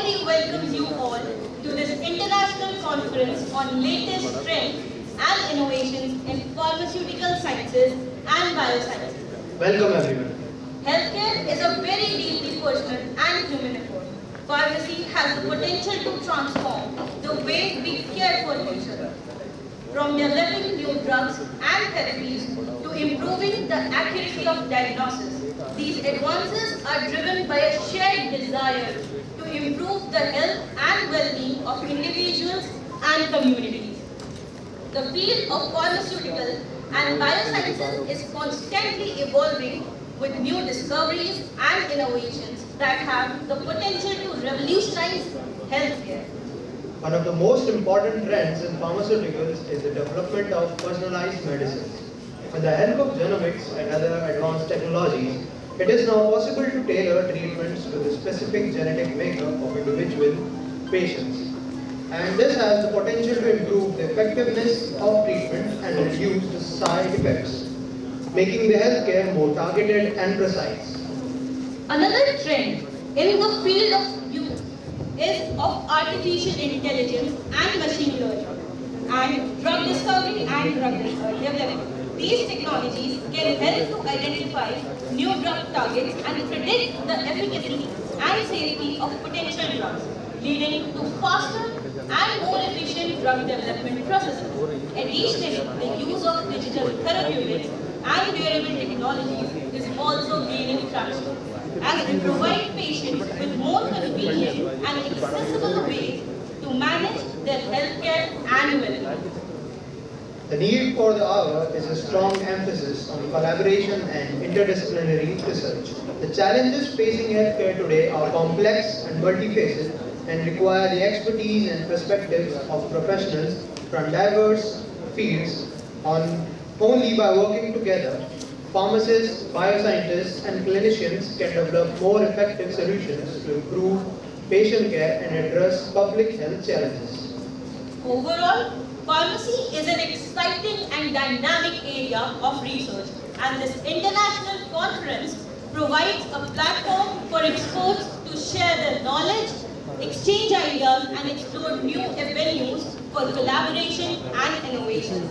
cordially welcomes you all to this international conference on latest trends and innovations in pharmaceutical sciences and biosciences. Welcome everyone. Healthcare is a very deeply personal and human effort. Pharmacy has the potential to transform the way we care for each other. From developing new drugs and therapies to improving the accuracy of diagnosis, these advances are driven by a shared desire to improve the health and well-being of individuals and communities. The field of pharmaceutical and biosciences is constantly evolving with new discoveries and innovations that have the potential to revolutionize healthcare. One of the most important trends in pharmaceuticals is the development of personalized medicines. With the help of genomics and other advanced technologies, it is now possible to tailor treatments to the specific genetic makeup of individual patients. And this has the potential to improve the effectiveness of treatment and reduce the side effects, making the healthcare more targeted and precise. Another trend in the field of youth is of artificial intelligence and machine learning and drug discovery and drug development. These technologies can help to identify new drug targets and predict the efficacy and safety of potential drugs, leading to faster and more efficient drug development processes. Additionally, the use of digital therapeutics and wearable technologies is also gaining traction as they provide patients with more convenient and accessible ways to manage their healthcare and well-being. The need for the hour is a strong emphasis on collaboration and interdisciplinary research. The challenges facing healthcare today are complex and multifaceted and require the expertise and perspectives of professionals from diverse fields. Only by working together, pharmacists, bioscientists, and clinicians can develop more effective solutions to improve patient care and address public health challenges. Overall, pharmacy is an exciting and dynamic area of research, and this international conference provides a platform for experts to share their knowledge, exchange ideas, and explore new avenues for collaboration and innovation.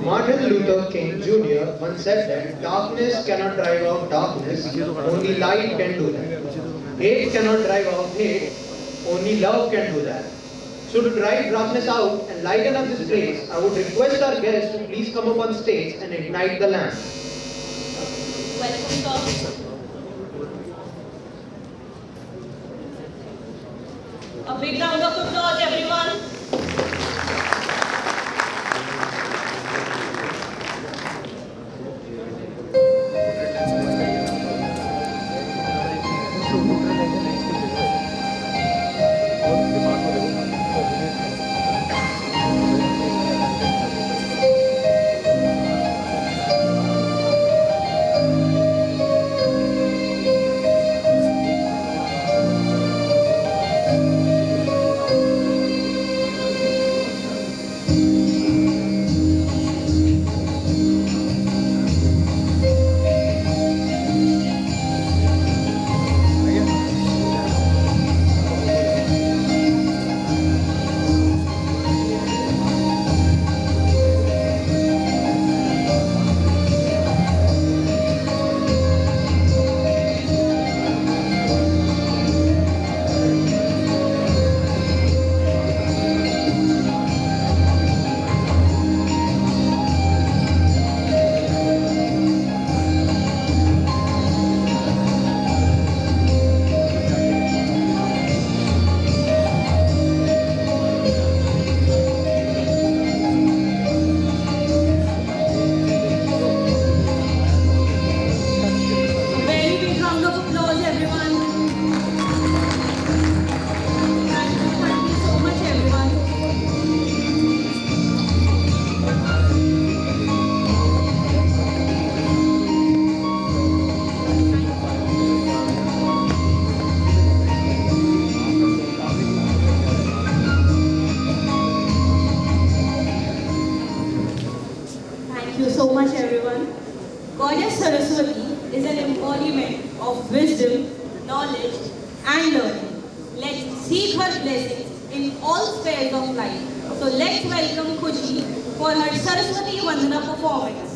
Martin Luther King Jr. once said that darkness cannot drive out darkness, only light can do that. Hate cannot drive out hate, only love can do that. So to drive darkness out and lighten up this place, I would request our guests to please come up on stage and ignite the lamp. Welcome, sir. A big round of applause, everyone. Goddess Saraswati is an embodiment of wisdom, knowledge, and learning. Let's receive her blessings in all spheres of life. So let's welcome Khushi for her Saraswati Vandana performance.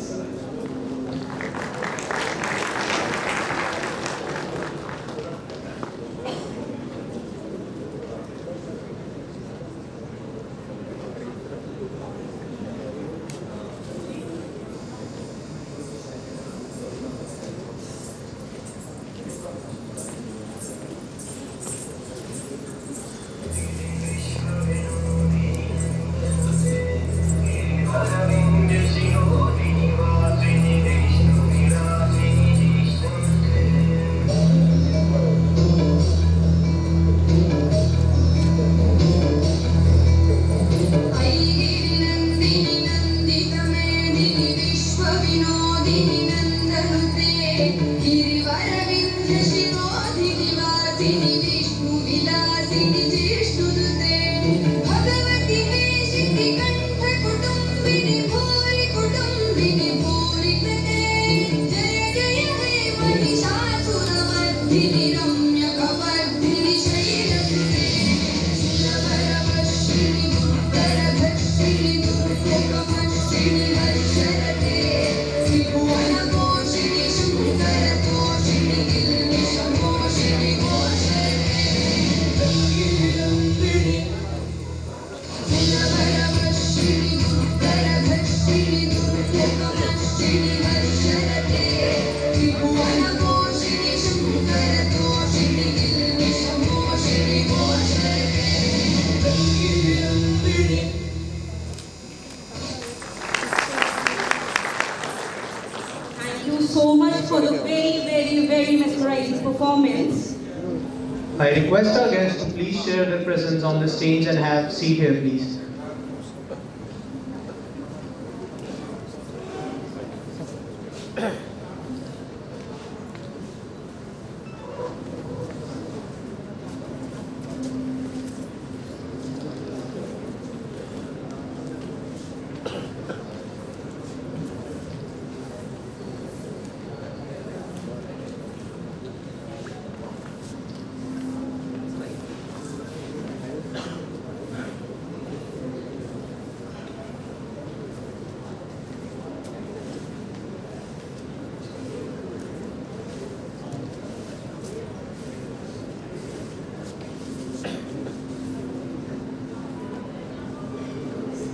Thank you so much for the very mesmerizing performance. I request our guests to please share their presence on the stage and have seat here, please.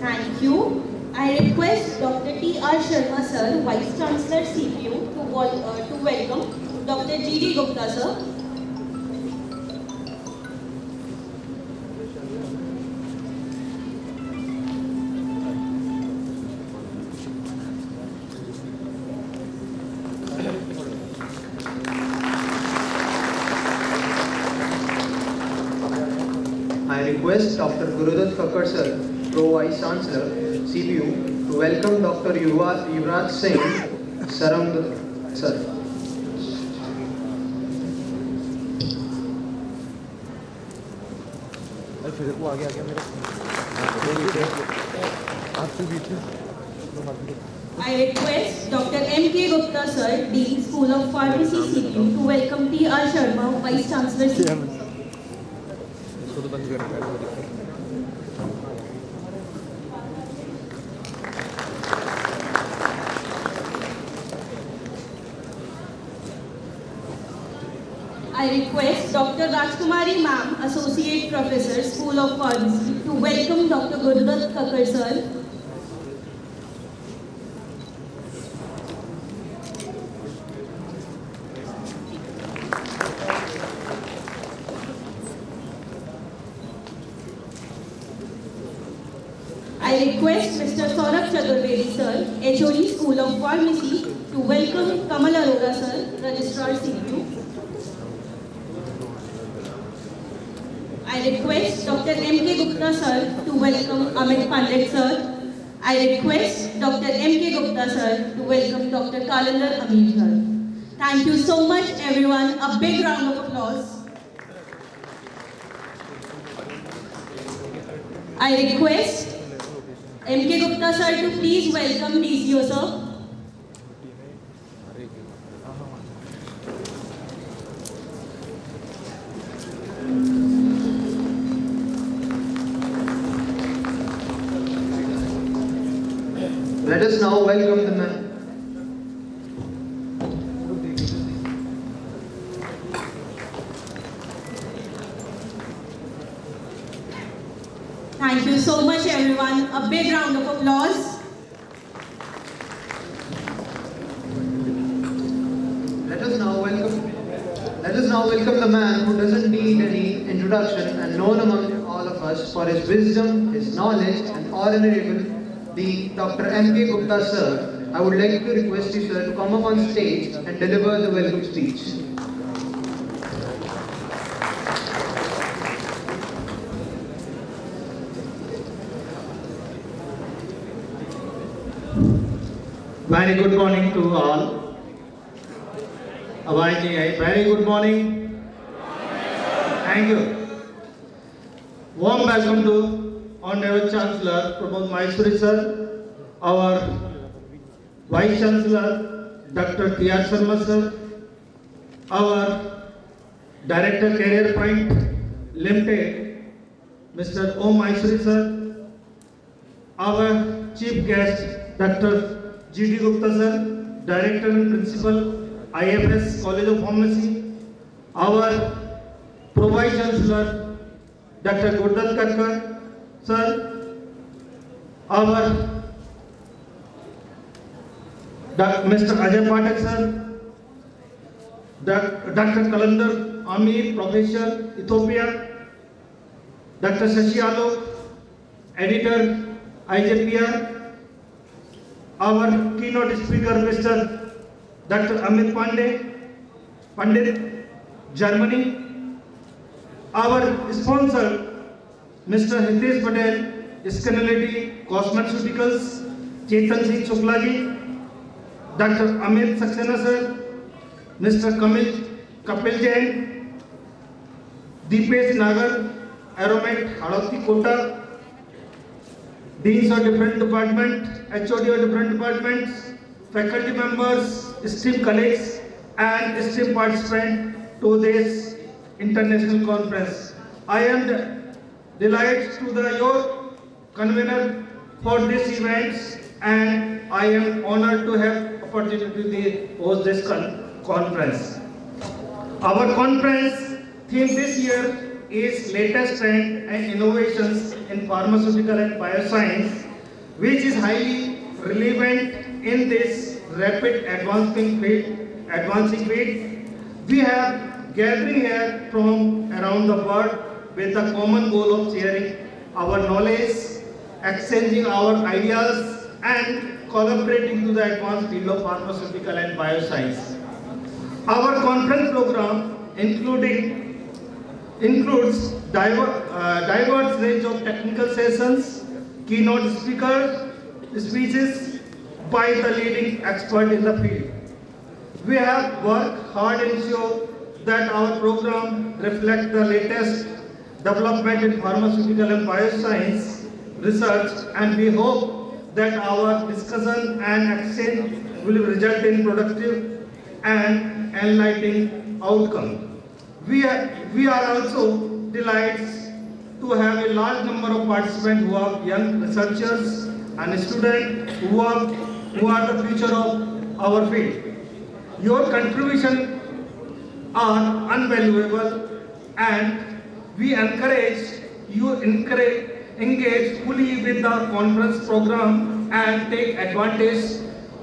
Thank you. I request Dr. T.R. Sharma sir, Vice Chancellor CPU, to welcome Dr. G.D. Gupta sir. I request Dr. Gurudat Kakkar sir, Pro Vice Chancellor, CPU, to welcome Dr. Yuvraj Singh Sarang sir. फिर वो आ गया मेरे आपसे बीच में I request Dr. M.K. Gupta sir, Dean School of Pharmacy CPU, to welcome T.R. Sharma, Vice Chancellor CPU. इसको तो बंद कर I request Dr. Rajkumari ma'am, Associate Professor, School of Pharmacy, to welcome Dr. Gurudat Kakkar sir. I request Mr. Saurabh Chaturvedi sir, HOD School of Pharmacy, to welcome Kamal Arora sir, Registrar CPU. I request Dr. M.K. Gupta sir to welcome Amit Pandit sir. I request Dr. M.K. Gupta sir to welcome Dr. Kalandar Amir sir. Thank you so much everyone. A big round of applause. I request M.K. Gupta sir to please welcome DCO sir. us now welcome the man. Thank you so much, everyone. A big round of applause. Let us now welcome the man who doesn't need any introduction and known among all of us for his wisdom, his knowledge, and honorable, the Dr. M.K. Gupta sir. I would like to request you, sir, to come up on stage and deliver the welcome speech. Very good morning to all. Very good morning. Thank you. Warm welcome to Honorable Chancellor Pramod Maheshwari sir, our Vice Chancellor Dr. T.R. Sharma sir, our Director Career Point Limited Mr. O. Maheshwari sir, our Chief Guest Dr. G.D. Gupta sir, Director and Principal IFS College of Pharmacy, our Pro-Vice Chancellor Dr. Gurdat Kakkar sir, our Mr. Ajay Pathak sir, Dr. Kalandar Amir, Professor, Ethiopia, Dr. Shashi Alok, Editor, IJPR, our keynote speaker Mr. Dr. Amit Pandit, Germany, our sponsor Mr. Hitesh Patel, Scanality Cosmeceuticals, Chetan Singh Shukla ji, Dr. Amit Saxena sir, Mr. Kapil Jain, Deepesh Nagar, Aromat Hadoti Kota, Deans of different departments, HOD of different departments, faculty members, esteemed colleagues, and esteemed participants to this international conference. I am delighted to be your convener for this event, and I am honored to have opportunity to host this conference. Our conference theme this year is latest trend and innovations in pharmaceutical and bioscience, which is highly relevant in this rapid advancing field. We have gathering here from around the world with the common goal of sharing our knowledge, exchanging our ideas, and collaborating to the advanced field of pharmaceutical and bioscience. Our conference program includes diverse range of technical sessions, keynote speeches by the leading expert in the field. We have worked hard to ensure that our program reflects the latest development in pharmaceutical and bioscience research, and we hope that our discussion and exchange will result in productive and enlightening outcome. We are also delighted to have a large number of participants who are young researchers and students who are the future of our field. Your contributions are invaluable, and we encourage you engage fully with the conference program and take advantage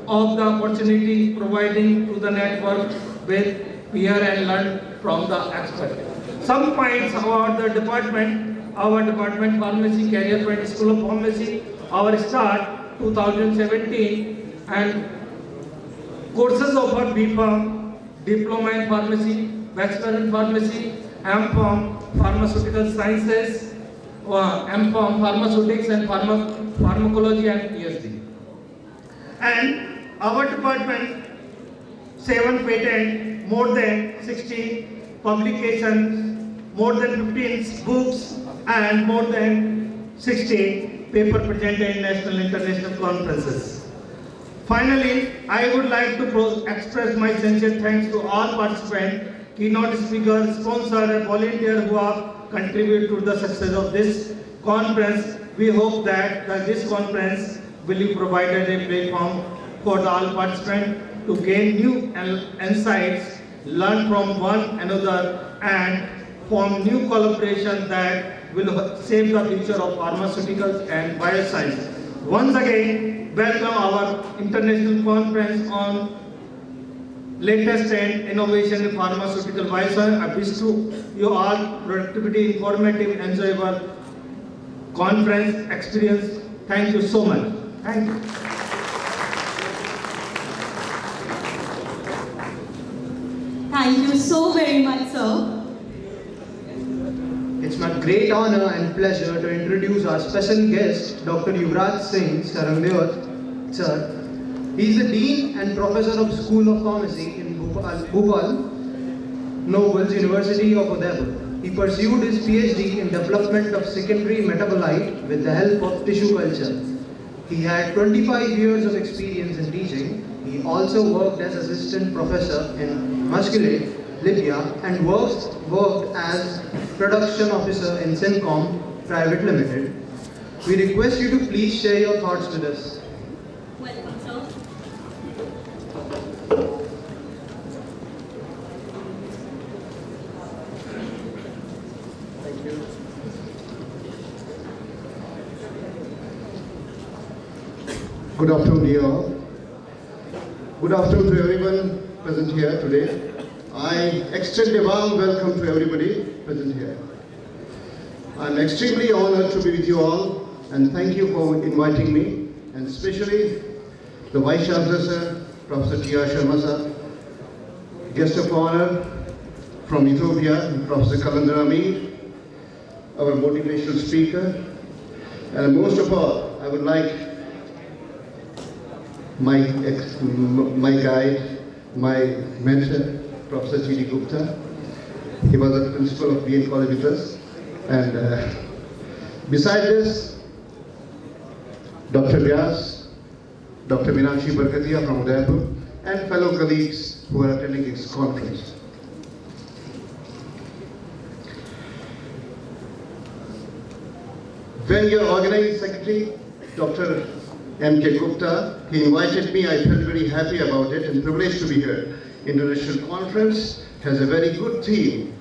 of the opportunity providing to the network with peer and learn from the expert. Some points about the department, our department Pharmacy, Career Point School of Pharmacy, our start 2017, and courses offer B.Pharm, Diploma in Pharmacy, Bachelor in Pharmacy, M.Pharm, Pharmaceutical Sciences, M.Pharm, Pharmaceutics and Pharmacology, and PhD. And our department 7 patent, more than 60 publications, more than 15 books, and more than 60 paper presented in national and international conferences. Finally, I would like to express my sincere thanks to all participants, keynote speakers, sponsors, and volunteers who have contributed to the success of this conference. We hope that this conference will be provided a platform for the all participants to gain new insights, learn from one another, and form new collaboration that will save the future of pharmaceuticals and bioscience. Once again, welcome our international conference on latest and innovation in pharmaceutical bioscience. I wish to you all productivity, informative, enjoyable conference experience. Thank you so much. Thank you. Thank you so very much, sir. It's my great honor and pleasure to introduce our special guest, Dr. Yuvraj Singh Sarangdeot, sir. He is the Dean and Professor of School of Pharmacy in Bhopal, Nobles University of Udaipur. He pursued his PhD in development of secondary metabolite with the help of tissue culture. He had 25 years of experience in teaching. He also worked as assistant professor in Muscat, Libya, and worked as production officer in Syncom Private Limited. We request you to please share your thoughts with us. Welcome, sir. Thank you. Good afternoon, dear all. Good afternoon to everyone present here today. I extend a warm welcome to everybody present here. I'm extremely honored to be with you all, and thank you for inviting me, and especially the Vice Chancellor, Sir, Professor T.R. Sharma, sir, guest of honor from Ethiopia, Professor Kalandar Amir, our motivational speaker, and most of all, I would like my guide, my mentor, Professor G.D. Gupta. He was the principal of BN College with us. And beside this, Dr. Vyas, Dr. Meenakshi Barkatia from Udaipur, and fellow colleagues who are attending this conference. When your organizing secretary, Dr. M.K. Gupta, he invited me, I felt very happy about it and privileged to be here. International Conference has a very good theme.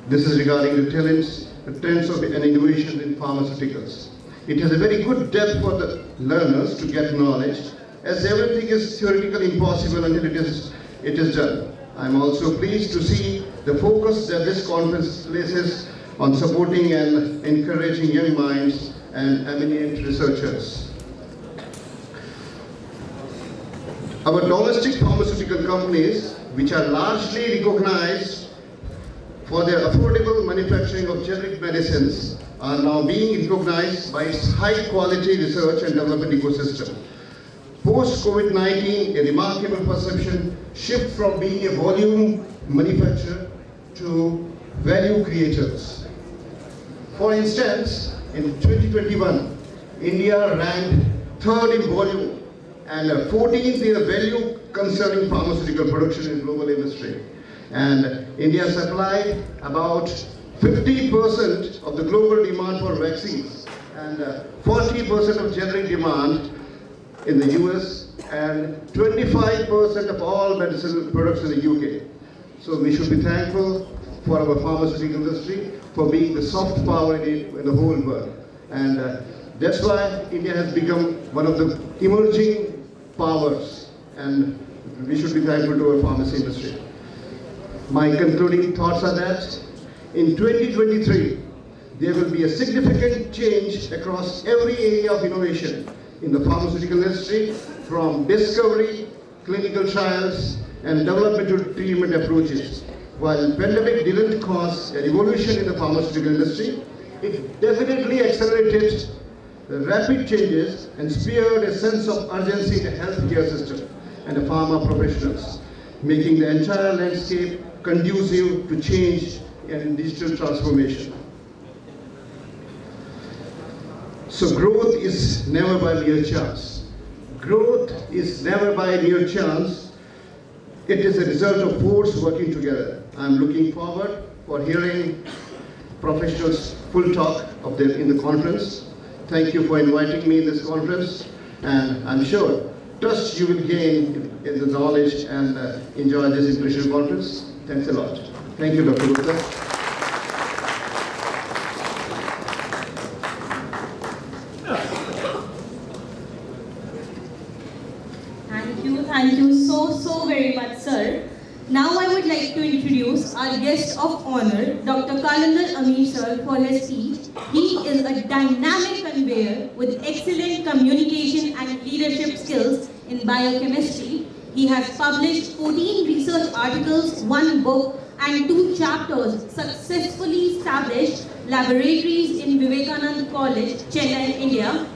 This is regarding the trends of and innovation in pharmaceuticals. It has a very good depth for the learners to get knowledge, as everything is theoretically impossible until it is done. I'm also pleased to see the focus that this conference places on supporting and encouraging young minds and eminent researchers. Our domestic pharmaceutical companies, which are largely recognized for their affordable manufacturing of generic medicines, are now being recognized by its high-quality research and development ecosystem. Post-COVID-19, a remarkable perception shift from being a volume manufacturer to value creators. For instance, in 2021, India ranked third in volume and 14th in the value concerning pharmaceutical production in global industry. And India supplied about 50% of the global demand for vaccines and 40% of generic demand in the US and 25% of all medicinal products in the UK. So we should be thankful for our pharmaceutical industry for being the soft power in the whole world. And that's why India has become one of the emerging powers, and we should be thankful to our pharmacy industry. My concluding thoughts are that in 2023, there will be a significant change across every area of innovation in the pharmaceutical industry, from discovery, clinical trials, and development to treatment approaches. While pandemic didn't cause a revolution in the pharmaceutical industry, it definitely accelerated the rapid changes and spurred a sense of urgency in the healthcare system and the pharma professionals, making the entire landscape conducive to change and digital transformation. So growth is never by mere chance. Growth is never by mere chance. It is a result of force working together. I'm looking forward for hearing professionals' full talk in the conference. Thank you for inviting me in this conference, and I'm sure trust you will gain in the knowledge and enjoy this impressive conference. Thanks a lot. Thank you, Dr. Gupta. Thank you so very much, sir. Now I would like to introduce our guest of honor, Dr. Kalandar Amir sir, for his speech. He is a dynamic conveyor with excellent communication and leadership skills in biochemistry. He has published 14 research articles, 1 book, and 2 chapters, successfully established laboratories in Vivekananda College, Chennai, India.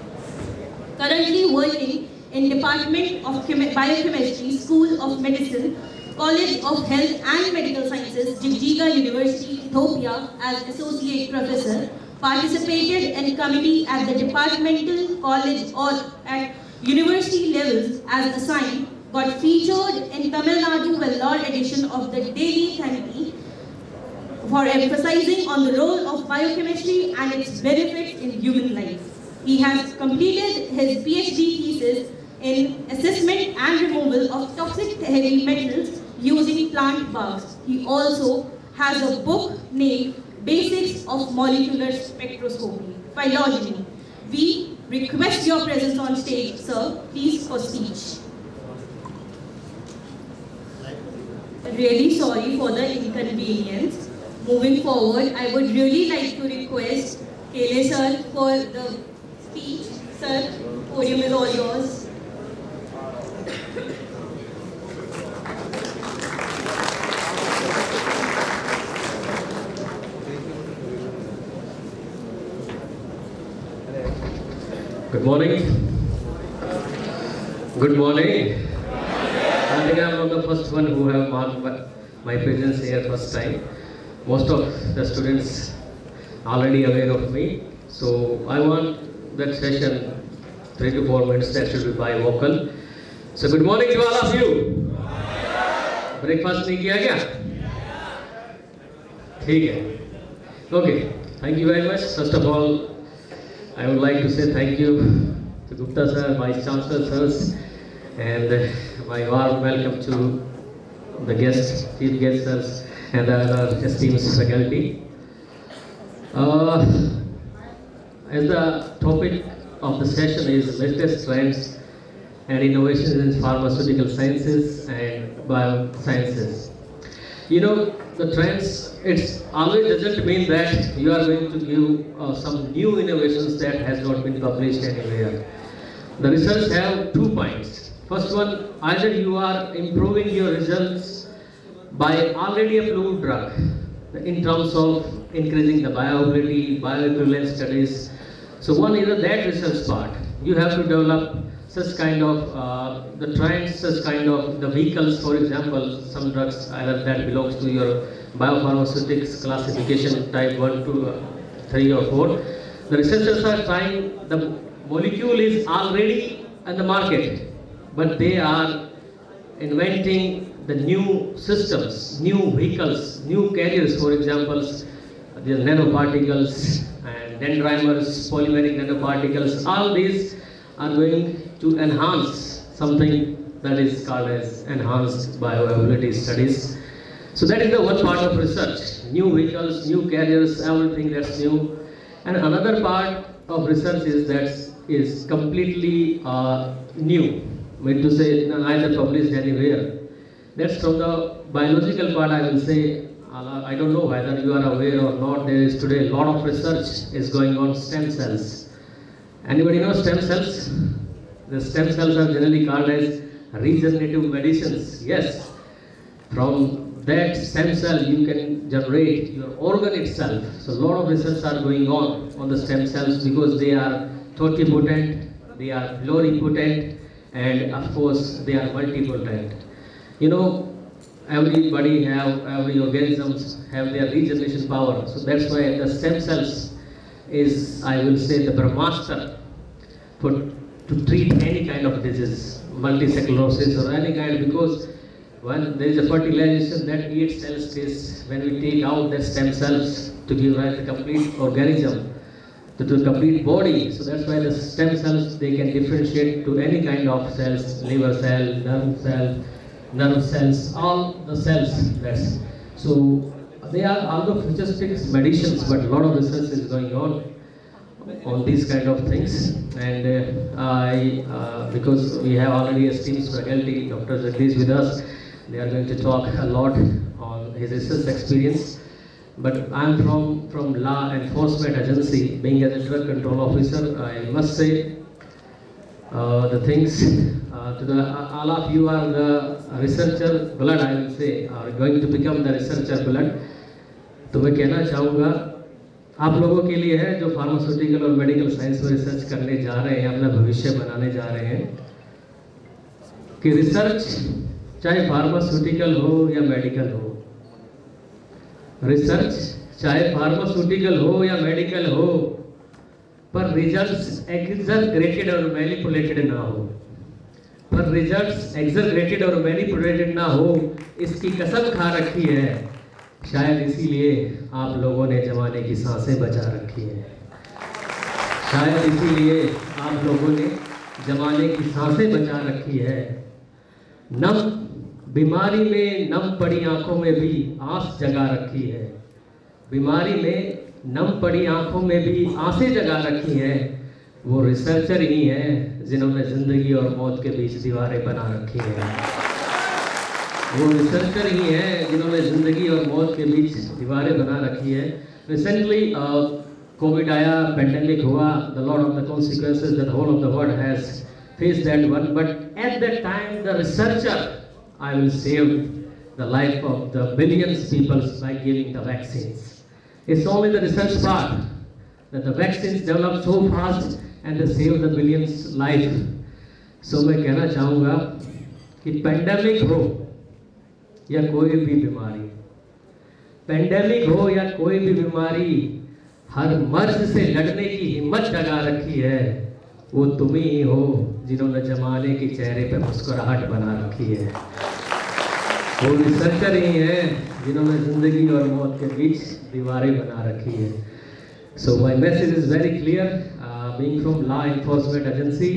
Currently working in Department of Biochemistry, School of Medicine, College of Health and Medical Sciences, Jigjiga University, Ethiopia, as Associate Professor. Participated in committee at the departmental, college or at university levels as assigned. Got featured in Tamil Nadu Vellore edition of the Daily Therapy for emphasizing on the role of biochemistry and its benefits in human life. He has completed his PhD thesis in assessment and removal of toxic heavy metals using plant bugs. He also has a book named Basics of Molecular Spectroscopy, Phylogeny. We request your presence on stage, sir. Please for speech. Really sorry for the inconvenience. Moving forward, I would really like to request Kele sir for the speech. Sir, podium is all yours. Good morning. Good morning. I think I'm not the first one who have marked my presence here first time. Most of the students already aware of me. So I want that session 3 to 4 minutes that should be by vocal. So good morning to all of you. Breakfast नहीं किया क्या? ठीक है. Okay. Thank you very much. First of all, I would like to say thank you to Gupta sir, Vice Chancellor sirs, and my warm welcome to the guests, chief guests sirs, and our esteemed faculty. As the topic of the session is latest trends and innovations in pharmaceutical sciences and biosciences. You know, the trends, it's always doesn't mean that you are going to give some new innovations that has not been published anywhere. The research have 2 points. First one, either you are improving your results by already approved drug in terms of increasing the bioavailability, bioequivalence studies. So one is that research part. You have to develop such kind of the trends, such kind of the vehicles, for example, some drugs either that belongs to your biopharmaceutics classification type 1, 2, 3 or 4. The researchers are trying, the molecule is already in the market, but they are inventing the new systems, new vehicles, new carriers, for example, the nanoparticles and dendrimers, polymeric nanoparticles, all these are going to enhance something that is called as enhanced bioavailability studies. So that is the one part of research, new vehicles, new carriers, everything that's new. And another part of research is that is completely new, meant to say neither published anywhere. That's from the biological part. I will say, I don't know whether you are aware or not, there is today a lot of research is going on stem cells. Anybody know stem cells? The stem cells are generally called as regenerative medicines. Yes, from that stem cell you can generate your organ itself. So a lot of research are going on the stem cells because they are totipotent, they are pluripotent, and of course they are multipotent. You know, every organisms have their regeneration power. So that's why the stem cells is, I will say, the Brahmastra to treat any kind of disease, multisclerosis or any kind, because when there is a fertilization that eats cell space, when we take out the stem cells to give rise a complete organism, to the complete body. So that's why the stem cells, they can differentiate to any kind of cells, liver cell, nerve cells, all the cells. That's so they are although futuristic medicines, but a lot of research is going on these kind of things. And because we have already esteemed faculty, Dr. Jagdish with us, they are going to talk a lot on his research experience. But I am from Law Enforcement Agency, being as a drug control officer. I must say the things to the all of you are the researcher blood. I will say are going to become the researcher blood. तो मैं कहना चाहूँगा आप लोगों के लिए है जो फार्मास्यूटिकल और मेडिकल साइंस में रिसर्च करने जा रहे हैं, अपना भविष्य बनाने जा रहे हैं, कि रिसर्च चाहे फार्मास्यूटिकल हो या मेडिकल हो, रिसर्च चाहे फार्मास्यूटिकल हो या मेडिकल हो, पर रिजल्ट्स एक्सरग्रेटेड और मैनिपुलेटेड ना हो, पर रिजल्ट्स एक्सरग्रेटेड और मैनिपुलेटेड ना हो, इसकी कसम खा रखी है। शायद इसीलिए आप लोगों ने जमाने की सांसें बचा रखी है, शायद इसीलिए आप लोगों ने जमाने की सांसें बचा रखी है। नम बीमारी में नम पड़ी आंखों में भी आस जगा रखी है, बीमारी में नम पड़ी आंखों में भी आसें जगा रखी हैं। वो रिसर्चर ही हैं जिन्होंने ज़िंदगी और मौत के बीच दीवारें बना रखी हैं, वो रिसर्चर ही हैं जिन्होंने ज़िंदगी और मौत के बीच दीवारें बना रखी है। रिसेंटली कोविड आया, पेंडेमिक हुआ, the lot of the consequences that whole of the world has faced that one, but at that time the researcher I will save the life of the billions people by giving the vaccines. It's only the research part that the vaccines develop so fast and they save the billions life. So मैं कहना चाहूँगा कि pandemic हो या कोई भी बीमारी, pandemic हो या कोई भी बीमारी, हर मर्ज से लड़ने की हिम्मत जगा रखी है। वो तुम ही हो जिन्होंने जमाने के चेहरे पे मुस्कुराहट बना रखी है, वो रिसर्चर ही हैं जिन्होंने ज़िंदगी और मौत के बीच दीवारें बना रखी है। So my message is very clear. Being from Law Enforcement Agency,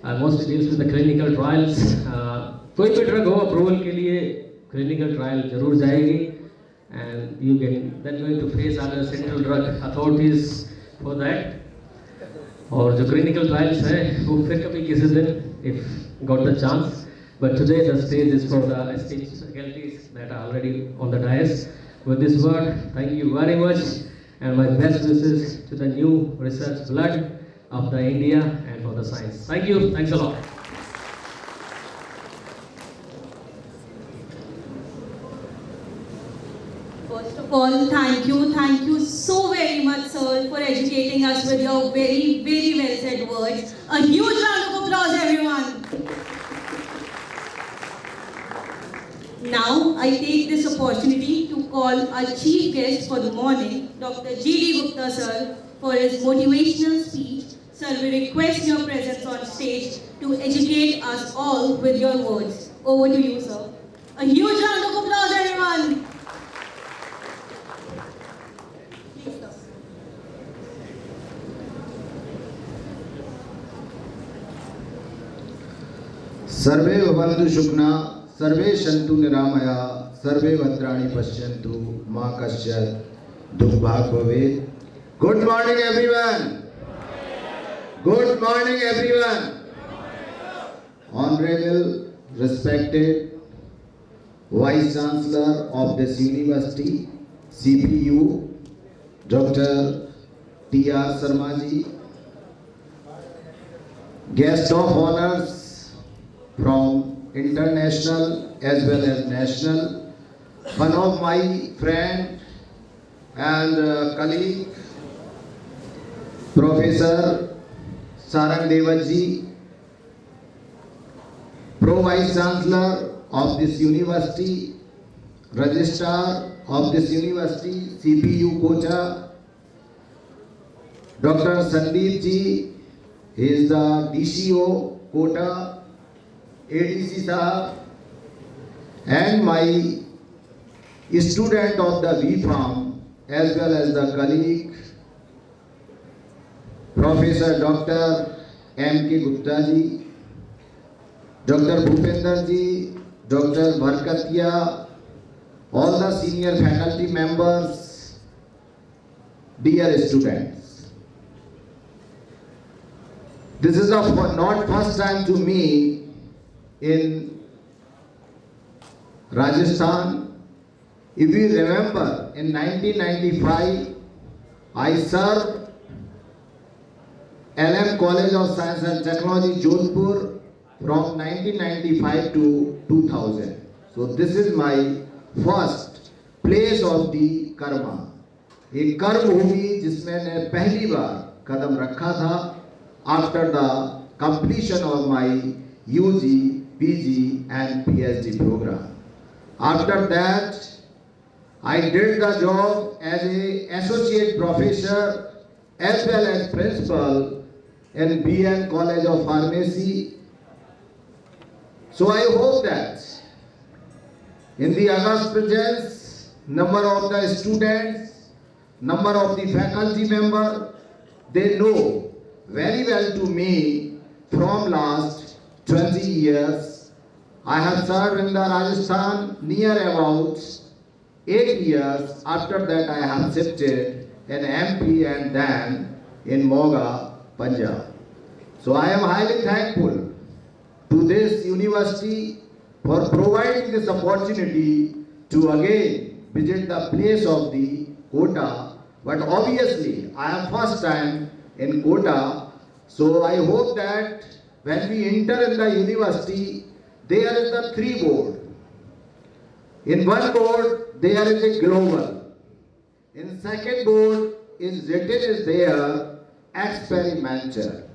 I mostly deals with the clinical trials. कोई भी ड्रग हो अप्रूवल के लिए क्लिनिकल ट्रायल जरूर जाएगी, and you can then going to face other central drug authorities for that. और जो clinical trials हैं वो फिर कभी किसी दिन if got the chance. But today the stage is for the esteemed faculties that are already on the dais. With this word, thank you very much, and my best wishes to the new research blood of the India and for the science. Thank you. Thanks a lot. First of all, thank you so very much, sir, for educating us with your very, very well said words. A huge round of applause, everyone. Now, I take this opportunity to call our chief guest for the morning, Dr. G.D. Gupta, sir, for his motivational speech. Sir, we request your presence on stage to educate us all with your words. Over to you, sir. A huge round of applause, everyone. Please, sir. सर्वे भवन्तु शुक्ना सर्वे सन्तु निरामया सर्वे भद्राणि पश्यन्तु मा कश्चित् दुर्भाग् भवेत्। Good morning everyone. Good morning everyone. Honorable, respected Vice Chancellor of this University, CPU, Dr. T.R. Sharma ji, guest of honors from international as well as national, one of my friend and colleague, Professor Sarang Devaji, Pro Vice Chancellor of this university, Registrar of this university, CPU Kocha, Dr. Sandeep ji, he is the DCO Kota, ADC Sahab, and my student of the B Farm as well as the colleague Professor Dr. M.K. Gupta ji, Dr. Bhupender ji, Dr. Bharkatia, all the senior faculty members, dear students. This is not first time to me in Rajasthan. If you remember, in 1995, I served LM College of Science and Technology, Jodhpur from 1995 to 2000. So this is my first place of the karma. एक कर्म भूमि जिसमें मैंने पहली बार कदम रखा था after the completion of my UG, PG and PhD program. After that, I did the job as an associate professor as well as principal in BN College of Pharmacy. So I hope that in the August presence, number of the students, number of the faculty member, they know very well to me from last 20 years. I have served in the Rajasthan near about 8 years. After that I have shifted in MP and then in Moga, Punjab. So I am highly thankful to this university for providing this opportunity to again visit the place of the Kota. But obviously I am first time in Kota. So I hope that when we enter in the university, there is the 3 board. In one board, there is a global. In second board is written is there experimental.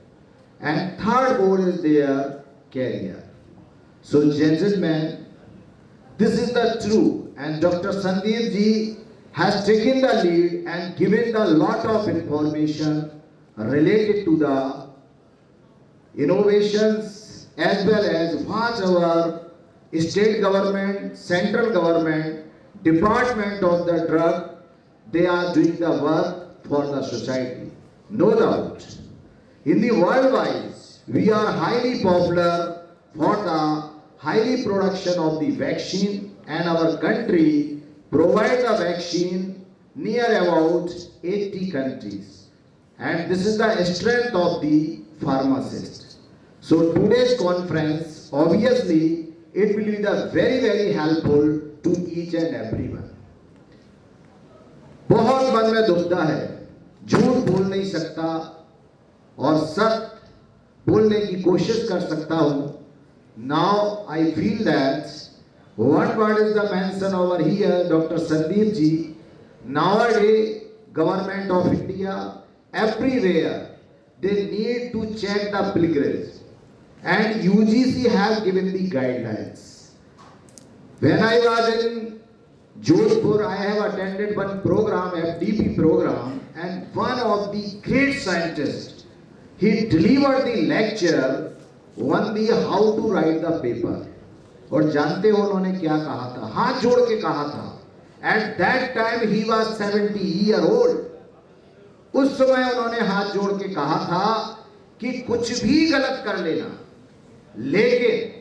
And third board is there career. So gentlemen, this is the truth. And Dr. Sandeep ji has taken the lead and given the lot of information related to the innovations as well as what our state government, central government, department of the drug, they are doing the work for the society. No doubt. In the worldwide, we are highly popular for the highly production of the vaccine, and our country provides the vaccine near about 80 countries. And this is the strength of the pharmacist. So today's conference, obviously, it will be the very helpful to each and everyone. बहुत मन में दुखता है, झूठ बोल नहीं सकता और सत्य बोलने की कोशिश कर सकता हूँ. Now I feel that what is the mention over here, Dr. Sandeep ji, nowadays government of India, everywhere, they need to check the pilgrims. And UGC have given the guidelines. When I was in Jodhpur, I have attended one program, FDP program, and one of the great scientists, he delivered the lecture on the how to write the paper. और जानते हो उन्होंने क्या कहा था? हाथ जोड़ के कहा था. At that time he was 70-year old. उस समय उन्होंने हाथ जोड़ के कहा था कि कुछ भी गलत कर लेना, लेकिन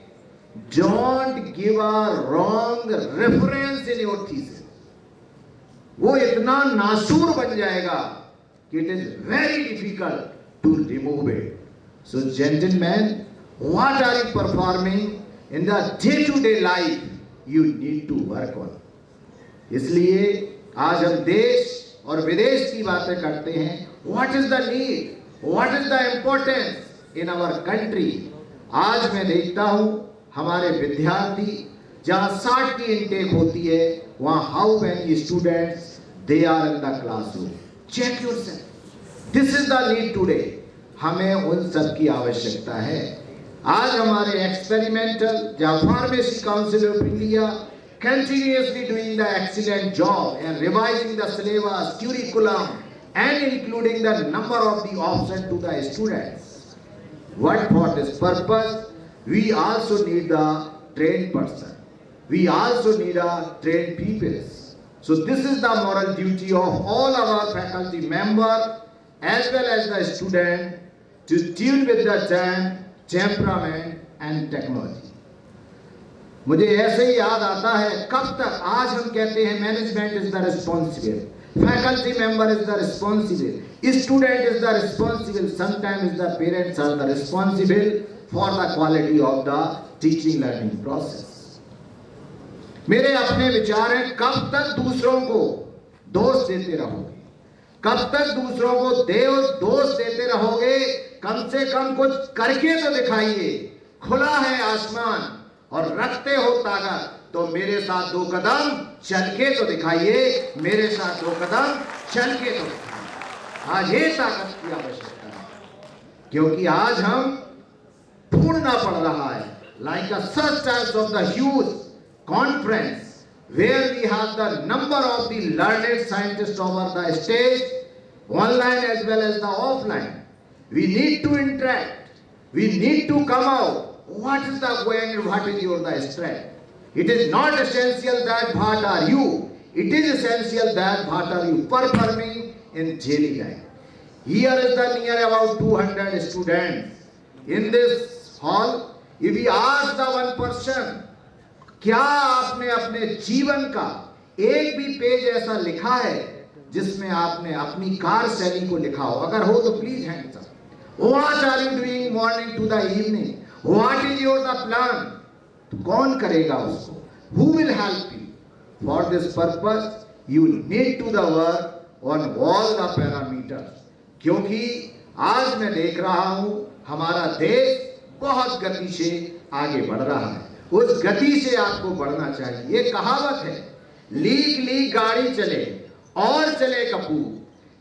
don't give a wrong reference in your thesis. वो इतना नासूर बन जाएगा कि it is very difficult to remove it. So gentlemen, what are you performing in the day-to-day life? You need to work on. इसलिए आज हम देश और विदेश की बातें करते हैं. What is the need? What is the importance in our country? आज मैं देखता हूँ हमारे विद्यार्थी जहाँ 60 की इंटेक होती है, वहाँ how many students they are in the classroom. Check yourself. This is the need today. हमें उन सब की आवश्यकता है. आज हमारे एक्सपेरिमेंटल जहाँ pharmacy council of India continuously doing the excellent job and revising the syllabus, curriculum, and including the number of the options to the students. What for this purpose? We also need the trained person. We also need a trained people. So this is the moral duty of all our faculty members as well as the student to tune with the time, temperament and technology. मुझे ऐसे ही याद आता है, कब तक आज हम कहते हैं management is the responsible, faculty member is the responsible, student is the responsible, sometimes the parents are the responsible for the quality of the teaching learning process. मेरे अपने विचार हैं, कब तक दूसरों को दोष देते रहोगे, कब तक दूसरों को दोष देते रहोगे? कम से कम कुछ करके तो दिखाइए. खुला है आसमान और रखते हो ताकत, तो मेरे साथ 2 कदम चल के तो दिखाइए, मेरे साथ 2 कदम चल के तो दिखाइए. आज ये ताकत की आवश्यकता है, क्योंकि आज हम ढूंढना पड़ रहा है, like a such types of the huge conference where we have the number of the learned scientists over the stage, online as well as the offline. We need to interact, we need to come out. What is the going and what is your the strength? It is not essential that what are you, it is essential that what are you performing in daily life. Here is the near about 200 students in this hall. If we ask the one person, क्या आपने अपने जीवन का एक भी page ऐसा लिखा है जिसमें आपने अपनी कार्यशैली को लिखा हो? अगर हो तो please hands up. What are you doing morning to the evening? What is your the plan? तो कौन करेगा उसको? Who will help you? For this purpose, you need to the work on all the parameters. क्योंकि आज मैं देख रहा हूं हमारा देश बहुत गति से आगे बढ़ रहा है. उस गति से आपको बढ़ना चाहिए. ये कहावत है, लीक लीक गाड़ी चले और चले कपूर,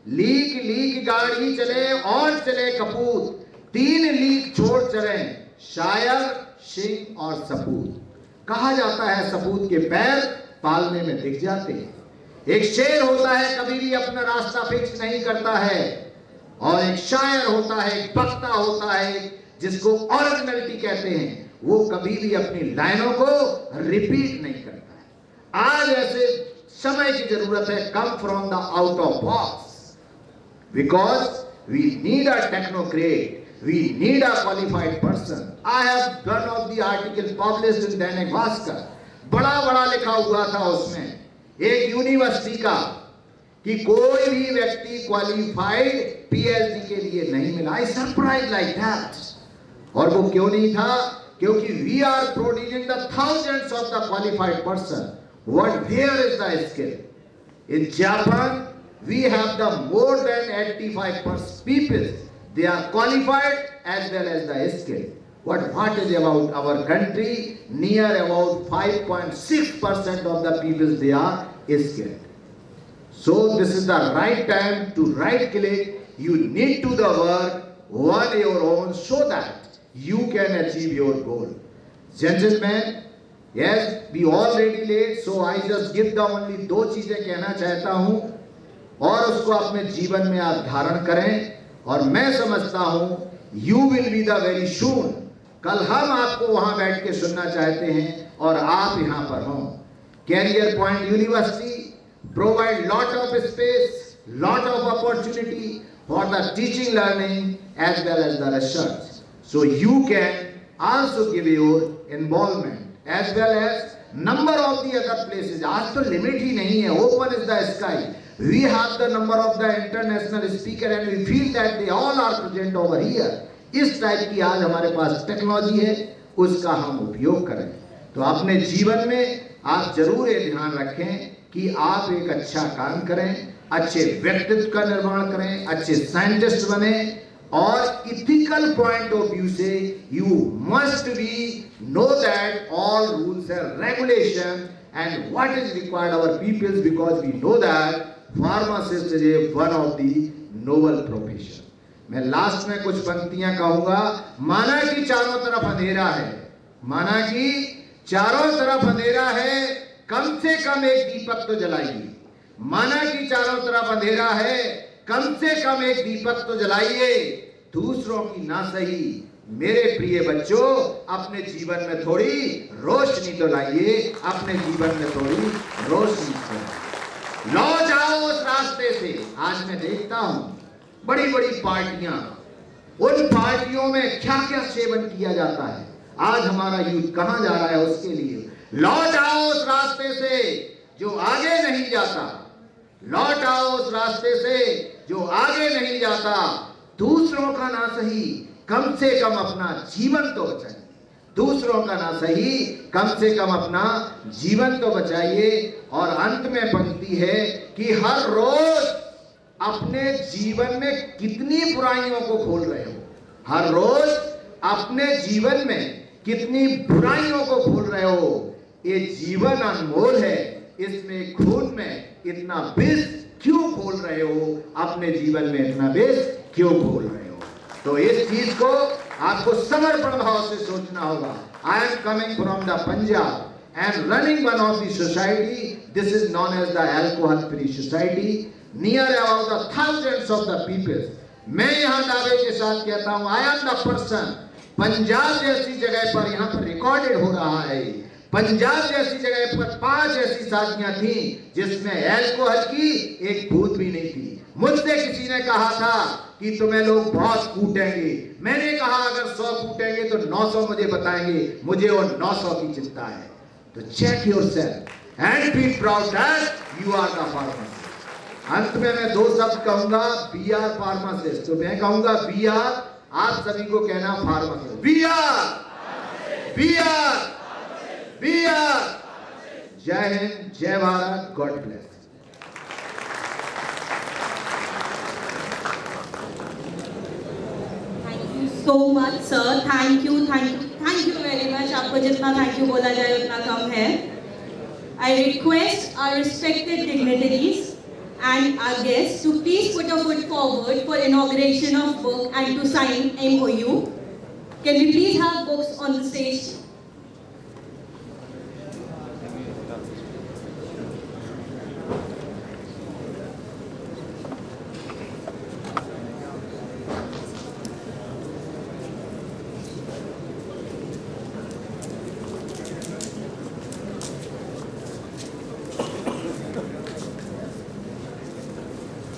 लीक लीक गाड़ी चले और चले कपूर, 3 लीक छोड़ चले शायर, सिंह और सपूत. कहा जाता है सपूत के पैर पालने में दिख जाते हैं. एक शेर होता है कभी भी अपना रास्ता फिक्स नहीं करता है, और एक शायर होता है, एक वक्ता होता है जिसको ओरिजिनलिटी कहते हैं, वो कभी भी अपनी लाइनों को रिपीट नहीं करता है. आज ऐसे समय की जरूरत है, come from the out of box, because we need a technocrat, we need a qualified person. I have one of the article published in Dainik Bhaskar, बड़ा बड़ा लिखा हुआ था उसमें एक यूनिवर्सिटी का कि कोई भी व्यक्ति क्वालिफाइड पीएचडी के लिए नहीं मिला. I surprise like that. और वो क्यों नहीं था? क्योंकि we are producing the thousands of the qualified person. What where is the skill? In Japan we have the more than 85% people, they are qualified as well as the skilled. What is about our country? Near about 5.6% of the people they are skilled. So this is the right time to right click. You need to the work on your own so that you can achieve your goal. Gentlemen, yes, we already late, so I just give the only 2 चीजें कहना चाहता हूं और उसको अपने जीवन में आप धारण करें. और मैं समझता हूं you will be the very soon. कल हम आपको वहां बैठ के सुनना चाहते हैं और आप यहां पर हों. Career point university provide lot of space, lot of opportunity for the teaching learning as well as the research. So you can also give your involvement as well as number of the other places. आज तो limit ही नहीं है, open is the sky. We have the number of the international speaker and we feel that they all are present over here. इस type की आज हमारे पास technology है, उसका हम उपयोग करें. तो अपने जीवन में आप जरूर ये ध्यान रखें कि आप एक अच्छा काम करें, अच्छे व्यक्तित्व का निर्माण करें, अच्छे साइंटिस्ट बने, और इथिकल पॉइंट ऑफ व्यू से you must be know that all rules and regulation and what is required our peoples, because we know that pharmacist is a one of the noble profession. मैं last में कुछ पंक्तियां कहूंगा. माना कि चारों तरफ अंधेरा है, माना कि चारों तरफ अंधेरा है, कम से कम एक दीपक तो जलाइए. माना कि चारों तरफ अंधेरा है, कम से कम एक दीपक तो जलाइए. दूसरों की ना सही, मेरे प्रिय बच्चों, अपने जीवन में थोड़ी रोशनी तो लाइए, अपने जीवन में थोड़ी रोशनी तो लौ जाओ उस रास्ते से. आज मैं देखता हूं बड़ी बड़ी पार्टियां, उन पार्टियों में क्या क्या सेवन किया जाता है। आज हमारा यूथ कहां जा रहा है, उसके लिए लौट आओ उस रास्ते से जो आगे नहीं जाता, लौट आओ उस रास्ते से जो आगे नहीं जाता। दूसरों का ना सही, कम से कम अपना जीवन तो बचाइए। दूसरों का ना सही, कम से कम अपना जीवन तो बचाइए। और अंत में पंक्ति है कि हर रोज अपने जीवन में कितनी बुराइयों को खोल रहे हो, हर रोज अपने जीवन में कितनी बुराइयों को खोल रहे हो। ये जीवन अनमोल है, इसमें खून में इतना विष क्यों खोल रहे हो, अपने जीवन में इतना विष क्यों खोल रहे हो। तो इस चीज को आपको समर्पण भाव से सोचना होगा। I am coming from the Punjab and running one of the society. This is known as the alcohol free society. Near about the thousands of the people. मैं यहाँ दावे के साथ कहता हूँ, I am the person. Punjab जैसी जगह पर यहाँ पर रिकॉर्डेड हो रहा है, पंजाब जैसी जगह पर 5 ऐसी शादियां थी जिसमें अल्कोहल की एक बूंद भी नहीं थी। मुझसे किसी ने कहा था कि तुम्हें लोग बहुत कूटेंगे, मैंने कहा अगर 100 कूटेंगे तो 900 मुझे बताएंगे, मुझे वो 900 की चिंता है। तो check yourself and be proud that you are the pharmacist. अंत में मैं 2 शब्द कहूंगा, बी आर फार्मासिस्ट। तो मैं कहूंगा बी आर, आप सभी को कहना pharmacist. B R, B R, B R. जय हिंद, जय Bharat, god bless. So much sir, thank you very much. आपको जितना थैंक यू बोला जाए उतना कम है। I request our respected dignitaries and our guests to please put a foot forward for inauguration of book and to sign MOU. Can we please have books on the stage?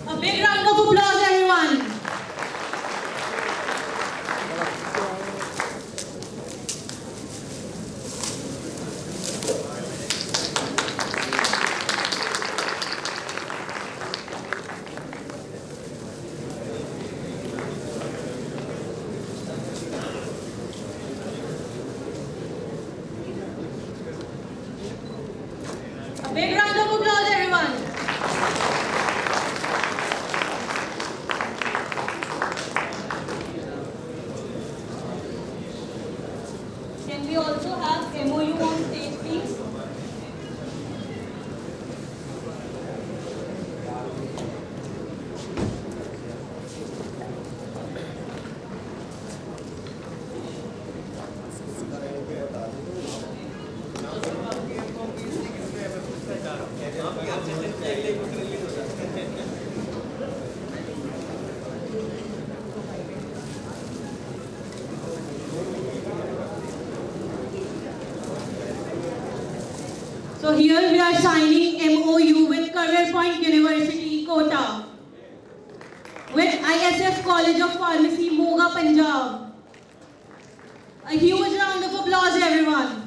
A big round of applause, everyone. A big round of applause, everyone. Can we also have MOU on stage, please? So here we are signing MOU with Career Point University, Kota, with ISF College of Pharmacy, Moga, Punjab. A huge round of applause, everyone.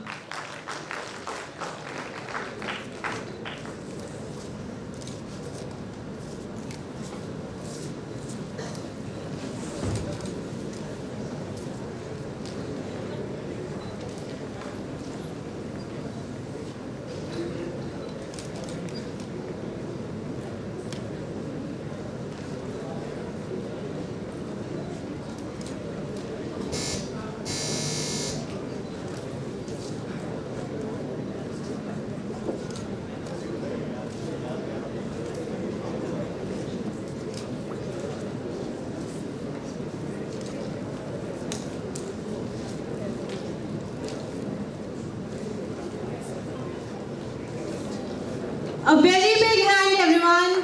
A very big hand, everyone.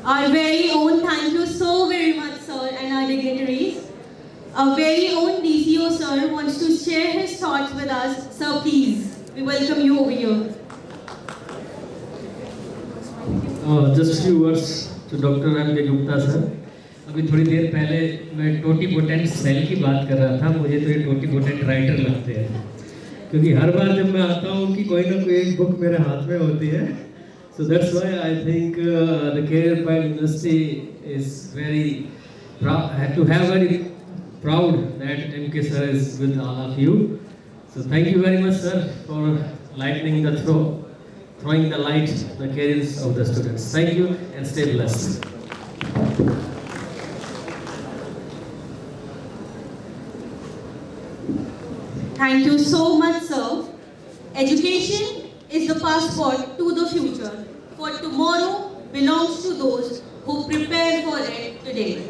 Our very own, thank you so very much, sir. sir, and our dignitaries. Our very own DCO, sir, wants to share his thoughts with us. Sir, please, we welcome you over here. Just few words to Dr. M.K. Gupta sir. अभी थोड़ी देर पहले मैं टोटी potent cell की बात कर रहा था, मुझे तो ये टोटी पोटेंट राइटर लगते हैं, क्योंकि हर बार जब मैं आता हूँ कि कोई ना कोई एक बुक मेरे हाथ में होती है. So that's why I think the Career Point University is very proud to have very proud that MK sir is with all of you. So thank you very much sir for lightening the throwing the light the careers of the students. Thank you and stay blessed. Thank you so much, sir. Education is the passport to the future, for tomorrow belongs to those who prepare for it today.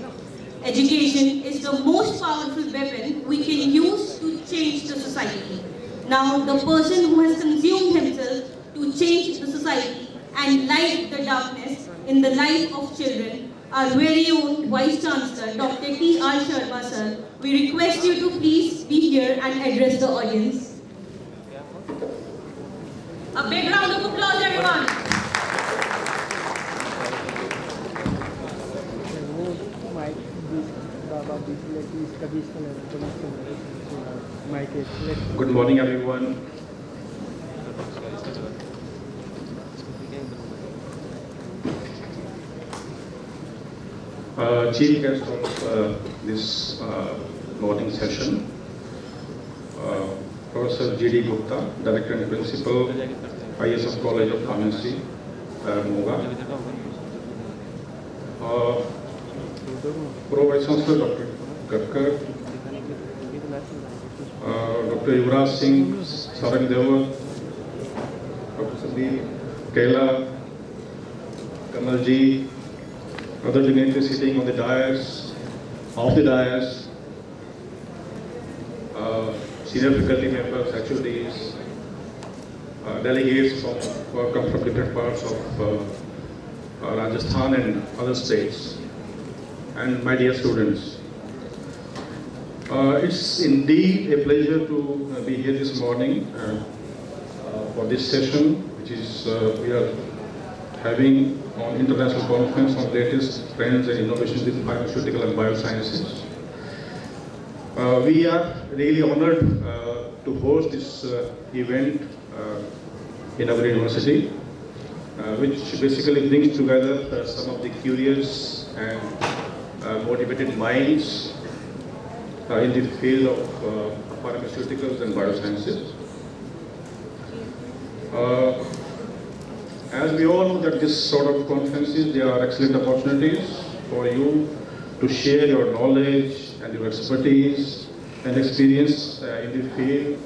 Education is the most powerful weapon we can use to change the society. Now, the person who has consumed himself to change the society and light the darkness in the life of children, our very own Vice Chancellor, Dr. T.R. Sharma, sir, we request you to please be here and address the audience. A big round of applause, everyone. Good morning, everyone. Chief guest of this morning session, Professor G.D. Gupta, Director and Principal, ISF College of Pharmacy, Moga. Pro Vice Chancellor Dr. Kakkar, Dr. Yuvraj Singh, Sarang Dewa, Dr. Sandeep Kela, Kamalji, other dignitaries sitting on the dais, off the dais, senior faculty members, HODs, delegates who come from different parts of Rajasthan and other states, and my dear students. It's indeed a pleasure to be here this morning for this session, which is we are having on International Conference on latest trends and innovations in pharmaceutical and biosciences. We are really honored to host this event in our university, which basically brings together some of the curious and motivated minds in the field of pharmaceuticals and biosciences. As we all know that this sort of conferences, they are excellent opportunities for you to share your knowledge and your expertise and experience in the field,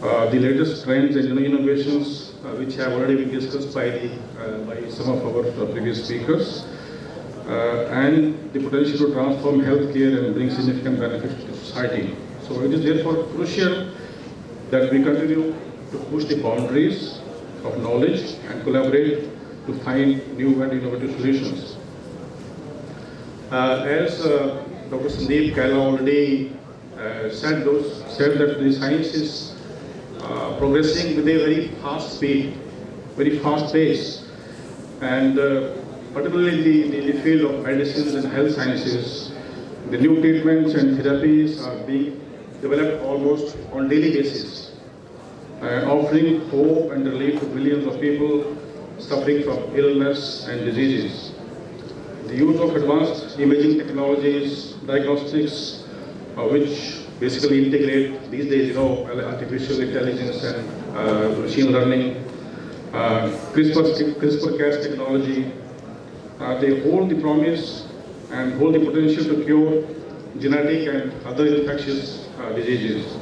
the latest trends and innovations which have already been discussed by some of our previous speakers, and the potential to transform healthcare and bring significant benefits to society. So it is therefore crucial that we continue to push the boundaries of knowledge and collaborate to find new and innovative solutions. As Dr. Sandeep Kaila already said that the science is progressing with a very fast speed, very fast pace, and particularly in the field of medicines and health sciences, the new treatments and therapies are being developed almost on daily basis, offering hope and relief to millions of people suffering from illness and diseases. The use of advanced imaging technologies, diagnostics, which basically integrate these days, artificial intelligence and machine learning, CRISPR-Cas technology, they hold the promise and hold the potential to cure genetic and other infectious diseases.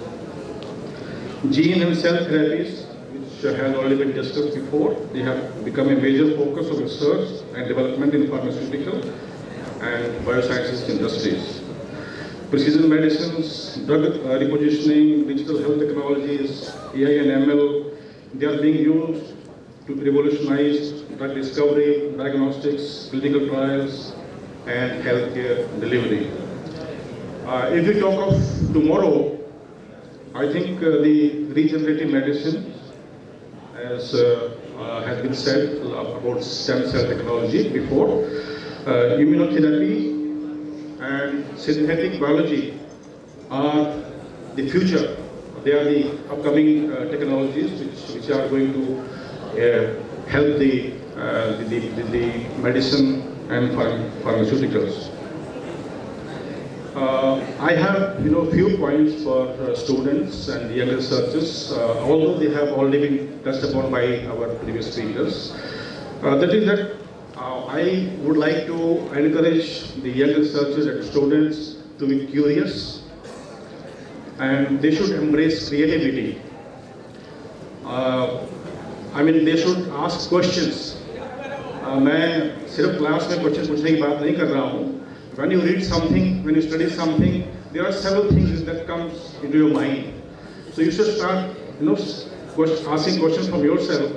Gene and cell therapies, which has already been discussed before, they have become a major focus of research and development in pharmaceutical and biosciences industries. Precision medicines, drug repositioning, digital health technologies, AI and ML, they are being used to revolutionize drug discovery, diagnostics, clinical trials, and healthcare delivery. If we talk of tomorrow, I think the regenerative medicine, as has been said about stem cell technology before, immunotherapy and synthetic biology are the future. They are the upcoming technologies which are going to help the medicine and pharmaceuticals. I have few points for students and young researchers, although they have already been touched upon by our previous speakers. That is that I would like to encourage the young researchers and students to be curious, and they should embrace creativity. They should ask questions. मैं सिर्फ class में question पूछने की बात नहीं कर रहा हूँ. When you read something, when you study something, there are several things that comes into your mind. So you should start, asking questions from yourself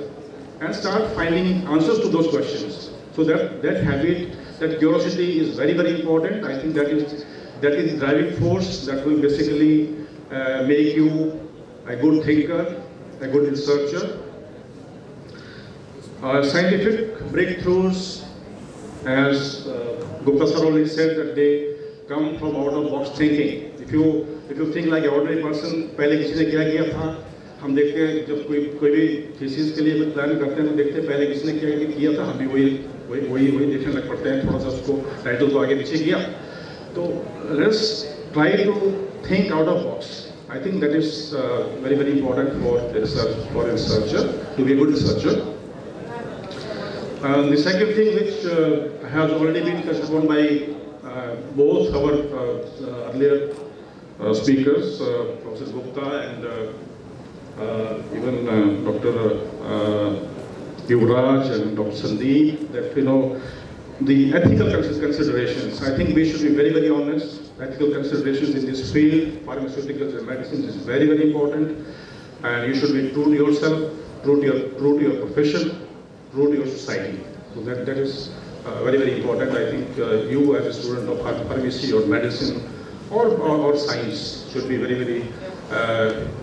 and start finding answers to those questions. So that habit, that curiosity is very, very important. I think that is the driving force that will basically make you a good thinker, a good researcher. Scientific breakthroughs, as Gupta sir already said, that they come from out-of-box thinking. If you think like an ordinary person, पहले किसी ने क्या किया था, हम देखते हैं जब कोई भी थीसिस के लिए प्लान करते हैं तो देखते हैं पहले किसी ने क्या किया था, हम भी वही देखने लग पड़ते हैं, थोड़ा सा उसको टाइटल को आगे पीछे किया. तो let's try to think out of box. I think that is very, very important for a researcher to be a good researcher. The second thing which has already been touched upon by both our earlier speakers, Professor Gupta and even Dr. Yuvraj and Dr. Sandeep, that the ethical considerations. I think we should be very, very honest. Ethical considerations in this field, pharmaceuticals and medicines, is very, very important, and you should be true to yourself, true to your profession, true to your society. So that is very, very important. I think you as a student of pharmacy or medicine or science should be very, very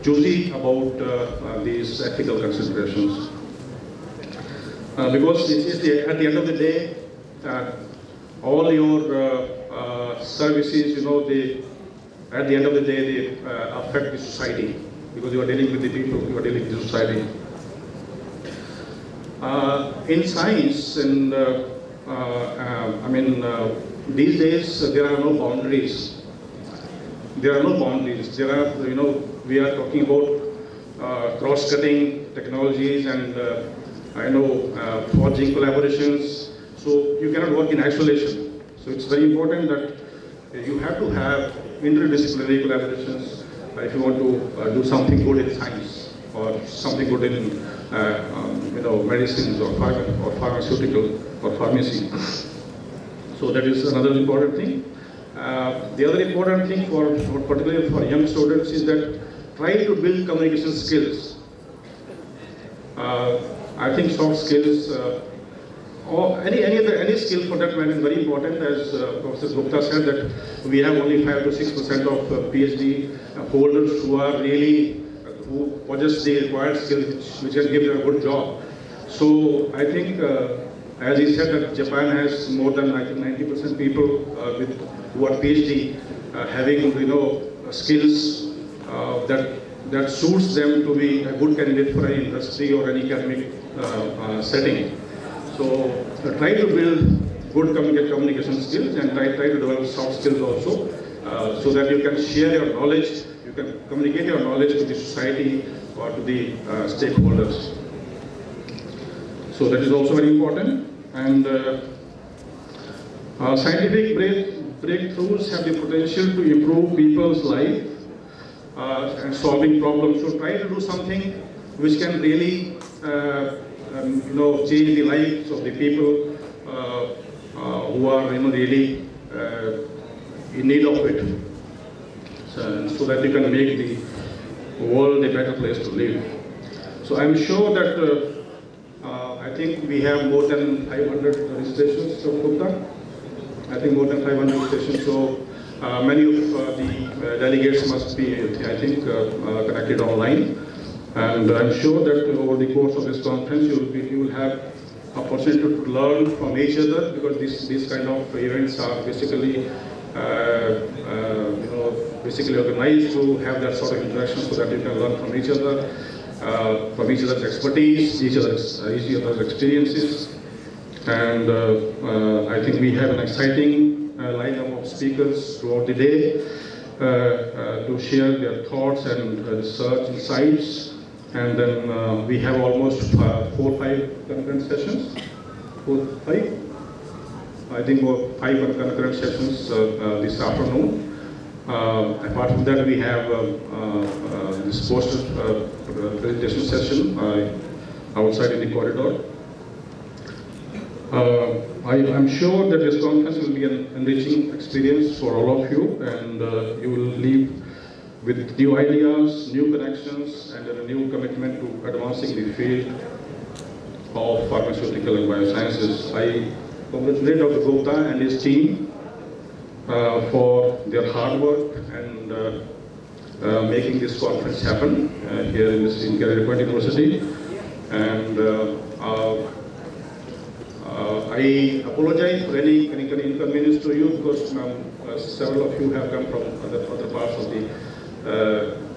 choosy about these ethical considerations. Because at the end of the day, all your services, at the end of the day, they affect the society, because you are dealing with the people, you are dealing with the society. In science, and these days there are no boundaries. There are no boundaries. There are, we are talking about cross-cutting technologies and forging collaborations. So you cannot work in isolation. So it's very important that you have to have interdisciplinary collaborations if you want to do something good in science or something good in medicines or pharmaceutical or pharmacy. So that is another important thing. The other important thing particularly for young students is that try to build communication skills. I think soft skills or any skill for that matter is very important. As Professor Gupta said, that we have only 5 to 6% of PhD holders who possess the required skills which can give them a good job. So I think, as he said, that Japan has more than 90% people who are PhD having skills that suits them to be a good candidate for any industry or any academic setting. So try to build good communication skills and try to develop soft skills also, so that you can share your knowledge, you can communicate your knowledge to the society or to the stakeholders. So that is also very important. And scientific breakthroughs have the potential to improve people's life and solving problems. So try to do something which can really change the lives of the people who are really in need of it, so that you can make the world a better place to live. So I'm sure that I think we have more than 500 registrations from Gupta. I think more than 500 sessions. So many of the delegates must be, I think, connected online. And I'm sure that over the course of this conference, you will have opportunity to learn from each other, because these kind of events are basically, basically organized to have that sort of interaction, so that you can learn from each other, from each other's expertise, each other's experiences. And I think we have an exciting lineup of speakers throughout the day to share their thoughts and research insights. And then we have almost 4 or 5 concurrent sessions. 4, 5? I think 5 concurrent sessions this afternoon. Apart from that, we have this poster presentation session outside in the corridor. I'm sure that this conference will be an enriching experience for all of you, and you will leave with new ideas, new connections, and a new commitment to advancing the field of pharmaceutical and biosciences. I congratulate Dr. Gupta and his team for their hard work and making this conference happen here in Calicut University. And I apologize for any inconvenience to you, because several of you have come from other parts of the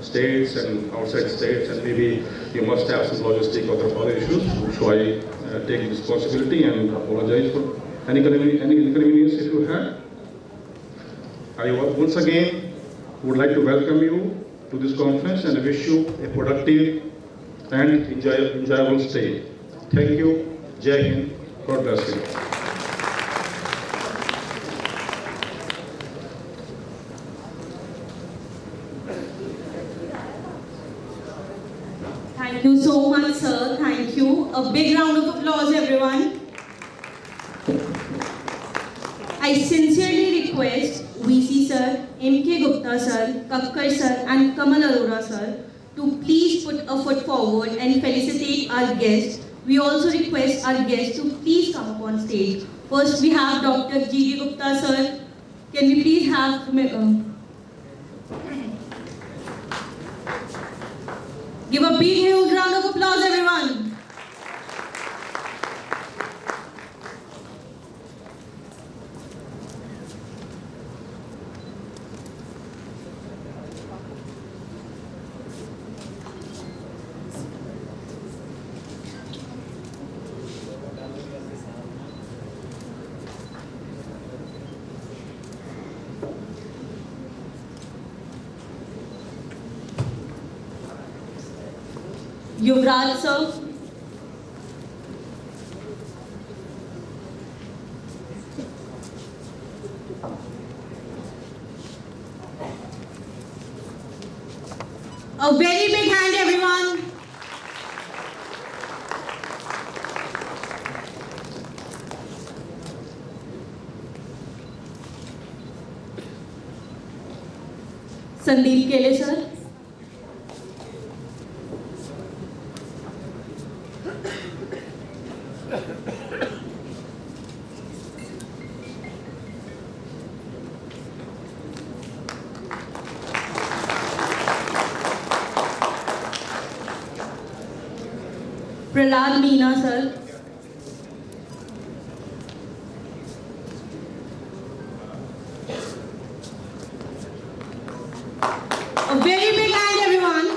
states and outside states, and maybe you must have some logistic or other issues. So I take responsibility and apologize for any inconvenience if you had. I once again would like to welcome you to this conference and wish you a productive and enjoyable stay. Thank you. Jai Hind. God bless you. Thank you so much, sir. Thank you. A big round of applause, everyone. I sincerely request VC sir, MK Gupta sir, Kakkar sir, and Kamal Arora sir to please put a foot forward and felicitate our guests. We also request our guests to please come up on stage. First, we have Dr. G.D. Gupta sir. Can we please have give a big, huge round of applause, everyone. Yuvraj sir. A very big hand, everyone. Sandeep Kele sir. Prahlad Meena sir. A very big hand, everyone.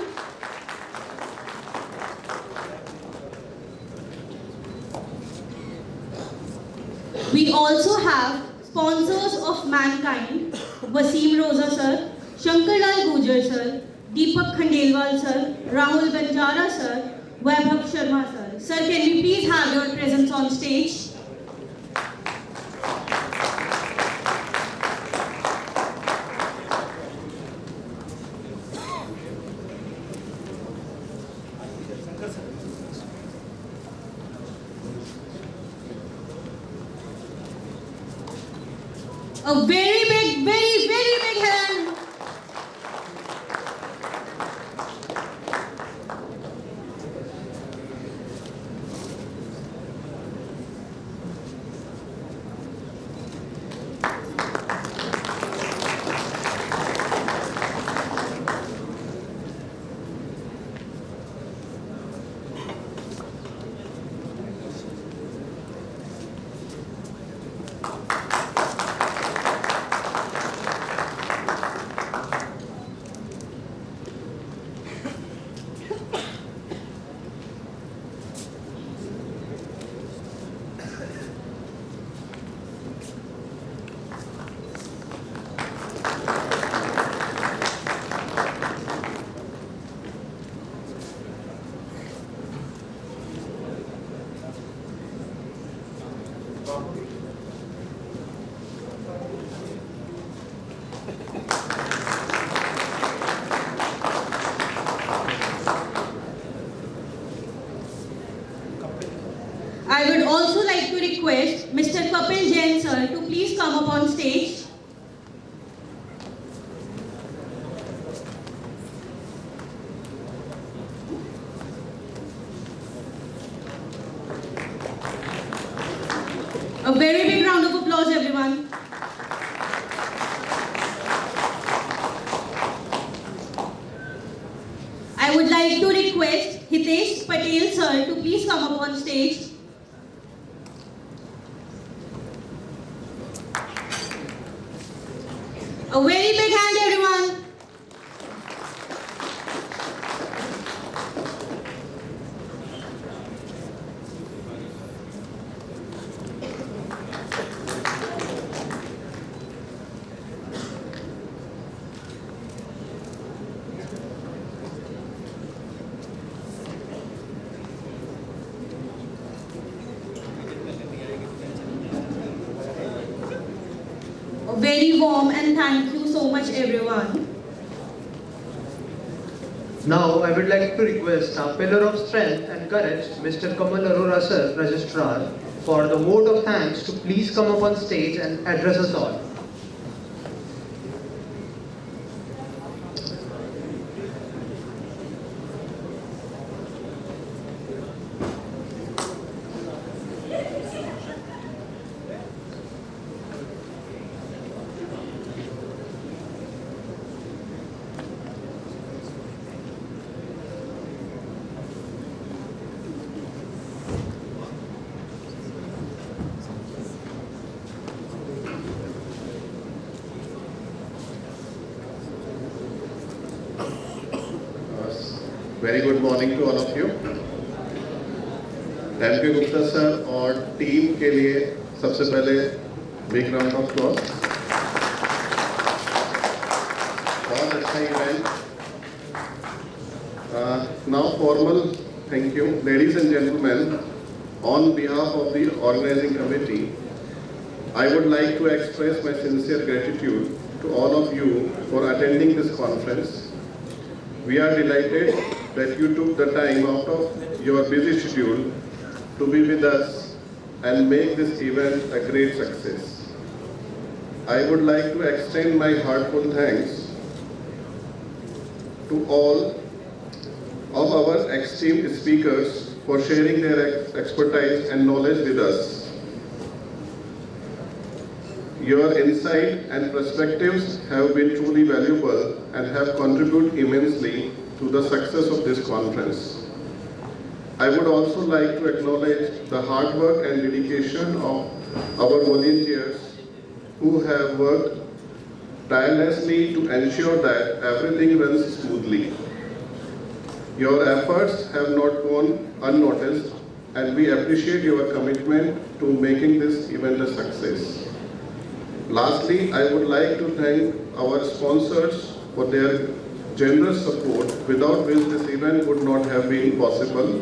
We also have sponsors of mankind, Wasim Roza sir, Shankar Lal Gujar sir, Deepak Khandelwal sir, Rahul Banjara sir, Vaibhav Sharma sir. Sir, can we please have your presence on stage? A very big, very big hand. I would also like to request Mr. Kapil Jain sir to please come up on stage. A very big round of applause, everyone. I would like to request Hitesh Patel sir to please come up on stage. A very big hand, everyone. A very warm and thank you so much, everyone. Now, I would like to request our pillar of strength and courage, Mr. Kamal Arora sir, Registrar, for the vote of thanks to please come up on stage and address us all. Very good morning to all of you. MP Gupta sir और team के लिए सबसे पहले big round of applause. बहुत अच्छा event. Now formal thank you, ladies and gentlemen. On behalf of the organizing committee, I would like to express my sincere gratitude to all of you for attending this conference. We are delighted that you took the time out of your busy schedule to be with us and make this event a great success. I would like to extend my heartfelt thanks to all of our esteemed speakers for sharing their expertise and knowledge with us. Your insight and perspectives have been truly valuable and have contributed immensely to the success of this conference. I would also like to acknowledge the hard work and dedication of our volunteers who have worked tirelessly to ensure that everything runs smoothly. Your efforts have not gone unnoticed, and we appreciate your commitment to making this event a success. Lastly, I would like to thank our sponsors for their generous support, without which this event would not have been possible.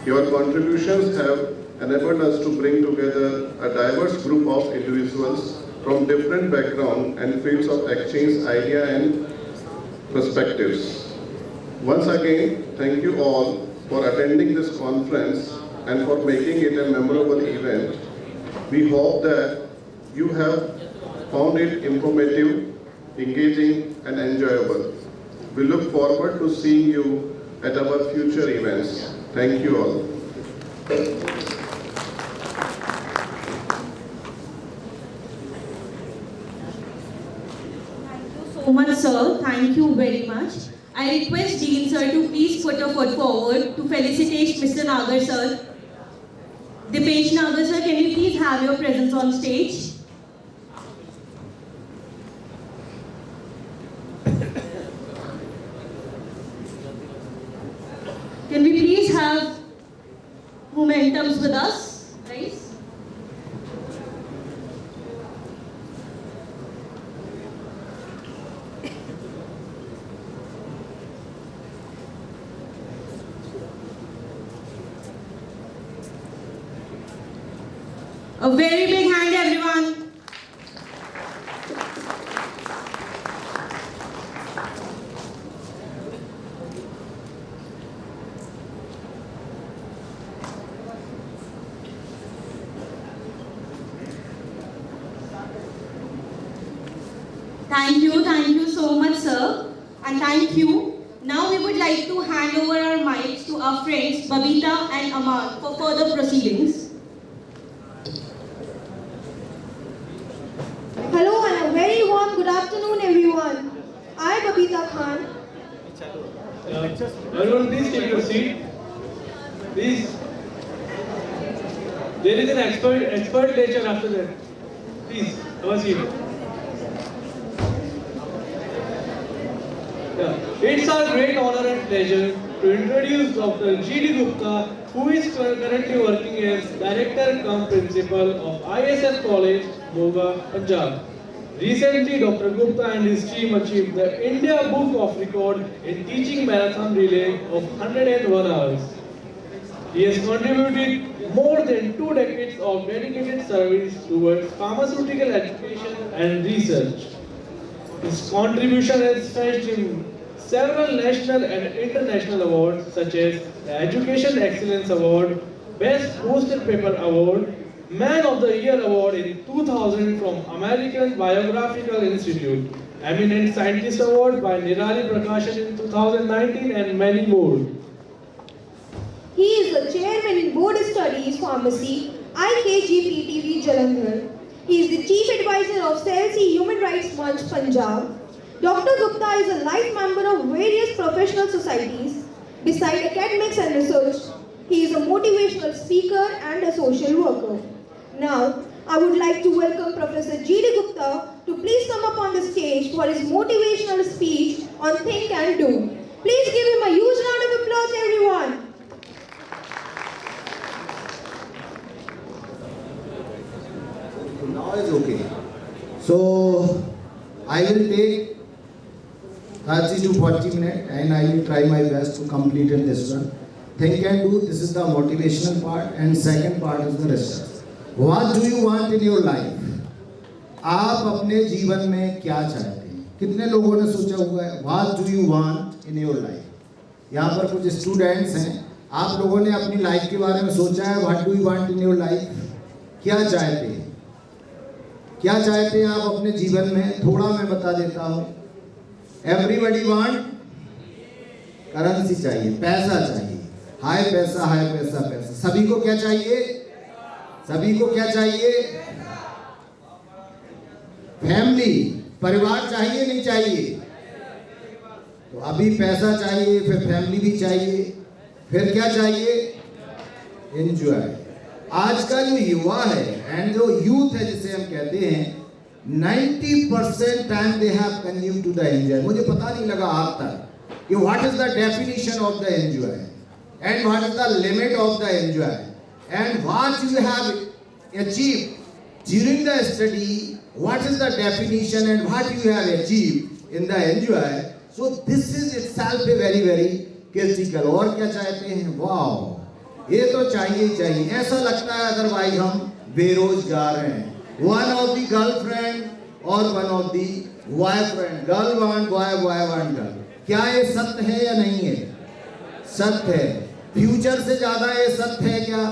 Your contributions have enabled us to bring together a diverse group of individuals from different backgrounds and fields of exchange ideas and perspectives. Once again, thank you all for attending this conference and for making it a memorable event. We hope that you have found it informative, engaging, and enjoyable. We look forward to seeing you at our future events. Thank you all. So much, sir. Thank you very much. I request Dean sir to please put a foot forward to felicitate Mr. Nagar sir. Dipesh Nagar sir, can you please have your presence on stage? Can we please have momentums with us, guys? A very big hand, everyone. Thank you so much, sir. And thank you. Now we would like to hand over our mics to our friends Babita and Aman for further proceedings. Hello and a very warm good afternoon everyone. I Babita Khan. Everyone please take your seat. Please. There is an expert lecture after that. Please, have a seat. It's our great honor and pleasure to introduce Dr. G.D. Gupta, who is currently working as Director cum Principal of ISF College, Moga, Punjab. Recently, Dr. Gupta and his team achieved the India Book of Record in teaching marathon relay of 101 hours. He has contributed more than 2 decades of dedicated service towards pharmaceutical education and research. His contribution has fetched him several national and international awards such as the Education Excellence Award, Best Posted Paper Award, Man of the Year Award in 2000 from American Biographical Institute, Eminent Scientist Award by Nirali Prakashan in 2019 and many more. He is the chairman in Board Studies Pharmacy, IKGPTV Jalandhar. He is the chief advisor of CELSI Human Rights Month Punjab. Dr. Gupta is a life member of various professional societies. Beside academics and research, he is a motivational speaker and a social worker. Now, I would like to welcome Professor G.D. Gupta to please come up on the stage for his motivational speech on Think and Do. Please give him a huge round of applause, everyone. Now is okay. So I will take 30 to 40 minutes and I will try my best to complete in this one. Think and do, this is the motivational part, and second part is the research. What do you want in your life? आप अपने जीवन में क्या चाहते हैं? कितने लोगों ने सोचा हुआ है What do you want in your life? यहाँ पर कुछ स्टूडेंट्स हैं, आप लोगों ने अपनी लाइफ के बारे में सोचा है What do you want in your life? क्या चाहते हैं? क्या चाहते हैं आप अपने जीवन में? थोड़ा मैं बता देता हूँ. Everybody want करेंसी चाहिए, पैसा चाहिए, हाय पैसा, पैसा. सभी को क्या चाहिए? सभी को क्या चाहिए? फैमिली, परिवार चाहिए नहीं चाहिए? तो अभी पैसा चाहिए, फिर फैमिली भी चाहिए, फिर क्या चाहिए? एंजॉय. आज का जो युवा है एंड जो यूथ है जिसे हम कहते हैं 90% time they have consume to the enjoy. मुझे पता नहीं लगा आज तक कि what is the definition of the enjoy and what is the limit of the enjoy and what you have achieved during the study, what is the definition and what you have achieved in the enjoy. So this is itself a very very critical. और क्या चाहते हैं? Wow, ये तो चाहिए ही चाहिए. ऐसा लगता है अदरवाइज हम बेरोजगार हैं. वन ऑफ दी गर्लफ्रेंड और one of the boyfriend. Girl want boy, boy want girl. क्या ये सत्य है या नहीं है? सत्य है. फ्यूचर से ज्यादा ये सत्य है क्या?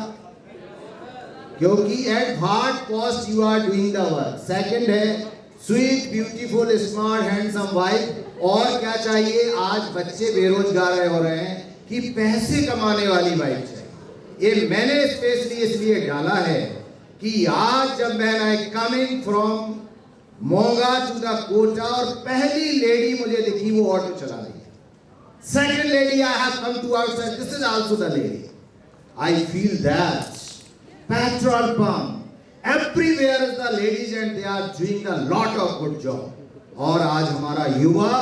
क्योंकि at what cost you are doing the work. Second है sweet, beautiful, smart, handsome wife. और क्या चाहिए? आज बच्चे बेरोजगार हो रहे हैं कि पैसे कमाने वाली वाइफ चाहिए. ये मैंने स्पेशली इसलिए डाला है कि आज जब मैं coming from Moga to the Kota और पहली लेडी मुझे दिखी वो ऑटो चला रही है. Second lady I have come to outside, this is also the lady. I feel that petrol pump everywhere is the ladies and they are doing a lot of good job. और आज हमारा युवा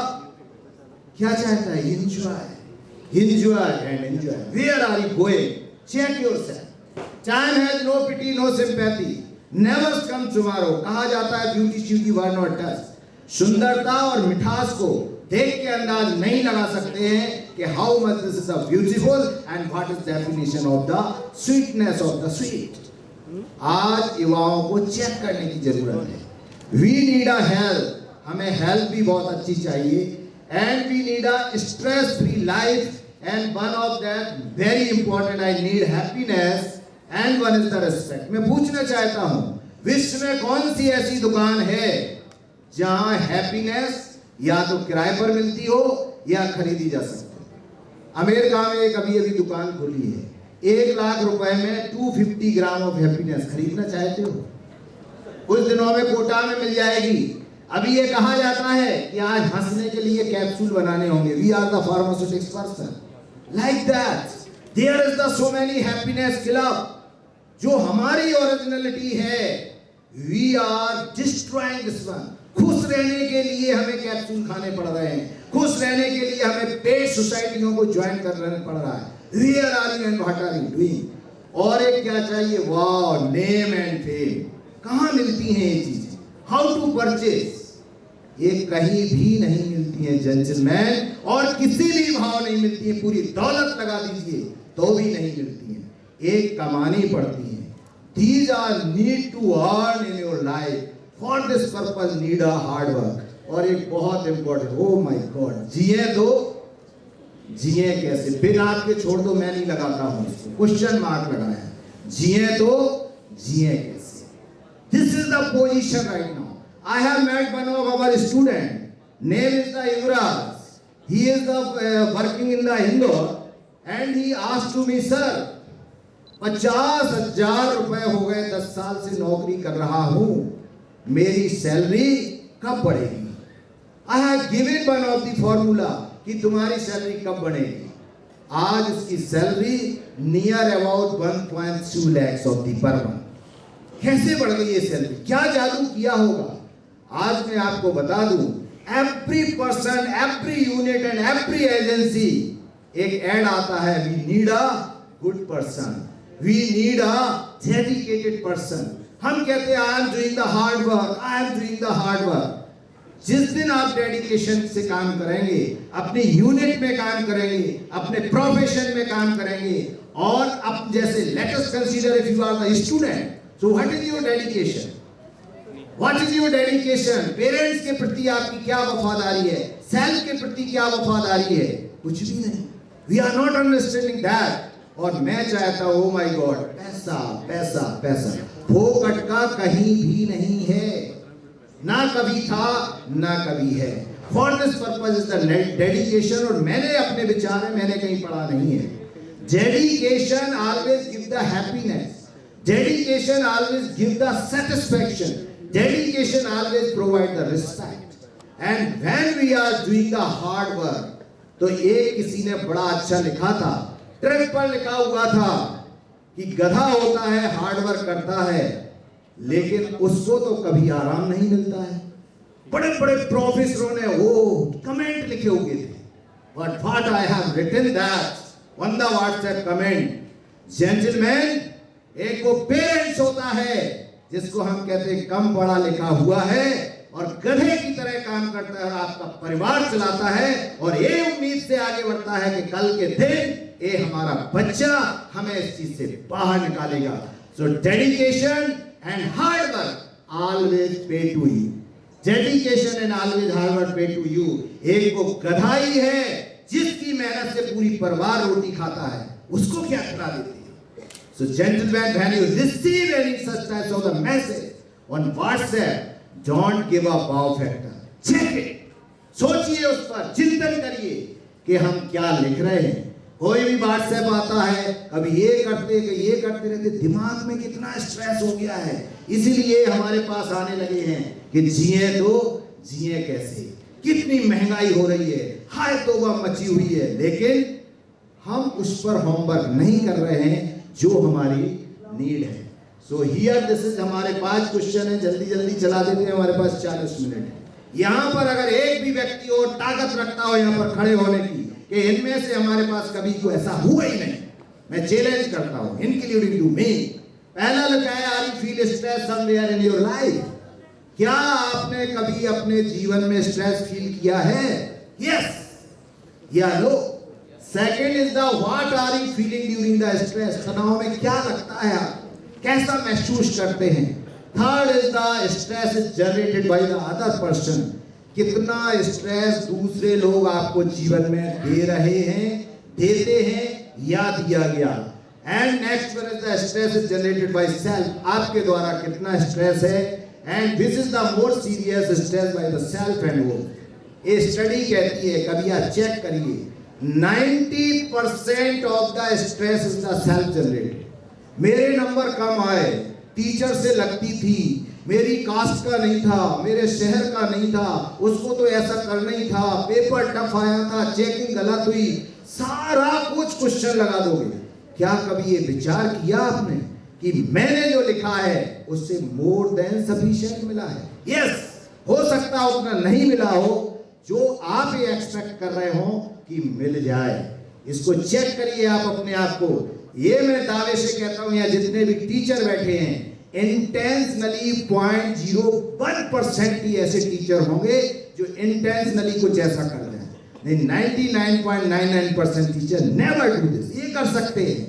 क्या चाहता है? Enjoy, enjoy and enjoy. Where are you going? Check yourself. Time has no pity, no sympathy. Never come tomorrow. कहा जाता है beauty beauty were not touched. सुंदरता और मिठास को देख के अंदाज नहीं लगा सकते हैं कि how much this is a beautiful and what is definition of the sweetness of the sweet. आज युवाओं को चेक करने की जरूरत है. We need a help. हमें हेल्प भी बहुत अच्छी चाहिए. And we need a stress-free life. And one of that very important, I need happiness and one is the respect. मैं पूछना चाहता हूँ, विश्व में कौन सी ऐसी दुकान है जहां हैप्पीनेस या तो किराए पर मिलती हो या खरीदी जा सकती है। अमेरिका में एक अभी अभी दुकान खुली है, 1 लाख रुपए में 250 ग्राम ऑफ हैप्पीनेस खरीदना चाहते हो, कुछ दिनों में कोटा में मिल जाएगी। अभी ये कहा जाता है कि आज हंसने के लिए कैप्सूल बनाने होंगे, we are the pharmaceutics person, like that there is the so many happiness club. जो हमारी ओरिजिनलिटी है, we are destroying this one. खुश रहने के लिए हमें कैप्सूल खाने पड़ रहे हैं, खुश रहने के लिए हमें पेड सोसाइटियों को ज्वाइन करना पड़ रहा है। Where are you and what are you doing? और एक क्या चाहिए, वाह, नेम एंड फेम। कहाँ मिलती हैं ये चीजें? How to purchase? ये कहीं भी नहीं मिलती हैं जेंटलमैन, और किसी भी भाव नहीं मिलती है। पूरी दौलत लगा दीजिए तो भी नहीं मिलती है, एक कमानी पड़ती है। These are need to earn in your life. For this purpose need a hard work. और एक बहुत इंपॉर्टेंट, oh my God, जिए तो जिए कैसे? बिन आपके छोड़ दो, मैं नहीं लगाता हूं इसको, क्वेश्चन मार्क लगाया। जिए तो जिए कैसे? This is the position right now. I have met one of our student, name is the Yuvraj. He is the working in the Indore, and he asked to me, sir, 50,000 रुपए हो गए, 10 साल से नौकरी कर रहा हूं, मेरी सैलरी कब बढ़ेगी? I have given one of the formula कि तुम्हारी सैलरी कब बढ़ेगी। आज उसकी salary near about 1.2 lakhs of the per month. कैसे बढ़ गई ये सैलरी? क्या जादू किया होगा? आज मैं आपको बता दूं, every person, every unit and every agency, एक एड आता है, we need a good person, we need a dedicated person. हम कहते हैं I am doing the hard work, I am doing the hard work. जिस दिन आप डेडिकेशन से काम करेंगे, अपनी यूनिट में काम करेंगे, अपने प्रोफेशन में काम करेंगे, और अब जैसे let us consider if you are the student, so what is your dedication? What is your dedication? Parents के प्रति आपकी क्या वफादारी है? सेल्फ के प्रति क्या वफादारी है? कुछ भी नहीं। We are not understanding that. और मैं चाहता हूं, ओ माय गॉड, पैसा पैसा पैसा फोकट का कहीं भी नहीं है, ना कभी था ना कभी है। For this purpose is the dedication. और मैंने अपने विचार में, मैंने कहीं पढ़ा नहीं है, dedication always give the happiness, dedication always give the satisfaction, dedication always provide the respect. And when we are doing the hard work, तो एक किसी ने बड़ा अच्छा लिखा था, ट्रक पर लिखा हुआ था कि गधा होता है, हार्ड वर्क करता है, लेकिन उसको तो कभी आराम नहीं मिलता है। बड़े बड़े प्रोफेसरों ने वो कमेंट लिखे हुए थे, but what I have written that on the WhatsApp comment, gentleman, एक वो पेरेंट्स होता है जिसको हम कहते हैं कम पढ़ा लिखा हुआ है और गधे की तरह काम करता है, आपका परिवार चलाता है और ये उम्मीद से आगे बढ़ता है कि कल के दिन ये हमारा बच्चा हमें इस चीज से बाहर निकालेगा। सो dedication and hard work always pay to you. Dedication and always hard work pay to you. एक वो गधाई है जिसकी मेहनत से पूरी परिवार रोटी खाता है, उसको क्या खिला देते हैं? So gentlemen, when you receive any such types of the message on WhatsApp, don't give up wow factor. Check it. सोचिए उस पर, चिंतन करिए कि हम क्या लिख रहे हैं। कोई भी व्हाट्सएप आता है, कभी ये करते रहते, दिमाग में कितना स्ट्रेस हो गया है, इसीलिए हमारे पास आने लगे हैं कि जिए तो जिए कैसे। कितनी महंगाई हो रही है, हाय तौबा मची हुई है, लेकिन हम उस पर होमवर्क नहीं कर रहे हैं जो हमारी नीड है। सो हियर दिस इज, हमारे 5 क्वेश्चन है, जल्दी जल्दी चला देते हैं, हमारे पास 40 मिनट है। यहाँ पर अगर एक भी व्यक्ति और ताकत रखता हो यहाँ पर खड़े होने की कि इनमें से हमारे पास कभी कोई ऐसा हुआ ही नहीं, मैं चैलेंज करता हूं, इंक्लूडिंग टू मी। पहला लिखा है, are you feel stress somewhere in your life? क्या आपने कभी अपने जीवन में स्ट्रेस फील किया है? यस या no? Second is the what are you feeling during the stress? तनाव में क्या लगता है, आप कैसा महसूस करते हैं? Third is the stress is generated by the other person. कितना स्ट्रेस दूसरे लोग आपको जीवन में दे रहे हैं, देते हैं या दिया गया। And next one is the stress is generated by self. आपके द्वारा कितना स्ट्रेस है and this is the more serious stress by the self and all. ये स्टडी कहती है, कभी आप चेक करिए, 90% of the stress is the self generated. मेरे नंबर कम आए, टीचर से लगती थी, मेरी कास्ट का नहीं था, मेरे शहर का नहीं था, उसको तो ऐसा करना ही था, पेपर टफ आया था, चेकिंग गलत हुई, सारा कुछ क्वेश्चन लगा दोगे. क्या कभी ये विचार किया आपने कि मैंने जो लिखा है उससे मोर देन सफिशिएंट मिला है? यस, हो सकता है उतना नहीं मिला हो जो आप ये एक्सपेक्ट कर रहे हो कि मिल जाए. इसको चेक करिए आप अपने आप को. ये मैं दावे से कहता हूं, यहाँ जितने भी टीचर बैठे हैं, इंटेंशनली 0.01% ही ऐसे टीचर होंगे जो इंटेंशनली कुछ ऐसा कर रहे हैं. नहीं, 99.99% टीचर नेवर डू दिस. ये कर सकते हैं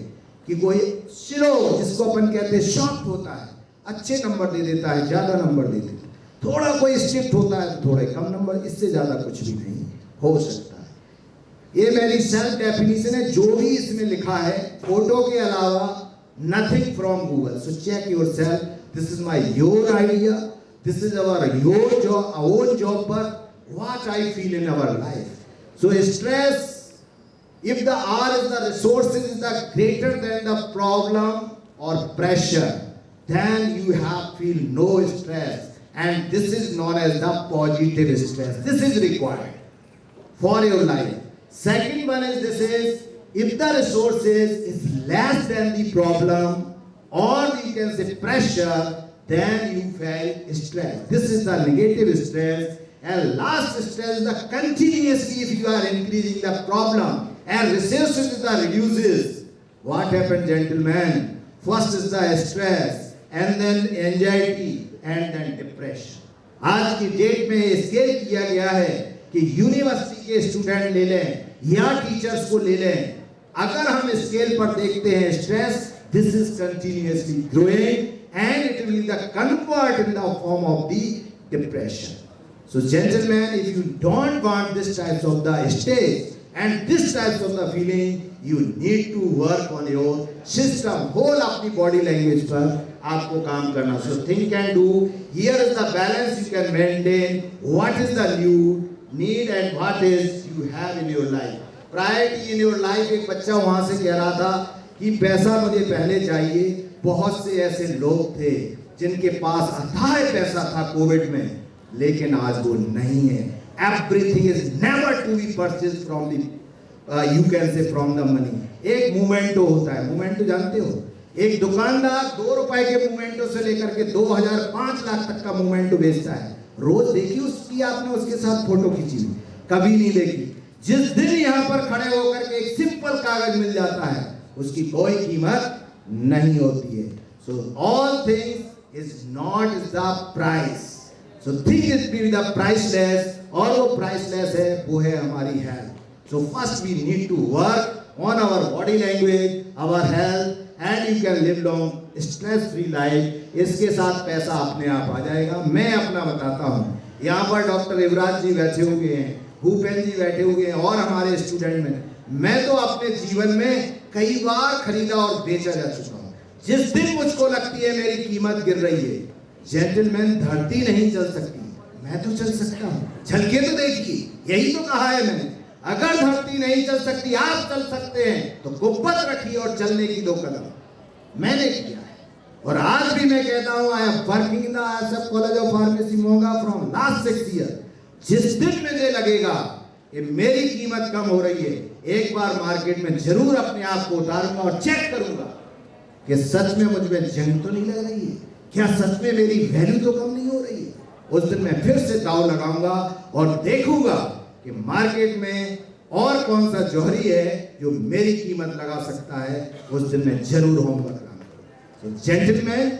कि कोई स्लो, जिसको अपन कहते हैं शॉर्ट होता है, अच्छे नंबर दे देता है, ज्यादा नंबर दे देता है. थोड़ा कोई स्ट्रिक्ट होता है तो थोड़े कम नंबर, इससे ज्यादा कुछ भी नहीं हो सकता है. ये मेरी सेल्फ डेफिनेशन है. जो भी इसमें लिखा है फोटो के अलावा nothing from Google. So check yourself. This is my your idea, this is our your job, own job, पर what I feel in our life. So stress, if the R is the resources is the greater than the problem or pressure, then you have feel no stress, and this is known as the positive stress. This is required for your life. Second one is this is, if the resources is less than the problem or you can say pressure, then you feel stress. This is the negative stress. And last stress is the continuously, if you are increasing the problem and resources is the reduces. What happened, gentlemen? First is the stress, and then anxiety, and then depression. आज की date में scale किया गया है कि university के student ले लें या टीचर्स को ले लें, अगर हम स्केल पर देखते हैं stress, this is continuously growing and it will the convert in the form of the depression. So gentlemen, if you don't want this types of the stage and this types of the feeling, you need to work on your system. Whole अपनी body language पर आपको काम करना. So think and do. Here is the balance you can maintain. What is the need and what is you have in your life. Priority in your life. एक बच्चा वहाँ से कह रहा था कि पैसा मुझे पहले चाहिए. बहुत से ऐसे लोग थे जिनके पास अथाह पैसा था कोविड में, लेकिन आज वो नहीं है. Everything is never to be purchased from the you can say from the money. एक मोमेंटो होता है, मोमेंटो जानते हो? एक दुकानदार 2 रुपए के मोमेंटो से लेकर के 2000 5 लाख तक का मोमेंटो बेचता है. रोज देखी उसकी आपने उसके साथ फोटो खींची? कभी नहीं देखी. जिस दिन यहाँ पर खड़े होकर के एक सिंपल कागज मिल जाता है, उसकी कोई कीमत नहीं होती है. So all things is not the price. So think it be the priceless, और वो priceless है, वो है हमारी health. So first we need to work on our body language, our health, and you can live long stress free life. इसके साथ पैसा अपने आप आ जाएगा. मैं अपना बताता हूँ. यहाँ पर डॉक्टर युवराज जी बैठे हुए हैं, भूपेन जी बैठे हुए हैं और हमारे स्टूडेंट में. मैं तो अपने जीवन में कई बार खरीदा और बेचा जा चुका हूँ. जिस दिन मुझको लगती है मेरी कीमत गिर रही है, जेंटलमैन, धरती नहीं चल सकती, मैं तो चल सकता हूँ. चल के तो देखिए, यही तो कहा है मैंने. अगर धरती नहीं चल सकती, आप चल सकते हैं, तो गुब्बत रखिए और चलने की 2 कदम. मैंने किया है और आज भी मैं कहता हूँ, I am working in the ISF college of pharmacy Moga from last 6 year. जिस दिन मुझे लगेगा कि मेरी कीमत कम हो रही है, एक बार मार्केट में जरूर अपने आप को उतारूंगा और चेक करूंगा कि सच में मुझ में जंग तो नहीं लग रही है, क्या सच में मेरी वैल्यू तो कम नहीं हो रही है. उस दिन मैं फिर से दाव लगाऊंगा और देखूंगा कि मार्केट में और कौन सा जौहरी है जो मेरी कीमत लगा सकता है. उस दिन मैं जरूर होमवर्क करूंगा. So gentlemen,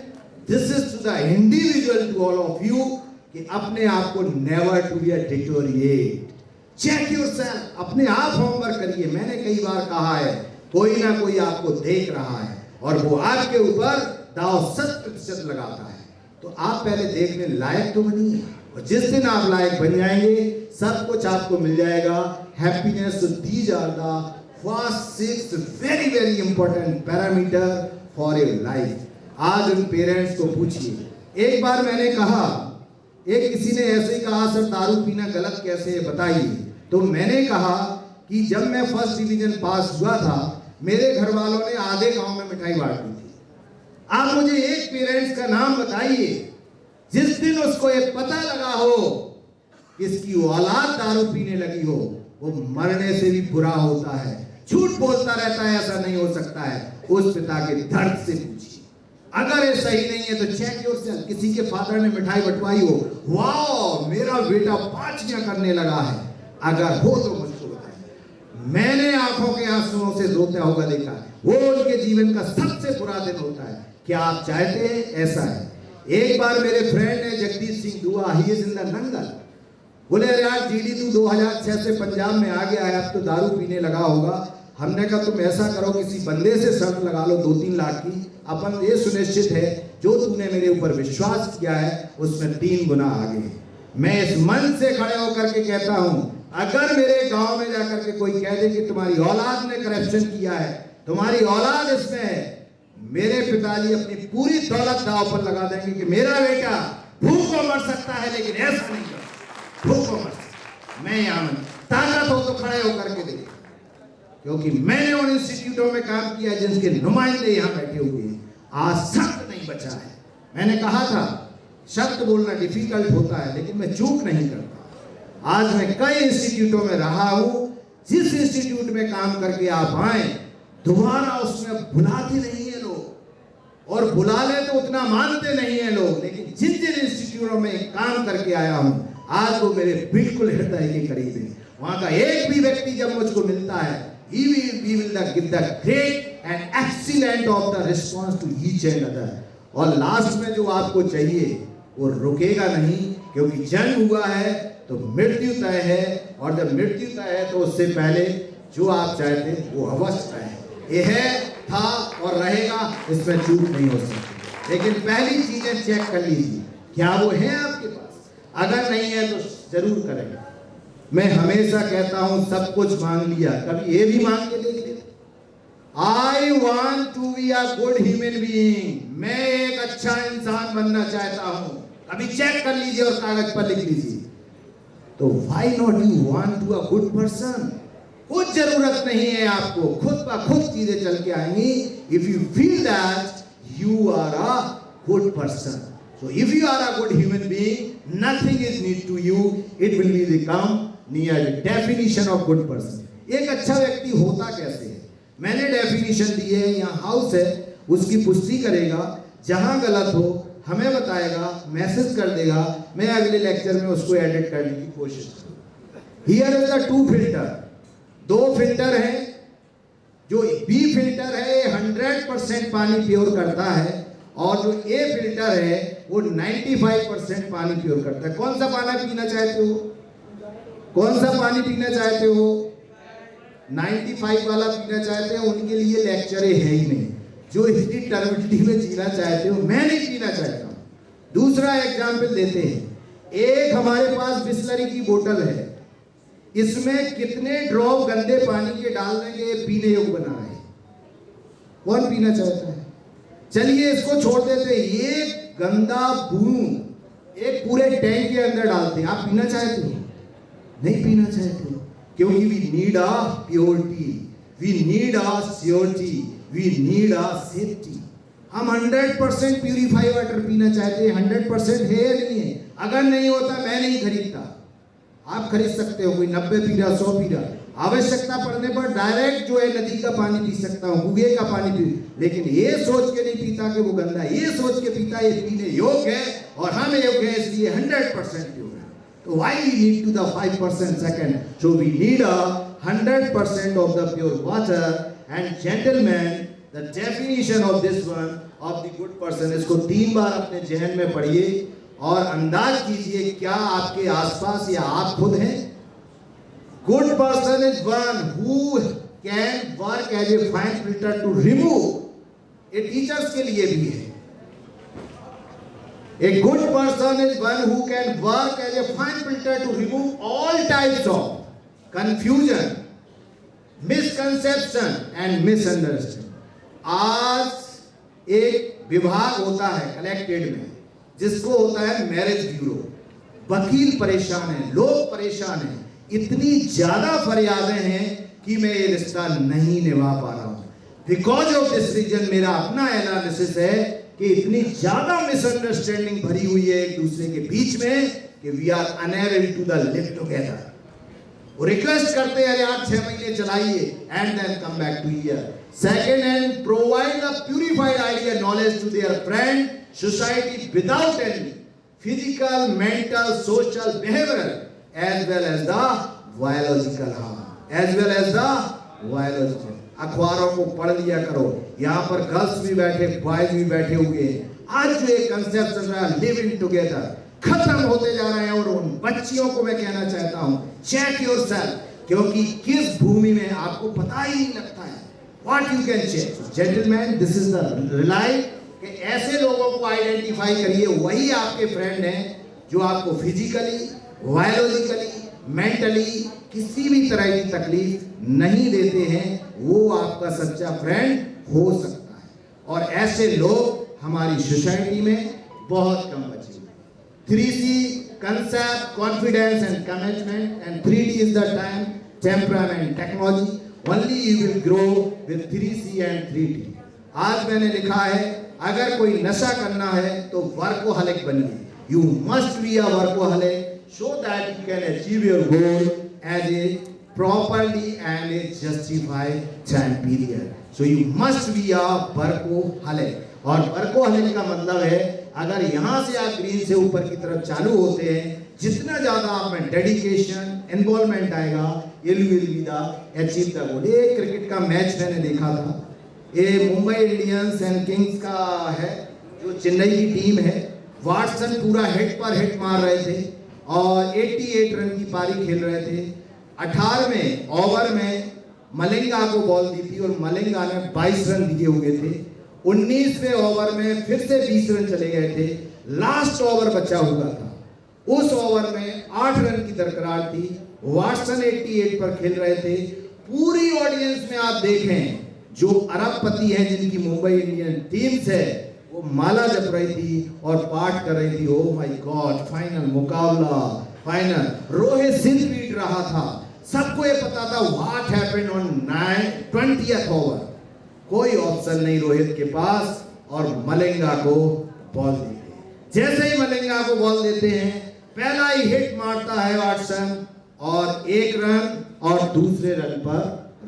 this is to the individual, to all of you, कि अपने आप को never to be a deteriorate. Check yourself. अपने आप होमवर्क करिए. मैंने कई बार कहा है, कोई ना कोई आपको देख रहा है और वो आपके ऊपर दाव 100% लगाता है. तो आप पहले देखने लायक तो बनिए, और जिस दिन आप लायक बन जाएंगे, सब कुछ आपको मिल जाएगा. Happiness. These are the first 6 very very important parameter for your life. आज उन पेरेंट्स को पूछिए, एक बार मैंने कहा, एक किसी ने ऐसे ही कहा सर दारू पीना गलत कैसे है बताइए। तो मैंने कहा कि जब मैं फर्स्ट डिवीजन पास हुआ था, मेरे घर वालों ने आधे गांव में मिठाई बांट दी थी। आप मुझे एक पेरेंट्स का नाम बताइए जिस दिन उसको ये पता लगा हो कि इसकी औलाद दारू पीने लगी हो, वो मरने से भी बुरा होता है, झूठ बोलता रहता है, ऐसा नहीं हो सकता है। उस पिता के दर्द से पूछिए। अगर ये सही नहीं है तो चेक योरसेल्फ। किसी के फादर ने मिठाई बंटवाई हो, वाह मेरा बेटा पाँचवियां करने लगा है, अगर हो तो मुझको बताएं। मैंने आंखों के आंसुओं से रोता होगा देखा है, वो उनके जीवन का सबसे बुरा दिन होता है। क्या आप चाहते हैं ऐसा है? एक बार मेरे फ्रेंड ने जगदीश सिंह दुआ, he is in the Nangal, बोले यार जीडी तू 2006 से पंजाब में आ गया है, अब तो दारू पीने लगा होगा। हमने कहा तुम ऐसा करो, किसी बंदे से शर्त लगा लो 2-3 लाख की, अपन ये सुनिश्चित है जो तूने मेरे ऊपर विश्वास किया है उसमें 3 गुना आगे। मैं इस मन से खड़े होकर के कहता हूं, अगर मेरे गांव में जाकर के कोई कह दे कि तुम्हारी औलाद ने करप्शन किया है, तुम्हारी औलाद इसमें है, मेरे पिताजी अपनी पूरी दौलत दांव पर लगा देंगे कि मेरा बेटा भूख को मर सकता है लेकिन ऐसा नहीं कर, भूख को मर सकता। मैं यहाँ ताकत हो तो खड़े होकर के देखो, क्योंकि मैंने उन इंस्टीट्यूटों में काम किया जिनके नुमाइंदे यहाँ बैठे हुए हैं। आज शब्द नहीं बचा है। मैंने कहा था शब्द बोलना डिफिकल्ट होता है, लेकिन मैं चूक नहीं करता। आज मैं कई इंस्टीट्यूटों में रहा हूँ, जिस इंस्टीट्यूट में काम करके आप आए दोबारा उसमें बुलाते नहीं है लोग, और बुला ले तो उतना मानते नहीं है लोग, लेकिन जिन जिन इंस्टीट्यूटों में काम करके आया हूँ आज वो मेरे बिल्कुल हृदय के करीब है। वहां का एक भी व्यक्ति जब मुझको मिलता है, he will give the great and excellent of the response to each and other। और लास्ट में जो आपको चाहिए वो रुकेगा नहीं, क्योंकि जन्म हुआ है तो मृत्यु तय है, और जब मृत्यु तय है तो उससे पहले जो आप चाहते हैं वो अवश्य तय है। ये है, था और रहेगा, इसमें चूक नहीं हो सकती। लेकिन पहली चीजें चेक कर लीजिए, क्या वो है आपके पास? अगर नहीं है तो जरूर करेंगे। मैं हमेशा कहता हूं सब कुछ मांग लिया, कभी ये भी मांग के देख लेते, I want to be a good human being, मैं एक अच्छा इंसान बनना चाहता हूं। अभी चेक कर लीजिए और कागज पर लिख लीजिए। तो why not you want to a good person? कुछ जरूरत नहीं है आपको, खुद ब खुद चीजें चल के आएंगी। If you feel that you are a good person, so if you are a good human being, nothing is need to you, it will be become near the definition of good person। एक अच्छा व्यक्ति होता कैसे है? मैंने definition दी है, यहाँ house है, उसकी पुष्टि करेगा, जहां गलत हो हमें बताएगा, मैसेज कर देगा, मैं अगले लेक्चर में उसको एडिट करने की कोशिश करूँ। Here is the 2 filter, 2 filter हैं। जो बी फिल्टर है 100% पानी प्योर करता है, और जो ए फिल्टर है वो 95% पानी प्योर करता है। कौन सा पानी पीना चाहते हो? कौन सा पानी पीना चाहते हो? 95 वाला पीना चाहते हो? उनके लिए लेक्चर है ही नहीं। जो इतनी टर्बिडिटी में जीना चाहते हो, मैं नहीं पीना चाहता हूं। दूसरा एग्जाम्पल देते हैं। एक हमारे पास बिस्लरी की बोतल है, इसमें कितने ड्रॉप गंदे पानी के डाल देंगे पीने योग्य बना रहे हैं? कौन पीना चाहता है? चलिए इसको छोड़ देते, ये गंदा बूंद एक पूरे टैंक के अंदर डालते हैं, आप पीना चाहते हो? नहीं पीना चाहते हो, क्योंकि we need a purity, we need a surety, we need a safety. हम 100% प्यूरिफाई वाटर पीना चाहते हैं। 100% है या नहीं है? अगर नहीं होता मैं नहीं खरीदता, आप खरीद सकते हो। कोई 90 पी रहा, 100 पी रहा, आवश्यकता पड़ने पर डायरेक्ट जो है नदी का पानी पी सकता हूँ, कुएं का पानी पी, लेकिन ये सोच के नहीं पीता कि वो गंदा है, ये सोच के पीता ये पीने योग्य है और हम योग्य है, इसलिए 100% योग्य है। तो why we need to the 5% second? So we need a 100% of the pure water। And gentlemen, the definition of this one of the good person, इसको 3 बार अपने जहन में पढ़िए और अंदाज कीजिए क्या आपके आसपास या आप खुद हैं। Good person is one who can work as a fine filter to remove। ये टीचर्स के लिए भी है। A good person is one who can work as a fine filter to remove all types of confusion, misconception and misunderstanding। आज एक विभाग होता है कलेक्टेड में, जिसको होता है मैरिज ब्यूरो। वकील परेशान है, लोग परेशान हैं, इतनी ज्यादा फरियादें हैं कि मैं ये रिश्ता नहीं निभा पा रहा हूं। बिकॉज ऑफ दिस रीजन मेरा अपना एनालिसिस है कि इतनी ज्यादा मिसअंडरस्टैंडिंग भरी हुई है एक दूसरे के बीच में कि we are unable to the live together. वो रिक्वेस्ट करते हैं यार 6 महीने चलाइए and then come back to here. Second hand provide the purified idea knowledge to their friend society without any physical, mental, social, behavioural as well as the biological harm, as well as the biological। अखबारों को पढ़ लिया करो, यहाँ पर girls भी बैठे, boys भी बैठे हुए हैं। आज जो एक कंसेप्ट चल रहा है लिविंग टुगेदर खत्म होते जा रहे हैं। और उन बच्चियों को मैं कहना चाहता हूँ चेक योरसेल्फ, क्योंकि किस भूमि में आपको पता ही नहीं लगता है। What you can check gentleman, this is the relate कि ऐसे लोगों को आइडेंटिफाई करिए, वही आपके फ्रेंड हैं जो आपको फिजिकली, बायोलॉजिकली, मेंटली किसी भी तरह की तकलीफ नहीं देते हैं। वो आपका सच्चा फ्रेंड हो सकता है, और ऐसे लोग हमारी सोसाइटी में बहुत कम बचे हुए। 3C concept, confidence and commitment, and 3D is the time, temperament, technology. Only you will grow with 3C and 3D। आज मैंने लिखा है अगर कोई नशा करना है तो वर्कोहलिक बनिए। You must be a workaholic so that you can achieve your goal at a properly and a justified time period। So you must be a workaholic। और वर्कोहलिक का मतलब है अगर यहाँ से आप ग्रीन से ऊपर की तरफ चालू होते हैं, जितना ज्यादा आप में डेडिकेशन, इन्वॉल्वमेंट आएगा, you will be the achieve the goal। एक क्रिकेट का मैच मैंने देखा था, ये मुंबई इंडियंस एंड किंग्स का है, जो चेन्नई की टीम है। वाटसन पूरा हिट पर हिट मार रहे थे और 88 रन की पारी खेल रहे थे। 18वें ओवर में मलिंगा को बॉल दी थी और मलिंगा ने 22 रन दिए हुए थे। 19वें ओवर में फिर से 20 रन चले गए थे। लास्ट ओवर बचा हुआ था, उस ओवर में 8 रन की दरकार थी। वाटसन 88 पर खेल रहे थे। पूरी ऑडियंस में आप देखें जो अरबपति हैं जिनकी मुंबई इंडियन टीम्स है, वो माला जप रही थी और पाठ कर रही थी, ओ माय गॉड फाइनल मुकाबला, फाइनल। रोहित सिंह पीट रहा था, सबको ये पता था what happened on 20th over. कोई ऑप्शन नहीं रोहित के पास और मलिंगा को बॉल देते। जैसे ही मलिंगा को बॉल देते हैं, पहला ही हिट मारता है वाटसन और 1 रन और दूसरे रन पर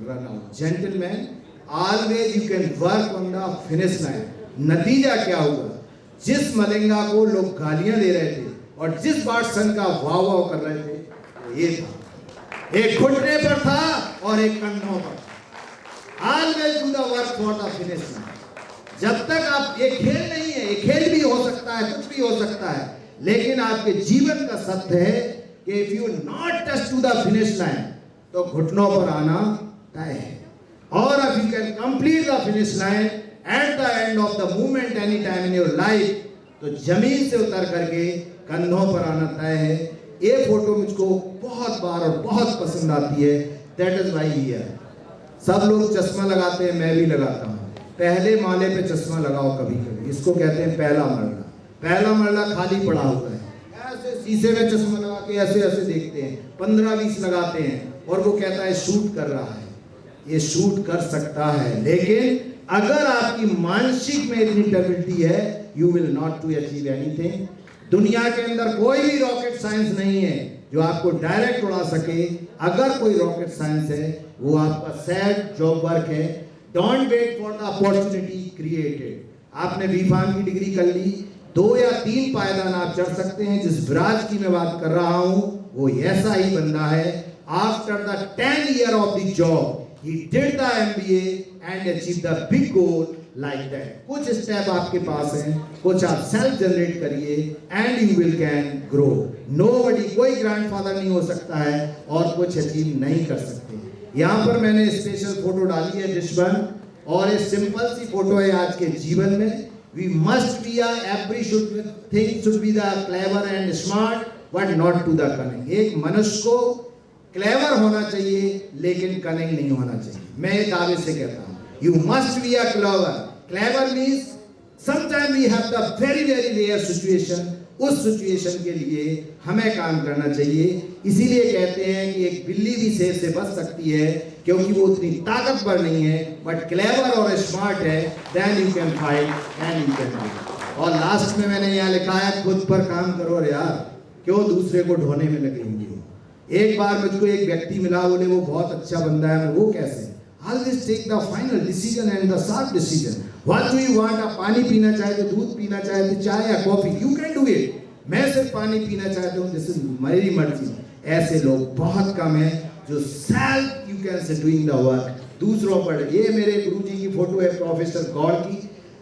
run out. Gentleman, always you can work on the finish line. नतीजा क्या हुआ? जिस मलिंगा को लोग गालियां दे रहे थे और जिस वाटसन का वाह वाह कर रहे थे, वो ये था, एक घुटने पर था और एक कंधों पर। Always do the work for the finish line. जब तक आप, ये खेल नहीं है, ये खेल भी हो सकता है, कुछ भी हो सकता है, लेकिन आपके जीवन का सत्य है कि if you not touch to the finish line तो घुटनों पर आना तय है। और if you can complete the finish line at the end of the movement any time in your life, तो जमीन से उतर करके कंधों पर आना तय है। ये फोटो मुझको बहुत बार और बहुत पसंद आती है। That is why here सब लोग चश्मा लगाते हैं, मैं भी लगाता हूँ। पहले माले पे चश्मा लगाओ कभी कभी, इसको कहते हैं पहला मरला। पहला मरला खाली पड़ा होता है, ऐसे शीशे में चश्मा लगा के ऐसे ऐसे देखते हैं, 15-20 लगाते हैं और वो कहता है शूट कर रहा है। ये शूट कर सकता है, लेकिन अगर आपकी मानसिक में इतनी स्टेबिलिटी है, you will not to achieve anything. दुनिया के अंदर कोई भी रॉकेट साइंस नहीं है जो आपको डायरेक्ट उड़ा सके। अगर कोई रॉकेट साइंस है, वो आपका सैड जॉब वर्क है। Don't wait for the opportunity created. आपने बीफार्म की डिग्री कर ली, 2 या 3 पायदान आप चढ़ सकते हैं। जिस विराज की मैं बात कर रहा हूं, वो ऐसा ही बंदा है। After the 10 year of the job, he did the MBA and achieved the big goal like that। कुछ स्टेप आपके पास हैं, कुछ आप सेल्फ जनरेट करिए and you will can grow। Nobody, कोई ग्रैंडफादर नहीं हो सकता है और कुछ अचीव नहीं कर सकते। यहाँ पर मैंने स्पेशल फोटो डाली है दुश्मन, और एक सिंपल सी फोटो है आज के जीवन में। We must be a every thing should be the clever and smart but not to the cunning। एक मनुष्य को क्लेवर होना चाहिए लेकिन कनिंग नहीं होना चाहिए। मैं दावे से कहता हूं, you must be a clever. Clever means sometime we have the very very rare situation, उस सिचुएशन के लिए हमें काम करना चाहिए। इसीलिए कहते हैं कि एक बिल्ली भी शेर से बच सकती है क्योंकि वो उतनी ताकतवर नहीं है, बट क्लेवर और स्मार्ट है, then you can fight and you can fight. और लास्ट में मैंने यहाँ लिखा है खुद पर काम करो। और यार क्यों दूसरे को ढोने में लगे हुए हो? एक बार मुझको एक व्यक्ति मिला, बोले वो बहुत अच्छा बंदा है। मैं वो कैसे? Always take the final decision and the sharp decision. What do you want? आप पानी पीना चाहे तो दूध पीना चाहे तो चाय या coffee, you can do it. मैं सिर्फ पानी पीना चाहता हूँ, this is मेरी मर्जी। ऐसे लोग बहुत कम हैं जो self you can say doing the work, दूसरों पर। ये मेरे गुरुजी की फोटो है प्रोफेसर गौड़ की।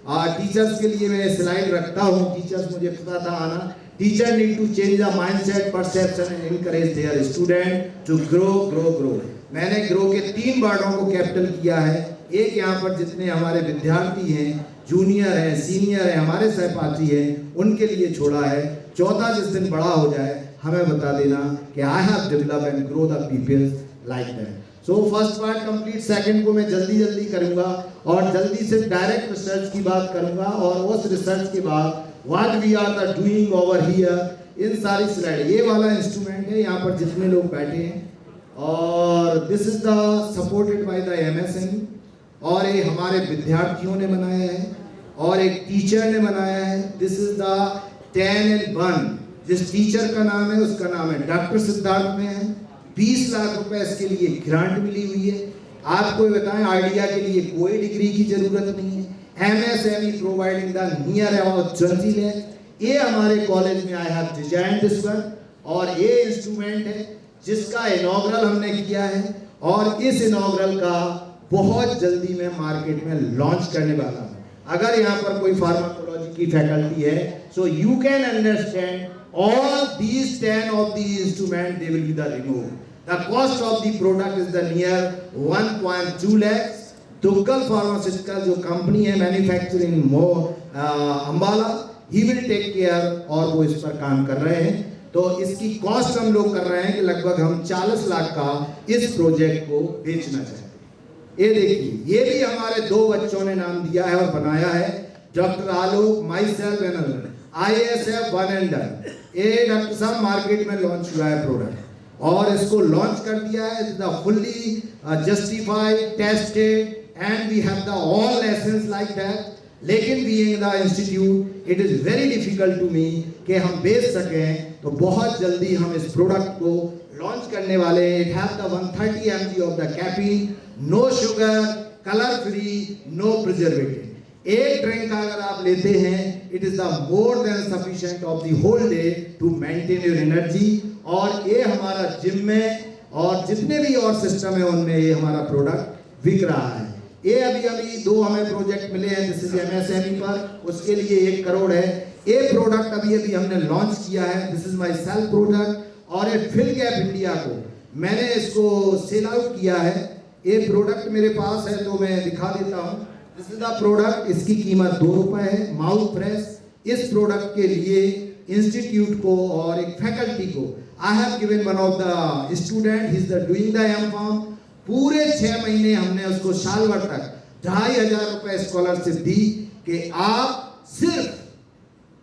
टीचर्स के लिए मैं स्लाइड रखता हूँ। टीचर्स मुझे पता था आना। Teacher need to change the mindset, perception and encourage their student to grow grow grow. मैंने ग्रो के 3 वर्डों को कैपिटल किया है। एक यहाँ पर जितने हमारे विद्यार्थी हैं, जूनियर हैं, सीनियर हैं, हमारे सहपाठी हैं, उनके लिए छोड़ा है। चौथा जिस दिन बड़ा हो जाए हमें बता देना कि I have develop and grow the people like that. So first part complete, second को मैं जल्दी जल्दी करूंगा और जल्दी से डायरेक्ट रिसर्च की बात करूंगा और उस रिसर्च के बाद what we are the doing over here. इन सारी स्लाइड, ये वाला इंस्ट्रूमेंट है यहाँ पर जितने लोग बैठे हैं, और this is the supported by the MSME, और ये हमारे विद्यार्थियों ने बनाया है और एक टीचर ने बनाया है। This is the 10 and 1। जिस टीचर का नाम है उसका नाम है डॉक्टर सिद्धार्थ में है। 20 लाख रुपए इसके लिए ग्रांट मिली हुई है। आपको बताएं, आइडिया के लिए कोई डिग्री की जरूरत नहीं है। MSME providing the near about 20 lakh. ये हमारे कॉलेज में I have design this one, और ये इंस्ट्रूमेंट है जिसका इनॉग्रल हमने किया है, और इस इनॉग्रल का बहुत जल्दी मैं मार्केट में लॉन्च करने वाला हूँ। अगर यहाँ पर कोई फार्माकोलॉजी की फैकल्टी है, सो you can understand all these 10 of the instrument they will be the removed. The cost of the product is the near 1.2 lakhs. Tuggal Pharmaceutical जो कंपनी है manufacturing Ambala, he will take care, और वो इस पर काम कर रहे हैं। तो इसकी कॉस्ट हम लोग कर रहे हैं कि लगभग हम 40 लाख का इस प्रोजेक्ट को बेचना चाहते हैं। ये देखिए, ये भी हमारे 2 बच्चों ने नाम दिया है और बनाया है, doctor Alok, myself and ISF 1 and done। ये डॉक्टर साहब मार्केट में लॉन्च हुआ है प्रोडक्ट, और इसको लॉन्च कर दिया है। The fully justified, tested, and we have the all lessons like that. लेकिन being the institute it is very difficult to me कि हम बेच सकें, तो बहुत जल्दी हम इस प्रोडक्ट को लॉन्च करने वाले हैं। It have the 130 mg of the caffeine, no sugar, colour free, no preservative. एक ड्रिंक अगर आप लेते हैं, it is the more than sufficient of the whole day to maintain your energy. और ये हमारा जिम में और जितने भी और सिस्टम है उनमें ये हमारा प्रोडक्ट बिक रहा है। ये अभी 2 हमें प्रोजेक्ट मिले हैं, दिस इज एमएसएमई पर, उसके लिए 1 करोड़ है। ये प्रोडक्ट अभी हमने लॉन्च किया है, this is my self product, और ये फिल गैप इंडिया को मैंने इसको सेल आउट किया है। ये प्रोडक्ट मेरे पास है तो मैं दिखा देता हूँ। दिस इज द प्रोडक्ट, इसकी कीमत 2 रुपए है। माउथ फ्रेश, इस प्रोडक्ट के लिए इंस्टीट्यूट को और एक फैकल्टी को I have given one of the student, he is the doing the M form. पूरे 6 महीने हमने उसको साल भर तक 2500 रुपए स्कॉलरशिप दी कि आप सिर्फ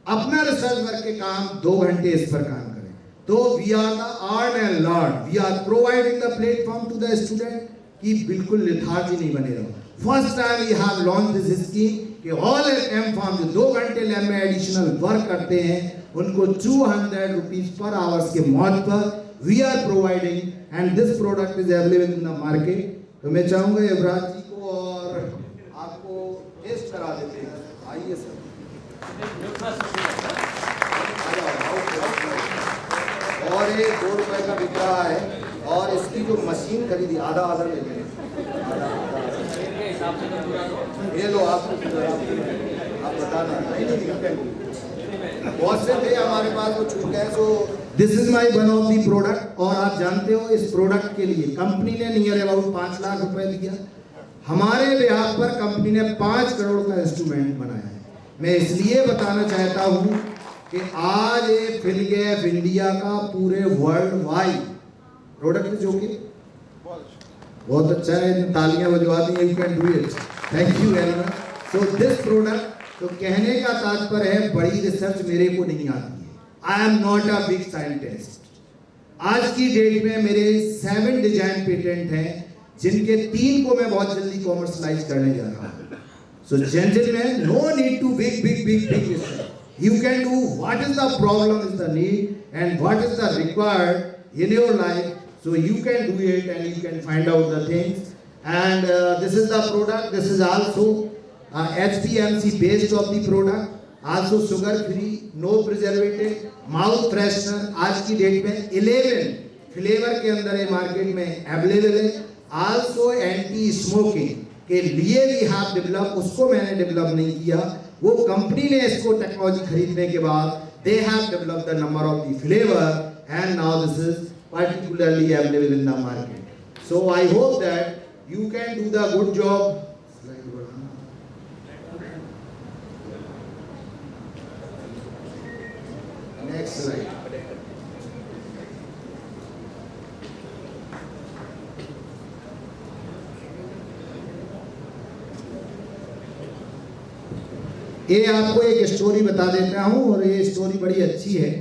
अपना रिसर्च वर्क के काम 2 घंटे इस पर काम करें। तो we are the earn and learn, we are providing the platform to the student कि बिल्कुल लिथार्जी नहीं बने रहो। First time we have launch this scheme कि ऑल एमफार्म जो 2 घंटे लैब में एडिशनल वर्क करते हैं उनको 200 रुपीज पर आवर्स के मौत पर we are providing, and this product is available in the market. तो मैं चाहूंगा युवराज जी को और आपको टेस्ट करा देते हैं। आइए सर। और ये 2 रुपए का बिक रहा है, और इसकी जो मशीन खरीदी आधा ले लें। ये लो आप बताना। बहुत से थे हमारे पास वो छूट गए। सो this is my one of the product, और आप जानते हो इस प्रोडक्ट के लिए कंपनी ने नियर अबाउट 5 लाख रुपए दिया। हमारे बिहाफ पर कंपनी ने 5 करोड़ का इंस्ट्रूमेंट बनाया है। मैं इसलिए बताना चाहता हूँ कि आज ये फिल गैप इंडिया का पूरे वर्ल्ड वाइड प्रोडक्ट जो कि बहुत अच्छा है, तालियां बजवा दी। You can do it, thank you very much. So this product, तो कहने का तात्पर्य है बड़ी रिसर्च मेरे को नहीं आती है। I am not a big scientist. आज की डेट में मेरे 7 डिजाइन पेटेंट हैं, जिनके 3 को मैं बहुत जल्दी कॉमर्शलाइज करने जा रहा हूँ। So gentleman, no need to big research. You can do what is the problem, is the need and what is the required in your life. So you can do it and you can find out the things. And this is the product. This is also HPMC based of the product. Also sugar free, no preservative, mouth freshener. आज की date में 11 flavour के अंदर ये market में available है। Also anti smoking के लिए भी हैव डेवलप, उसको मैंने डेवलप नहीं किया, वो कंपनी ने इसको टेक्नोलॉजी खरीदने के बाद they have developed the number of the flavour and now this is particularly available in the market. So I hope that you can do the good job. Next slide. ये आपको एक story बता देता हूँ और ये स्टोरी बड़ी अच्छी है,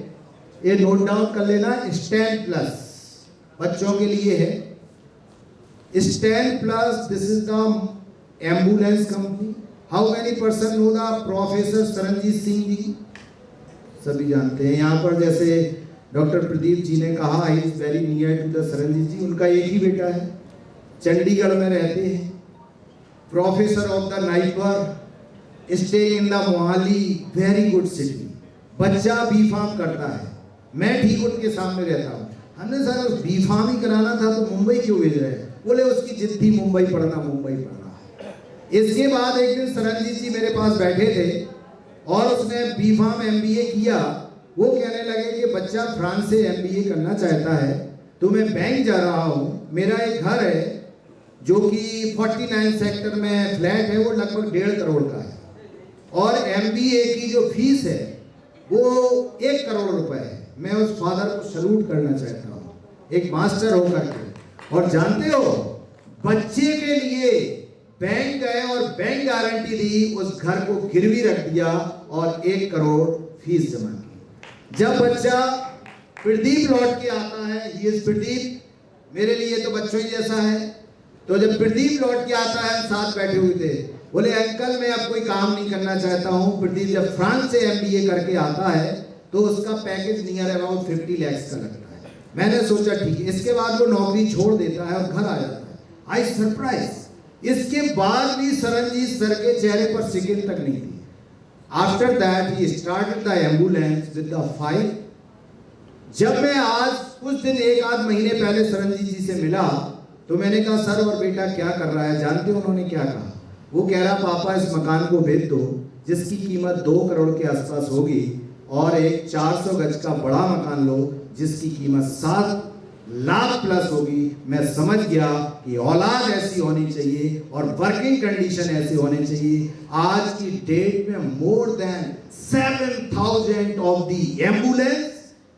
ये नोट डाउन कर लेना। स्टैंड प्लस बच्चों के लिए है। Stand plus, this is the ambulance company. How many person know the professor Saranjeet Singh ji? सभी जानते हैं। यहाँ पर जैसे डॉक्टर प्रदीप जी ने कहा, he is very near to the Saranjeet ji. उनका एक ही बेटा है, चंडीगढ़ में रहते हैं, professor of the NIPER, stay in the Mohali, very good city. बच्चा बी फार्म करता है, मैं ठीक उनके सामने रहता हूँ। हमने सर उस बी फार्म ही कराना था तो मुंबई क्यों भेज रहे हैं? बोले उसकी जिद थी मुंबई पढ़ना। इसके बाद एक दिन सरनजीत जी मेरे पास बैठे थे और उसने बी फार्म MBA किया। वो कहने लगे कि बच्चा फ्रांस से MBA करना चाहता है, तो मैं बैंक जा रहा हूँ, मेरा एक घर है जो कि 49 सेक्टर में फ्लैट है, वो लगभग 1.5 करोड़ का है, और MBA की जो फीस है वो 1 करोड़ रुपए है। मैं उस फादर को सल्यूट करना चाहता हूँ, एक मास्टर होकर के। और जानते हो, बच्चे के लिए बैंक गए और बैंक गारंटी दी, उस घर को गिरवी रख दिया और 1 करोड़ फीस जमा की। जब बच्चा प्रदीप लौट के आता है, ही इज प्रदीप, मेरे लिए तो बच्चों ही जैसा है, तो जब प्रदीप लौट के आता है, हम साथ बैठे हुए थे, बोले अंकल मैं अब कोई काम नहीं करना चाहता हूँ। प्रदीप जब फ्रांस से MBA करके आता है तो उसका पैकेज नियर अबाउट 50 लाख का लगता है। मैंने सोचा ठीक है। इसके बाद वो नौकरी छोड़ देता है और घर आ जाता है। I surprise. इसके बाद भी सरनजीत सर के चेहरे पर सिकिन तक नहीं थी। After that he started the ambulance with the 5। जब मैं आज कुछ दिन 1 आध महीने पहले सरनजीत जी से मिला तो मैंने कहा सर और बेटा क्या कर रहा है? जानते हो उन्होंने क्या कहा? वो कह रहा पापा इस मकान को बेच दो जिसकी कीमत 2 करोड़ के आसपास होगी, और एक 400 गज का बड़ा मकान लो जिसकी कीमत 7 लाख प्लस होगी। मैं समझ गया कि औलाद ऐसी होनी चाहिए और वर्किंग कंडीशन ऐसे होने चाहिए। आज की डेट में more than 7,000 of the ambulance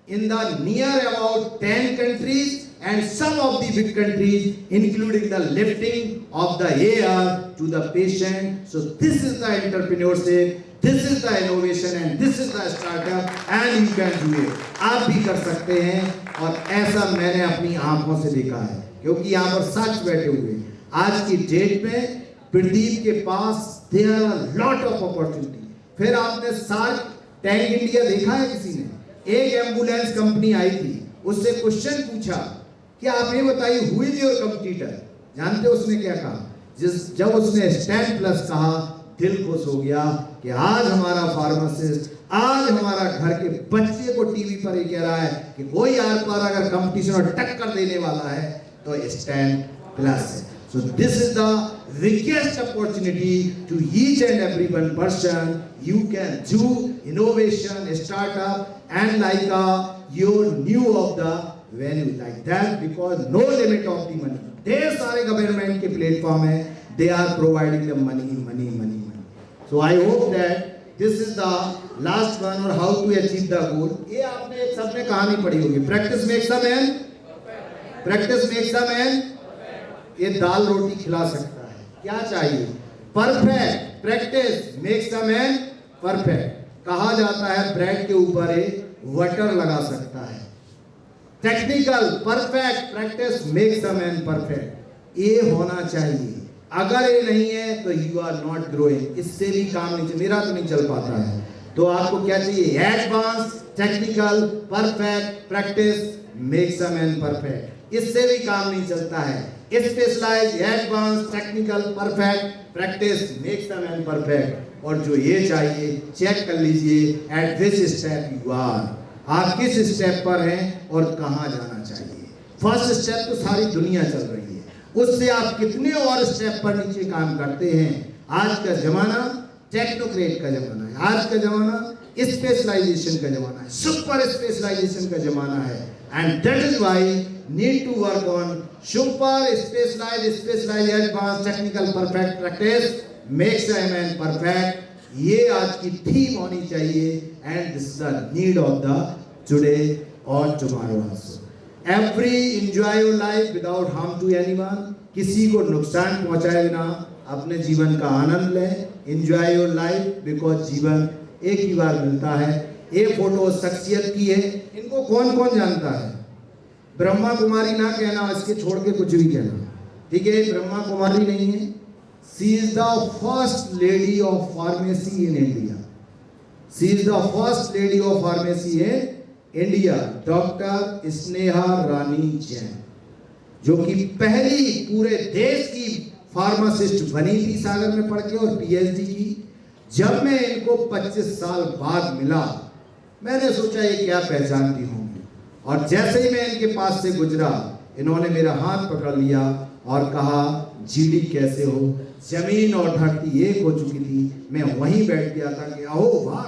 in the near about 10 countries and some of the big countries, including the lifting of the air to the patient. So this is the entrepreneurship, this is the innovation and this is the startup and you can do it. आप भी कर सकते हैं और ऐसा मैंने अपनी आंखों से देखा है, क्योंकि यहाँ पर साथ बैठे हुए आज की डेट में प्रदीप के पास there are a lot of opportunity। फिर आपने सार्क टैंक इंडिया देखा है किसी ने? एक एम्बुलेंस कंपनी आई थी, उससे क्वेश्चन पूछा कि आप ये बताइए हु इज योर कंपटीटर? जानते हो उसने क्या कहा? जब उसने स्टैंड प्लस कहा, दिल खुश हो गया कि आज हमारा फार्मासिस्ट, आज हमारा घर के बच्चे को टीवी पर ही कह रहा है कि कोई आर पार अगर कंपटीशन और टक्कर देने वाला है तो स्टैंड प्लस है। So this is the biggest opportunity to each and every one person. You can do innovation, startup, and like your new of the value like that, because no limit of the money. ढेर सारे government के platform हैं, they are providing the money. So I hope that this is the last one, or how to achieve the goal. ये आपने सबने कहानी पढ़ी होगी, practice makes a man, practice makes a man। ये दाल रोटी खिला सकता है, क्या चाहिए? Perfect practice makes a man perfect. कहा जाता है ब्रेड के ऊपर एक बटर लगा सकता है। Technical perfect, practice makes a man perfect. ये होना चाहिए। अगर ये नहीं है तो यू आर नॉट ग्रोइंग। इससे भी काम नहीं चल, मेरा तो नहीं चल पाता है। तो आपको क्या चाहिए? Advance, technical, perfect, practice makes a man perfect. इससे भी काम नहीं चलता है। Specialise, advance, technical, perfect, practice makes a man perfect. और जो ये चाहिए, चेक कर लीजिए at this step you are. आप किस स्टेप पर हैं और कहां जाना चाहिए। फर्स्ट स्टेप तो सारी दुनिया चल रही है, उससे आप कितने और स्टेप पर नीचे काम करते हैं। आज का जमाना टेक्नोक्रेट का जमाना है। आज का जमाना स्पेशलाइजेशन का जमाना है, सुपर स्पेशलाइजेशन का जमाना है। And that is why need to work on super specialise, advance, technical, perfect, practice makes a man perfect. ये आज की थीम होनी चाहिए। And this is the need of the today और tomorrow also. Every enjoy your life without harm to anyone. किसी को नुकसान पहुंचाए बिना अपने जीवन का आनंद लें। एंजॉय योर लाइफ बिकॉज जीवन एक ही बार मिलता है। ये फोटो शख्सियत की है। इनको कौन कौन जानता है? ब्रह्मा कुमारी ना कहना, इसके छोड़ के कुछ भी कहना, ठीक है? ब्रह्मा कुमारी नहीं है। She is the first lady of pharmacy in India. She is the first lady of pharmacy in India. Doctor Sneha Rani Jain, जो कि पहली पूरे देश की फार्मासिस्ट बनी थी सागर में पढ़ के और पीएचडी की। जब मैं इनको 25 साल बाद मिला, मैंने सोचा ये क्या पहचानती होंगी। और जैसे ही मैं इनके पास से गुजरा, इन्होंने मेरा हाथ पकड़ लिया और कहा, जीडी कैसे हो? जमीन और धरती एक हो चुकी थी। मैं वहीं बैठ गया था कि अहो वाह,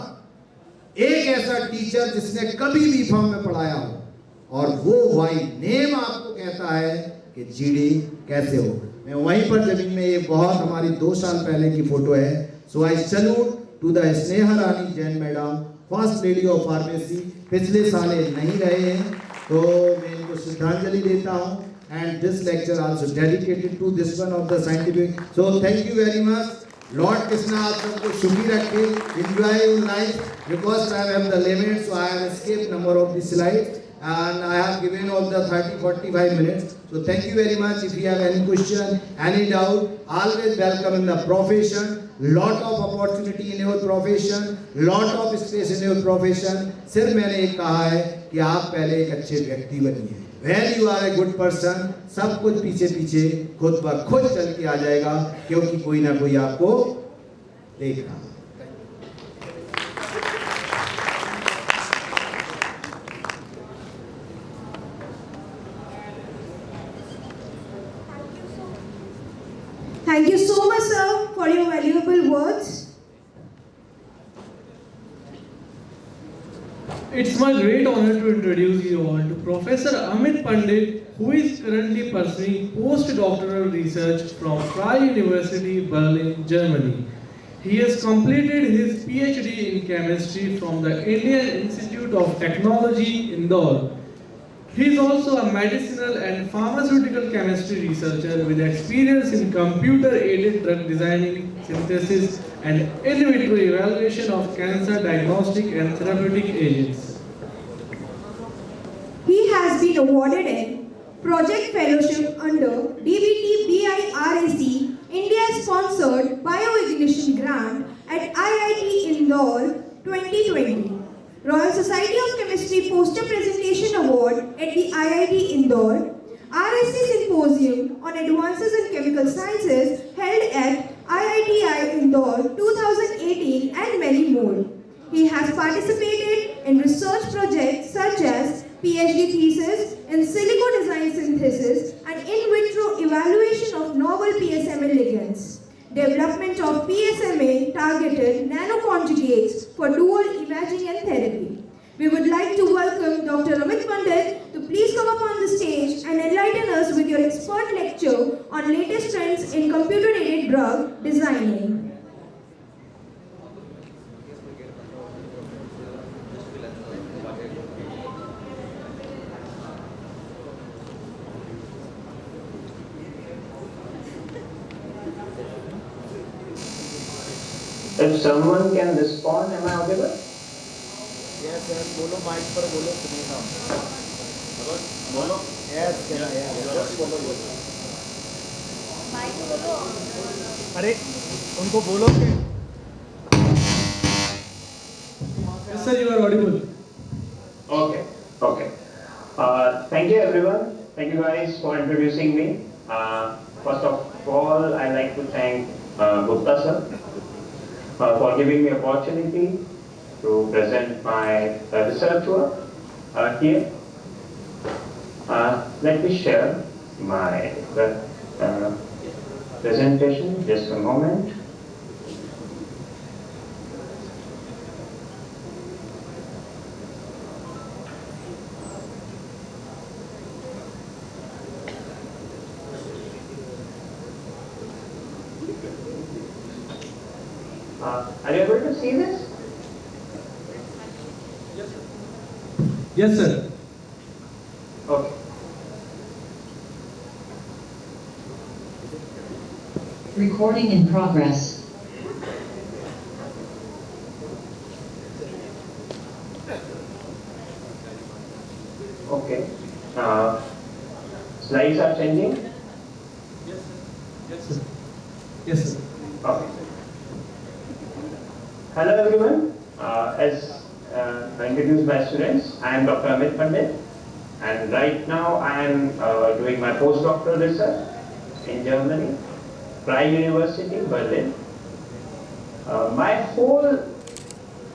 एक ऐसा टीचर जिसने कभी भी फॉर्म में पढ़ाया हो और वो वाई नेम आपको कहता है कि जीडी कैसे हो। मैं वहीं पर जमीन में, ये बहुत हमारी 2 साल पहले की फोटो है। So I salute to the Sneha Rani Jain madam, first lady of pharmacy. पिछले साल ये नहीं रहे हैं, तो मैं इनको श्रद्धांजलि देता हूँ। And this lecture also dedicated to this one of the scientific. So thank you very much. Lord Krishna आप सबको सुखी रखे. Enjoy your life. Because I have the limit, so I have escaped number of the slides, and I have given all the 30-45 minutes. So thank you very much. If you have any question, any doubt, always welcome in the profession. Lot of opportunity in your profession, lot of space in your profession. सिर्फ मैंने एक कहा है कि आप पहले एक अच्छे व्यक्ति बनिए। When you are a good person, सब कुछ पीछे पीछे खुद ब खुद चल के आ जाएगा, क्योंकि कोई ना कोई आपको देख रहा है। Thank you so much, sir, for your valuable words. It's my great honor to introduce you all to Professor Amit Pandit, who is currently pursuing postdoctoral research from Freie University, Berlin, Germany. He has completed his PhD in chemistry from the Indian Institute of Technology, Indore. He is also a medicinal and pharmaceutical chemistry researcher with experience in computer-aided drug designing, synthesis, and in vitro evaluation of cancer diagnostic and therapeutic agents. He has been awarded a project fellowship under DBT BIRAC India-sponsored bioignition grant at IIT Indore 2020. Royal Society of Chemistry Poster Presentation Award at the IIT Indore, RSC Symposium on Advances in Chemical Sciences held at IITI Indore 2018, and many more. He has participated in research projects such as PhD thesis in silico design synthesis and in vitro evaluation of novel PSMA ligands, development of PSMA targeted nanoconjugates for dual imaging and therapy. We would like to welcome Dr. Amit Pandit to please come up on the stage and enlighten us with your expert lecture on latest trends in computer-aided drug designing. If someone can respond, am I audible? Yes, yes, बोलो mic पर बोलो सुनेगा बोलो yes yes बोलो अरे उनको बोलो कि Yes, sir, you are audible. Okay, okay. Thank you everyone. Thank you guys for introducing me. First of all, I'd like to thank Gupta sir for giving me opportunity to present my research work here. Let me share my presentation. Just a moment. Are you able to see this? Yes, sir. Okay. Recording in progress. Okay. Slides are changing? Yes, sir. Yes, sir. Okay. Hello everyone. As introduced by students, I am Dr. Amit Pandit, and right now I am doing my postdoctoral research in Germany, Freie University, Berlin. My whole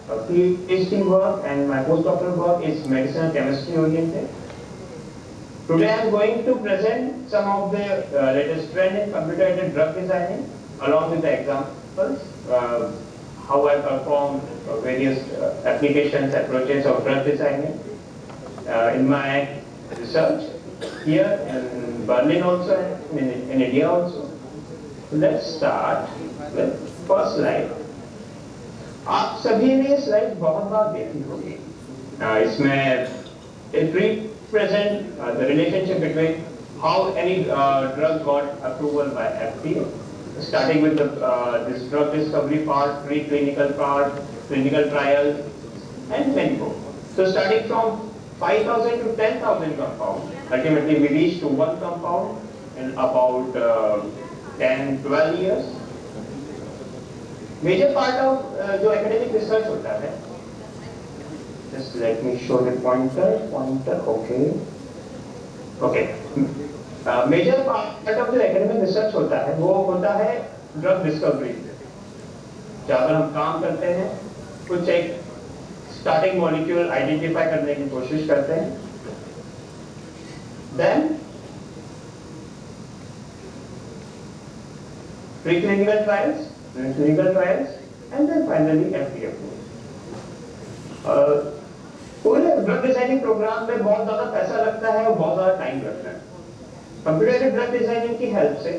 PhD work and my postdoctoral work is medicinal chemistry oriented. Today I am going to present some of the latest trend in computer-aided drug designing, along with the examples, how I perform various applications, approaches of drug designing in my research here in Berlin also and in India also. So let's start with first slide. आप सभी ने slide बहुत बार देखी होगी. इसमें it represent the relationship between how any drug got approval by FDA, starting with this drug discovery part, preclinical part, clinical trials, and many more. So starting from 5,000 to 10,000 compounds, ultimately we reach to one compound in about 10-12 years. Major part of जो academic research होता है, just let me show the pointer, okay. Major part of the academic research होता है, वो होता है drug discovery. जहाँ पर हम काम करते हैं, कुछ एक starting molecule identify करने की कोशिश करते हैं. Then preclinical trials, clinical trials, and then finally FDA approval. पूरे ड्रग डिजाइनिंग प्रोग्राम में बहुत ज्यादा पैसा लगता है और बहुत ज्यादा टाइम लगता है. कंप्यूटर ड्रग डिजाइनिंग की हेल्प से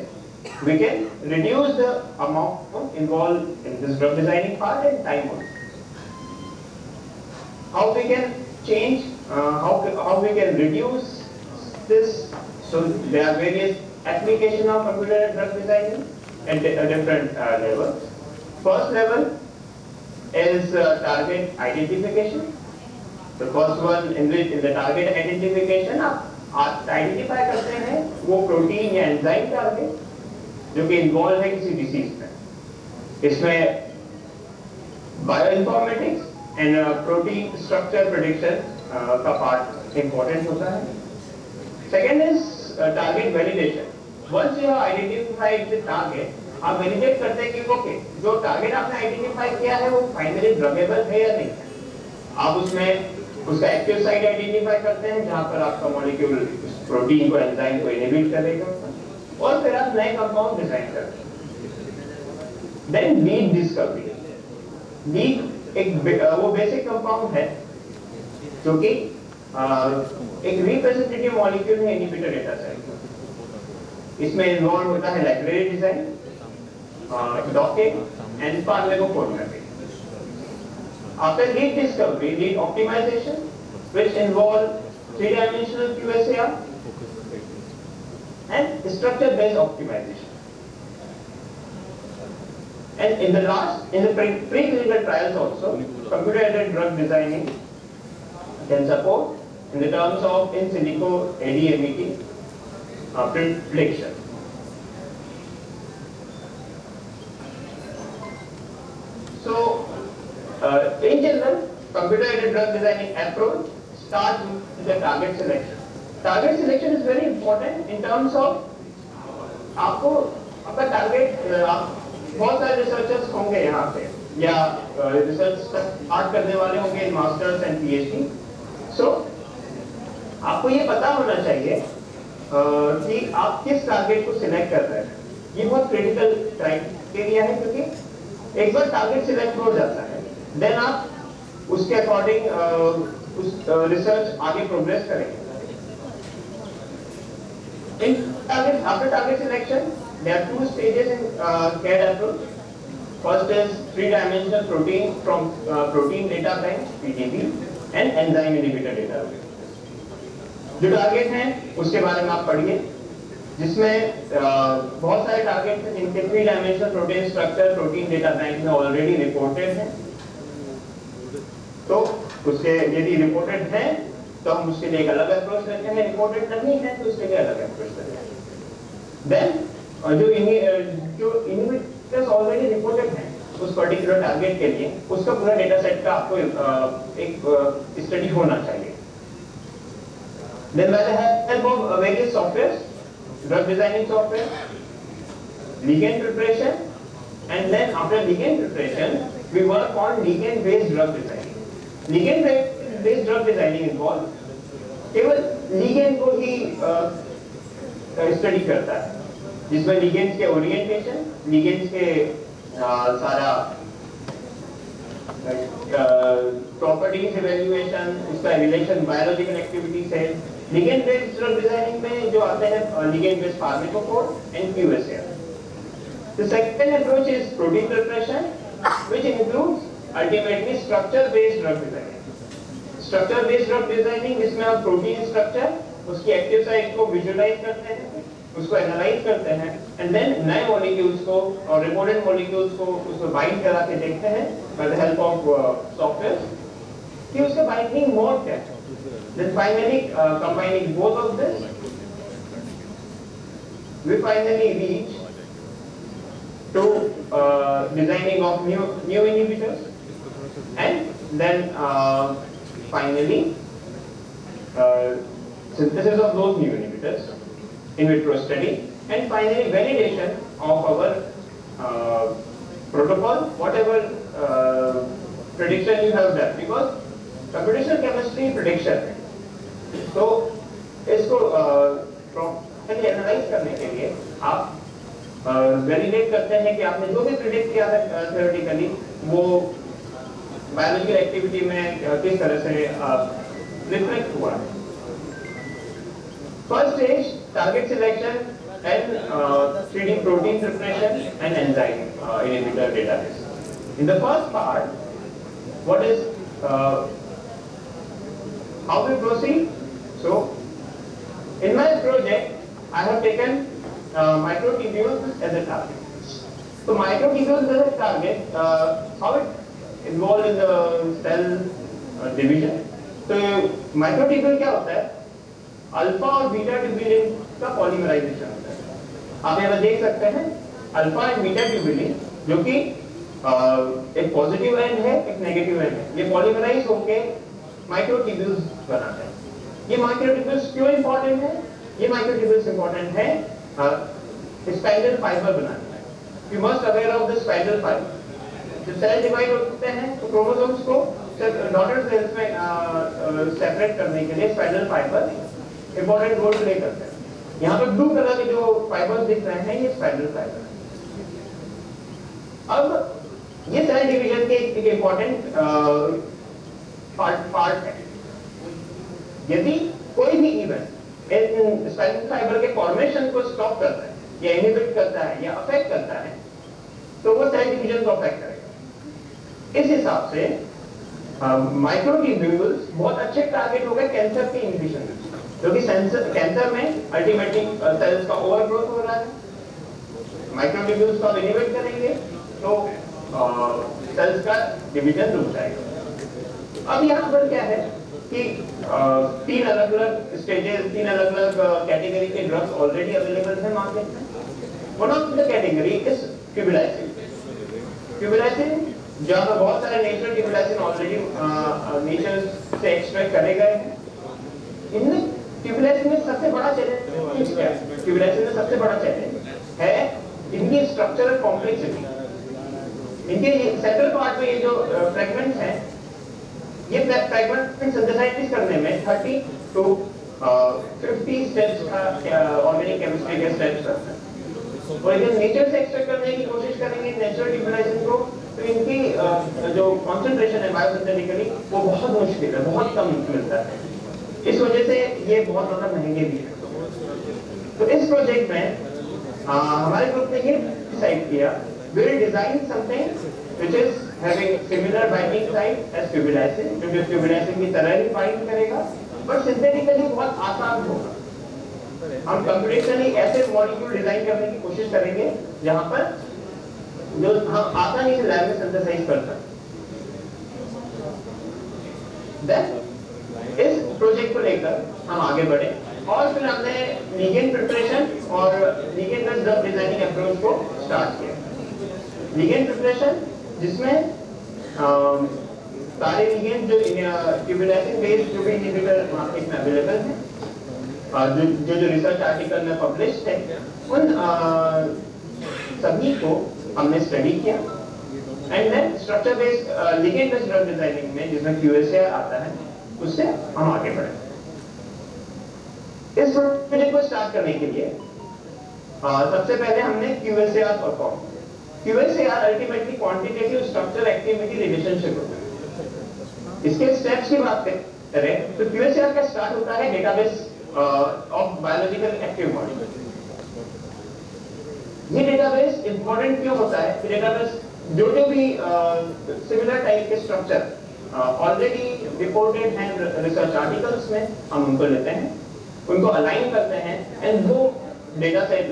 we can reduce the amount involved in this drug designing part and time also. How we can change, how we can reduce this? So there are various applications of computer drug designing at different levels. First level is target identification. The first one in the target identification आप identify करते हैं वो protein या enzyme target जो कि involve है किसी disease में. इसमें bioinformatics and protein structure prediction का पार्ट इम्पोर्टेंट होता है. Second is target validation. Once you have identified the target, आप वैलिडेट करते हैं कि ओके जो टारगेट आपने आइडेंटिफाई किया है वो फाइनली ड्रगेबल है या नहीं. आप उसमें उसका एक्टिव साइट आइडेंटिफाई करते हैं जहां पर आपका मॉलिक्यूल प्रोटीन को एंजाइम को इनहिबिट करेगा और फिर आप नए कंपाउंड डिजाइन करते हैं. Then lead discovery. लीड एक वो बेसिक कंपाउंड है जो कि एक रिप्रेजेंटेटिव मॉलिक्यूल है इनहिबिटर डेटा साइट. इसमें इन्वॉल्व होता है library design, docking and pharmacoinformatics. After lead discovery, lead optimization, which involve three-dimensional QSAR and structure-based optimization. And in the preclinical trials also, computer-aided drug designing can support in the terms of in silico ADMET prediction. So, in general, computer-aided drug designing approach starts with the target selection. Target selection is very important in terms of आपको आपका target बहुत सारे researchers होंगे यहाँ पे या research start करने वाले होंगे इन मास्टर्स एंड पीएचडी. सो आपको ये पता होना चाहिए कि आप किस टारगेट को सिलेक्ट कर रहे हैं. ये बहुत क्रिटिकल क्राइटेरिया है क्योंकि एक बार टारगेट सिलेक्ट हो जाता है देन आप उसके अकॉर्डिंग उस रिसर्च आगे प्रोग्रेस करेंगे. After target selection, there are two stages in CAD approach. First is three-dimensional protein from protein data bank (PDB) and enzyme inhibitor data bank. जो टारगेट हैं उसके बारे में आप पढ़िए, जिसमें बहुत सारे टारगेट हैं जिनके three-dimensional protein structure protein data bank में ऑलरेडी रिपोर्टेड हैं. तो उसके यदि रिपोर्टेड हैं तो हम उसके लिए एक अलग अप्रोच लेते हैं, रिपोर्टेड नहीं है तो उसके लिए अलग अप्रोच लेते हैं. देन जो इनहिबिटर्स ऑलरेडी रिपोर्टेड हैं उस पर्टिकुलर टारगेट के लिए उसका पूरा डेटा सेट का आपको एक स्टडी होना चाहिए. Then by the help of various softwares, drug designing software, ligand preparation, and then after ligand preparation we work on ligand based drug designing. Ligand based drug designing involves केवल ligand को ही study करता है, जिसमें ligands के orientation, ligands के सारा properties evaluation, उसका relation biological activity से. लिगेंड बेस्ड ड्रग डिजाइनिंग में जो आते हैं ligand based pharmacophore and QSAR. The second approach is protein preparation, which includes ultimately structure based drug designing. Structure based drug designing जिसमें आप protein structure उसकी active site को visualise करते हैं, उसको एनालाइज करते हैं एंड देन नए मॉलिक्यूल्स को और रिपोर्टेड मॉलिक्यूल्स को उसको बाइंड करा के देखते हैं by the help of software कि उसका बाइंडिंग मोड क्या है. Then finally combining both of this we finally reach to designing of new inhibitors and then finally synthesis of those new inhibitors, in vitro study, and finally validation of our protocol, whatever prediction you have done, because computational chemistry prediction है. तो इसको properly analyze करने के लिए आप validate करते हैं कि आपने जो भी predict किया था theoretically वो बायोलॉजिकल एक्टिविटी में किस तरह से रिफ्लेक्ट हुआ है. First stage target selection and 3D protein preparation and enzyme inhibitor database. In the first part what is how we proceed. So in my project I have taken microtubules as a target. तो microtubules as a target how it involved in the cell division. तो microtubule क्या होता है? Alpha और beta tubulin का polymerisation होता है. आप यहाँ देख सकते हैं अल्फा एंड बीटा ट्यूब्यूलिन जो कि एक पॉजिटिव एंड है एक नेगेटिव एंड है. ये पॉलीमराइज होके माइक्रोट्यूब्यूल्स बनाते हैं. ये माइक्रोट्यूब्यूल्स क्यों इंपॉर्टेंट है? ये माइक्रोट्यूब्यूल्स इंपॉर्टेंट है स्पाइरल फाइबर बनाने में. You must aware of the spiral fibre. जब सेल डिवाइड होते हैं तो क्रोमोसोम्स को डॉटर सेल्स में सेपरेट करने के लिए spiral fibre important role play करते हैं. यहाँ पे ब्लू कलर के जो फाइबर्स दिख रहे हैं ये स्पाइरल फाइबर है. अब ये सेल डिवीजन के एक इंपॉर्टेंट पार्ट है. यदि कोई भी इवेंट इन स्पाइरल फाइबर के फॉर्मेशन को स्टॉप करता है या इनहिबिट करता है या अफेक्ट करता है तो वो सेल डिवीजन को अफेक्ट करेगा. इस हिसाब से माइक्रोट्यूब्यूल्स बहुत अच्छे टारगेट हो गए कैंसर के इनहिबिशन में, क्योंकि कैंसर में अल्टीमेटली सेल्स का ओवरग्रोथ हो रहा है. माइक्रोट्यूब्यूल्स को इनहिबिट करेंगे तो सेल्स का डिवीजन रुक जाएगा। अब यहाँ पर क्या है कि तीन अलग अलग स्टेजेस, तीन अलग अलग कैटेगरी के ड्रग्स ऑलरेडी अवेलेबल हैं मार्केट में। One of the category is tubulysin. Tubulysin जहाँ पर बहुत सारे नेचुरल ट्यूबुलाइसिन ऑलरेडी नेचर से एक्सट्रैक्ट करे गए हैं। इनमें ट्यूबुलाइसिन में सबसे बड़ा चैलेंज क्या है? ट्यूबुलाइसिन में सबसे बड़ा चैलेंज है इनकी स्ट्रक्चरल कॉम्प्लेक्सिटी। इनके सेंट्रल पार्ट में ये जो फ्रेगमेंट्स हैं, ये फ्रेगमेंट सिंथेसाइज करने में 30 to 50 स्टेप्स का ऑर्गेनिक केमिस्ट्री के स्टेप्स रहते हैं। और जब नेचर से एक्सट्रैक्ट करने की कोशिश करेंगे नेचुरल ट्यूबुलाइसिन को, तो इनकी जो कॉन्सेंट्रेशन है बायोसिंथेटिकली वो बहुत मुश्किल है, बहुत कम मिलता है। इस वजह से ये बहुत ज़्यादा महंगे भी हैं। तो इस प्रोजेक्ट में हमारे ग्रुप ने ये डिसाइड किया, we will design something which is having similar binding site as ट्यूबुलाइसिन, जो ट्यूबुलाइसिन की तरह ही बाइंड करेगा, पर सिंथेटिकली बहुत आसान होगा। हम कंप्यूटेशनली ऐसे मॉलिक्यूल डिजाइन करने की कोशिश करेंगे जहां पर जो हम आसानी से लैब में सिंथेसाइज कर सकते। देन इस प्रोजेक्ट को लेकर हम आगे बढ़े और फिर हमने लिगेंड प्रिपरेशन और ligand based drug designing approach को स्टार्ट किया। लिगेंड प्रिपरेशन जिसमें सारे लिगेंड जो ट्यूबुलाइसिन बेस्ड जो भी इनहिबिटर मार्केट में अवेलेबल हैं, जो रिसर्च आर्टिकल में पब्लिश है, उन सभी को हमने स्टडी किया। And then structure based ligand based drug designing में जिसमें QSAR आता है, उससे हम आगे बढ़े। इस प्रोजेक्ट को स्टार्ट करने के लिए सबसे पहले हमने QSAR perform. QSAR ultimately quantitative structure activity relationship होता है। इसके स्टेप्स की बात करें तो QSAR का स्टार्ट होता है database of biological active molecule. ये डेटाबेस इंपॉर्टेंट क्यों होता है? कि डेटाबेस जो भी सिमिलर टाइप के स्ट्रक्चर ऑलरेडी रिपोर्टेड हैं रिसर्च आर्टिकल्स में, हम उनको लेते हैं, उनको अलाइन करते हैं एंड दो डेटा सेट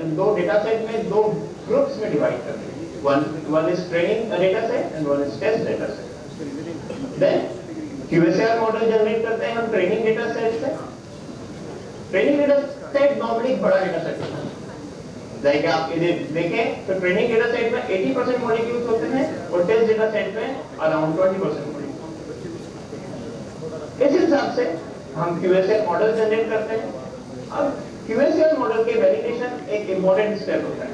में दो ग्रुप्स में डिवाइड करते हैं। one is training data set and one is test data set. Then QSAR model generate करते हैं हम ट्रेनिंग डेटा सेट से। ट्रेनिंग डेटा सेट नॉर्मली बड़ा डेटा सेट होता है। लाइक आप इधर देखें तो ट्रेनिंग डेटा सेट में 80% मॉलिक्यूल्स होते हैं और टेस्ट डेटा सेट में अराउंड 20% मॉलिक्यूल्स। इस हिसाब से हम QSAR मॉडल जनरेट करते हैं। अब QSAR मॉडल के वैलिडेशन एक इंपॉर्टेंट स्टेप होता है।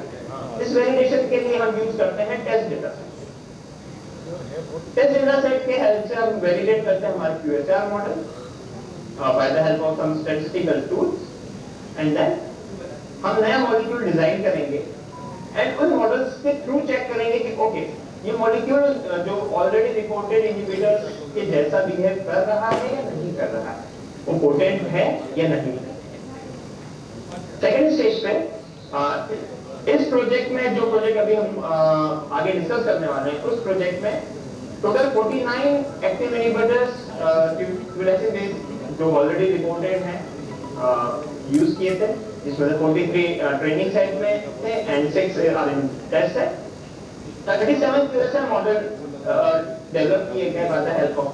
इस वैलिडेशन के लिए हम यूज करते हैं test data set. Test data set के हेल्प से हम वैलिडेट करते हैं हमारे QSAR model by the help of some statistical tools. And then हम नया मॉलिक्यूल डिजाइन करेंगे एंड उन मॉडल्स के थ्रू चेक करेंगे कि ओके ये मॉलिक्यूल जो ऑलरेडी रिपोर्टेड इनहिबिटर्स के जैसा बिहेव कर रहा है या नहीं कर रहा है, वो पोटेंट है या नहीं। सेकेंड स्टेज पे इस प्रोजेक्ट में, जो प्रोजेक्ट अभी हम आगे डिस्कस करने वाले हैं, उस प्रोजेक्ट में total 49 active inhibitors tubulysin based जो ऑलरेडी रिपोर्टेड हैं यूज किए थे, जिसमें से 43 ट्रेनिंग सेट में थे and 6 are in test set. 37 QSAR model develop किए गए by the help of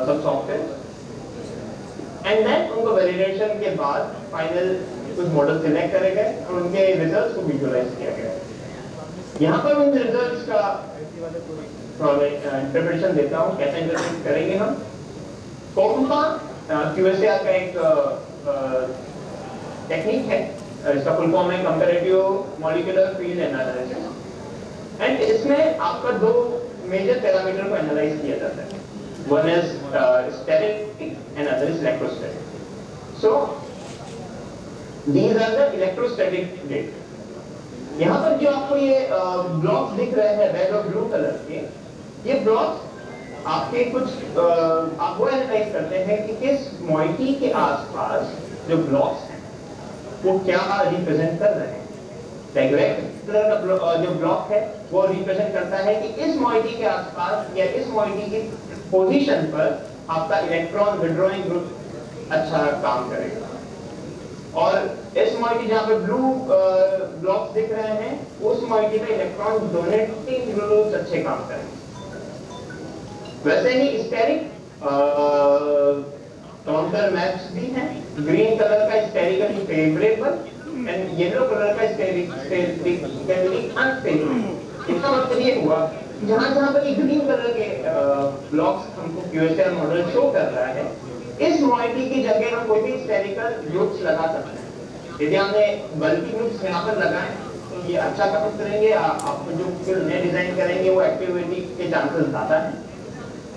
some software and then उनको वैलिडेशन के बाद फाइनल कुछ मॉडल सिलेक्ट करे गए और उनके रिजल्ट्स को विजुअलाइज किया गया। यहाँ पर उन रिजल्ट्स का इंटरप्रिटेशन देता हूँ, कैसे इंटरप्रेट करेंगे हम। कोम्पा QSAR का एक टेक्निक है, इसका फुल फॉर्म है comparative molecular field analysis. And इसमें आपका दो मेजर पैरामीटर को एनालाइज किया जाता है। One is steric and other is electrostatic. So these are the electrostatic data। यहाँ पर जो आपको ये ब्लॉक्स दिख रहे हैं रेड और ब्लू कलर के, ये ब्लॉक्स आपके कुछ आप वो एनालाइज करते हैं कि किस मॉइटी के आसपास जो ब्लॉक्स हैं वो क्या रिप्रेजेंट कर रहे हैं। लाइक रेड कलर का जो ब्लॉक है वो रिप्रेजेंट करता है कि इस मॉइटी के आसपास या इस मॉइटी की पोजीशन पर आपका इलेक्ट्रॉन विड्रॉइंग ग्रुप अच्छा काम करेगा। और इस मॉइटी जहाँ पे ब्लू ब्लॉक्स दिख रहे हैं, उस मॉइटी में इलेक्ट्रॉन डोनेटिंग ग्लूकोज अच्छे काम करेंगे। वैसे ही स्टेरिक काउंटर मैप्स भी हैं। ग्रीन कलर का sterically favourable and yellow colour का स्टेरिकली अनफेवरेबल। इसका मतलब ये हुआ जहां जहां पर ये ग्रीन कलर के ब्लॉक्स हमको क्यूएसआर मॉडल शो कर रहा है, इस मॉइटी की जगह हम कोई भी स्टेरिकल ग्रुप्स लगा सकते हैं। यदि हमने बल्कि ग्रुप्स यहाँ पर लगाएं तो ये अच्छा काम करेंगे। आप जो नए डिजाइन करेंगे वो एक्टिविटी के चांसेस ज्यादा हैं।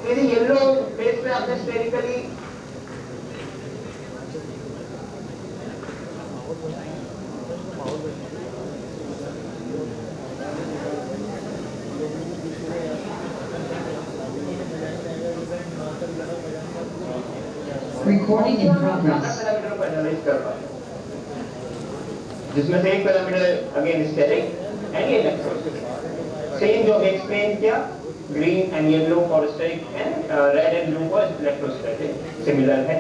यदि येलो बेस पे आपने sterically Recording in progress. Parameter को एनालाइज कर पाए, जिसमें से एक parameter again steric and electrostatic. Same जो एक्सप्लेन किया, green and yellow for steric and red and blue for electrostatic similar है।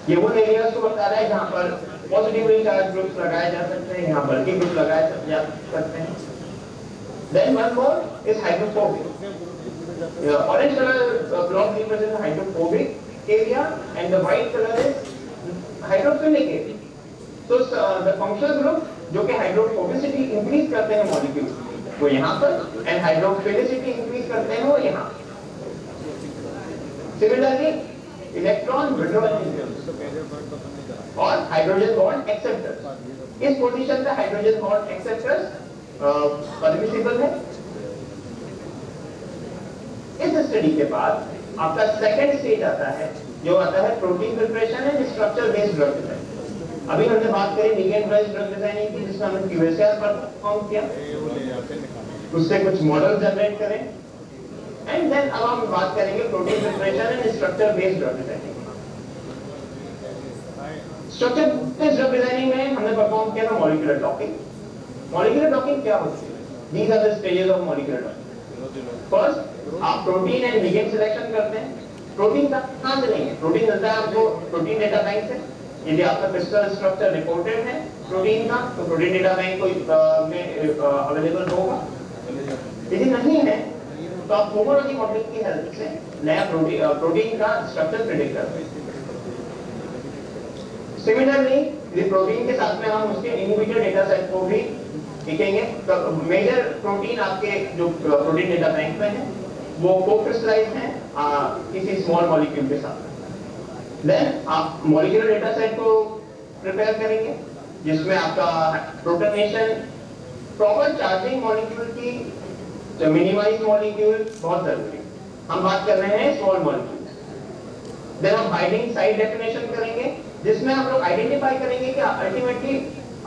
ये वो एरियाज को बता रहा है जहां पर पॉजिटिवली चार्ज ग्रुप्स लगाए जा सकते हैं, यहां बल्कि ग्रुप लगाए जा सकते हैं। Then one more is hydrophobic. Orange colour block represent hydrophobic area and the white color is hydrophilic area. So the functional group जो कि हाइड्रोफोबिसिटी इंक्रीज करते हैं मॉलिक्यूल वो यहाँ पर एंड हाइड्रोफिलिसिटी इंक्रीज करते हैं वो यहाँ। सिमिलरली इलेक्ट्रॉन विड्रॉल और हाइड्रोजन बॉन्ड एक्सेप्टर्स, इस पोजीशन पे हाइड्रोजन बॉन्ड एक्सेप्टर्स परमिसिबल है। इस स्टडी के बाद आपका सेकंड स्टेज आता है जो आता है protein preparation and structure based drug design. अभी हमने बात करी लिगेंड बेस्ड ड्रग डिजाइनिंग की, जिसमें हमने क्यूएसआर पर परफॉर्म किया, उससे कुछ मॉडल जनरेट करें एंड देन अब हम बात करेंगे protein preparation and structure based drug designing. Structure based drug designing में हमने परफॉर्म किया था मॉलिक्यूलर डॉकिंग। मॉलिक्यूलर डॉकिंग क्या होती है? These are the stages of molecular docking. First आप प्रोटीन एंड लिगेंड सिलेक्शन करते हैं। प्रोटीन कहां से लेंगे? प्रोटीन मिलता है आपको प्रोटीन डेटा बैंक से। यदि आपका क्रिस्टल स्ट्रक्चर रिपोर्टेड है प्रोटीन का तो प्रोटीन डेटा बैंक में अवेलेबल होगा। यदि नहीं है तो आप होमोलॉजी मॉडलिंग की हेल्प से नया प्रोटीन का स्ट्रक्चर प्रेडिक्ट करते हैं। सिमिलरली यदि प्रोटीन के साथ में हम उसके इनहिबिटर डेटा सेट को भी लिखेंगे तो मेजर प्रोटीन आपके जो प्रोटीन डेटा बैंक में है वो को-क्रिस्टलाइज हैं किसी स्मॉल मॉलिक्यूल के साथ। देन आप मॉलिक्यूलर डेटा सेट को प्रिपेयर करेंगे जिसमें आपका प्रोटोनेशन प्रॉपर चार्जिंग मॉलिक्यूल की जो मिनिमाइज मॉलिक्यूल बहुत जरूरी है। हम बात कर रहे हैं स्मॉल मॉलिक्यूल। देन हम बाइंडिंग साइट डेफिनेशन करेंगे जिसमें हम लोग आइडेंटिफाई करेंगे कि अल्टीमेटली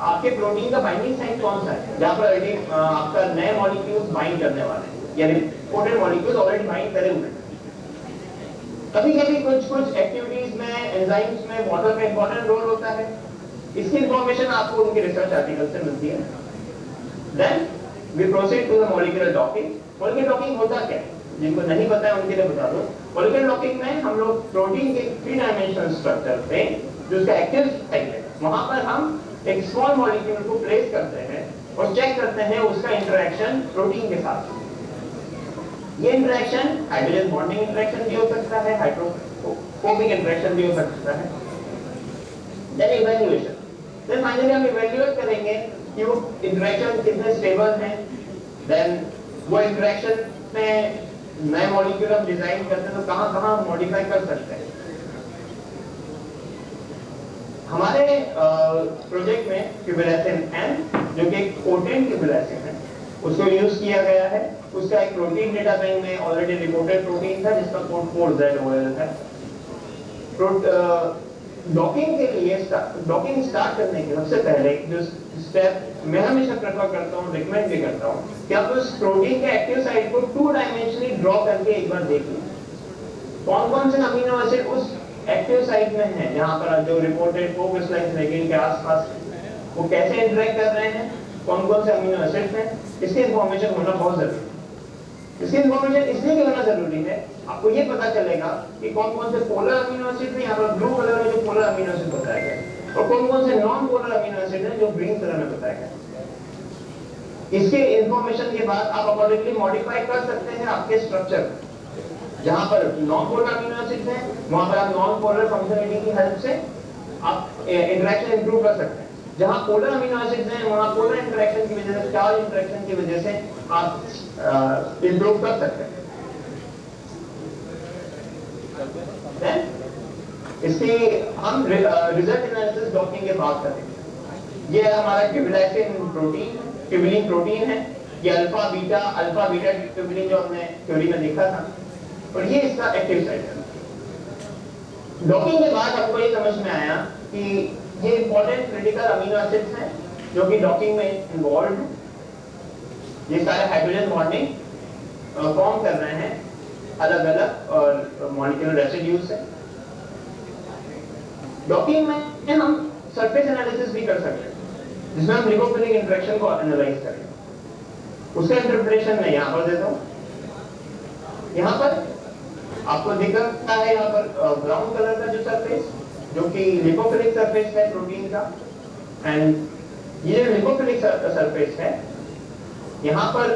आपके प्रोटीन का बाइंडिंग साइट कौन सा है जहां पर आपका नए मॉलिक्यूल्स बाइंड करने वाले हैं या रिपोर्टेड मॉलिक्यूल्स ऑलरेडी बाइंड करे हुए हैं। कभी-कभी कुछ एक्टिविटीज में एंजाइम्स में वाटर का इंपॉर्टेंट रोल होता है। इसकी इंफॉर्मेशन आपको उनके रिसर्च आर्टिकल से मिलती है। Then we proceed to the molecular docking. Molecular docking होता क्या है? जिनको नहीं पता है उनके लिए बता दो। मॉलिक्यूलर डॉकिंग में हम लोग प्रोटीन के 3 डायमेंशनल स्ट्रक्चर पे जो उसका एक्टिव साइट है वहां पर हम एक स्मॉल मॉलिक्यूल को प्लेस करते हैं और चेक करते हैं उसका इंटरेक्शन प्रोटीन के साथ। ये इंटरेक्शन हाइड्रोजन बॉन्डिंग इंटरेक्शन भी हो सकता है, हाइड्रोफोबिक इंटरेक्शन भी हो सकता है। Then evaluation. देन फाइनली हम इवैल्यूएट करेंगे कि वो इंटरेक्शन कितने स्टेबल हैं। देन वो इंटरेक्शन में नए मॉलिक्यूल हम डिजाइन करते हैं तो कहां-कहां मॉडिफाई कर सकते हैं। हमारे प्रोजेक्ट में क्यूबिलासिन एन जो कि एक पोटेंट क्यूबिलासिन है उसको यूज किया गया है। उसका एक प्रोटीन डेटा बैंक में ऑलरेडी रिपोर्टेड प्रोटीन था जिसका कोड 4ZOL है। डॉकिंग के लिए डॉकिंग स्टार्ट करने के सबसे पहले जो स्टेप मैं हमेशा प्रेफर करता हूँ, रिकमेंड भी करता हूँ कि आप उस प्रोटीन के एक्टिव साइट को 2 डायमेंशनली ड्रॉ करके एक बार देख लीजिए कौन-कौन से अमीनो एसिड उस एक्टिव साइट में है जहां पर जो रिपोर्टेड को-क्रिस्टलाइज लिगेंड के आसपास वो कैसे इंटरेक्ट कर रहे हैं, कौन-कौन से अमीनो एसिड्स हैं। इसकी इंफॉर्मेशन होना बहुत जरूरी है। इसकी इंफॉर्मेशन इसलिए भी होना जरूरी है आपको ये पता चलेगा कि कौन-कौन से पोलर अमीनो एसिड है। यहाँ पर ब्लू कलर में जो पोलर अमीनो एसिड बताया गया और कौन कौन से नॉन पोलर अमीनो एसिड हैं जो ग्रीन कलर में बताया गया। इसके इंफॉर्मेशन के बाद आप अकॉर्डिंगली मॉडिफाई कर सकते हैं आपके स्ट्रक्चर। जहां पर नॉन पोलर अमीनो एसिड हैं वहां पर आप नॉन पोलर फंक्शनलिटी की हेल्प से आप इंटरेक्शन इंप्रूव कर सकते हैं। जहां पोलर अमीनो एसिड्स हैं वहां पोलर इंटरेक्शन की वजह से, चार्ज इंटरेक्शन की वजह से आप इंप्रूव कर सकते हैं। इसकी हम रिजल्ट एनालिसिस डॉकिंग की बात करेंगे। ये हमारा ट्यूबुलिन प्रोटीन, ट्यूबुलिन प्रोटीन है। ये अल्फा बीटा ट्यूबुलिन जो हमने थ्योरी में देखा था, और ये इसका एक्टिव साइट है। डॉकिंग के बाद आपको ये समझ में आया कि ये इंपॉर्टेंट क्रिटिकल अमीनो एसिड्स हैं जो कि डॉकिंग में इन्वॉल्व हैं। ये सारे हाइड्रोजन बॉन्डिंग फॉर्म कर रहे हैं अलग अलग और मॉलिक्यूलर रेसिड्यूज से। डॉकिंग में हम सरफेस एनालिसिस भी कर सकते हैं जिसमें हम लिपोफिलिक इंटरेक्शन को एनालाइज करेंगे। उसका इंटरप्रिटेशन मैं यहाँ पर देता हूँ। यहाँ पर आपको दिख रहा है यहाँ पर ब्राउन कलर का जो सरफेस जो कि लिपोफिलिक सरफेस है प्रोटीन का, एंड ये जो लिपोफिलिक सरफेस है यहाँ पर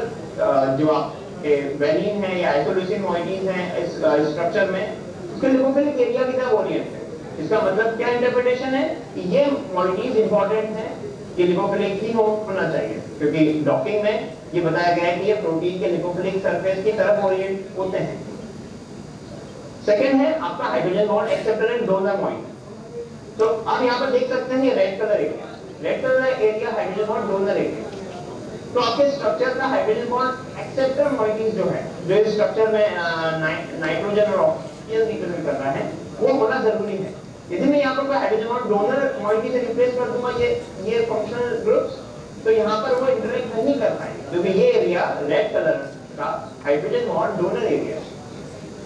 जो आपके वेलिन है या आइसोल्यूसिन मॉइटीज हैं इस स्ट्रक्चर में, उसके लिपोफिलिक एरिया की तरफ ओरिएंट है। इसका मतलब क्या इंटरप्रिटेशन है कि ये मॉइटीज इंपॉर्टेंट है, ये लिपोफिलिक ही होना चाहिए, क्योंकि डॉकिंग में ये बताया गया है कि ये प्रोटीन के लिपोफिलिक सरफेस की तरफ ओरिएंट होते हैं। सेकेंड है आपका hydrogen bond acceptor and donor moiety. तो आप यहाँ पर देख सकते हैं ये red colour area hydrogen bond donor area. तो आपके स्ट्रक्चर का हाइड्रोजन बॉन्ड एक्सेप्टर मॉइटीज जो है, जो इस स्ट्रक्चर में नाइट्रोजन और ऑक्सीजन रिप्रेजेंट कर रहा है, वो होना जरूरी है। यदि मैं यहाँ पर कोई हाइड्रोजन बॉन्ड डोनर मॉइटी से रिप्लेस कर दूंगा ये फंक्शनल ग्रुप्स, तो यहाँ पर वो इंटरेक्ट नहीं कर पाएंगे, क्योंकि ये एरिया रेड कलर का hydrogen bond donor area.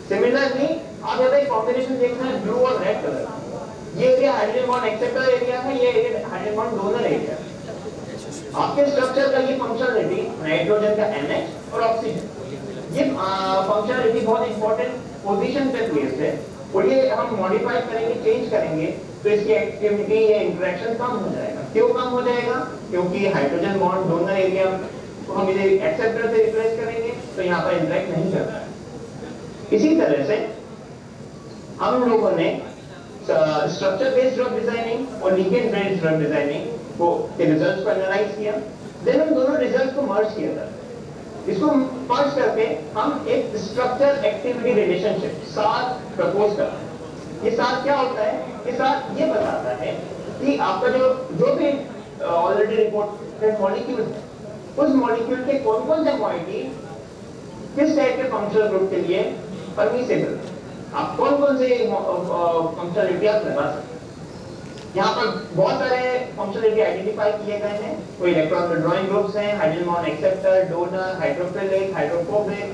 Similarly आप यहाँ पे कॉम्बिनेशन देखना है ब्लू और रेड कलर। ये area hydrogen bond acceptor area है, ये area hydrogen bond donor area. आपके स्ट्रक्चर का ये फंक्शनलिटी नाइट्रोजन का NH और ऑक्सीजन, ये फंक्शनलिटी बहुत इंपॉर्टेंट पोजीशन पे प्लेस्ड है, और ये हम मॉडिफाई करेंगे, चेंज करेंगे तो इसकी एक्टिविटी या इंटरेक्शन कम हो जाएगा। क्यों कम हो जाएगा? क्योंकि हाइड्रोजन बॉन्ड डोनर एरिया को हम इसे एक्सेप्टर से रिप्लेस करेंगे तो यहाँ पर इंटरेक्ट नहीं कर रहा है। इसी तरह से हम लोगों ने स्ट्रक्चर बेस्ड ड्रग डिजाइनिंग और लिगेंड बेस्ड ड्रग डिजाइनिंग को के रिजल्ट्स को एनालाइज किया, देन हम दोनों रिजल्ट्स को मर्ज किया था। इसको मर्ज करके हम एक स्ट्रक्चर एक्टिविटी रिलेशनशिप साथ प्रपोज करते हैं। ये साथ क्या होता है? ये साथ ये बताता है कि आपका जो भी ऑलरेडी रिपोर्टेड मॉलिक्यूल है, उस मॉलिक्यूल के कौन कौन से मॉइटी किस टाइप के फंक्शनल ग्रुप के लिए परमिसिबल, आप कौन कौन से फंक्शनलिटी आप लगा सकते हैं। यहाँ पर बहुत सारे फंक्शनलिटी आइडेंटिफाई किए गए हैं। कोई इलेक्ट्रॉन विथड्रॉइंग ग्रुप्स हैं, hydrogen bond acceptor, donor, hydrophilic, hydrophobic.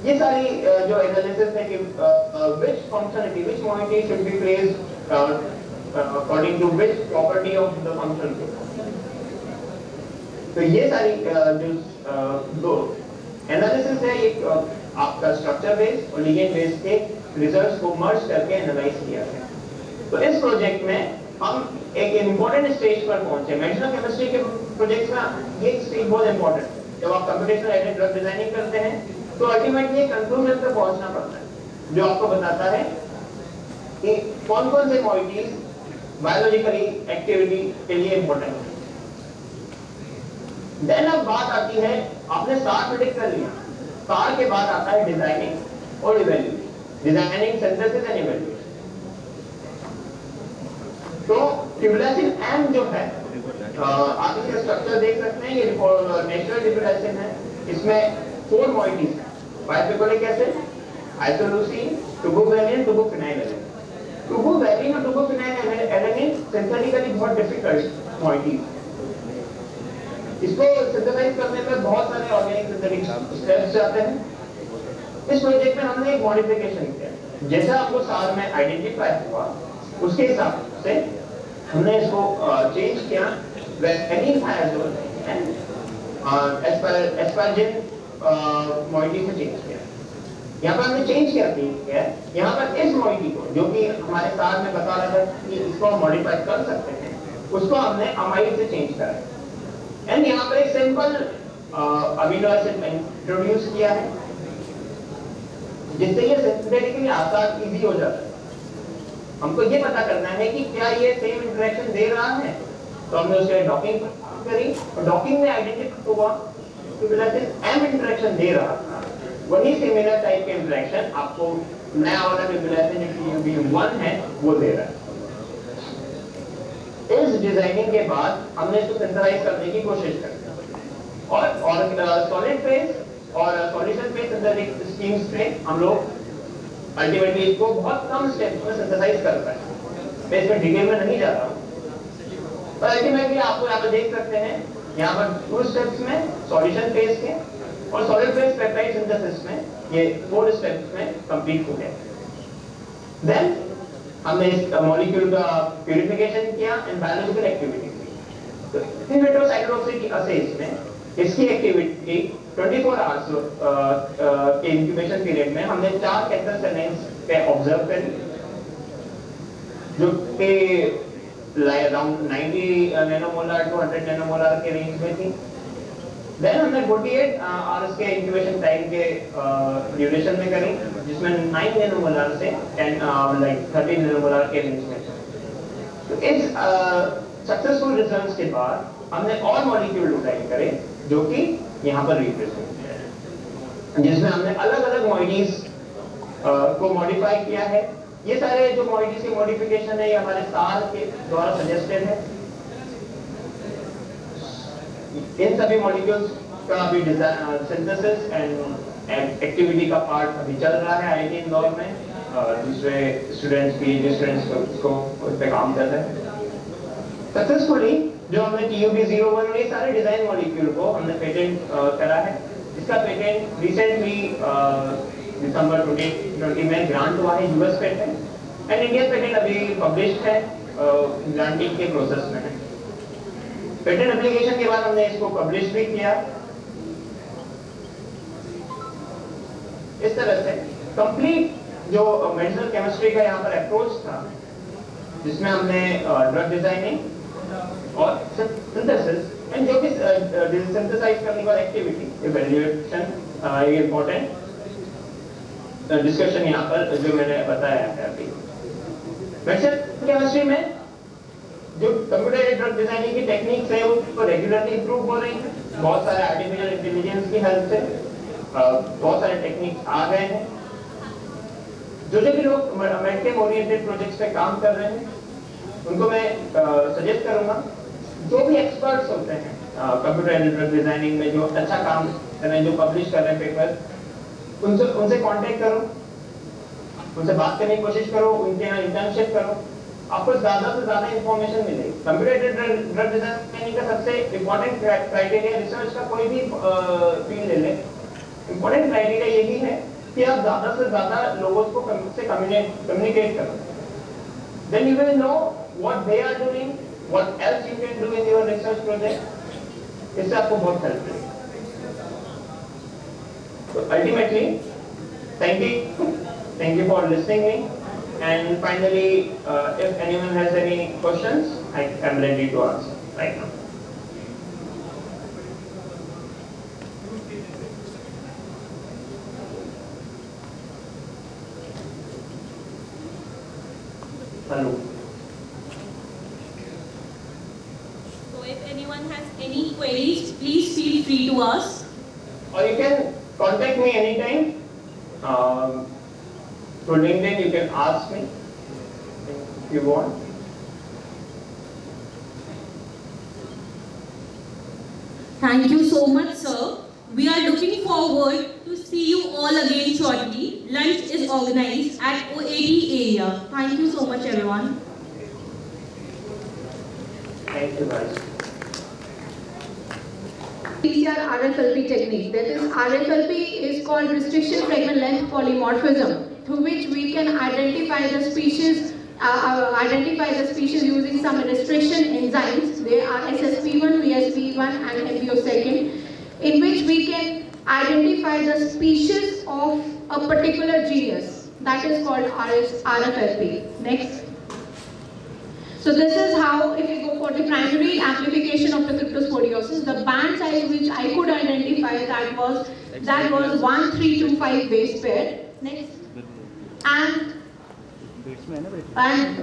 ये सारी जो एनालिसिस है कि which functionality, which moiety should be placed according to which property of the functional group। तो ये सारी जो एनालिसिस है ये आपका स्ट्रक्चर बेस्ड और लिगेंड बेस्ड के रिजल्ट्स को मर्ज करके एनालाइज किया गया। तो इस प्रोजेक्ट में हम एक इम्पोर्टेंट स्टेज पर पहुंचे। मेडिसिनल केमिस्ट्री के प्रोजेक्ट्स में ये स्टेज बहुत इंपॉर्टेंट है। जब आप कंप्यूटेशनल एडेड ड्रग डिजाइनिंग करते हैं तो अल्टीमेटली कंक्लूजन तक पहुंचना पड़ता है जो आपको बताता है कि कौन कौन से मॉइटीज बायोलॉजिकली एक्टिविटी के लिए इंपॉर्टेंट है। देन अब बात आती है, आपने सार प्रेडिक्ट कर लिया, सार के बाद आता है डिजाइनिंग और evaluation. Designing, synthesis and evaluation. तो ट्यूबुलिन एम जो है आप इसका स्ट्रक्चर देख सकते हैं, ये नेचुरल ट्यूबुलिन है। इसमें 4 मॉइटीज हैं, बाइफिकोलिक एसिड, आइसोल्यूसिन, टुबुवेलिन, टुबुफिनाइलेनिन। टुबुवेलिन और टुबुफिनाइलेनिन सिंथेटिकली बहुत डिफिकल्ट मॉइटीज। इसको सिंथेसाइज करने में बहुत सारे ऑर्गेनिक सिंथेटिक स्टेप्स जाते हैं। इस प्रोजेक्ट में हमने एक मॉडिफिकेशन किया, जैसा आपको सार में आइडेंटिफाई हुआ उसके हिसाब से हमने इसको चेंज किया। वेनिफायजोल एंड एस्पार्जिन मॉइटी से चेंज किया। यहाँ पर हमने चेंज क्या किया है, यहाँ पर इस मॉइटी को जो कि हमारे सार में बता रहा था कि इसको हम मॉडिफाई कर सकते हैं, उसको हमने अमाइड से चेंज करा है। एंड यहाँ पर एक सिंपल अमीनो एसिड इंट्रोड्यूस किया है जिससे ये सिंथेटिकली आसान इजी हो जाता है। हमको ये पता करना है कि क्या ये सेम इंटरेक्शन दे रहा है, तो हमने उसके डॉकिंग करी और डॉकिंग में आइडेंटिफाई हुआ ट्यूबुलासिस एम इंटरेक्शन दे रहा था। वही सिमिलर टाइप के इंटरेक्शन आपको नया वाला ट्यूबुलासिस TUB1 है वो दे रहा है। इस डिजाइनिंग के बाद हमने इसको सिंथेसाइज करने की कोशिश करी और सॉलिड फेज और सॉल्यूशन फेज सिंथेटिक स्कीम्स पे हम लोग अल्टीमेटली इसको बहुत कम स्टेप्स में सिंथेसाइज कर पाए। मैं इसमें डिटेल में नहीं जा रहा हूँ, पर अल्टीमेटली आपको यहाँ पर देख सकते हैं, यहाँ पर 2 स्टेप्स में सॉल्यूशन फेज के और सॉलिड फेज पेप्टाइड सिंथेसिस में ये 4 स्टेप्स में कंप्लीट हो गए। देन हमने इस मॉलिक्यूल का प्यूरिफिकेशन किया एंड बायोलॉजिकल एक्टिविटी की। तो इन विट्रो साइक्लोटॉक्सिसिटी असेस में इसकी एक्टिविटी 24 आवर्स के इंक्यूबेशन पीरियड में हमने 4 कैंसर सेल लाइंस पे ऑब्जर्व करी जो कि अराउंड 90 नैनोमोलर टू 100 नैनोमोलर के रेंज में थी। देन हमने 48 आवर्स के इंक्यूबेशन टाइम के ड्यूरेशन में करी जिसमें 9 नैनोमोलर से 13 नैनोमोलर के रेंज में। तो इस सक्सेसफुल रिजल्ट्स के बाद हमने और मॉलिक्यूल डिजाइन करे जो कि यहाँ पर रिप्रेजेंट है, जिसमें हमने अलग अलग मॉइडीज को मॉडिफाई किया है। ये सारे जो मॉइडीज के मॉडिफिकेशन है ये हमारे सार के द्वारा सजेस्टेड है। इन सभी मॉलिक्यूल्स का अभी डिजाइन सिंथेसिस एंड एक्टिविटी का पार्ट अभी चल रहा है आईआईटी इंदौर में। दूसरे स्टूडेंट्स पीएचडी स्टूडेंट्स को उस पे काम कर रहे हैं सक्सेसफुली। जो हमने TUB01 में सारे डिजाइन मॉलिक्यूल को हमने पेटेंट करा है, जिसका पेटेंट रिसेंटली दिसंबर 2020 में ग्रांट हुआ है US patent and Indian patent अभी पब्लिश्ड है, ग्रांटिंग के प्रोसेस में है। पेटेंट एप्लीकेशन के बाद हमने इसको पब्लिश भी किया। इस तरह से कंप्लीट जो मेडिसिनल केमिस्ट्री का यहाँ पर अप्रोच था जिसमें हमने ड्रग डिजाइनिंग और सिंथेसिस एंड जो भी सिंथेसाइज करने वाली एक्टिविटी इवैल्यूएशन ये इंपॉर्टेंट डिस्कशन यहाँ पर जो मैंने बताया है अभी। मेडिसिनल केमिस्ट्री में जो कंप्यूटर ड्रग डिजाइनिंग की टेक्निक्स है वो रेगुलरली इंप्रूव हो रही है। बहुत सारे आर्टिफिशियल इंटेलिजेंस की हेल्प से बहुत सारे टेक्निक्स आ गए हैं। जो भी लोग मेडिकल ओरिएंटेड प्रोजेक्ट्स पे काम कर रहे हैं उनको मैं सजेस्ट करूंगा, जो भी एक्सपर्ट्स होते हैं कंप्यूटर ड्रग डिजाइनिंग में जो अच्छा काम कर रहे हैं, जो पब्लिश कर रहे हैं पेपर, उनसे कांटेक्ट करो, उनसे बात करने की कोशिश करो, उनके यहाँ इंटर्नशिप करो, आपको ज्यादा से ज्यादा इंफॉर्मेशन मिलेगी। कंप्यूटर ड्रग डिजाइनिंग का सबसे इंपॉर्टेंट क्राइटेरिया रिसर्च का कोई भी फील्ड ले ले, इंपॉर्टेंट क्राइटेरिया यही है कि आप ज्यादा से ज्यादा लोगों को से कम्युनिकेट करो। Then you will know what they are doing, what else you can do in your research project. इससे आपको बहुत हेल्प मिलेगी। So ultimately, thank you for listening me. And finally, if anyone has any questions, I am ready to answer right now. Hello. So if anyone has any queries, please feel free to ask. Or you can contact me anytime. Through LinkedIn, you can ask me if you want. Thank you so much, sir. We are looking forward to see you all again shortly. Lunch is organized at OAD area. Thank you so much, everyone. Thank you, guys. PCR RFLP technique. That is, RFLP is called restriction fragment length polymorphism, through which we can identify the species using some restriction enzymes. They are SSP1, VSP1 and MPO2, in which we can identify the species of a particular genus. That is called RFLP. Next. So this is how, if you go for the primary amplification of the cryptosporidiosis, the band size which I could identify, that was 1325 base pair. Next. And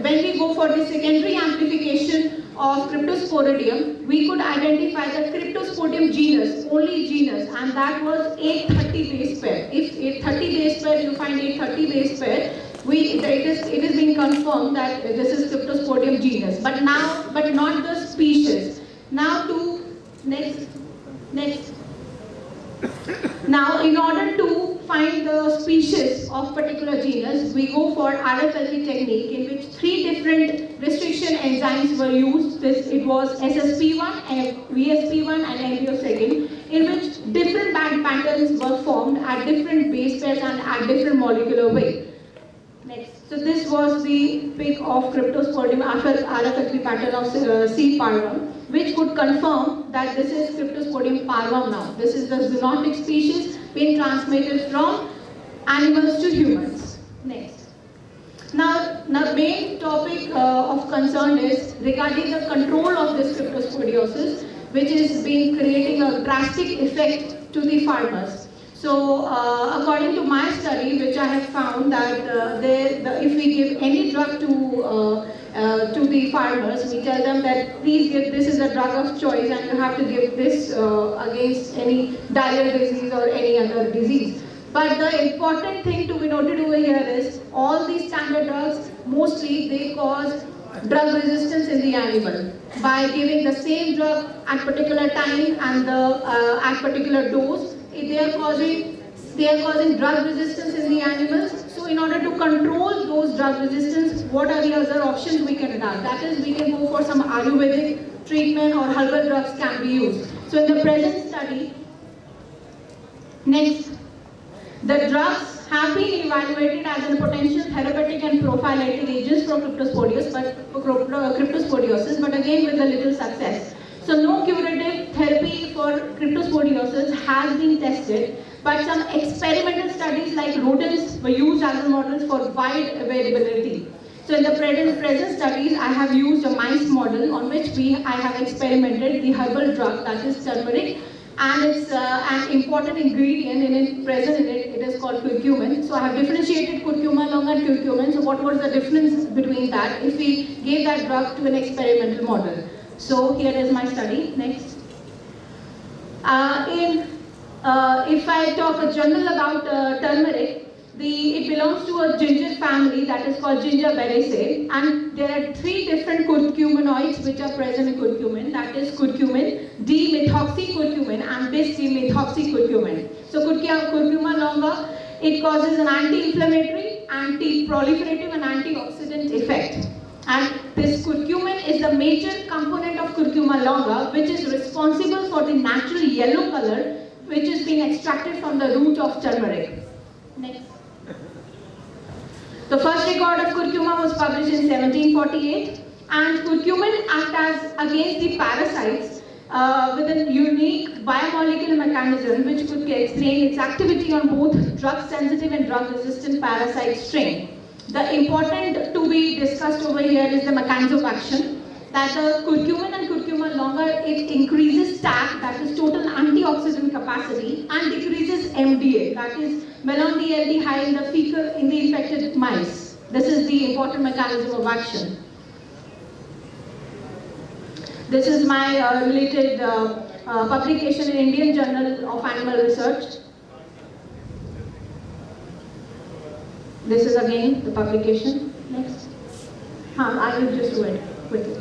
when we go for the secondary amplification of Cryptosporidium, we could identify the Cryptosporidium genus, only genus, and that was 830 base pair. If 830 base pair, you find 830 base pair, it is being confirmed that this is Cryptosporidium genus, but not the species. Now to next. Now, in order to find the species of particular genus, we go for RFLP technique, in which 3 different restriction enzymes were used. It was SSP1, VSP1 and MBO2, in which different band patterns were formed at different base pairs and at different molecular weight. Next. So this was the pick of Cryptosporidium after RFLP pattern of C. parvum, which could confirm that this is Cryptosporidium parvum now. This is the zoonotic species being transmitted from animals to humans. Next. Now main topic of concern is regarding the control of this cryptosporidiosis, which is being creating a drastic effect to the farmers. So, according to my study, which I have found that if we give any drug to the farmers, we tell them that please give, this is a drug of choice and you have to give this against any diarrheal disease or any other disease. But the important thing to be noted over here is all these standard drugs, mostly they cause drug resistance in the animal. By giving the same drug at particular time and at particular dose, they are causing drug resistance in the animals. So in order to control those drug resistance, what are the other options we can adopt? That is, we can go for some Ayurvedic treatment or herbal drugs can be used. So in the present study, next, the drugs have been evaluated as a potential therapeutic and prophylactic agents for cryptosporidiosis, but again with a little success. So no curative therapy for cryptosporidiosis has been tested, but some experimental studies like rodents were used as models for wide availability. So in the present studies, I have used a mice model on which I have experimented the herbal drug, that is turmeric, and it's an important ingredient present in it. It is called curcumin. So I have differentiated curcuma longa and curcumin. So what was the difference between that if we gave that drug to an experimental model? So here is my study. Next. If I talk a journal about turmeric, it belongs to a ginger family that is called Ginger Beraceae, and there are 3 different curcuminoids which are present in curcumin, that is curcumin, D-methoxycurcumin and bis-D-methoxycurcumin. So curcuma longa, it causes an anti-inflammatory, anti-proliferative and antioxidant effect. And this curcumin is the major component of curcuma longa, which is responsible for the natural yellow color which is being extracted from the root of turmeric. Next. The first record of curcuma was published in 1748, and curcumin acts as against the parasites with a unique biomolecular mechanism which could explain its activity on both drug-sensitive and drug-resistant parasite strain. The important to be discussed over here is the mechanism of action. That the curcumin and curcuma longa, it increases TAC, that is total antioxidant capacity, and decreases MDA, that is malondialdehyde in the infected mice. This is the important mechanism of action. This is my related publication in Indian Journal of Animal Research. This is again the publication. Next. I will just do it quickly.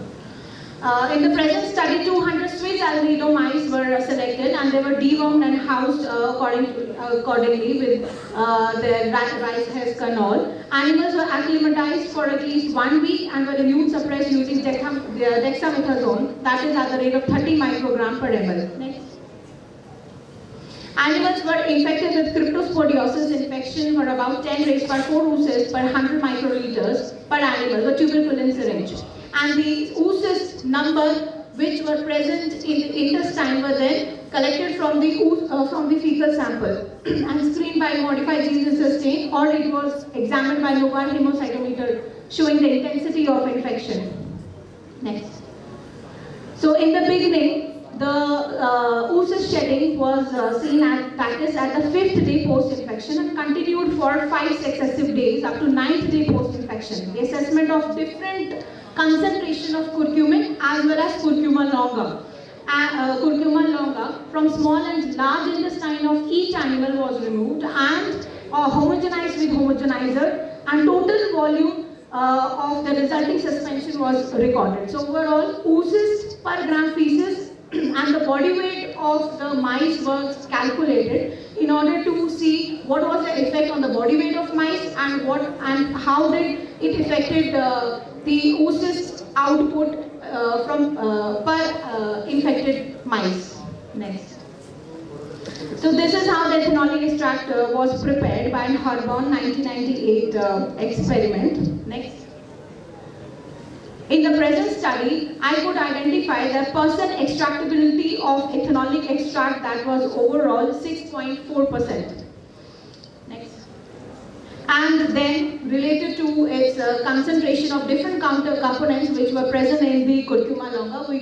In the present study, 200 Swiss albino mice were selected and they were dewormed and housed accordingly with their rice husk and all. Animals were acclimatized for at least 1 week and were immune suppressed using dexamethasone, that is at the rate of 30 microgram per ml. Next. Animals were infected with cryptosporidiosis infection for about 10 raised by 4 oocysts per 100 microliters per animal, the tuberculin syringe. And the oocyst number which were present in the intestine were then collected from the fecal sample and screened by modified genes sustained, or it was examined by mobile hemocytometer showing the intensity of infection. Next. So in the beginning, the oocyst shedding was seen at that is at the 5th day post-infection and continued for 5 successive days up to 9th day post-infection. The assessment of different concentration of curcumin as well as curcuma longa. Curcuma longa from small and large intestine of each animal was removed and homogenized with homogenizer, and total volume of the resulting suspension was recorded. So overall, oocyst per gram feces and the body weight of the mice was calculated in order to see what was the effect on the body weight of mice and how did it affected the oocyst output from per infected mice. Next. So this is how the ethanolic extract was prepared by Harborn 1998 experiment. Next. In the present study, I could identify the percent extractability of ethanolic extract that was overall 6.4%. Next. And then related to its concentration of different components which were present in the curcuma longa, we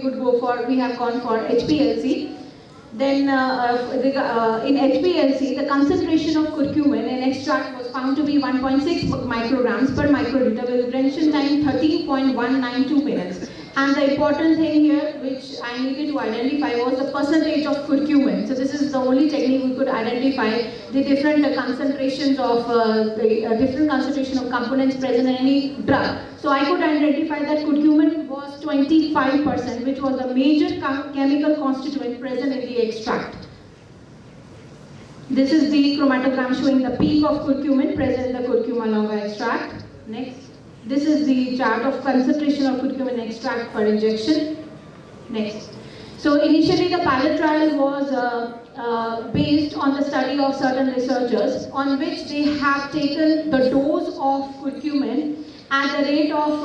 have gone for HPLC. Then in HPLC, the concentration of curcumin in extract was found to be 1.6 micrograms per microliter with retention time 13.192 minutes. And the important thing here which I needed to identify was the percentage of curcumin. So this is the only technique we could identify the different concentrations of different concentration of components present in any drug. So I could identify that curcumin was 25%, which was the major chemical constituent present in the extract. This is the chromatogram showing the peak of curcumin present in the curcuma longa extract. Next. This is the chart of concentration of curcumin extract per injection. Next. So initially the pilot trial was based on the study of certain researchers on which they have taken the dose of curcumin at the rate of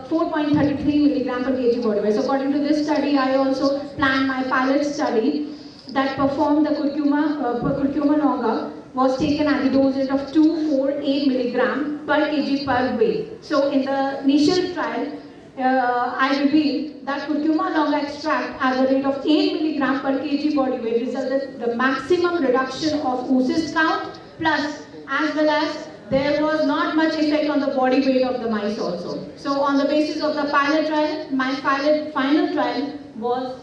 4.33 milligram per kg body weight. So according to this study, I also planned my pilot study that performed the curcuma longa was taken at the dose rate of 248 milligram per kg per weight. So in the initial trial, I revealed that curcuma longa extract at the rate of 8 milligram per kg body weight resulted the maximum reduction of oocyst count, plus as well as there was not much effect on the body weight of the mice also. So on the basis of the pilot trial, my final trial was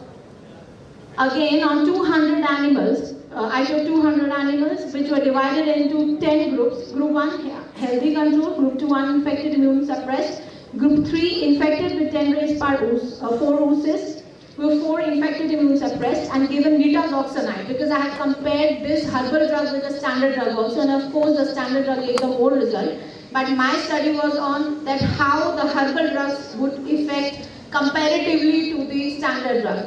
again on 200 animals. I took 200 animals which were divided into 10 groups. Group 1 healthy control, group 2 uninfected immune suppressed, group 3 infected with 10 raised par 4 oocysts, group 4 infected immune suppressed and given nitazoxanide because I had compared this herbal drug with the standard drug also, and of course the standard drug gave the more result. But my study was on that how the herbal drugs would affect comparatively to the standard drug.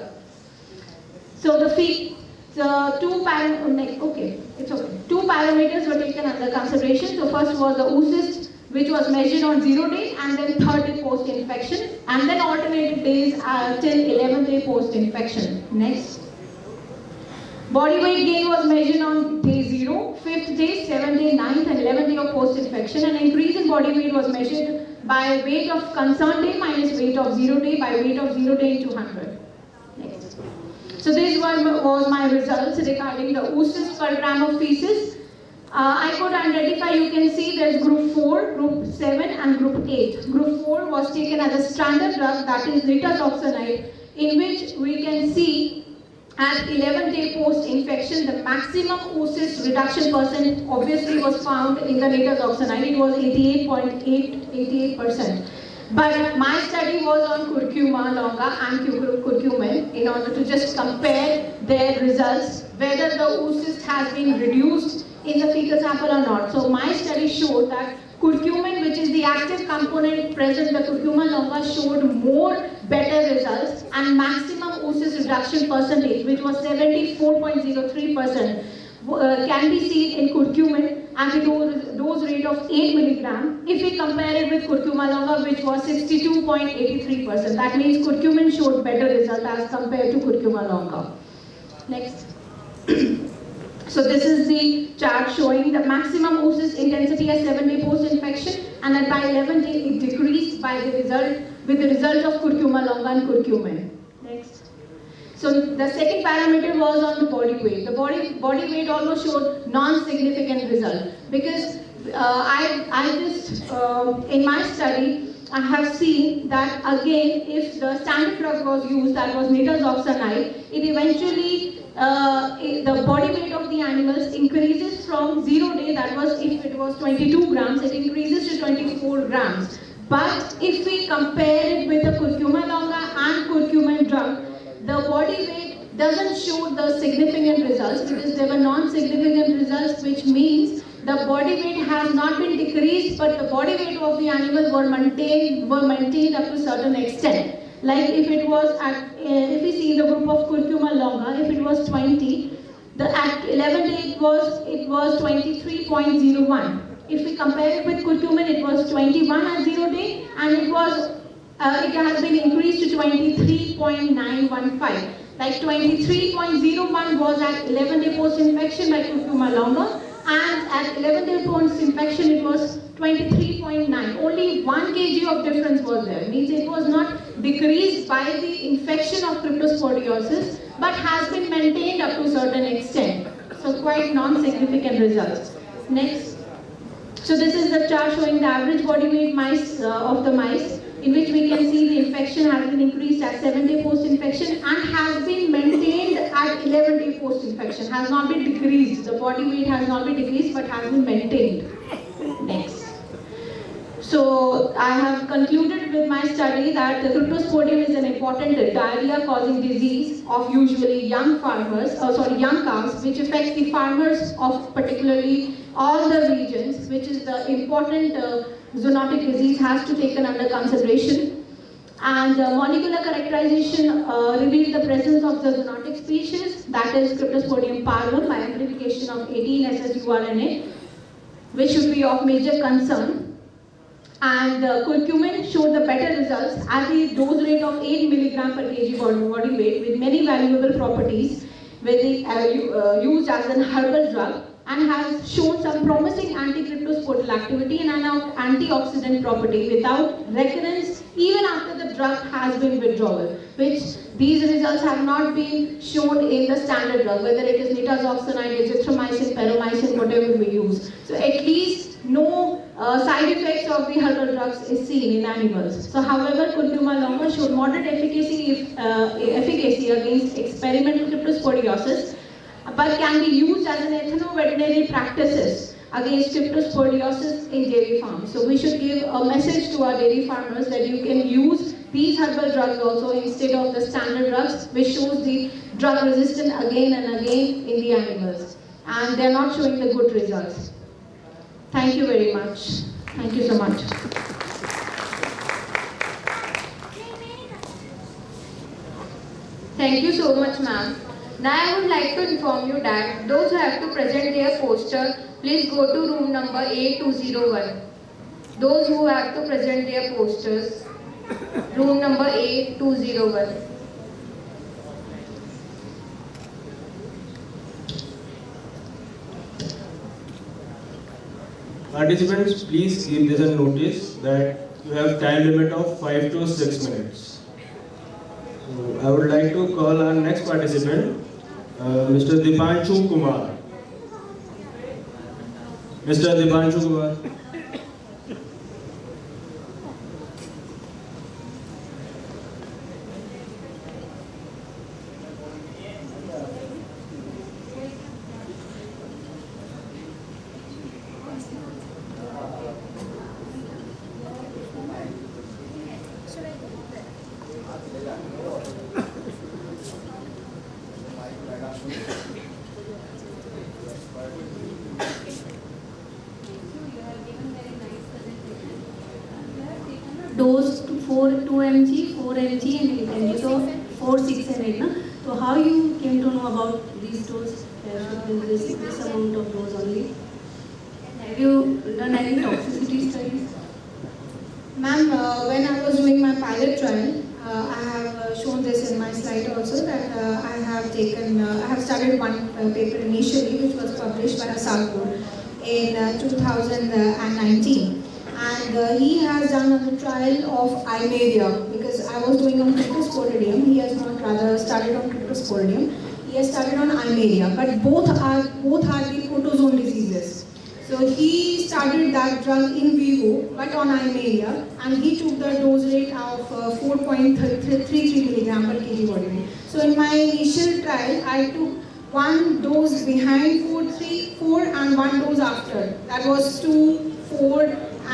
So two parameters were taken under consideration. So first was the oocyst, which was measured on 0 day and then 3rd day post-infection, and then alternated days till 11th day post-infection. Next. Body weight gain was measured on day 0, 5th day, 7th day, 9th and 11th day of post-infection, and increase in body weight was measured by weight of concerned day minus weight of 0 day by weight of 0 day into 100. Next. So this was my results regarding the oocyst per gram of feces. I could identify, you can see there's group 4, group 7 and group 8. Group 4 was taken as a standard drug, that is nitazoxanide, in which we can see at 11th day post-infection the maximum oocyst reduction percent obviously was found in the nitazoxanide. It was 88%. But my study was on curcuma longa and curcumin in order to just compare their results, whether the oocyst has been reduced in the fecal sample or not. So my study showed that curcumin, which is the active component present in the curcuma longa, showed more better results, and maximum oocyst reduction percentage, which was 74.03%, can be seen in curcumin at the dose rate of 8 milligram if we compare it with curcuma longa, which was 62.83%. That means curcumin showed better result as compared to curcuma longa. Next. So this is the chart showing the maximum oocyst intensity at 7 day post-infection, and then by 11 day it decreased by the result with the result of curcuma longa and curcumin. Next. So the second parameter was on the body weight. The body weight almost showed non-significant result because in my study, I have seen that again, if the standard drug was used, that was nitazoxanide, it eventually, the body weight of the animals increases from 0 day, that was if it was 22 grams, it increases to 24 grams. But if we compare it with the curcuma longa and curcumin drug, the body weight doesn't show the significant results because there were non-significant results, which means the body weight has not been decreased, but the body weight of the animal were maintained up to a certain extent. Like if it was if we see the group of curcuma longa, if it was 20, at 11 day it was 23.01. If we compare it with curcumin, it was 21 at 0 day, and it has been increased to 23.915. Like 23.01 was at 11 day post-infection by curcuma longa, and at 11 day post-infection it was 23.9. Only 1 kg of difference was there. Means it was not decreased by the infection of cryptosporidiosis, but has been maintained up to a certain extent. So quite non-significant results. Next. So this is the chart showing the average body weight of the mice, in which we can see the infection has been increased at 7 day post-infection and has been maintained at 11 day post-infection, has not been decreased. The body weight has not been decreased but has been maintained. Next. So I have concluded with my study that the cryptosporidium is an important diarrhea-causing disease of usually young cows, which affects the farmers of particularly all the regions, which is the important zoonotic disease has to taken under consideration. And molecular characterization revealed the presence of the zoonotic species, that is Cryptosporidium parvum by amplification of 18 SSU-RNA, which should be of major concern. And curcumin showed the better results at the dose rate of 8 mg per kg body weight with many valuable properties, used as an herbal drug, and has shown some promising anti-cryptosporidal activity and an antioxidant property without recurrence even after the drug has been withdrawn, which these results have not been shown in the standard drug, whether it is nitazoxanide, azithromycin, paromycin, whatever we use. So at least no side effects of the herbal drugs is seen in animals. So however, curcuma longa showed moderate efficacy against experimental cryptosporidiosis, but can be used as an ethno-veterinary practices against cryptosporidiosis in dairy farms. So we should give a message to our dairy farmers that you can use these herbal drugs also instead of the standard drugs, which shows the drug resistance again and again in the animals. And they are not showing the good results. Thank you very much. Thank you so much. Thank you so much, ma'am. Now I would like to inform you that those who have to present their poster, please go to room number A201. Those who have to present their posters, room number A201. Participants, please give this a notice that you have time limit of 5 to 6 minutes. So I would like to call our next participant, Mr. Dipanshu Kumar. Mr. Dipanshu Kumar. Dose 2 mg, 4 mg and 8 mg, so 4, 6 and 8. So how you came to know about these doses, this amount of dose only? Have you done any toxicity studies? Ma'am, when I was doing my pilot trial, I have shown this in my slide also that I have started one paper initially which was published by Asarpur in 2019. and he has done a trial of Imaria, because I was doing on cryptosporidium. He has not rather started on cryptosporidium. He has started on Imaria, but both are the protozoan diseases. So he started that drug in vivo, but on Imaria, and he took the dose rate of 4.33 milligram per kg body weight. So in my initial trial, I took one dose behind 4 and one dose after. That was 2, 4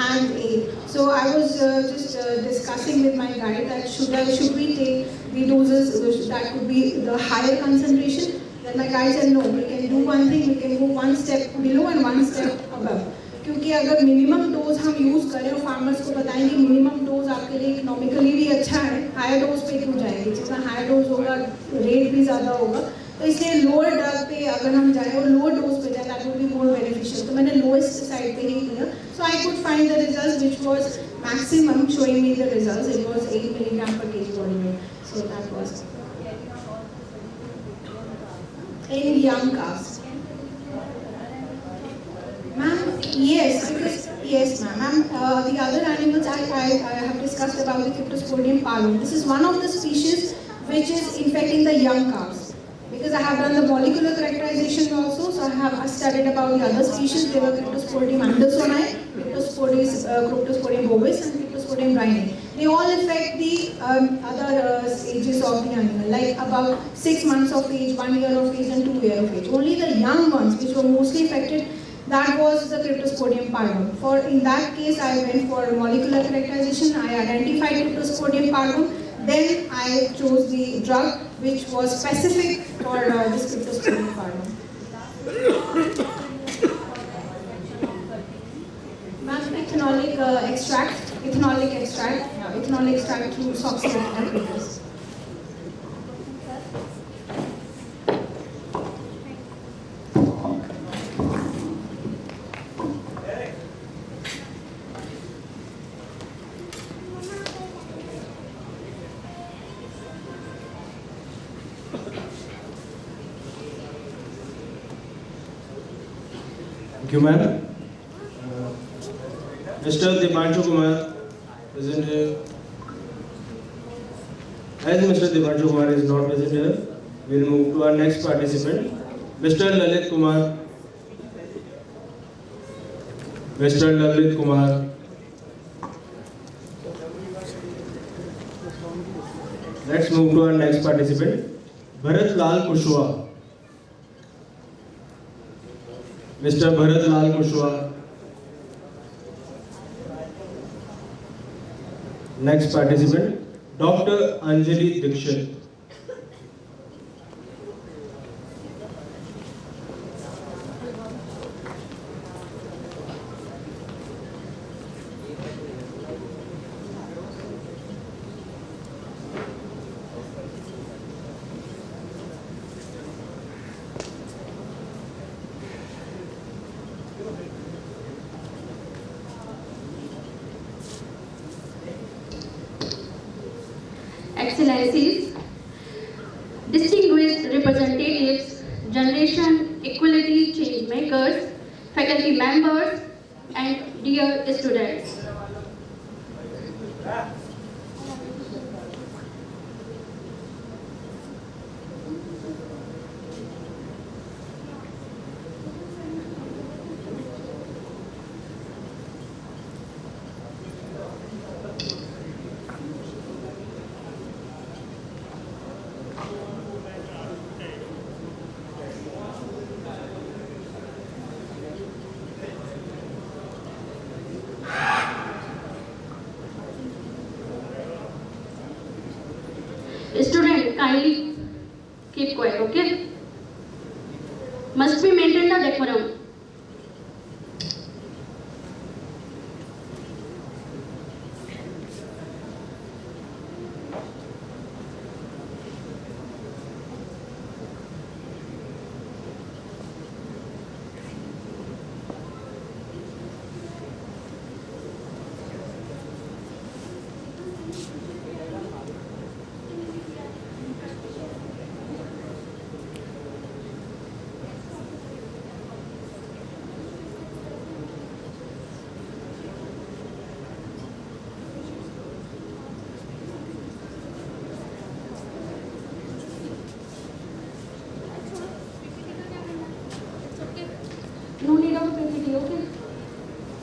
and 8. So I was just discussing with my guide that should we take the doses that could be the higher concentration. Then my guide said no, we can do one thing, we can go one step below and one step above. क्योंकि अगर minimum dose हम use करें और farmers को बताएंगे minimum dose आपके लिए economically भी अच्छा है, हायर डोज पे क्यों जाएंगे? जितना हायर डोज होगा रेट भी ज़्यादा होगा, तो इसलिए लोअर ड्रग पे अगर हम जाएं और लोअर डोज पे जाएं that would be more beneficial. तो मैंने लोएस्ट साइड पे ही किया. So I could find the results which was maximum showing me the results. It was 8 milligram per kg body weight. So that was in young calves. Ma'am, yes, because yes, ma'am. The other animals I have discussed about the Cryptosporidium pallor. This is one of the species which is infecting the young calves. Because I have done the molecular characterization also, so I have studied about the other species. They were Cryptosporidium andersoni, Cryptosporidium bovis, and Cryptosporidium rhini. They all affect the other stages of the animal, like about 6 months of age, 1 year of age, and 2 years of age. Only the young ones, which were mostly affected, that was the Cryptosporidium pallor. For in that case, I went for molecular characterization. I identified Cryptosporidium pallor. Then I chose the drug which was specific for this Cryptosporidium pallor. Ethanolic extract. Ethanolic extract through Soxy. Thank you, ma'am. Mr. Dipanshu Kumar, present here. As Mr. Dipanshu Kumar is not present here, we will move to our next participant, Mr. Lalit Kumar. Mr. Lalit Kumar. Let's move to our next participant, Bharat Lal Kushwaha. Mr. Bharat Lal Kushwaha. Next participant, Dr. Anjali Dikshit. Excellencies, distinguished representatives, generation equality change makers, faculty members, and dear students. Student, kindly keep quiet, okay? Must be maintained the decorum.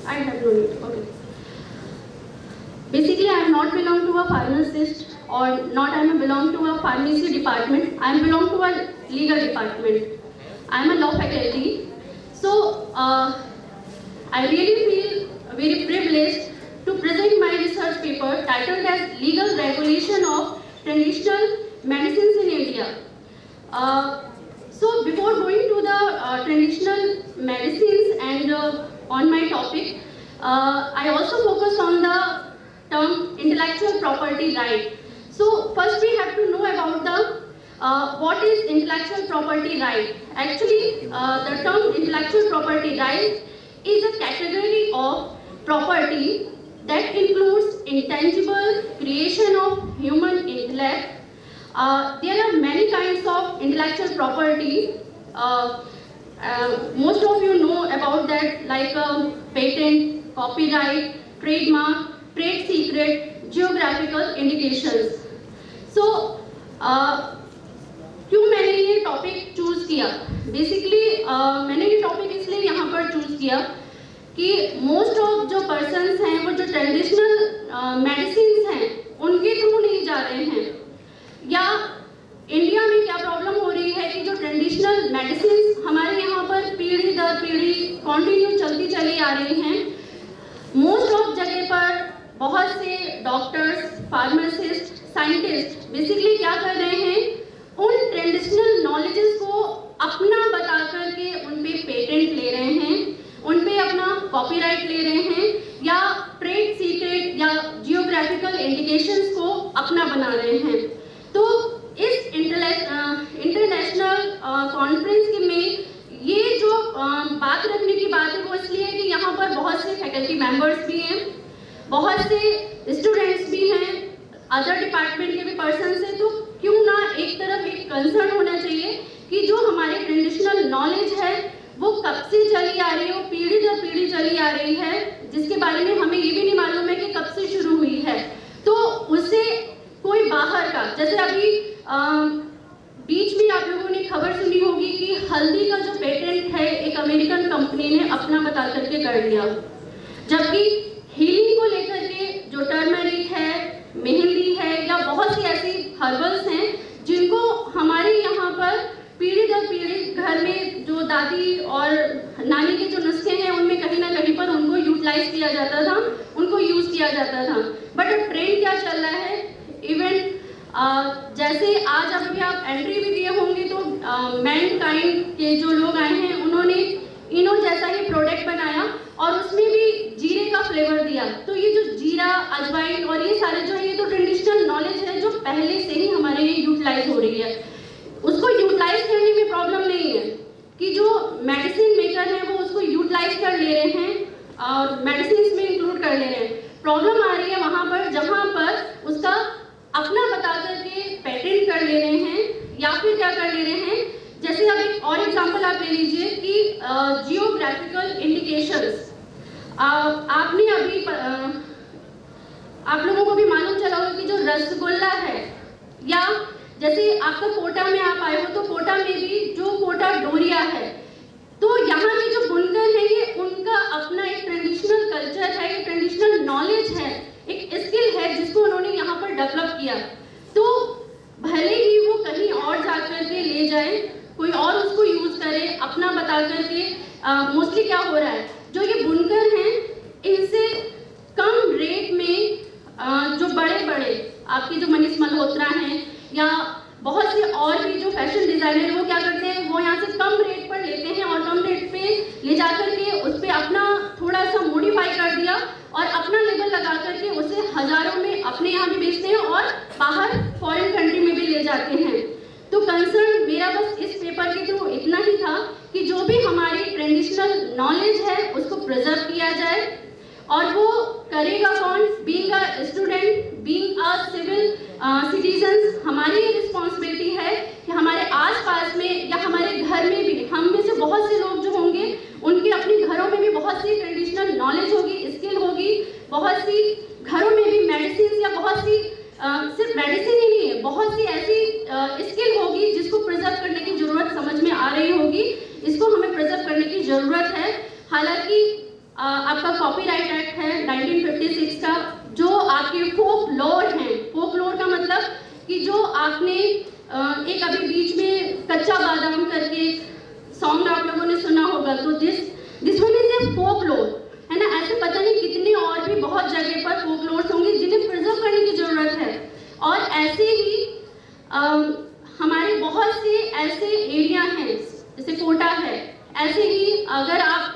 I have no need. Okay. Basically, I am not belong to a pharmacist or not I am belong to a pharmacy department. I am belong to a legal department. I am a law faculty. So, I really feel very privileged to present my research paper titled as Legal Regulation of Traditional Medicines in India. So before going to the traditional medicines and on my topic, I also focus on the term intellectual property right. So first we have to know about the what is intellectual property right. Actually, the term intellectual property right is a category of property that includes intangible creation of human intellect. There are many kinds of intellectual property. Most of you know about that, like patent, copyright, trademark, trade secret, geographical indications. So, क्यों मैंने ये topic choose किया? Basically मैंने ये topic इसलिए यहाँ पर choose किया कि मोस्ट ऑफ जो पर्सन्स हैं वो जो ट्रेडिशनल मेडिसिन हैं उनके थ्रू नहीं जा रहे हैं, या इंडिया में क्या प्रॉब्लम हो रही है कि जो ट्रेडिशनल मेडिसिन हमारे यहाँ पर पीढ़ी दर पीढ़ी कंटिन्यू चलती चली आ रही हैं, मोस्ट ऑफ जगह पर बहुत से डॉक्टर्स, फार्मासिस्ट, साइंटिस्ट बेसिकली क्या कर रहे हैं, उन ट्रेडिशनल नॉलेजेस को अपना बता करके उन पे पेटेंट ले रहे हैं, उन पे अपना कॉपीराइट ले रहे हैं, या ट्रेड सीक्रेट या जियोग्राफिकल इंडिकेशंस को अपना बना रहे हैं। तो इस इंटरनेशनल कॉन्फ्रेंस में ये जो बात रखने की बात है वो इसलिए है कि यहाँ पर बहुत से फैकल्टी मेंबर्स भी हैं, बहुत से स्टूडेंट्स भी हैं, अदर डिपार्टमेंट के भी पर्सन्स हैं, तो क्यों ना एक तरफ एक कंसर्न होना चाहिए कि जो हमारे ट्रेडिशनल नॉलेज है वो कब से चली आ रही है, वो पीढ़ी दर पीढ़ी चली आ रही है, जिसके बारे में हमें ये भी नहीं मालूम है कि कब से शुरू हुई है। तो उससे कोई बाहर का, जैसे अभी बीच में आप लोगों ने खबर सुनी होगी कि हल्दी का जो पेटेंट है एक अमेरिकन कंपनी ने अपना बता करके कर लिया, जबकि हीलिंग को लेकर के जो टर्मरिक है, मेहंदी है, या बहुत सी ऐसी हर्बल्स हैं जिनको हमारे यहाँ पर पीढ़ी दर पीढ़ी घर में जो दादी और नानी के जो नुस्खे हैं उनमें कहीं ना कहीं पर उनको यूटिलाइज किया जाता था, उनको यूज किया जाता था। बट अब ट्रेंड क्या चल रहा है, इवन जैसे आज अभी आप एंट्री भी दिए होंगे तो मैनकाइंड के जो लोग आए हैं उन्होंने इनो जैसा ही प्रोडक्ट बनाया और उसमें भी जीरे का फ्लेवर दिया। तो ये जो जीरा, अजवाइन और ये सारे जो है ये तो ट्रेडिशनल नॉलेज है जो पहले से ही हमारे लिए यूटिलाइज हो रही है। उसको यूटिलाइज करने में प्रॉब्लम नहीं है कि जो मेडिसिन मेकर हैं वो उसको यूटिलाइज कर ले रहे हैं और मेडिसिन में इंक्लूड कर ले रहे हैं। प्रॉब्लम आ रही है वहाँ पर जहाँ पर उसका अपना बता करके पेटेंट कर ले रहे हैं, या फिर क्या कर ले रहे हैं, जैसे अब एक और एग्जांपल आप ले लीजिए कि जियोग्राफिकल इंडिकेशंस। आपने अभी आप लोगों को भी मालूम चला होगा कि जो रसगुल्ला है, या जैसे आपका कोटा में आप आए हो तो कोटा में भी जो कोटा डोरिया है, तो यहाँ के जो बुनकर हैं ये उनका अपना एक ट्रेडिशनल कल्चर है, एक ट्रेडिशनल नॉलेज है, एक स्किल है जिसको उन्होंने यहाँ पर डेवलप किया। तो भले ही वो कहीं और जा करके ले जाए, कोई और उसको यूज करे, अपना बता करके, मोस्टली क्या हो रहा है, जो ये बुनकर हैं इनसे कम रेट में जो बड़े बड़े आपके जो मनीष मल्होत्रा हैं या बहुत से और भी जो फैशन डिजाइनर वो क्या करते हैं, वो यहाँ से कम रेट पर लेते हैं और कम रेट पे ले जा करके उस पर अपना थोड़ा सा मॉडिफाई कर दिया और अपना लेबल लगा करके उसे हजारों में अपने यहाँ भी बेचते हैं और बाहर फॉरेन कंट्री में भी ले जाते हैं। तो कंसर्न मेरा बस इस पेपर के थ्रू इतना ही था कि जो भी हमारी ट्रेडिशनल नॉलेज है उसको प्रिजर्व किया जाए, और वो करेगा कौन, being a student, being a civil citizens, हमारी ये रिस्पॉन्सिबिलिटी है कि हमारे आसपास में या हमारे घर में भी हम में से बहुत से लोग जो होंगे उनके अपने घरों में भी बहुत सी ट्रेडिशनल नॉलेज होगी, स्किल होगी, बहुत सी घरों में भी मेडिसिन या बहुत सी सिर्फ मेडिसिन ही नहीं है, बहुत सी ऐसी स्किल होगी जिसको प्रिजर्व करने की जरूरत समझ में आ रही होगी, इसको हमें प्रिजर्व करने की जरूरत है। हालांकि आपका कॉपीराइट एक्ट है 1956 का, जो आपके फोक लोर हैं, फोक लोर का मतलब कि जो आपने एक अभी बीच में कच्चा बादाम करके सॉन्ग आप लोगों ने सुना होगा, तो दिस वन इज ए फोक लोर, है ना। ऐसे पता नहीं कितने और भी बहुत जगह पर फोक लोर्स होंगे जिन्हें प्रिजर्व करने की जरूरत है। और ऐसे ही हमारे बहुत से ऐसे एरिया हैं, जैसे कोटा है, ऐसे ही अगर आप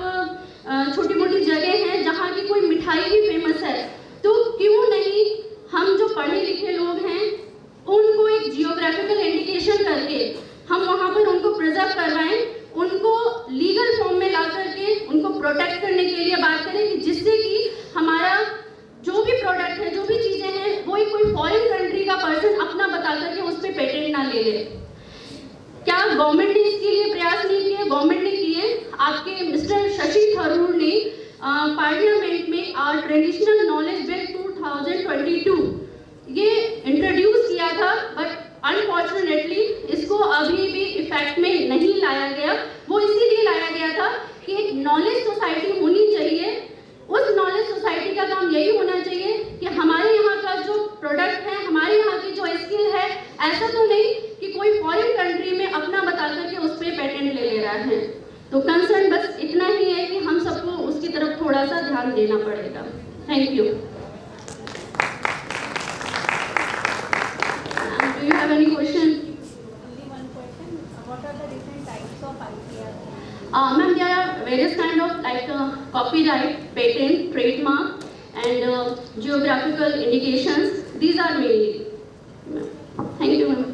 छोटी मोटी जगह हैं जहाँ की कोई मिठाई भी फेमस है, तो क्यों नहीं हम जो पढ़े लिखे लोग हैं उनको एक जियोग्राफिकल इंडिकेशन करके हम वहाँ पर उनको प्रिजर्व करवाएं, उनको लीगल फॉर्म में ला करके उनको प्रोटेक्ट करने के लिए बात करें, कि जिससे कि हमारा जो भी प्रोडक्ट है, जो भी चीज़ें हैं, वो एक कोई फॉरेन कंट्री का पर्सन अपना बता करके उस पर पेटेंट ना ले ले। क्या गवर्नमेंट ने इसके लिए प्रयास नहीं किए? गवर्नमेंट ने किए। आपके मिस्टर शशि थरूर ने पार्लियामेंट में ट्रेडिशनल नॉलेज बिल 2022 ये इंट्रोड्यूस किया था, बट अनफॉर्चुनेटली इसको अभी भी इफेक्ट में नहीं लाया गया। वो इसीलिए लाया गया था कि एक नॉलेज सोसाइटी होनी चाहिए। उस नॉलेज सोसाइटी का काम यही होना चाहिए कि हमारे यहाँ का जो प्रोडक्ट है, हमारे यहाँ की जो स्किल है, ऐसा तो नहीं कि कोई फॉरेन कंट्री में अपना बता करके उस पर पेटेंट ले रहा है। तो कंसर्न बस इतना ही है कि हम सबको उसकी तरफ थोड़ा सा ध्यान देना पड़ेगा। Thank you. Do you have any question? Only one question. What are the different types of IPR? Ma'am, there are various kind of like copyright, patent, trademark, and geographical indications. These are mainly. Thank you, ma'am.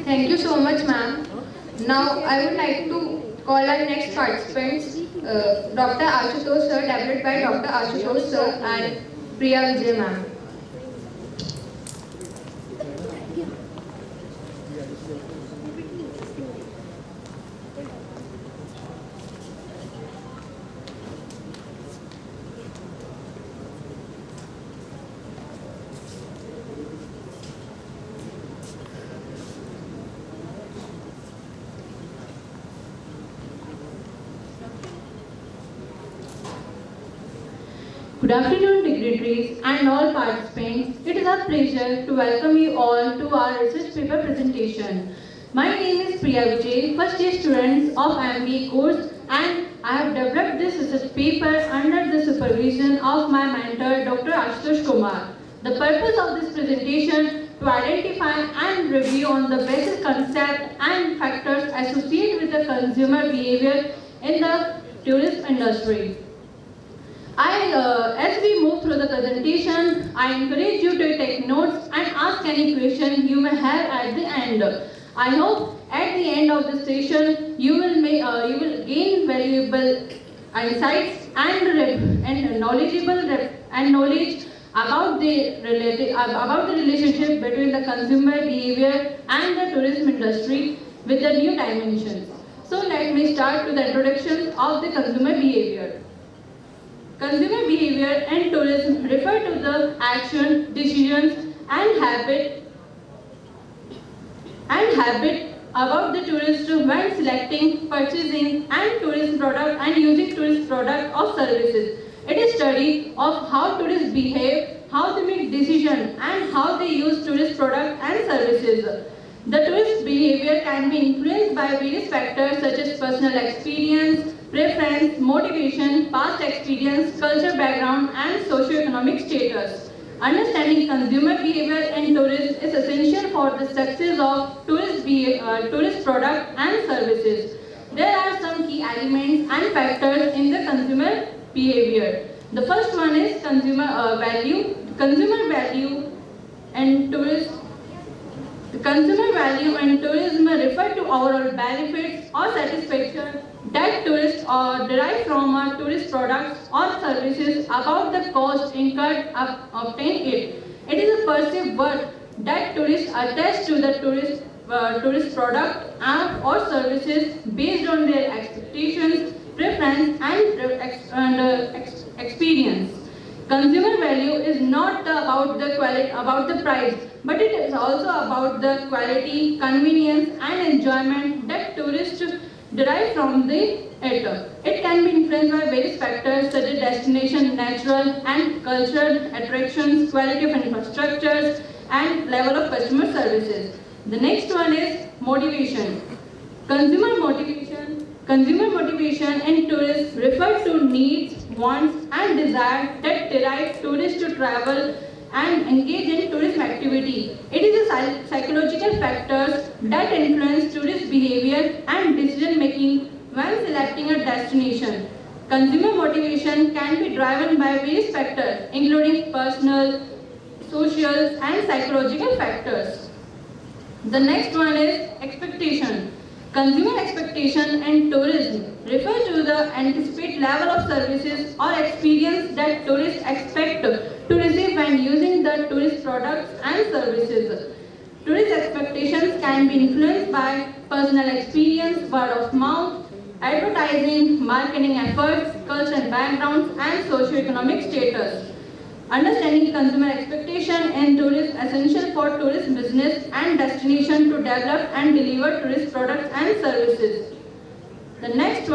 Thank you so much, ma'am. Now, I would like to call our next participants, Dr. Ashutosh sir, developed by Dr. Ashutosh sir and Priya Vijay ma'am. Good afternoon, dignitaries and all participants. It is our pleasure to welcome you all to our research paper presentation. My name is Priya Vijay, first year student of MBA course, and I have developed this research paper under the supervision of my mentor, Dr. Ashutosh Kumar. The purpose of this presentation to identify and review on the basic concept and factors associated with the consumer behavior in the tourism industry. As we move through the presentation, I encourage you to take notes and ask any question you may have at the end. I hope at the end of the session you will gain valuable insights and knowledge about the relationship between the consumer behavior and the tourism industry with the new dimensions. So let me start with the introduction of the consumer behavior. Consumer behavior and tourism refer to the action, decisions, and habit about the tourist when selecting, purchasing, and tourist product and using tourist product or services. It is study of how tourists behave, how they make decisions, and how they use tourist product and services. The tourist behavior can be influenced by various factors such as personal experience, preference, motivation, past experience, culture background, and socio-economic status. Understanding consumer behavior in tourism is essential for the success of tourist product and services. There are some key elements and factors in the consumer behavior. The first one is consumer value. Consumer value and tourism. The consumer value and tourism refer to overall benefits or satisfaction that tourists derive from a tourist products or services about the cost incurred to obtain it. It is a perceived worth that tourists attach to the tourist product or services based on their expectations, preference, and experience. Consumer value is not about the quality, about the price, but it is also about the quality, convenience, and enjoyment that tourists derive from it. It can be influenced by various factors such as destination, natural and cultural attractions, quality of infrastructures, and level of customer services. The next one is motivation. Consumer motivation in tourism refer to needs, wants, and desire that drive tourists to travel and engage in tourism activity. It is a psychological factors that influence tourist behavior and decision making when selecting a destination. Consumer motivation can be driven by various factors, including personal, social, and psychological factors. The next one is expectation. Consumer expectation in tourism refer to the anticipated level of services or experience that tourists expect to receive when using the tourist products and services. Tourist expectations can be influenced by personal experience, word of mouth, advertising, marketing efforts, cultural backgrounds, and socio-economic status. Understanding consumer expectation in tourism is essential for tourist business and destination to develop and deliver tourist products and services. The next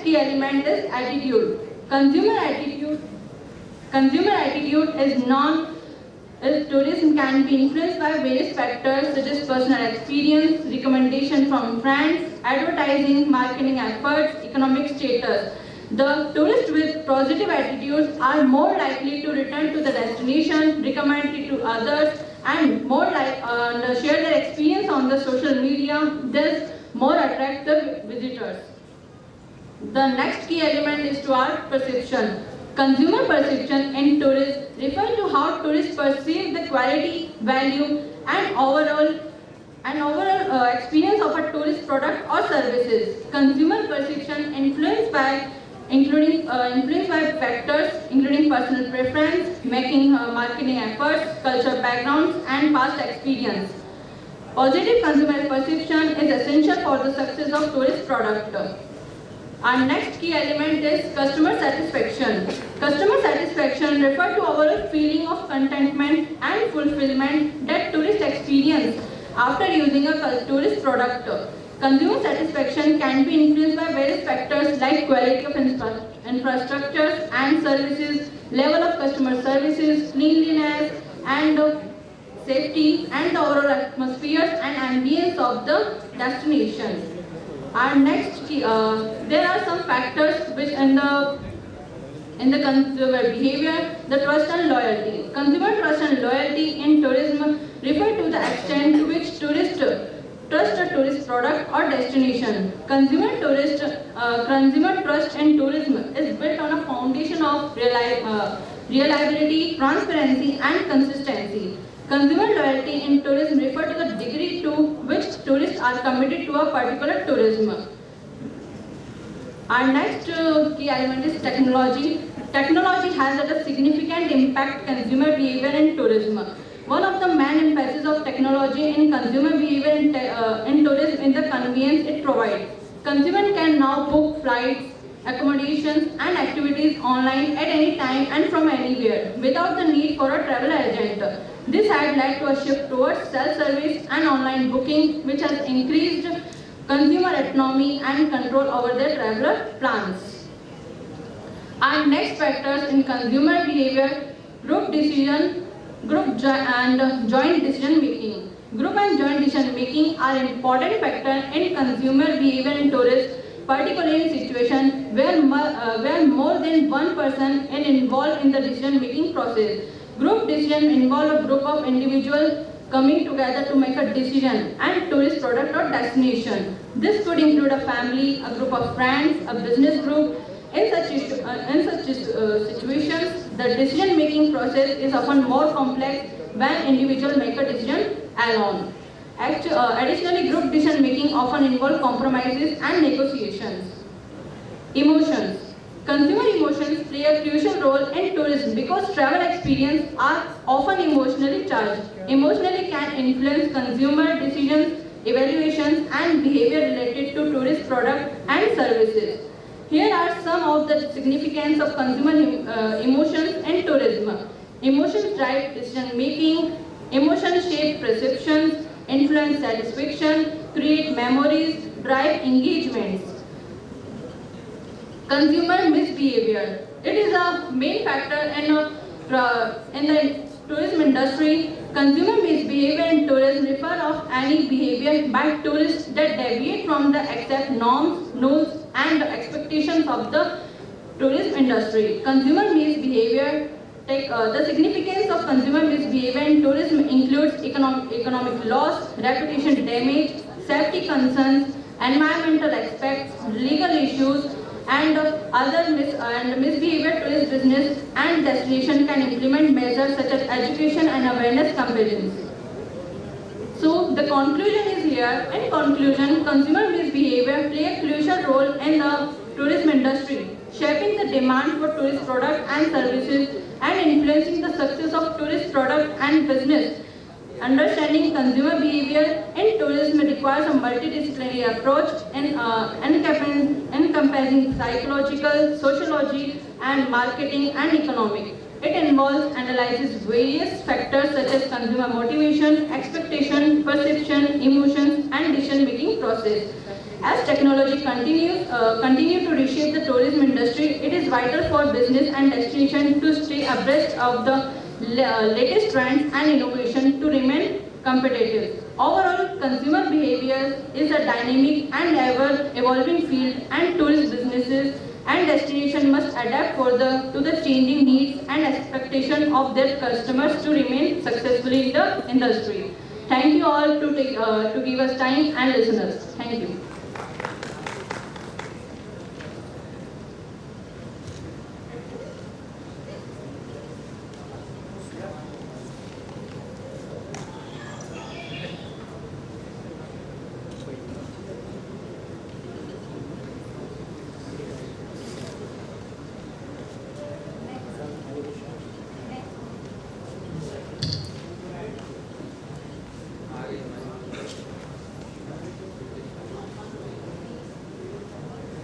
key element is attitude. Consumer attitude is tourism can be influenced by various factors such as personal experience, recommendation from friends, advertising, marketing efforts, economic status. The tourists with positive attitudes are more likely to return to the destination, recommend it to others, and more share their experience on the social media, thus more attract the visitors. The next key element is to our perception. Consumer perception in tourism refer to how tourists perceive the quality, value, and overall experience of a tourist product or services. Consumer perception influenced by factors including personal preference, marketing efforts, cultural backgrounds, and past experience. Positive consumer perception is essential for the success of tourist product. Our next key element is customer satisfaction. Customer satisfaction refers to overall feeling of contentment and fulfillment that tourists experience after using a tourist product. Consumer satisfaction can be influenced by various factors like quality of infrastructures and services, level of customer services, cleanliness and safety, and the overall atmosphere and ambience of the destination. Our next key, there are some factors which in the consumer behavior, the trust and loyalty. Consumer trust and loyalty in tourism refer to the extent to which tourists trust a tourist product or destination. Consumer trust in tourism is built on a foundation of reliability, transparency, and consistency. Consumer loyalty in tourism refer to the degree to which tourists are committed to a particular tourism. Our next key element is technology. Technology has had a significant impact consumer behavior in tourism. One of the main emphasis of technology in consumer behavior in tourism is the convenience it provides. Consumers can now book flights, accommodations, and activities online at any time and from anywhere without the need for a travel agent. This had led to a shift towards self-service and online booking, which has increased consumer autonomy and control over their traveler plans. Our next factors in consumer behavior: group and joint decision making. Group and joint decision making are important factors in consumer behavior in tourism, particularly in situations where more than one person is involved in the decision making process. Group decision involve a group of individuals coming together to make a decision and tourist product or destination. This could include a family, a group of friends, a business group. In such situations, the decision-making process is often more complex when individuals make a decision alone. Additionally, group decision-making often involves compromises and negotiations. Emotions. Consumer emotions play a crucial role in tourism because travel experiences are often emotionally charged. Emotionally can influence consumer decisions evaluations, and behavior related to tourist products and services. Here are some of the significance of consumer emotions and tourism. Emotions drive decision making, emotions shape perceptions, influence satisfaction, create memories, drive engagements. Consumer misbehavior. It is a main factor in the tourism industry. Consumer misbehavior in tourism refer of any behavior by tourists that deviate from the accept norms, rules, and the expectations of the tourism industry. Consumer misbehavior. The significance of consumer misbehavior in tourism includes economic loss, reputation damage, safety concerns, environmental aspects, legal issues, and misbehavior tourist business and destination can implement measures such as education and awareness campaigns. So the conclusion is here. In conclusion, consumer misbehavior play a crucial role in the tourism industry, shaping the demand for tourist products and services and influencing the success of tourist product and business. Understanding consumer behavior in tourism requires a multidisciplinary approach encompassing psychological, sociology, and marketing and economic. It involves analyzes various factors such as consumer motivation, expectation, perception, emotions, and decision-making process. As technology continue to reshape the tourism industry, it is vital for business and destination to stay abreast of the latest trends and innovation to remain competitive. Overall, consumer behavior is a dynamic and ever-evolving field, and tourist businesses and destinations must adapt to the changing needs and expectations of their customers to remain successfully in the industry. Thank you all to give us time and listeners. Thank you.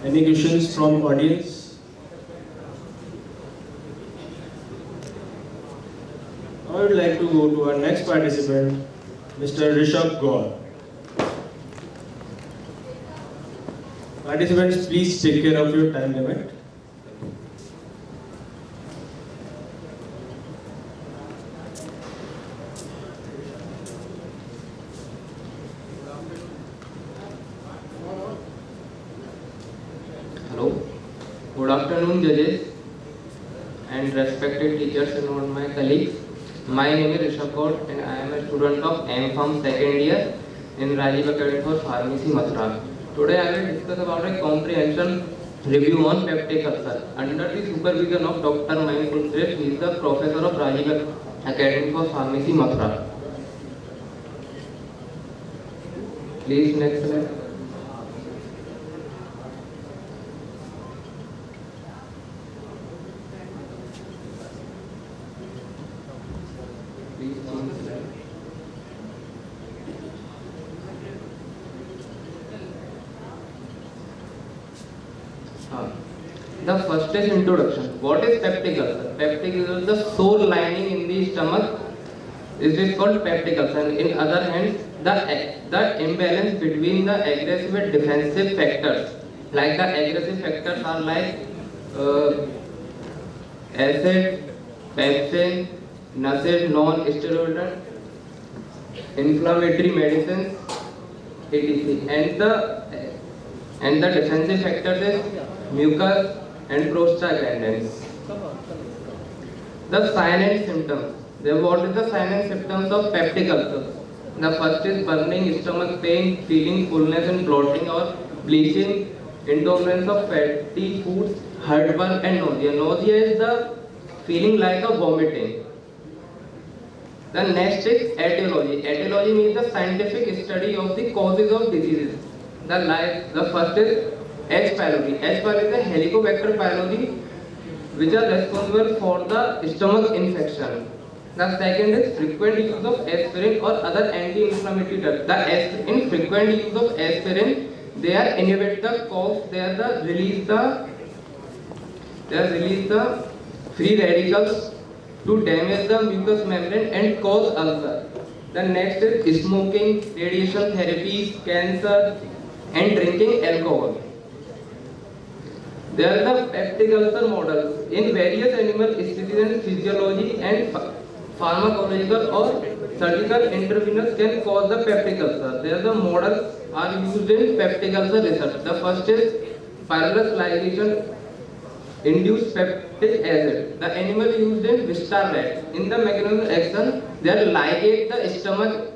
Any questions from audience? I would like to go to our next participant, Mr. Rishabh Gaur. Participants, please take care of your time limit. Good afternoon, judges and respected teachers and all my colleagues. My name is Rishabh Gaur and I am a student of M.Pharm second year in Rajiv Academy for Pharmacy, Mathura. Today I will discuss about a comprehensive review on peptic ulcer under the supervision of Dr. Mayur Shrestha. He is the professor of Rajiv Academy for Pharmacy, Mathura. Please next slide. The first is introduction. What is peptic ulcer? Peptic ulcer is the sore lining in the stomach. It is called peptic ulcer. In other hand, the imbalance between the aggressive and defensive factors. Like the aggressive factors are like acid, pepsin, NSAID, non-steroidal, inflammatory medicines, etc. And the defensive factors is mucus and prostaglandins. The sign and symptoms. What is the sign and symptoms of peptic ulcer? The first is burning, stomach pain, feeling fullness and bloating or bleaching, intolerance of fatty foods, heartburn and nausea. Nausea is the feeling like a vomiting. The next is etiology. Etiology means the scientific study of the causes of diseases. The first is H. pylori. H. pylori is a Helicobacter pylori which are responsible for the stomach infection. The second is frequent use of aspirin or other anti-inflammatory drugs. In frequent use of aspirin, they are inhibit the cause. They are release the free radicals to damage the mucous membrane and cause ulcer. The next is smoking, radiation therapies, cancer, and drinking alcohol. There are the peptic ulcer models in various animal species and physiology and pharmacological or surgical interventions can cause the peptic ulcer. There the models are used in peptic ulcer research. The first is pyruvate ligation induced peptic acid. The animal used in Vista rat. In the mechanism of action, they ligate the stomach.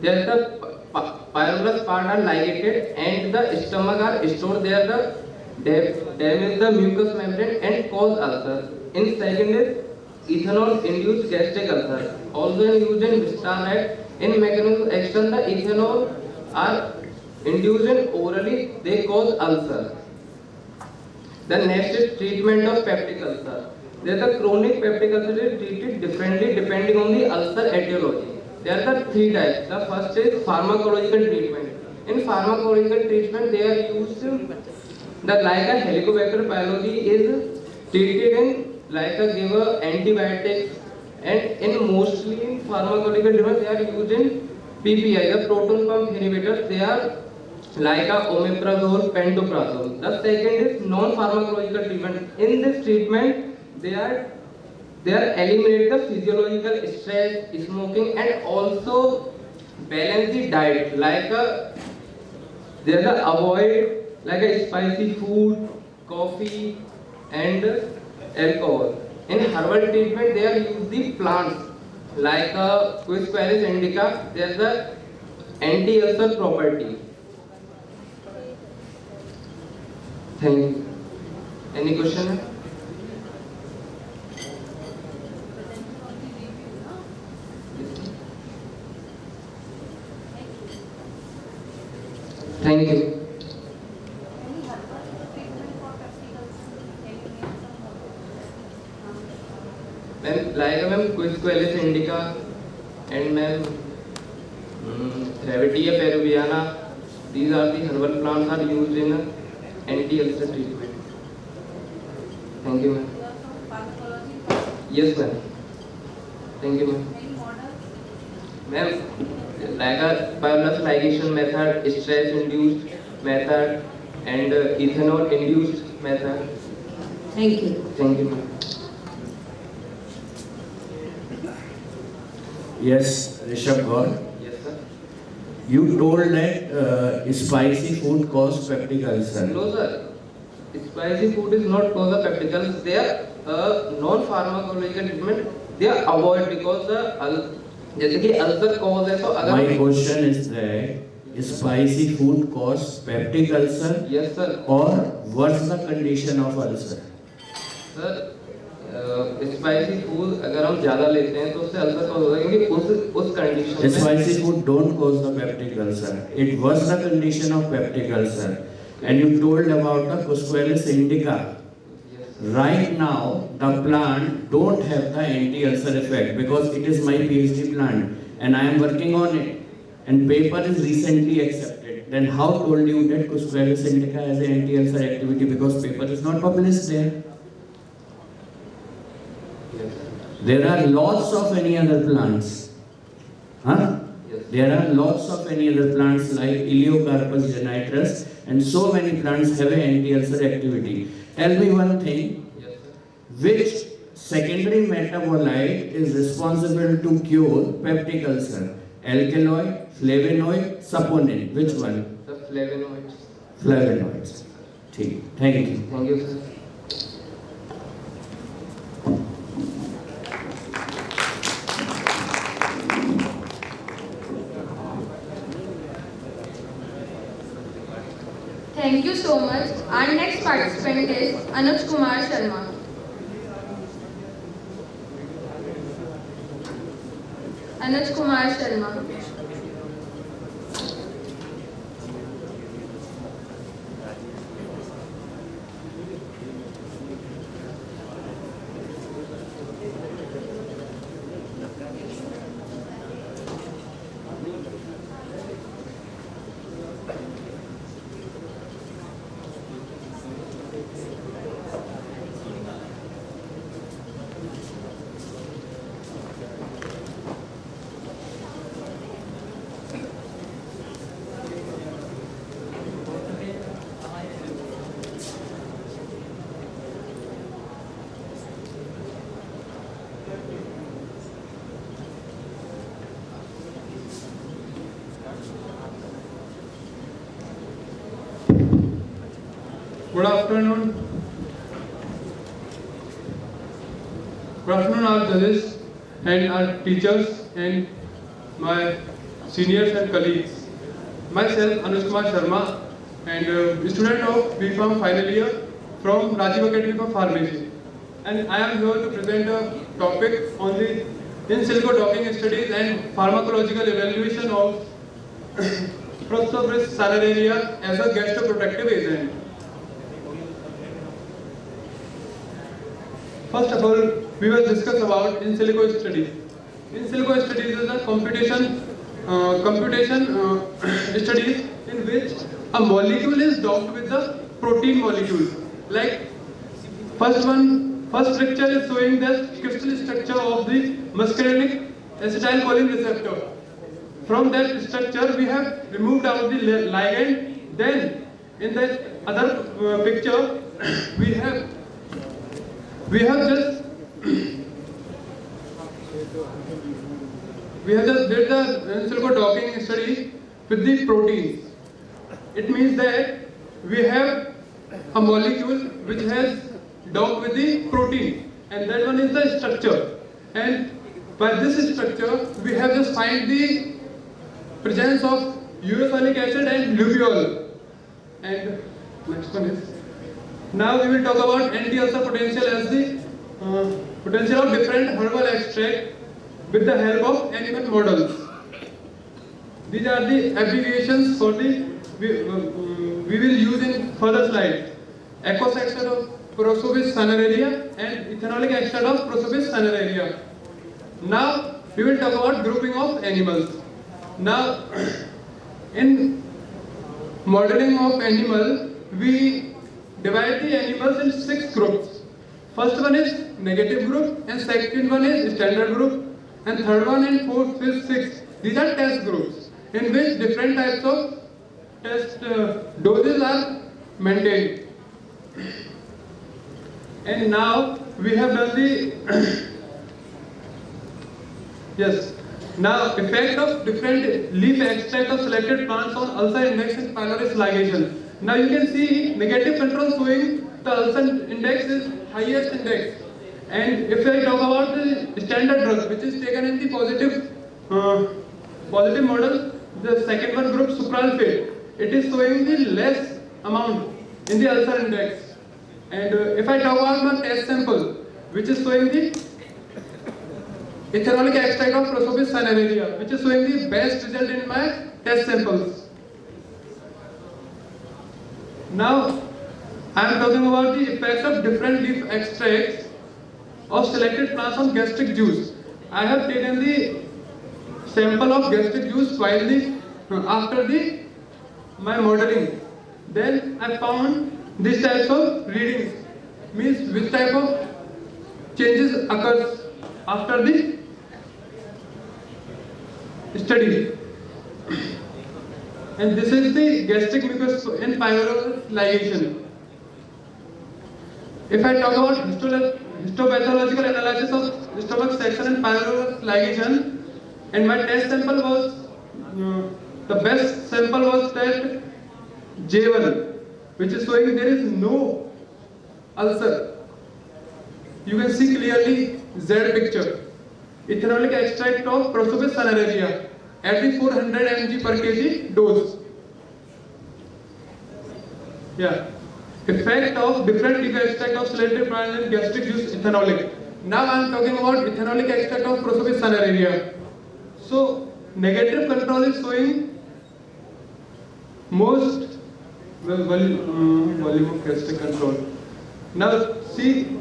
There the pyruvate part are ligated and the stomach are stored there. The damage the mucous membrane and cause ulcer. In second is ethanol induced gastric ulcer. Also used in Vista rat. In mechanism of action, the ethanol are induced in orally. They cause ulcer. The next is treatment of peptic ulcer. There the chronic peptic ulcer is treated differently depending on the ulcer etiology. There are the three types. The first is pharmacological treatment. In pharmacological treatment, they are used like a Helicobacter pylori is treated in like a give antibiotics, and in mostly in pharmacological treatment they are used in PPI, the proton pump inhibitors. They are like a omeprazole, pantoprazole. The second is non-pharmacological treatment. In this treatment, they are eliminate the physiological stress, smoking, and also balance the diet. Like they are avoid like a spicy food, coffee, and alcohol. In herbal treatment, they are use the plants like Quisqualis indica. They are the anti-ulcer property. Thank you. Any question? Thank you. Ma'am, Quisqualis indica and ma'am, Travitia peruviana. These are the herbal plants are used in anti-ulcer treatment. Thank you, ma'am. Yes, ma'am. Thank you, ma'am. Ma'am, like a pyruvate ligation method, stress-induced method, and ethanol-induced method. Thank you. Thank you, ma'am. Yes, Rishabh Gaur. Yes, sir. You told that spicy food cause peptic ulcer. No, sir. Spicy food is not cause of peptic ulcer. They are non-pharmacological treatment. They are avoid because जैसे कि ulcer cause है तो अगर My question is that spicy food cause peptic ulcer? Yes, sir. Or what's the condition of ulcer? Sir, spicy food अगर हम ज्यादा लेते हैं तो उससे अल्सर कॉज होता है क्योंकि उस कंडीशन में Spicy food don't cause the peptic ulcer. It was the condition of peptic ulcer. And you told about the Quisqualis indica. Right now, the plant don't have the anti-ulcer effect because it is my PhD plant and I am working on it. And paper is recently accepted. Then how told you that Quisqualis indica has an anti-ulcer activity because paper is not published there? There are lots of any other plants. Huh? Yes. There are lots of any other plants like Iliocarpus genitrus and so many plants have an anti-ulcer activity. Tell me one thing. Yes, sir. Which secondary metabolite is responsible to cure peptic ulcer? Alkaloid, flavonoid, saponin. Which one? The flavonoids. Flavonoids. ठीक. Thank you. Thank you, sir. Thank you so much. Our next participant is Anuj Kumar Sharma. Anuj Kumar Sharma. Good afternoon. Good afternoon, our judges and our teachers and my seniors and colleagues. Myself, Anush Kumar Sharma, and student of B.Pharm final year from Rajiv Academy for Pharmacy. And I am here to present a topic on the in silico docking studies and pharmacological evaluation of Prostophis saleraria as a gastroprotective agent. First of all, we will discuss about in silico studies. In silico studies is a computation studies in which a molecule is docked with the protein molecule. Like first picture is showing the crystal structure of the muscarinic acetylcholine receptor. From that structure, we have removed out the ligand. Then, in that other picture, we have just did the in silico docking study with the proteins. It means that we have a molecule which has docked with the protein, and that one is the structure. And by this structure, we have just find the presence of uracilic acid and luteol. And next one is, now we will talk about anti-ulcer potential as the potential of different herbal extract with the help of animal models. These are the abbreviations for the we will use in further slides. Aqueous extract of Prostophis saleraria and ethanolic extract of Prostophis saleraria. Now we will talk about grouping of animals. Now in modeling of animal, we divide the animals in 6 groups. First one is negative group, and second one is standard group, and third one and fourth, fifth, sixth. These are test groups in which different types of test doses are maintained. And now we have done the yes. Now effect of different leaf extract of selected plants on ulcer index and pylorus ligation. Now you can see negative control showing the ulcer index is highest index. And if I talk about the standard drug which is taken in the positive model, the second one group sucralfate, it is showing the less amount in the ulcer index. And if I talk about my test sample which is showing the ethanolic extract of Prostophis saleraria, which is showing the best result in my test samples. Now I am talking about the effect of different leaf extracts of selected plants on gastric juice. I have taken the sample of gastric juice while after my modeling. Then I found these types of readings, means which type of changes occurs after the study. And this is the gastric mucus in pylorus ligation. If I talk about histopathological analysis of stomach section and pylorus ligation, and my test sample was the best sample was that J1, which is showing there is no ulcer. You can see clearly Z picture. Ethanolic extract of Prostophis saleraria at the 400 mg per kg dose. Yeah. Effect of different leaf extract of selected plant and gastric juice ethanolic. Now I am talking about ethanolic extract of Prostophis saleraria. So negative control is showing most volume of gastric control. Now see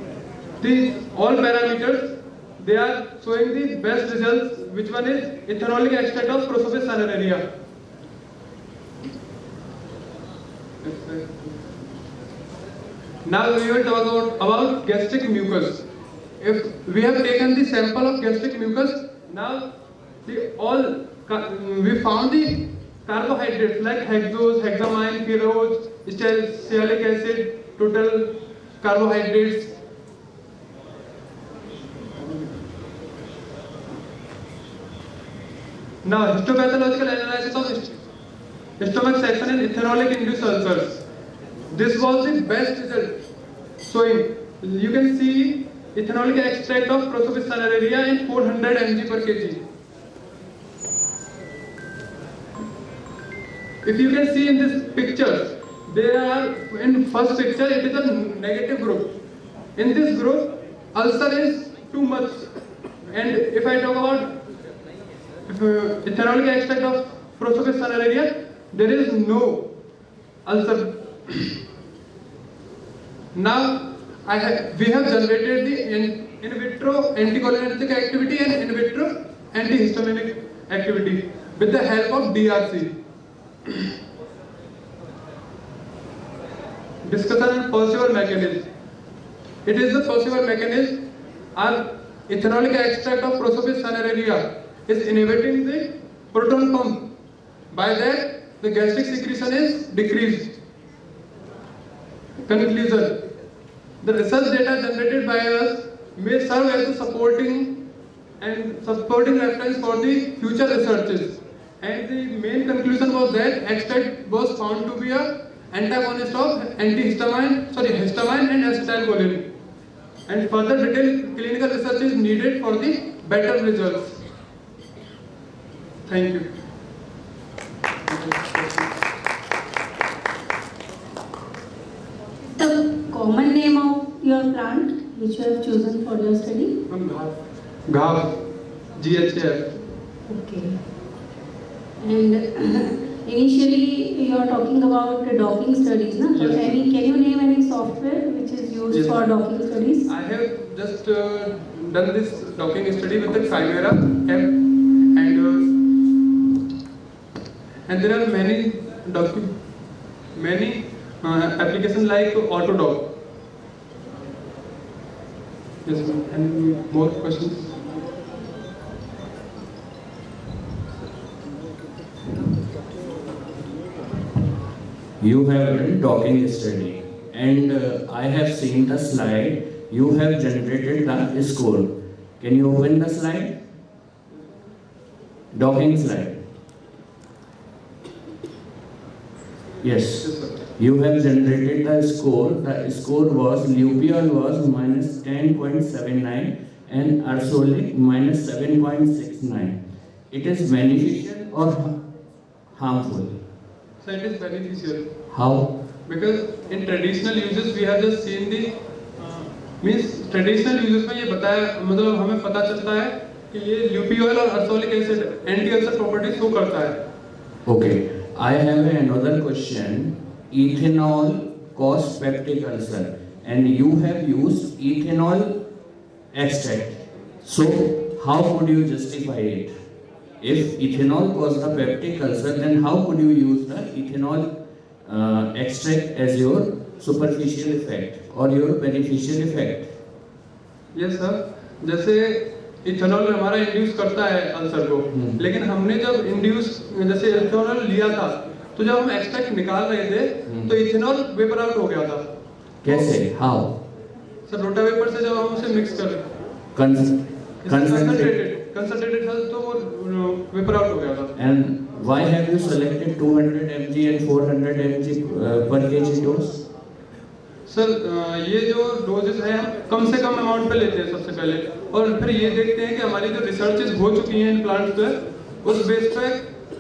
all parameters, they are showing the best results. Which one is ethanolic extract of Prostophis saleraria? Now we will talk about gastric mucus. If we have taken the sample of gastric mucus, now we found the carbohydrates like hexose, hexamine, pyrrose, sialic acid, total carbohydrates. Now histopathological analysis of stomach section and ethanolic induced ulcers. this was the best result showing. You can see ethanolic extract of Prosopis cinerea in 400 mg per kg. If you can see in this picture, they are in first picture it is a negative group. In this group, ulcer is too much. And if I talk about ethanolic extract of Prosopis cinerea, there is no ulcer. Now we have generated the in vitro anticholinergic activity and in vitro antihistaminic activity with the help of DRC. Discussion on possible mechanism. It is the possible mechanism. Our ethanolic extract of Prosopis cinerea is inhibiting the proton pump. By that, the gastric secretion is decreased. Conclusion: the research data generated by us may serve as a supporting reference for the future researches. And the main conclusion was that extract was found to be a antagonist of histamine and acetylcholine. And further detailed clinical research is needed for the better results. Thank you. The common name of your plant which you have chosen for your study? GHAF. GHAF. Okay. And initially you are talking about the docking studies, no? So Yes. can you name any software which is used Yes. for docking studies? I have just done this docking study with the Chimera app, and there are many applications like Autodoc. Yes, ma'am. Any more questions? You have done docking study, and I have seen the slide. You have generated the score. Can you open the slide? Docking slide. Yes. You have generated the score. The score was lupiol was minus 10.79 and arsolic minus 7.69. It is beneficial or harmful? So it is beneficial. How? Because in traditional uses we have just seen the means traditional uses में ये बताया मतलब हमें पता चलता है कि ये ल्यूपियोल और ursolic acid anti ulcer property show करता है. Okay, I have another question. Ethanol causes peptic ulcer, and you have used ethanol extract. So, how could you justify it? If ethanol causes the peptic ulcer, then how could you use the ethanol extract as your superficial effect or your beneficial effect? Yes sir. जैसे ethanol हमारा induce करता है ulcer को, लेकिन हमने जब induce जैसे ethanol लिया था तो जब हम एक्सट्रैक्ट निकाल रहे थे तो इथेनॉल वेपर आउट हो गया था. कैसे? How? सर रोटा वेपर से जब हम उसे मिक्स कर कंसंट्रेटेड था तो वो वेपर आउट हो गया था. And why have you selected 200 mg and 400 mg per kg dose? Sir ये जो डोजेस है हम कम से कम अमाउंट पे लेते हैं सबसे पहले, और फिर ये देखते हैं कि हमारी जो रिसर्चेस हो चुकी हैं इन प्लांट्स पे, उस बेस पे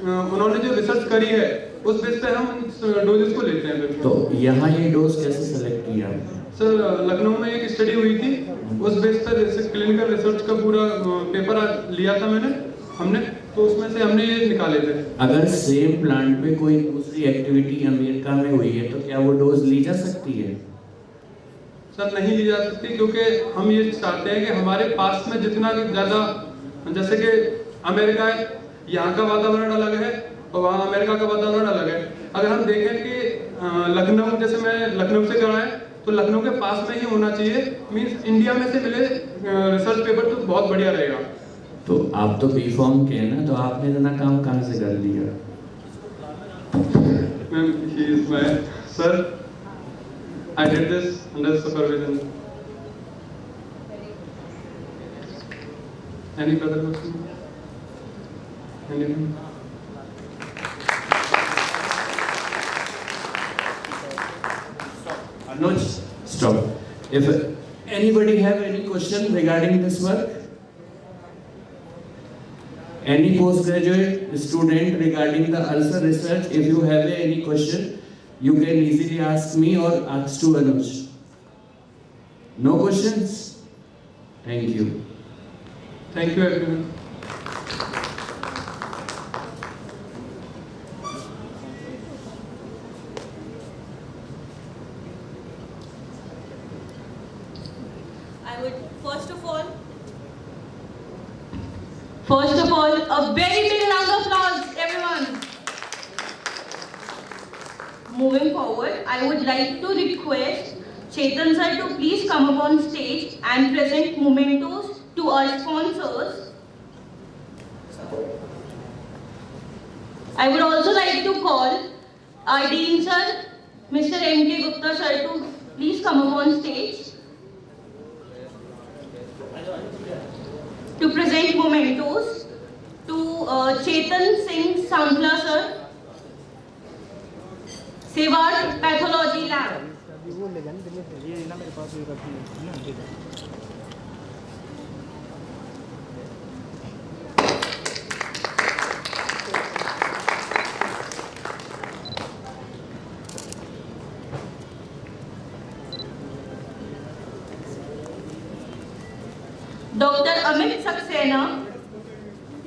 उन्होंने जो रिसर्च करी है उस बेस पे हम डोजेस को लेते हैं. तो यहाँ ये डोज कैसे सेलेक्ट किया? सर लखनऊ में एक स्टडी हुई थी, उस बेस पे क्लिनिकल रिसर्च का पूरा पेपर लिया था हमने तो उसमें से हमने ये निकाले थे. अगर सेम प्लांट पे कोई दूसरी एक्टिविटी अमेरिका में हुई है तो क्या वो डोज ली जा सकती है? सर नहीं ली जा सकती, क्योंकि हम ये चाहते हैं कि हमारे पास में जितना ज़्यादा, जैसे कि अमेरिका है, यहाँ का वातावरण अलग है और वहाँ अमेरिका का वातावरण अलग है. अगर हम देखें कि लखनऊ, जैसे मैं लखनऊ से गया है तो लखनऊ के पास में ही होना चाहिए, मीन्स इंडिया में से मिले रिसर्च पेपर तो बहुत बढ़िया रहेगा. तो आप तो बी फॉर्म के हैं ना, तो आपने इतना काम कहाँ से कर लिया? Ma'am he is my sir, I did this under supervision. Any further questions? Anything? Anuj, stop. If anybody have any question regarding this work, any postgraduate student regarding the ulcer research, if you have any question, you can easily ask me or ask to Anuj. No questions? Thank you. Thank you everyone. I would first of all, a very big round of applause, everyone. Moving forward, I would like to request Chetan sir to please come up on stage and present mementos to our sponsors. I would also like to call our Dean sir, Mr. M.K. Gupta sir, to please come up on stage to present mementos to Chetan Singh Sankla sir, Sevar Pathology Lab. Dr. Amit Saxena,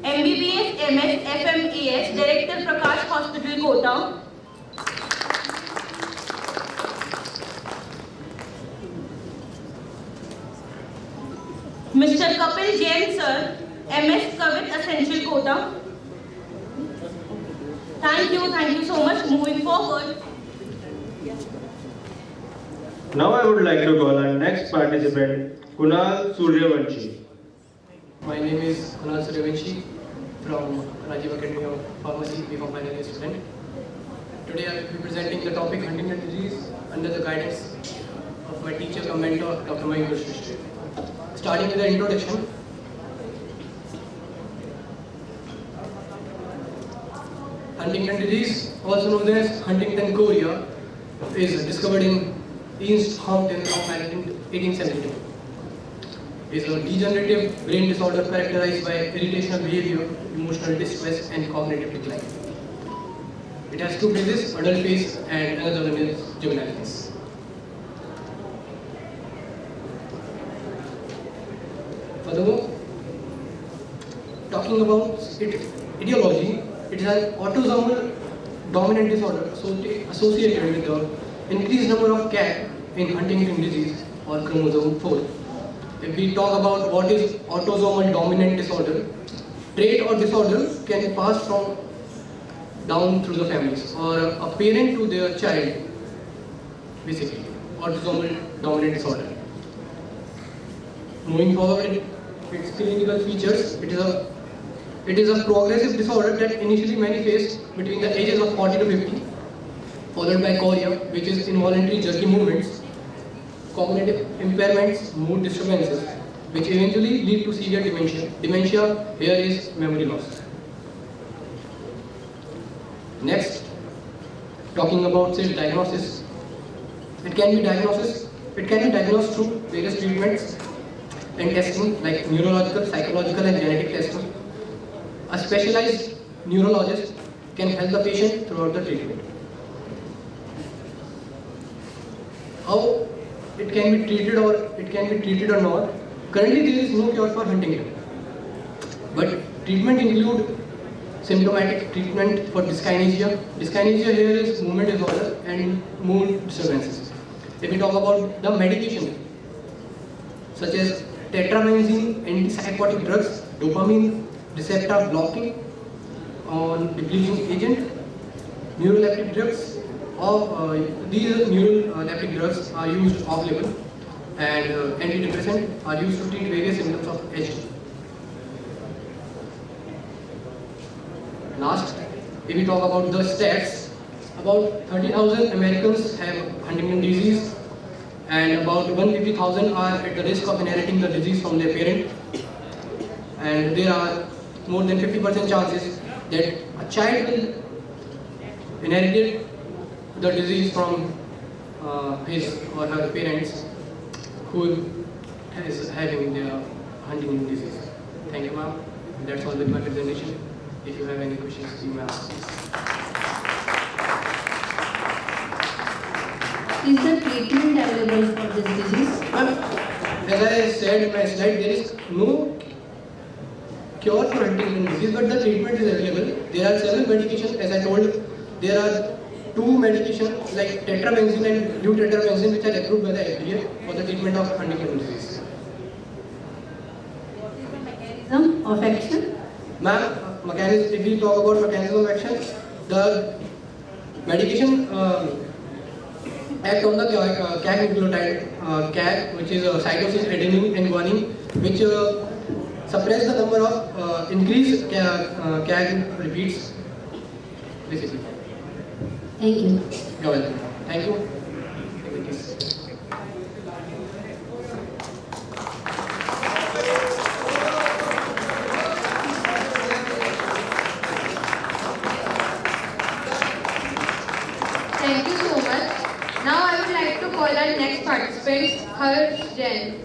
MBBS, MS, FMES, Director Prakash Hospital, Kota. Mr. Kapil Jain sir, MS Kavit Essential, Kota. Thank you so much. Moving forward. Now I would like to call our next participant, Kunal Suryavanshi. My name is Kunal Suryavanshi from Rajiv Academy of Pharmacy, B.Com final year student. Today I will be presenting the topic Huntington disease under the guidance of my teacher and mentor, Dr. Mayur Shrishti. Starting with the introduction. Huntington disease, also known as Huntington chorea, is discovered in East Hampton of 1872. It is a degenerative brain disorder characterized by irritational behavior, emotional distress, and cognitive decline. It has two phases, adult phase and another one is juvenile phase. Furthermore, talking about its etiology, it is an autosomal dominant disorder associated with the increased number of CAG in Huntington disease or chromosome 4. If we talk about what is autosomal dominant disorder, trait or disorder can pass from down through the families or a parent to their child, basically, autosomal dominant disorder. Moving forward, its clinical features, it is a progressive disorder that initially manifests between the ages of 40 to 50, followed by chorea, which is involuntary jerky movements, cognitive impairments, mood disturbances, which eventually lead to severe dementia. Dementia here is memory loss. Next, talking about its diagnosis. It can be diagnosed through various treatments and testing like neurological, psychological and genetic testing. A specialized neurologist can help the patient throughout the treatment. How it can be treated or not. Currently there is no cure for Huntington. But treatment include symptomatic treatment for dyskinesia. Dyskinesia here is movement disorder and mood disturbances. If we talk about the medication, such as tetramycin, antipsychotic drugs, dopamine receptor blocking on depleting agent, neuroleptic drugs. These neuroleptic drugs are used off-label, and antidepressants are used to treat various symptoms of HD. Last, if we talk about the stats, about 30,000 Americans have Huntington disease, and about 150,000 are at the risk of inheriting the disease from their parent. And there are more than 50% chances that a child will inherit the disease from his or her parents who is having their Huntington disease. Thank you, ma'am. That's all with my presentation. If you have any questions, you may ask. Is the treatment available for this disease? As I said in my slide, there is no cure for Huntington disease, but the treatment is available. There are several medications, as I told, there are 2 medications like tetrabenzene and deutetrabenzene which are approved by the FDA for the treatment of Huntington disease. Mechanism of action? Ma'am, if we talk about mechanism of action, the medication act on the CAG nucleotide, CAG, which is cytosine, adenine and guanine, which suppress the number of increased CAG repeats. Basically. Thank you. You're welcome. Thank you. Thank you so much. Now I would like to call our next participant, Harsh Jain.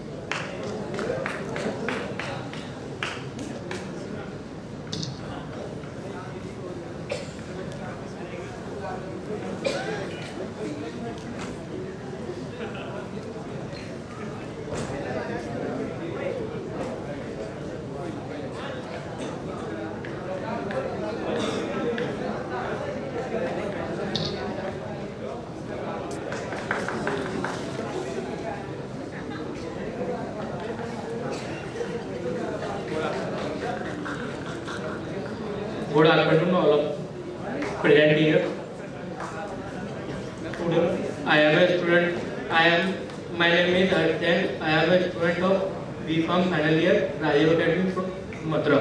Good afternoon, all of present here. I am a student. My name is Harsh Jain. I am a student of B.Pharm final year, Rajiv Academy from Mathura.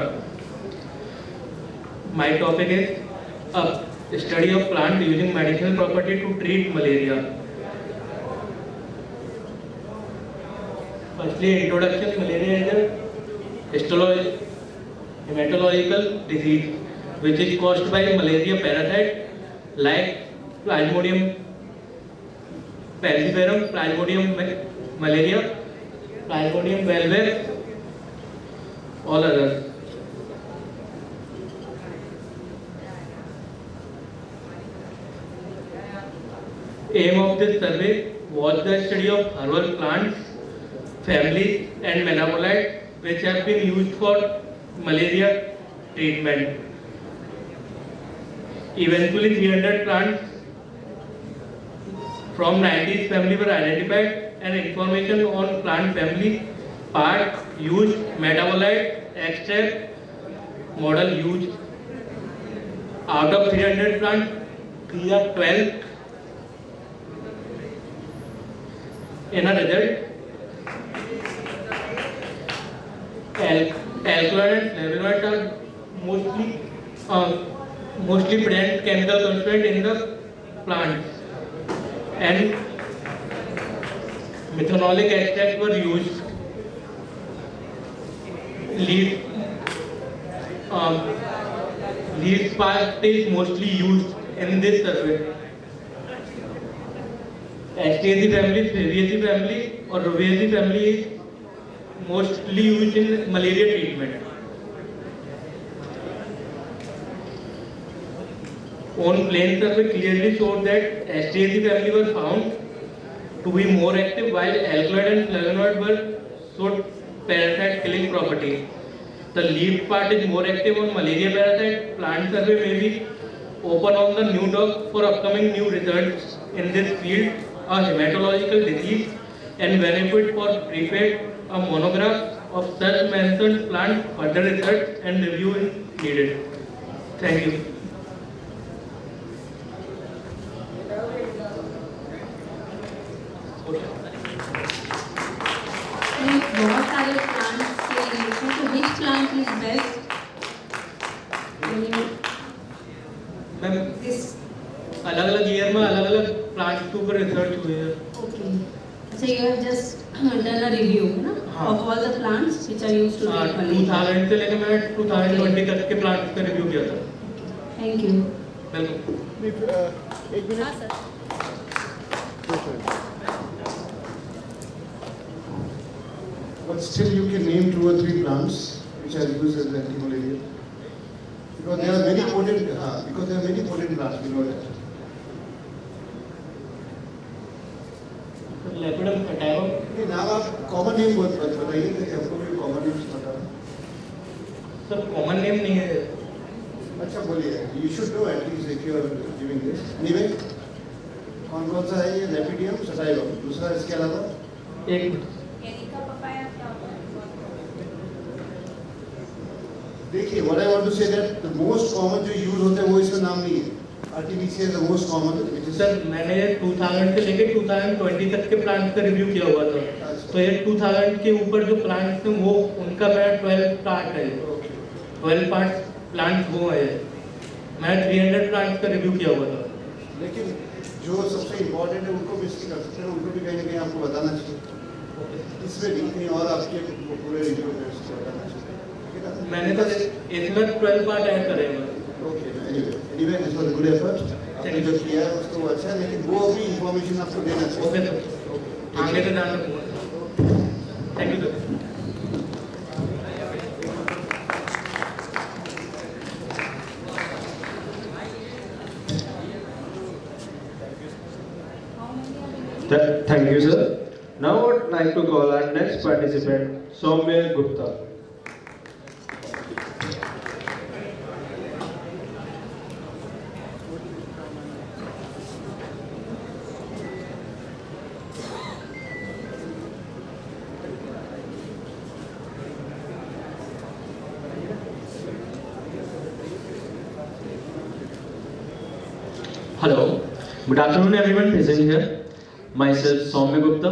My topic is study of plant using medicinal property to treat malaria. Firstly, introduction. Malaria is a hematological disease which is caused by malaria parasite like Plasmodium falciparum, Plasmodium malaria, Plasmodium valvae, all others. Aim of this survey was the study of herbal plants, families and metabolites which have been used for malaria treatment. Eventually 300 plants from 90s family were identified and information on plant family, part used, metabolite, extract, model used. Out of 300 plants, these are 12. In a result, alkaloid and flavonoids are mostly present chemical constituent in the plant, and methanolic extract were used. Leaf part is mostly used in this survey. Astraceae family, Fabaceae family or Rubiaceae family is mostly used in malaria treatment. On plain survey clearly showed that Astraceae family were found to be more active while alkaloid and flavonoid were showed parasite killing property. The leaf part is more active on malaria parasite. Plant survey may be open on the new dock for upcoming new research in this field, a hematological disease, and benefit for prepared a monograph of such mentioned plant. Further research and review is needed. Thank you. बहुत सारे plants के लिए तो which plant is best? Ma'am अलग अलग year में अलग अलग प्लांट्स के ऊपर रिसर्च हुई है. Okay. So you have just done a review, ना? Of all the plants which are used to treat malaria. 2000 से लेकर मैं 2020 तक के प्लांट्स का रिव्यू किया था. Thank you. वेलकम. एक minute. But still you can name 2 or 3 plants which are used as anti-malarial. Because there are many potent plants, we know that. नहीं, नाम आप कॉमन नेम बताइए कि हमको भी कॉमन नेम्स पता है। सर कॉमन नेम नहीं है। अच्छा बोलिए, you should know at least if you are giving this. Anyway, कौन सा है ये लेपिडियम सटाइलम, दूसरा इसके अलावा एक देखिए, what I want to say that the most common जो यूज होते हैं वो इसका नाम नहीं है। Artificial the most common which is sir मैंने 2000 से लेके 2020 तक के प्लांट्स का रिव्यू किया हुआ था। तो ये 2000 के ऊपर जो प्लांट्स हैं वो उनका मैं 12 पार्ट है, 12 पार्ट प्लांट्स वो है। मैं 300 प्लांट्स का रिव्यू किया हुआ था। लेकिन जो सबसे इम्पोर्टेंट है उनको मिस कर सकते हैं, उनको भी कहीं ना कहीं आपको बताना चाहिए। इसमें नहीं कहीं और आपके पूरे रिव्यू में उसको बताना चाहिए। मैंने तो इसमें 12 पार्ट ऐड करे हैं। Okay, anyway this was a good effort. आपने जो किया है उसको अच्छा है, लेकिन वो भी इंफॉर्मेशन आपको देना चाहिए। ओके सर, आगे तो ध्यान रखूंगा। Thank you sir. Thank you, sir. Now I would like to call our next participant, Soumya Gupta. Hello, good afternoon everyone present here. Myself Soumya Gupta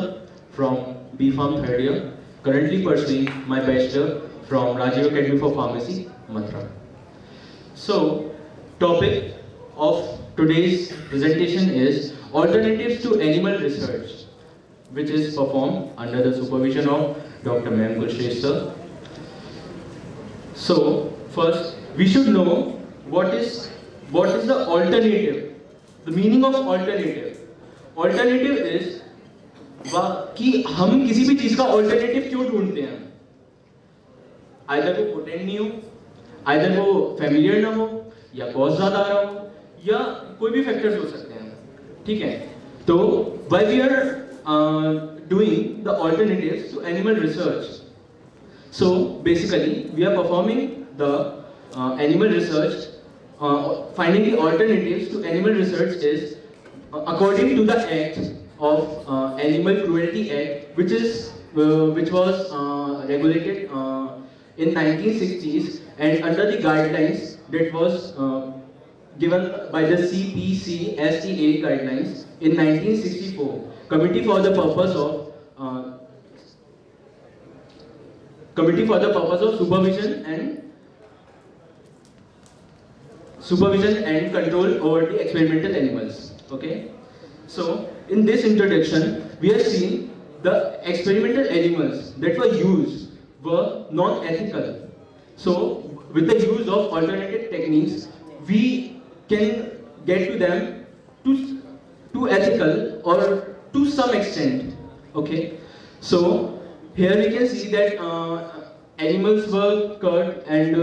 from B.Pharm 3rd year, currently pursuing my bachelor from Rajiv Academy for Pharmacy, Mathura. So, topic of today's presentation is alternatives to animal research, which is performed under the supervision of Dr. Ma'am Gulshrestha sir. So, first we should know what is the alternative. The meaning of alternative. Alternative is कि हम किसी भी चीज का alternative क्यों ढूंढते हैं? Either वो potent नहीं हो, either वो familiar ना हो, या cost ज़्यादा आ रहा हो, या कोई भी factors हो सकते हैं, ठीक है? तो why we are doing the alternatives to animal research? So basically we are performing the animal research. Finding the alternatives to animal research is according to the Act of Animal Cruelty Act, which was regulated in 1960s and under the guidelines that was given by the CPC-STA guidelines in 1964. Committee for the purpose of supervision and control over the experimental animals. Okay, so in this introduction we are seeing the experimental animals that were used were not ethical. So with the use of alternative techniques we can get to them to ethical or to some extent. Okay, so here we can see that animals were cut and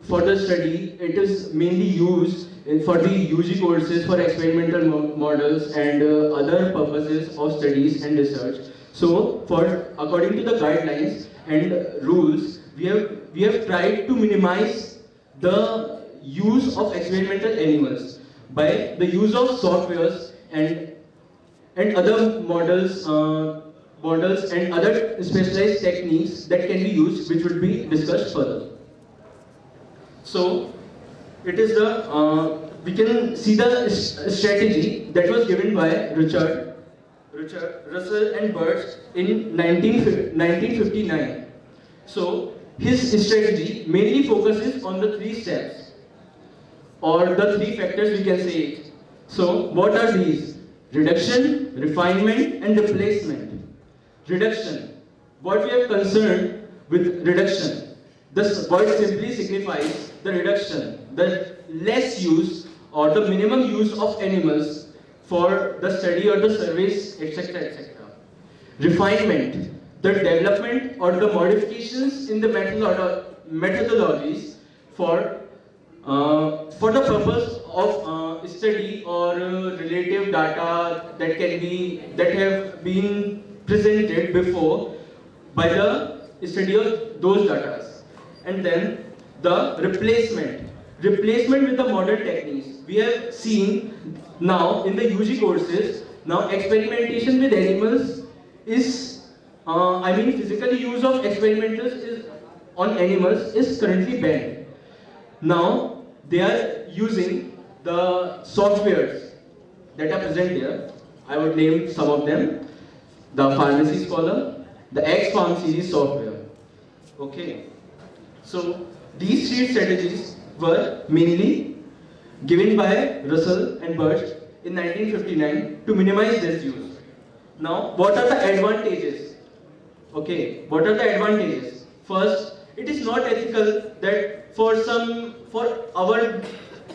for the study, it is mainly used for the UG courses for experimental models and other purposes of studies and research. So, according to the guidelines and rules, we have tried to minimize the use of experimental animals by the use of softwares and other models and other specialized techniques that can be used, which will be discussed further. So, it is we can see the strategy that was given by Richard Russell and Birch in 1959. So, his strategy mainly focuses on the 3 steps or the 3 factors we can say it. So, what are these? Reduction, refinement and replacement. Reduction. What we are concerned with reduction. This word simply signifies the reduction, the less use or the minimum use of animals for the study or the service, etc. etc. Refinement, the development or the modifications in the methodologies for the purpose of study or relative data that have been presented before by the study of those data. And then the replacement with the modern techniques. We have seen now in the UG courses, now experimentation with animals is, physical use of experimentals on animals is currently banned. Now they are using the softwares that are present here. I would name some of them: the Pharmacy Scholar, the X-Farm series software. Okay, so these three strategies were mainly given by Russell and Birch in 1959 to minimize this use. Now, what are the advantages? Okay, what are the advantages? First, it is not ethical that for our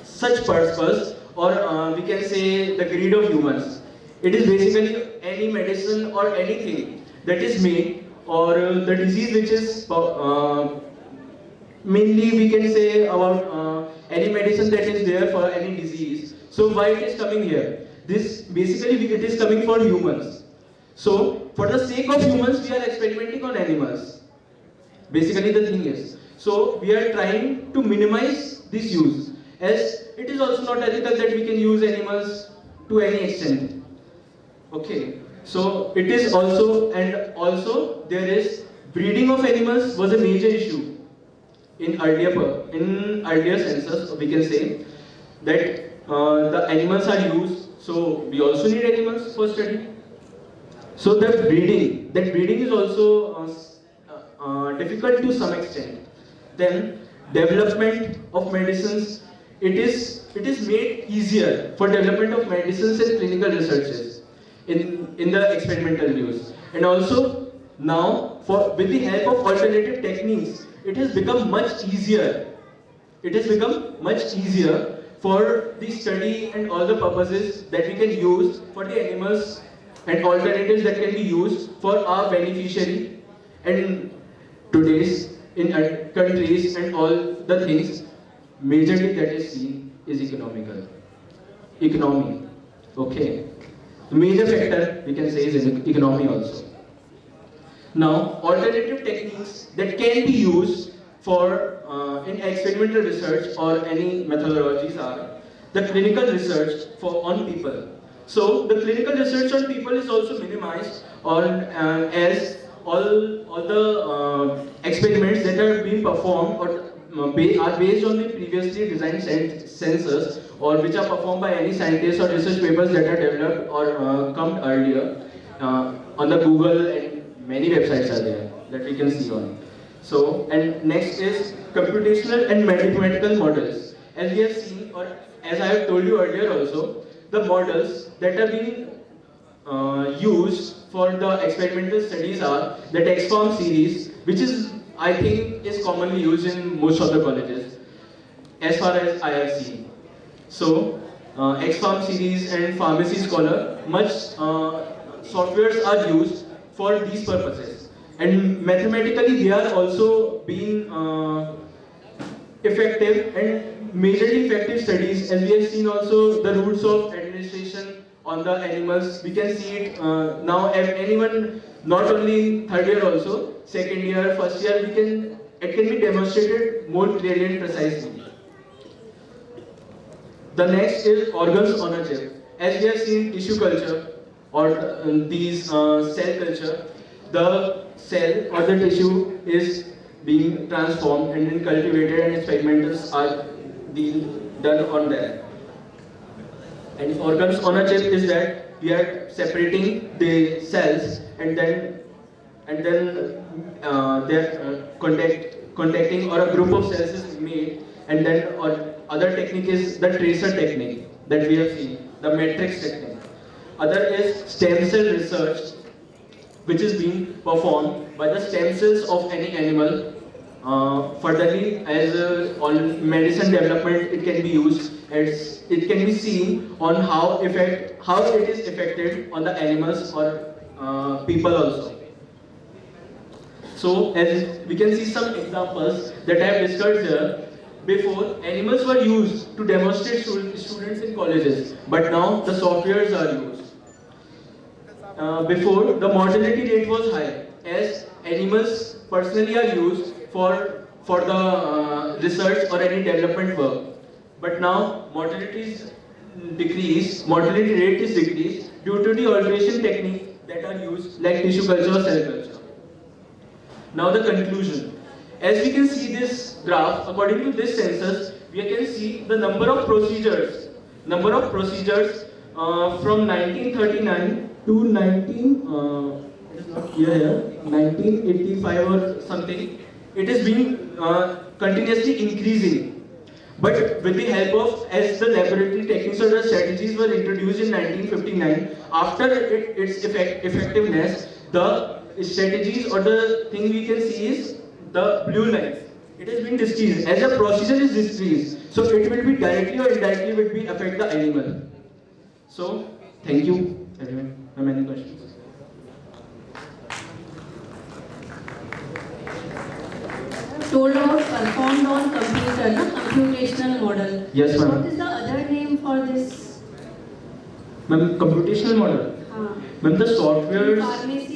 such purpose, or we can say the greed of humans. It is basically any medicine or anything that is made, or the disease which is mainly we can say about any medicine that is there for any disease. So why it is coming here? This basically it is coming for humans. So for the sake of humans, we are experimenting on animals. Basically the thing is, so we are trying to minimize this use, as it is also not ethical that we can use animals to any extent. Okay, so it is also, and also there is breeding of animals was a major issue in earlier census. We can say that the animals are used, so we also need animals for study. So that breeding is also difficult to some extent. Then development of medicines, it is made easier for development of medicines and clinical researches in the experimental use. And also now with the help of alternative techniques, it has become much easier. It has become much easier for the study and all the purposes that we can use for the animals, and alternatives that can be used for our beneficiary. And today's in countries and all the things, majorly that is seen is economy. Okay, the major factor we can say is economy also. Now, alternative techniques that can be used for in experimental research or any methodologies are the clinical research on people. So the clinical research on people is also minimized, as all the experiments that are being performed or are based on the previously designed sensors, or which are performed by any scientists or research papers that are developed or come earlier on the Google, and many websites are there that we can see on. So, and next is computational and mathematical models. As we have seen, or as I have told you earlier also, the models that are being used for the experimental studies are the X-Farm series, which is, I think, is commonly used in most of the colleges, as far as I have seen. So, X-Farm series and Pharmacy Scholar, much softwares are used for these purposes. And mathematically, they are also being effective and majorly effective studies, as we have seen also the routes of administration on the animals. We can see it now. Anyone, not only third year also, second year, first year, it can be demonstrated more clearly and precisely. The next is organs on a chip. As we have seen tissue culture or these cell culture, the cell or the tissue is being transformed and then cultivated, and experimentals are being done on that. And organs on a chip is that we are separating the cells, and then they're contacting, or a group of cells is made, and then or other technique is the tracer technique that we have seen, the matrix technique. Other is stem cell research, which is being performed by the stem cells of any animal. Furtherly, as on medicine development, it can be used as it can be seen on how it is affected on the animals or people also. So as we can see some examples that I have discussed here. Before, animals were used to demonstrate students in colleges, but now the softwares are used. Before, the mortality rate was high, as animals personally are used for the research or any development work. But now, mortality rate is decreased due to the alteration techniques that are used like tissue culture or cell culture. Now the conclusion. As we can see this graph, according to this census, we can see the number of procedures. From 1939 to 1985 or something, it has been continuously increasing. But with the help of, as the laboratory techniques or the strategies were introduced in 1959, after its effectiveness, the strategies or the thing we can see is the blue lines. It has been decreased. As a procedure is decreased, so it will be directly or indirectly will be affect the animal. So, thank you everyone. Have any questions? Told about performed on computer, no? Computational model. Yes, ma'am. What is the other name for this? Ma'am, computational model. Ma'am, the software. Pharmacy.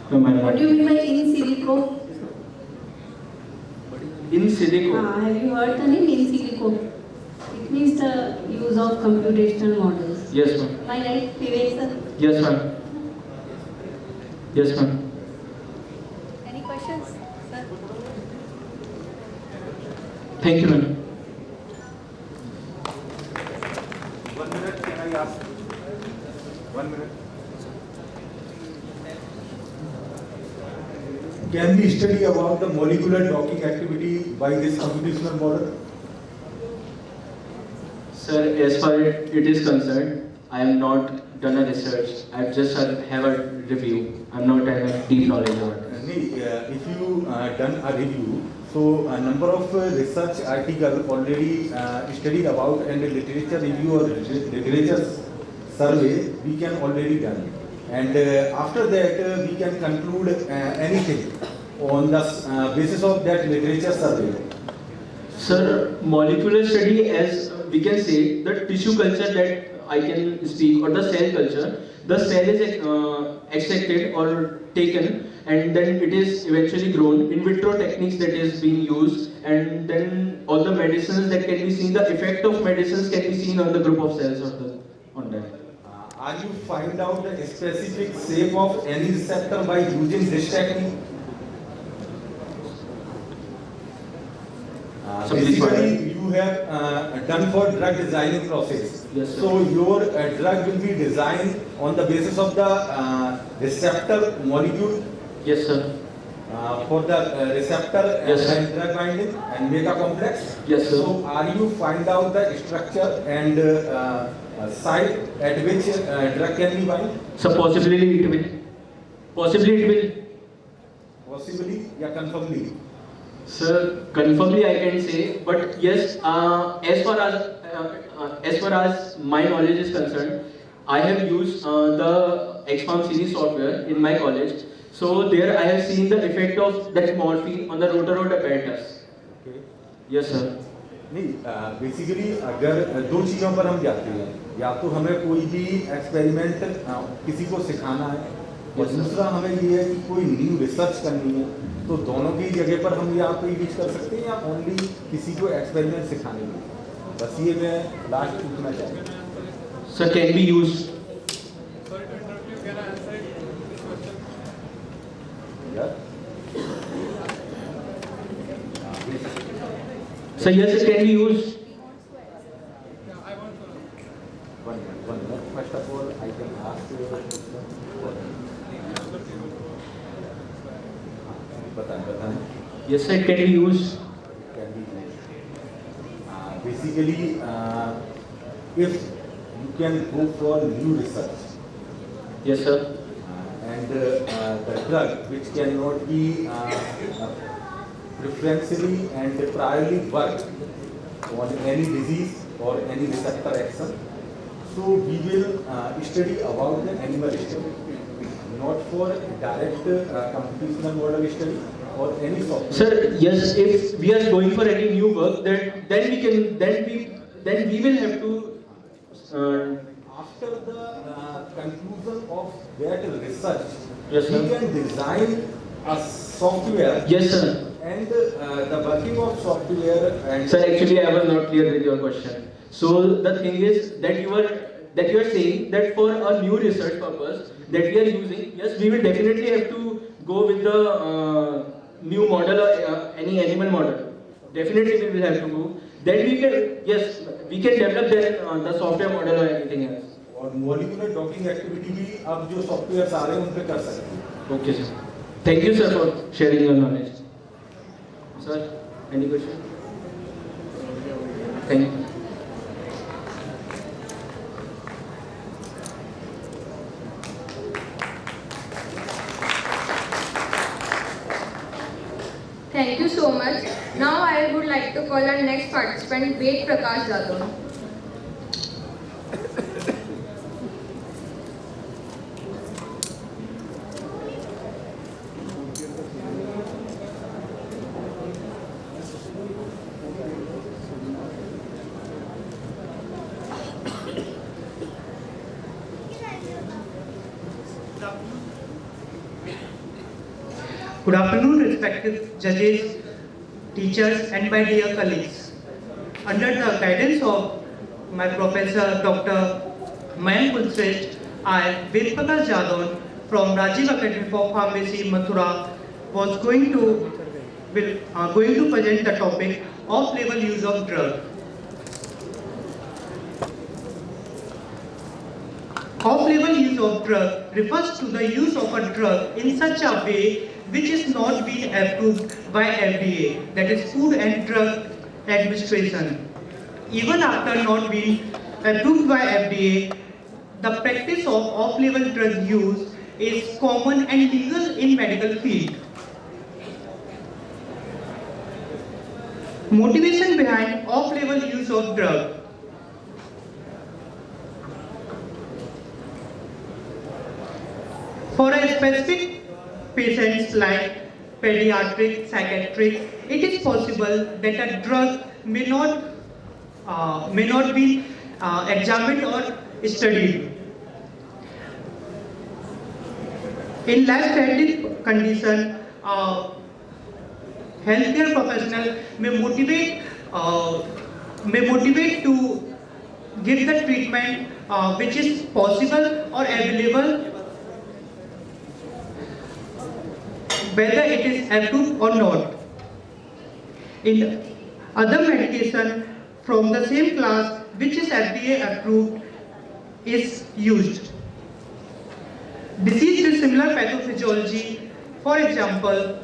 What do you mean by in silico? In silico. Have you heard the name in silico? It means the use of computational models. Yes, ma'am. Am I right, Vivek sir? Yes, ma'am. Yes, ma'am. Any questions, sir? Thank you, ma'am. 1 minute, can I ask? 1 minute. Can we study about the molecular docking activity by this computational model? Sir, as far as it is concerned, I have not done a research. I just have a review. I'm not having deep knowledge about it. If you done a review, so a number of research articles already studied about and literature review or literature survey we can already done. And after that we can conclude anything on the basis of that literature survey. Sir, molecular study, as we can say, the tissue culture that I can speak, or the cell culture, the cell is extracted or taken, and then it is eventually grown. In vitro techniques that is being used, and then all the medicines that can be seen, the effect of medicines can be seen on the group of cells on that. Are you find out the specific shape of any receptor by using this technique? Basically, you have done for drug designing process. Yes, sir. So your drug will be designed on the basis of the receptor molecule. Yes, sir. For the receptor Yes, and drug binding and mega complex. Yes, sir. So are you find out the structure and site at which drug can be bind? So possibly it will. Possibly it will. Possibly, yeah, confirmly. Sir, confirmly I can say, but yes, as far as my knowledge is concerned, I have used the XPharm series software in my college. So there I have seen the effect of that morphine on the rotor apparatus. Okay. Yes, sir. नहीं basically अगर दो चीज़ों पर हम जाते हैं, या तो हमें कोई भी एक्सपेरिमेंट किसी को सिखाना है और दूसरा हमें ये है कि कोई न्यू रिसर्च करनी है, तो दोनों की जगह पर हम यहाँ पे यूज कर सकते हैं या ओनली किसी को एक्सपेरिमेंट सिखाने के लिए? बस ये मैं लास्ट पूछना चाहता हूँ. Sir, can be used. So yes, it can be used. One minute. First of all, I can ask you a question. बताएं. Yes, sir, it can be used. Can be used. Basically, if you can go for new research. Yes, sir. And the drug which cannot be preferentially and priorly work on any disease or any receptor action. So we will study about the animal study, not for direct computational model study or any software. Sir, yes, if we are going for any new work, then we will have to. After the conclusion of that research, Yes, sir. we can design a software. Yes, sir. And the working of software and. Sir, actually, I was not clear with your question. So the thing is that you are saying that for a new research purpose that we are using, yes, we will definitely have to go with the new model or any animal model. Definitely, we will have to go. Then we can, yes, we can develop the software model or anything else. और molecular docking activity भी अब जो software आ रहे हैं उन पे कर सकते हैं. Okay, sir. Thank you, sir, for sharing your knowledge. Sir, any question? Thank you. Thank you so much. Now I would like to call our next participant, Ved Prakash Jadhav. Good afternoon, respected judges, teachers, and my dear colleagues. Under the guidance of my professor, Dr. Mayank Kulshrestha, I, Ved Prakash Jadhav from Rajiv Academy for Pharmacy, Mathura, was going to present the topic off-label use of drug. Off-label use of drug refers to the use of a drug in such a way which is not being approved by FDA, that is Food and Drug Administration. Even after not being approved by FDA, the practice of off-label drug use is common and legal in medical field. Motivation behind off-label use of drug. For a specific patients like pediatric, psychiatric, it is possible that a drug may not be examined or studied. In life-threatening condition, healthcare professional may motivate to give the treatment which is possible or available, whether it is approved or not. In other medication from the same class which is FDA approved is used. Disease with similar pathophysiology, for example,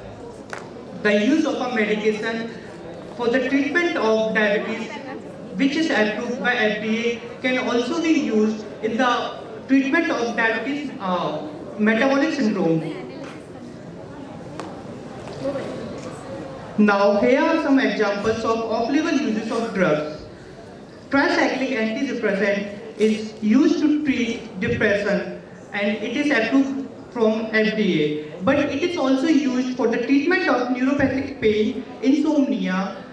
the use of a medication for the treatment of diabetes which is approved by FDA can also be used in the treatment of diabetes metabolic syndrome. Now, here are some examples of off-label uses of drugs. Tricyclic antidepressant is used to treat depression and it is approved from FDA. But it is also used for the treatment of neuropathic pain, insomnia,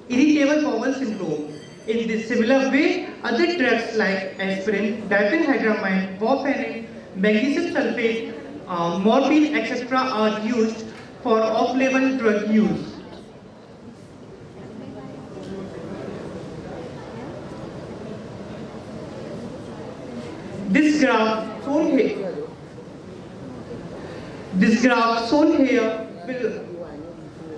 irritable bowel syndrome. In this similar way, other drugs like aspirin, diphenhydramine, warfarin, magnesium sulfate, morphine, etc. are used for off-label drug use. This graph shown here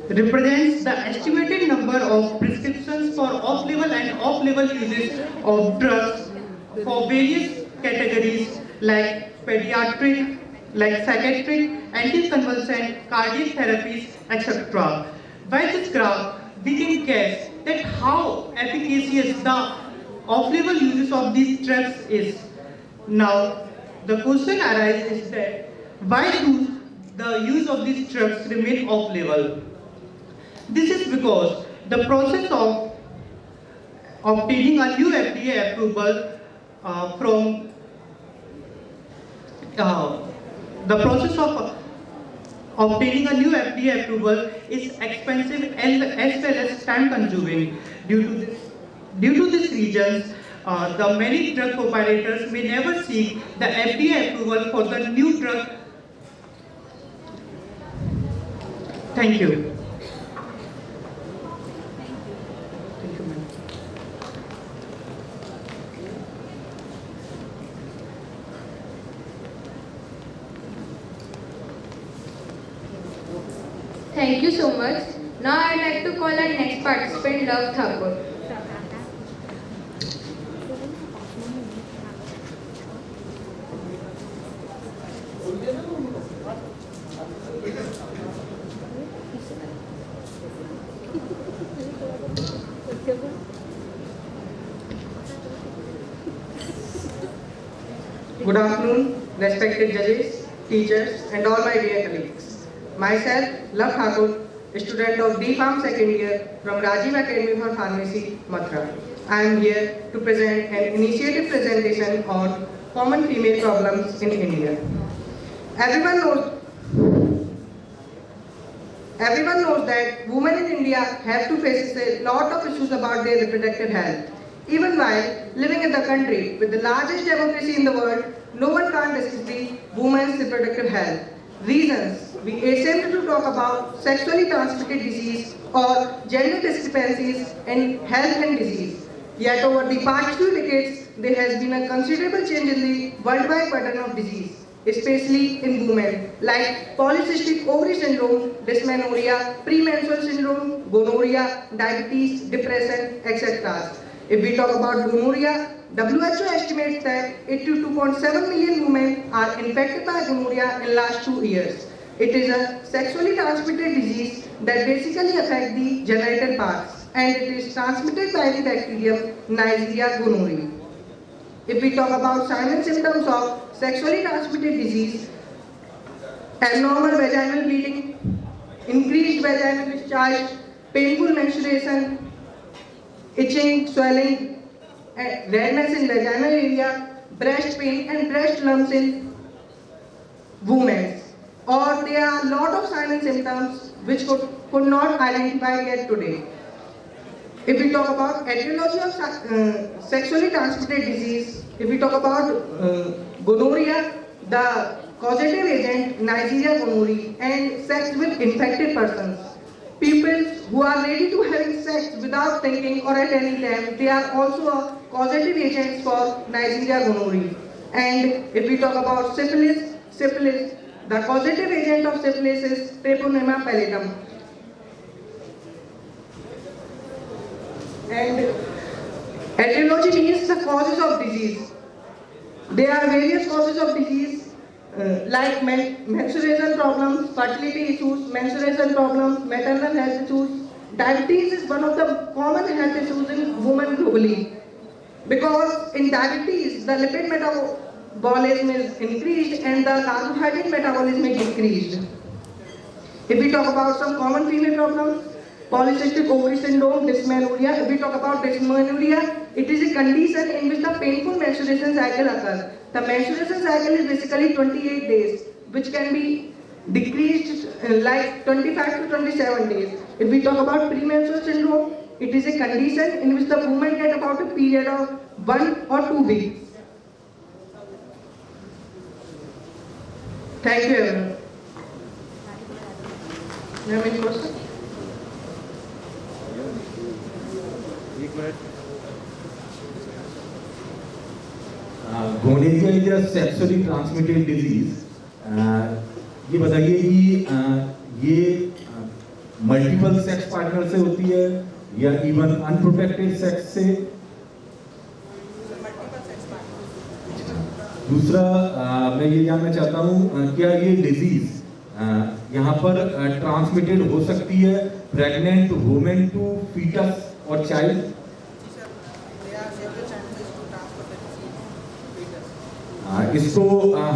represents the estimated number of prescriptions for off-label and off-label uses of drugs for various categories like pediatric, like psychiatric, anticonvulsant, cardiac therapies, etc. By this graph, we can guess that how efficacious the off-label uses of these drugs is. Now, the question arises that why do the use of these drugs remain off-label? This is because the process of obtaining a new FDA approval obtaining a new FDA approval is expensive as well as time consuming. Due to this reason, the many drug operators may never seek the FDA approval for the new drug. Thank you. Thank you so much. Now I'd like to call our next participant, Love Thakur. Good afternoon, respected judges, teachers, and all my dear colleagues. Myself, Love Thakur, student of D.Pharm second year from Rajiv Academy for Pharmacy, Mathura. I am here to present an initiative presentation on common female problems in India. Everyone knows that women in India have to face a lot of issues about their reproductive health. Even while living in the country with the largest democracy in the world, no one can discuss the women's reproductive health. Reasons: we attempt to talk about sexually transmitted disease or gender discrepancies in health and disease. Yet over the past few decades, there has been a considerable change in the worldwide pattern of disease, especially in women, like polycystic ovary syndrome, dysmenorrhea, premenstrual syndrome, gonorrhea, diabetes, depression, etc. If we talk about gonorrhea, WHO estimates that 82.7 million women are infected by gonorrhea in the last 2 years. It is a sexually transmitted disease that basically affects the genital parts, and it is transmitted by the bacterium Neisseria gonorrhoeae. If we talk about signs and symptoms of sexually transmitted disease, abnormal vaginal bleeding, increased vaginal discharge, painful menstruation, itching, swelling, redness in vaginal area, breast pain and breast lumps in women. Or there are a lot of signs and symptoms which could not identify yet today. If we talk about etiology of sexually transmitted disease, if we talk about gonorrhea, the causative agent Neisseria gonorrhoeae, and sex with infected persons. People who are ready to having sex without thinking or at any time, they are also a causative agents for Neisseria gonorrhoeae. And if we talk about syphilis, the causative agent of syphilis is Treponema pallidum. And etiology means the causes of disease. There are various causes of disease like menstruation problems, fertility issues, menstruation problems, maternal health issues. Diabetes is one of the common health issues in women globally. Because in diabetes, the lipid metabolism is increased and the carbohydrate metabolism is decreased. If we talk about some common female problems, polycystic ovary syndrome, dysmenorrhea. If we talk about dysmenorrhea, it is a condition in which the painful menstruation cycle occurs. The menstruation cycle is basically 28 days, which can be decreased like 25 to 27 days. If we talk about premenstrual syndrome, it is a condition in which the woman gets about a period of 1 or 2 weeks. Thank you everyone. You have any questions? Gonorrhoea is a sexually transmitted disease. ये बताइए कि ये multiple sex partner से होती है या even unprotected sex से? दूसरा मैं ये जानना चाहता हूँ क्या ये डिजीज यहाँ पर ट्रांसमिटेड हो सकती है प्रेग्नेंट वुमेन टू फीटस और चाइल्ड? इसको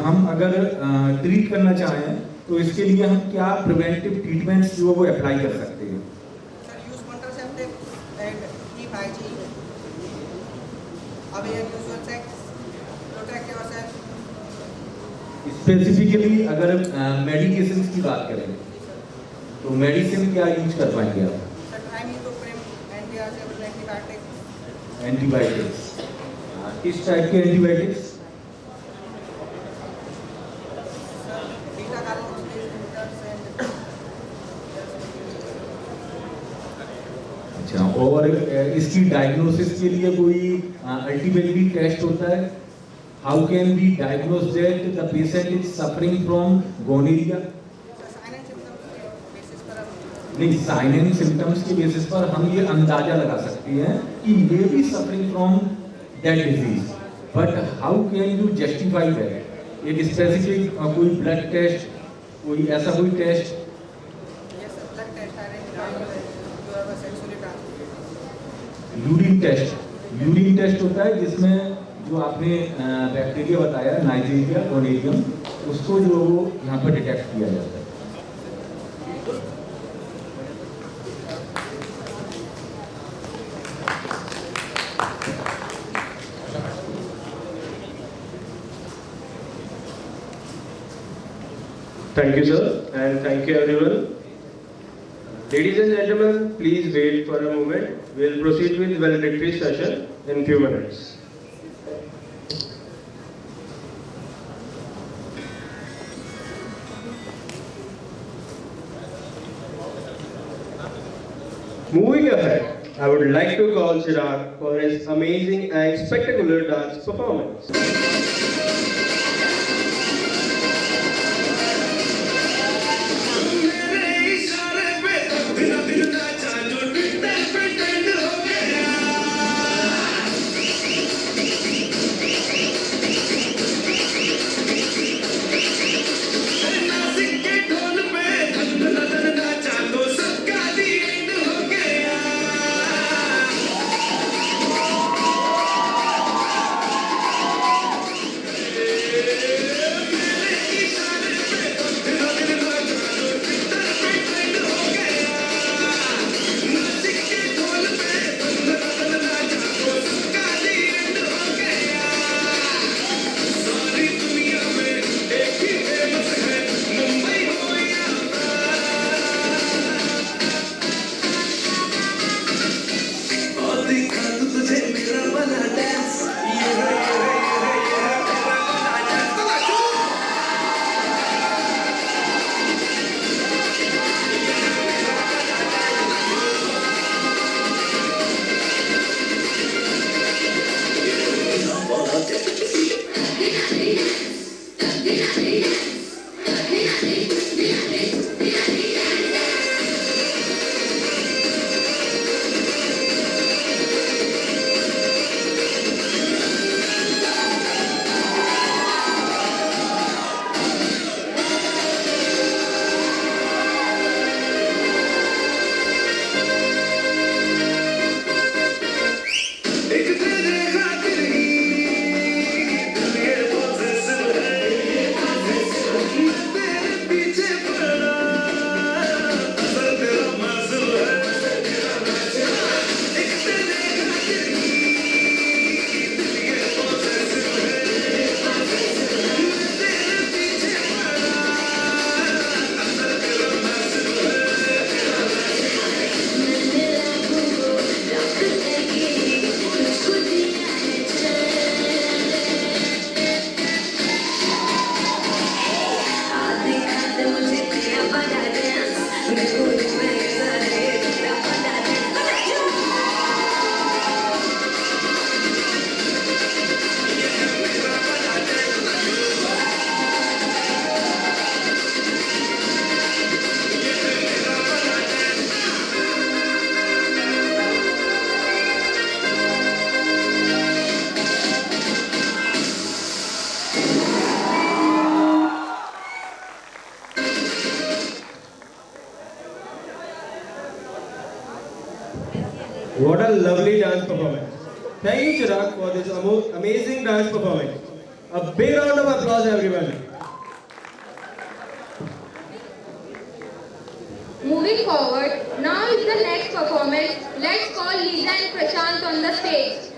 हम अगर ट्रीट करना चाहें तो इसके लिए हम क्या प्रिवेंटिव ट्रीटमेंट्स जो वो अप्लाई कर सकते हैं? away unusual sex, protect yourself. Specifically अगर मेडिकेशन की बात करें तो मेडिसिन क्या यूज कर पाएंगे आप? एंटीबायोटिक्स, किस टाइप के एंटीबायोटिक्स? अच्छा, और इसकी डायग्नोसिस के लिए कोई अल्टीमेटली टेस्ट होता है? How can we diagnose that the patient is suffering from gonorrhoea? नहीं, साइन एंड सिम्टम्स के बेसिस पर हम ये अंदाजा लगा सकते हैं कि may be suffering from that disease, but how can you justify that? एक स्पेसिफिक कोई ब्लड टेस्ट, कोई ऐसा कोई टेस्ट? यूरिन टेस्ट होता है जिसमें जो आपने बैक्टीरिया बताया नाइजीरिया गोनेरियम, उसको जो यहाँ पर डिटेक्ट किया जाता है। Thank you, sir, and thank you, everyone. Ladies and gentlemen, please wait for a moment. We'll proceed with valedictory session in few minutes. Moving ahead, I would like to call Chirag for his amazing and spectacular dance performance. What a lovely dance performance. Thank you, Chirag, for this amazing dance performance. A big round of applause, everyone. Moving forward, now is the next performance. Let's call Lisa and Prashant on the stage.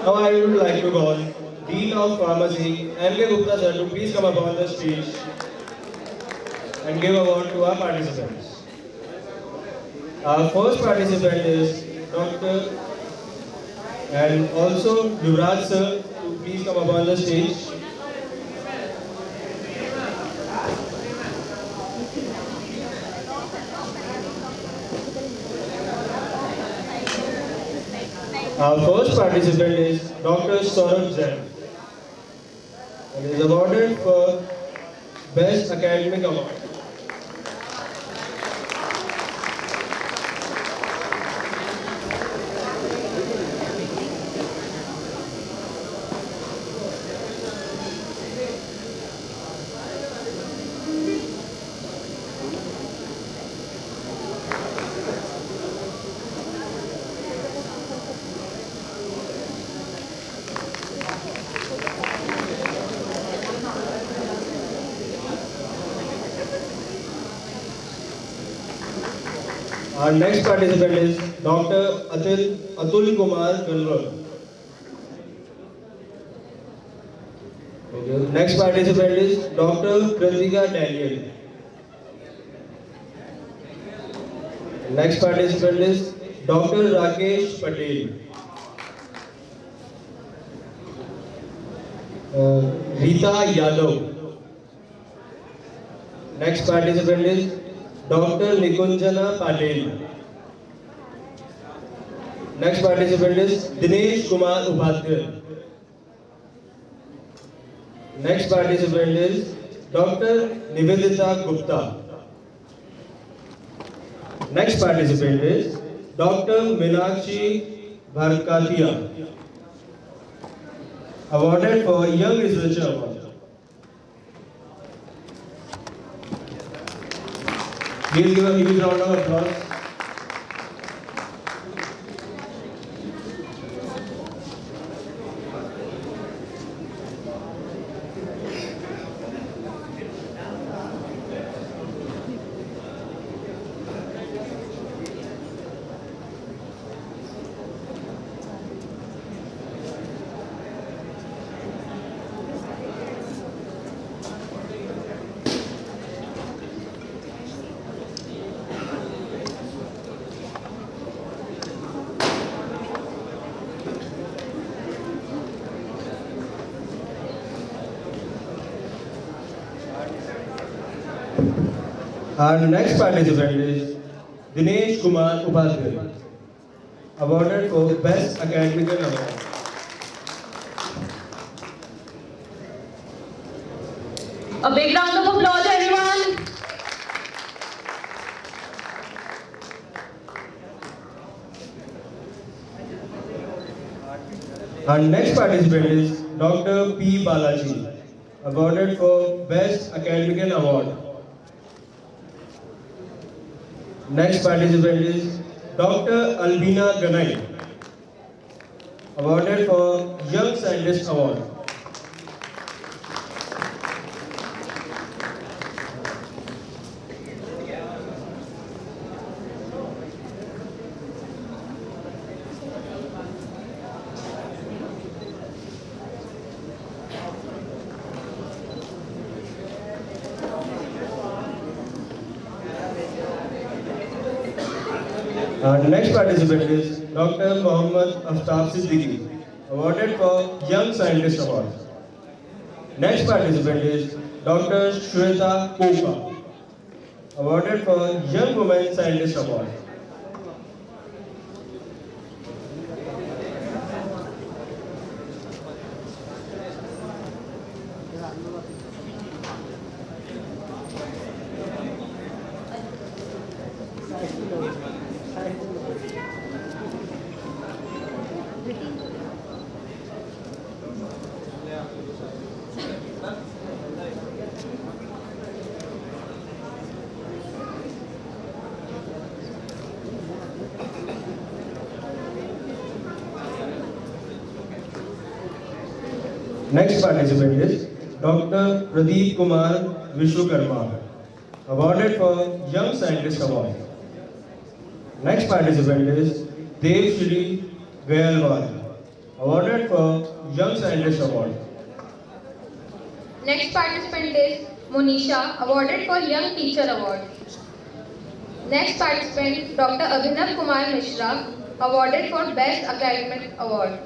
Now I would like to call Dean of Pharmacy, M.K. Gupta sir, to please come upon the stage and give award to our participants. Our first participant is Dr. and also Yuvraj sir, to please come upon the stage. Our first participant is Dr. Saurabh Jain and is awarded for Best Academic Award. Our next participant is Dr. Atul Kumar Galwar. Next participant is Dr. Kritika Daniel. Next participant is Dr. Rakesh Patel. Rita Yadav. Next participant is Dr. Nikunjana Patel. Next participant is Dinesh Kumar Upadhyay. Next participant is Dr. Nivedita Gupta. Next participant is Dr. Meenakshi Bharkatia, awarded for Young Researcher Award. Please give a huge round of applause. Our next participant is Dinesh Kumar Upadhyay, awarded for Best Academic Award. A big round of applause, everyone. Our next participant is Dr. P. Balaji, awarded for Best Academic Award. Next participant is Dr. Albina Ganai, awarded for Young Scientist Award. Our next participant is Dr. Mohammad Aftab Siddiqui, awarded for Young Scientist Award. Next participant is Dr. Shweta Kopa, awarded for Young Women Scientist Award. Next participant is Dr. Pradeep Kumar Vishwakarma, awarded for Young Scientist Award. Next participant is Dev Shri Gayalwal, awarded for Young Scientist Award. Next participant is Monisha, awarded for Young Teacher Award. Next participant, Dr. Abhinav Kumar Mishra, awarded for Best Academic Award.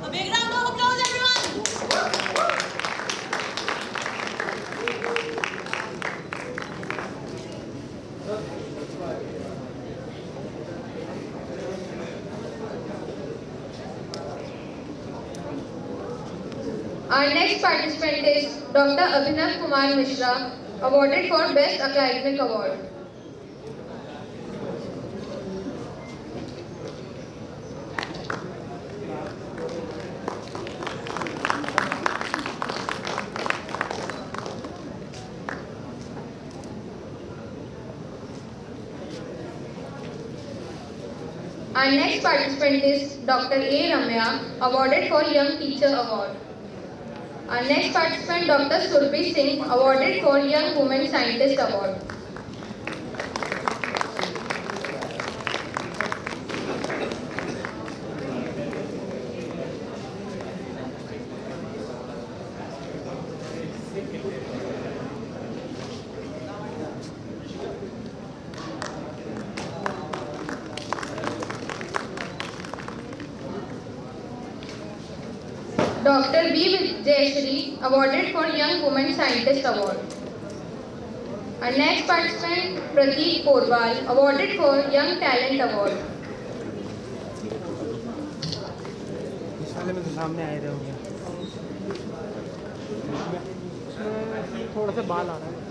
A big round of applause, everyone! Our next participant is Dr. Abhinav Kumar Mishra, awarded for Best Academic Award. Our next participant is Dr. A. Ramya, awarded for Young Teacher Award. Our next participant, Dr. Surbhi Singh, awarded for Young Women Scientist Award. Dr. B. Vijayashree, awarded for Young Women Scientist Award. Our next participant, Prateek Porwal, awarded for Young Talent Award. इस वाले में तो सामने आए थे हो गया उसमें थोड़ा सा बाल आ रहा है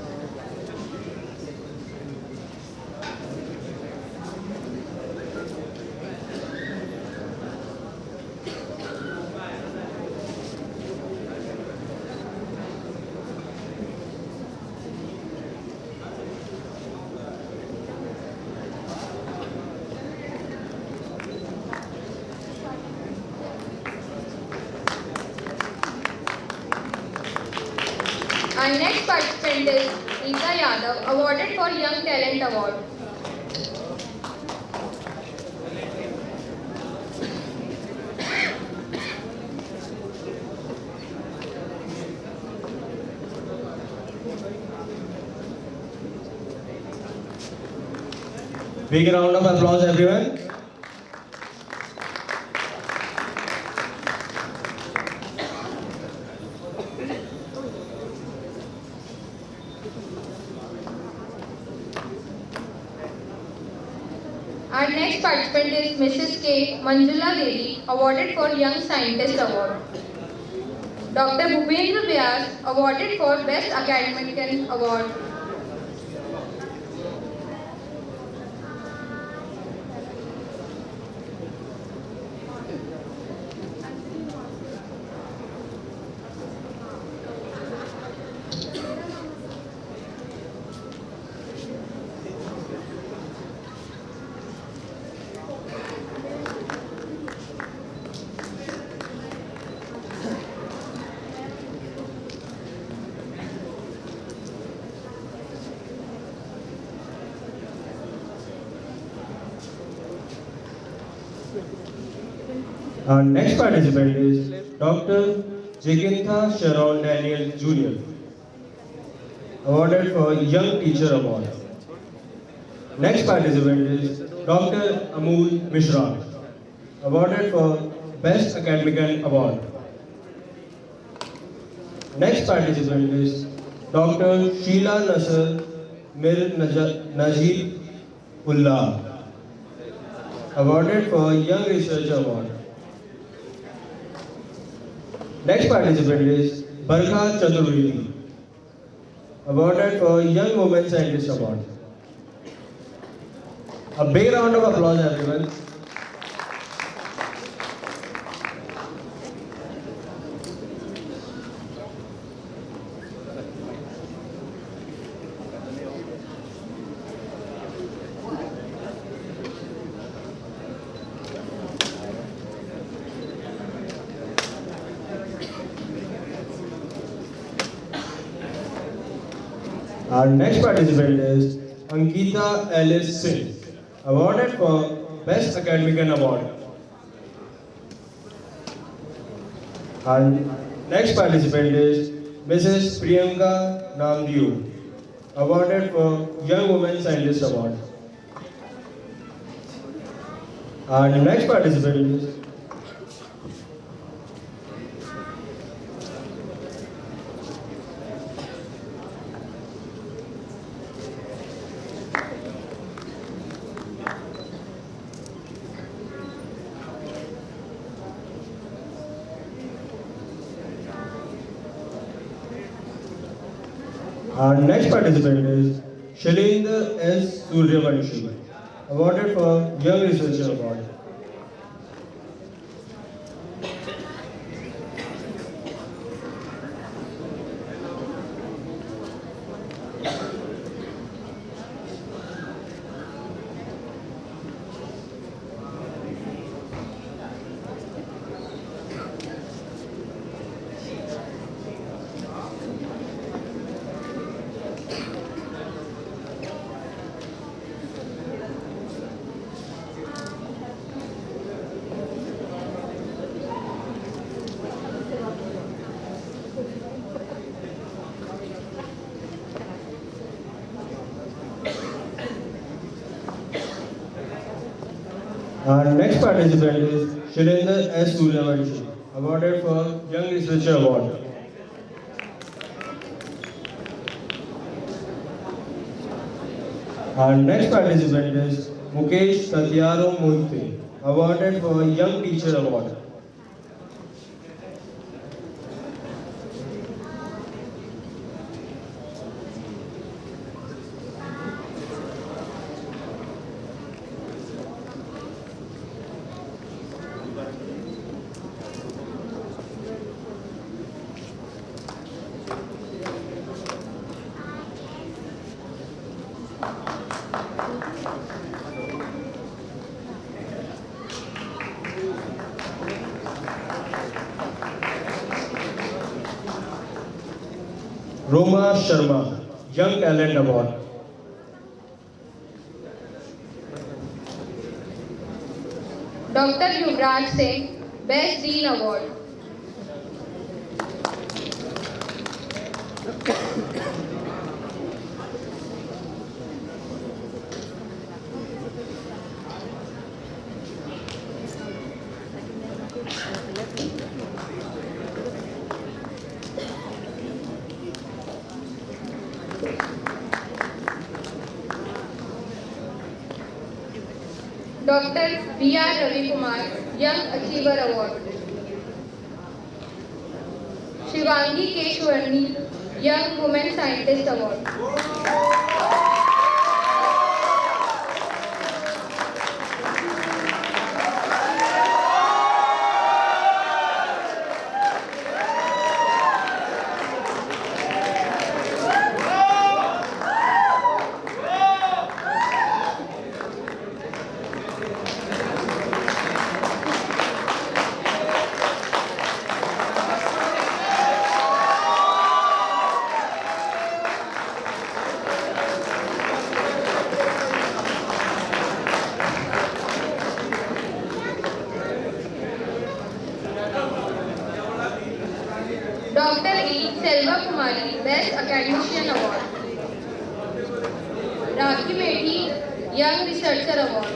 Our next participant is Rita Yadav, awarded for Young Talent Award. Big round of applause, everyone. Our next participant is Mrs. K. Manjula Devi, awarded for Young Scientist Award. Dr. Bhupendra Vyas, awarded for Best Academic Award. Our next participant is Dr. Jigintha Sharon Daniel Jr., awarded for Young Teacher Award. Next participant is Dr. Amul Mishra, awarded for Best Academic Award. Next participant is Dr. Sheila Nasser Mir Najibullah, awarded for Young Researcher Award. Next participant is Barkha Chaturvedi, awarded for Young Women Scientist Award. A big round of applause, everyone. Our next participant is Ankita Alice Singh, awarded for Best Academic Award. Our next participant is Mrs. Priyanka Namdew, awarded for Young Women Scientist Award. Our next participant is Shailendra S. Suryavanshi, awarded for Young Researcher Award. Our next participant is Shailendra S. Suryavanshi, awarded for Young Researcher Award. Our next participant is Mukesh Tatyaro Moite, awarded for Young Teacher Award. Roma Sharma, Young Talent Award. Dr. Yuvraj Singh, Best Dean Award. Dr. B.R. Ravi Kumar, Young Achiever Award. Shivangi Keshwarni, Young Women Scientist Award. Dr. E. Selva Kumari, Best Academician Award. Rakhi Methi, Young Researcher Award.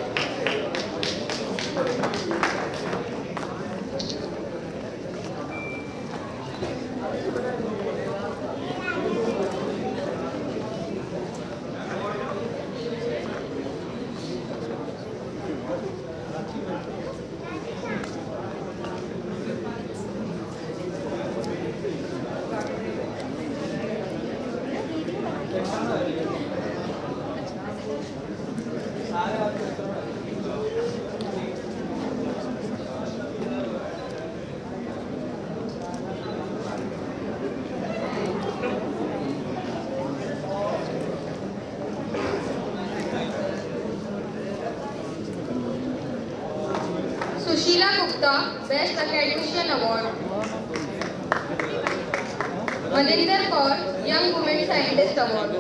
Sushila Gupta, Best Academician Award. Maninder Kaur, Young Women Scientist Award.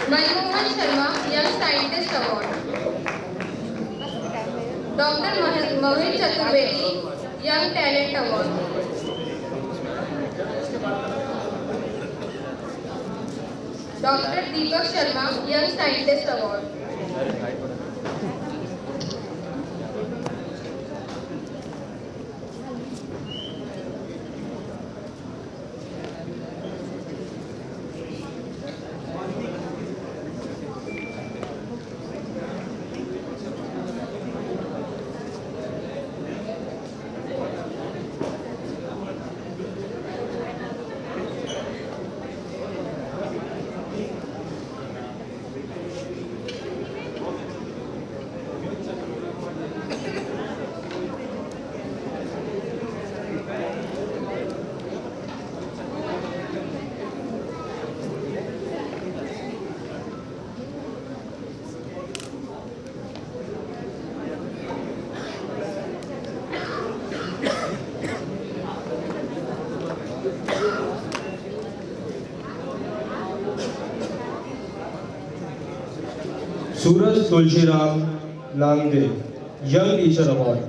Manmohan Sharma, Young Scientist Award. Dr. Mohit Chaturvedi, Young Talent Award. Dr. Deepak Sharma, Young Scientist Award. Suraj Tulsiram Langde, Young Teacher Award.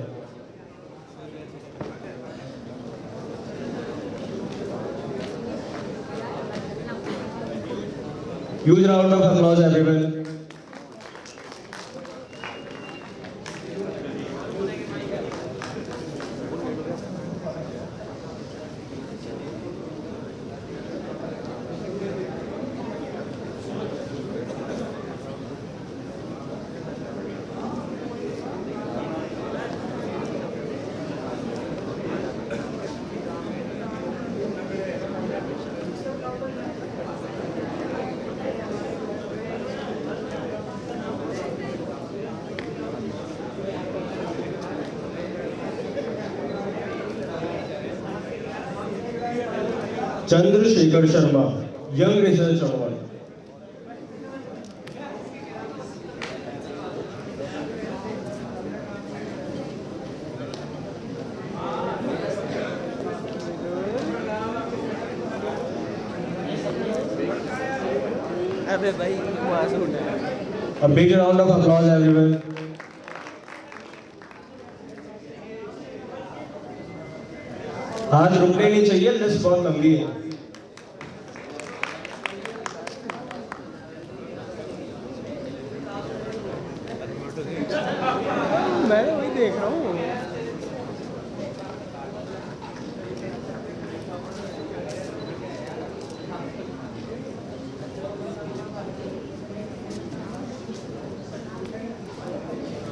Huge round of applause, everyone. Chandrasekhar Sharma, Young Research Award. A big round of applause, everyone. आज रुकने नहीं चाहिए, list बहुत लंबी है. मैं वही देख रहा हूँ.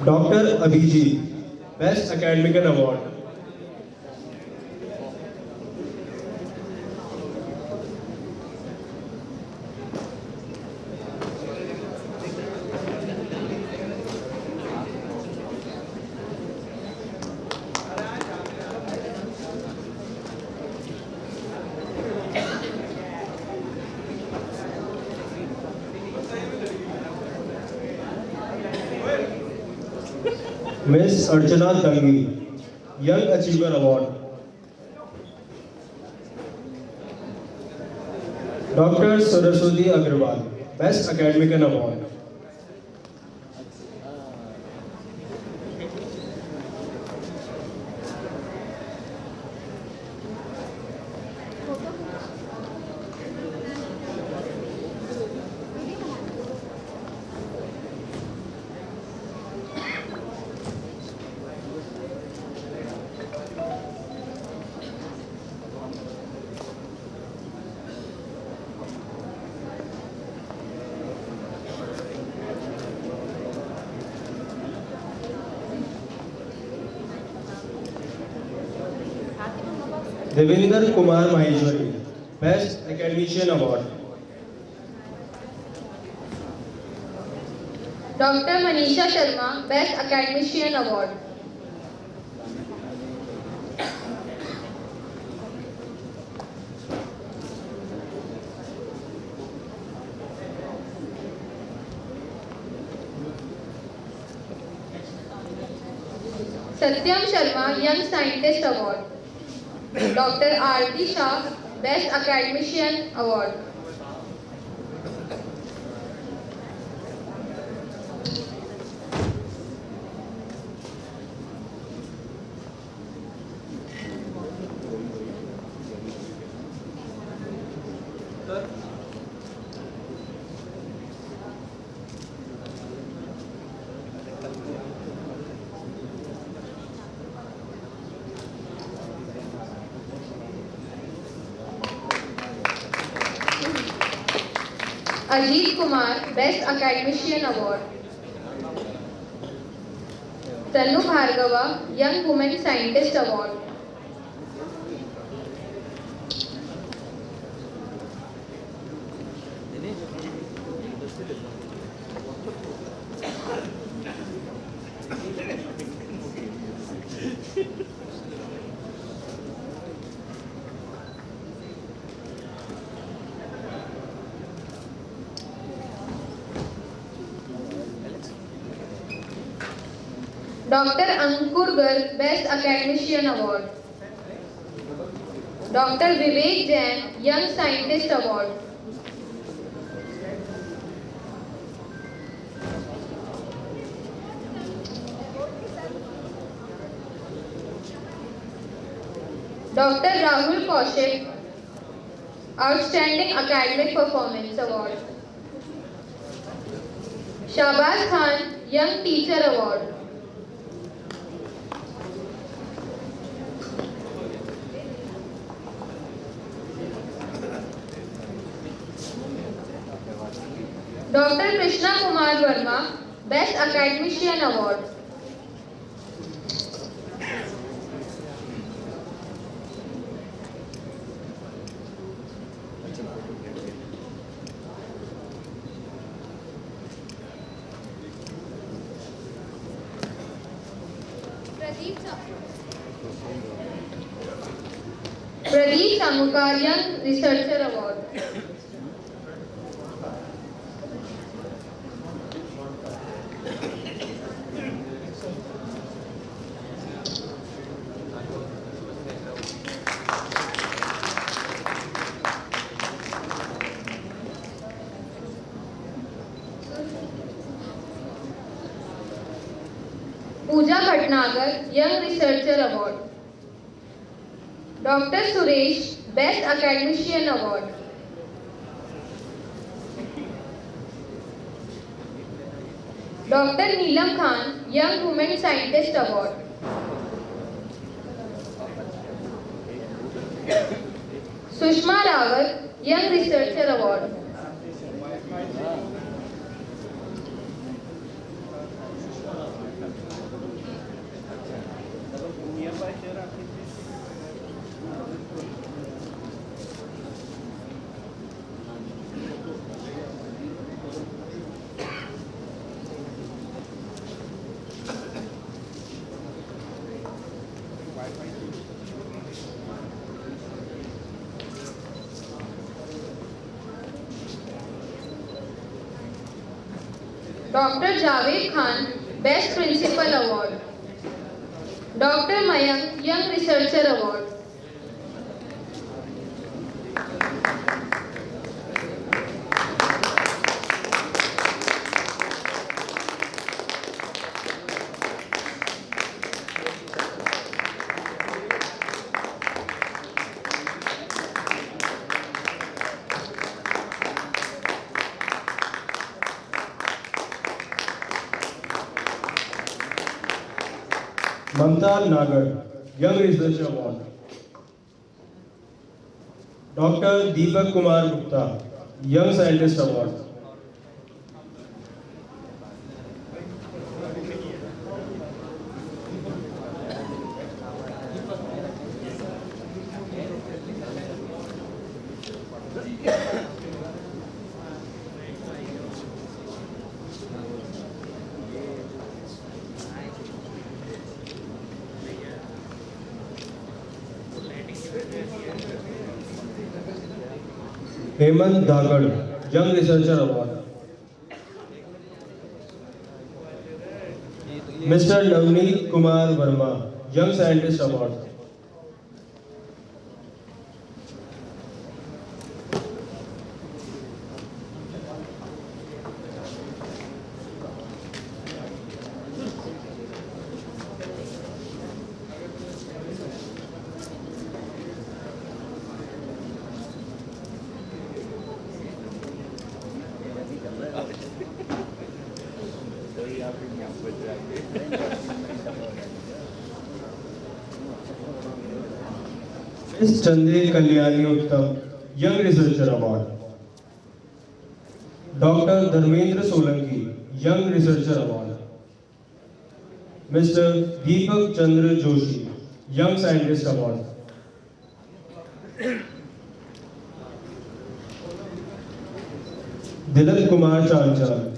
Dr. Abhijit, Best Academic Award. Miss Archana Dangi, Young Achiever Award. Dr. Saraswati Agrawal, Best Academic Award. Devinder Kumar Maheshwari, Best Academician Award. Dr. Manisha Sharma, Best Academician Award. Satyam Sharma, Young Scientist Award. Dr. Aarti Shah, Best Academician Award. Ajit Kumar, Best Academician Award. Tanu Bhargava, Young Women Scientist Award. Dr. Ankur Garg, Best Academician Award. Dr. Vivek Jain, Young Scientist Award. Dr. Rahul Kaushik, Outstanding Academic Performance Award. Shahbaz Khan, Young Teacher Award. Dr. Krishna Kumar Verma, Best Academician Award. Pradeep Samukar, Young Researcher Award. Pooja Bhatnagar, Young Researcher Award. Dr. Suresh, Best Academician Award. Dr. Neelam Khan, Young Women Scientist Award. Sushma Rawat, Young Researcher Award. Dr. Javed Khan, Best Principal Award. Dr. Mayank, Young Researcher Award. Mamta Nagar, Young Researcher Award. Dr. Deepak Kumar Gupta, Young Scientist Award. Hemant Dhagad, Young Researcher Award. Mr. Navneet Kumar Verma, Young Scientist Award. Ms. Chande Kalyani Uttam, Young Researcher Award. Dr. Dharmendra Solanki, Young Researcher Award. Mr. Deepak Chandra Joshi, Young Scientist Award. Dilip Kumar Chanchal,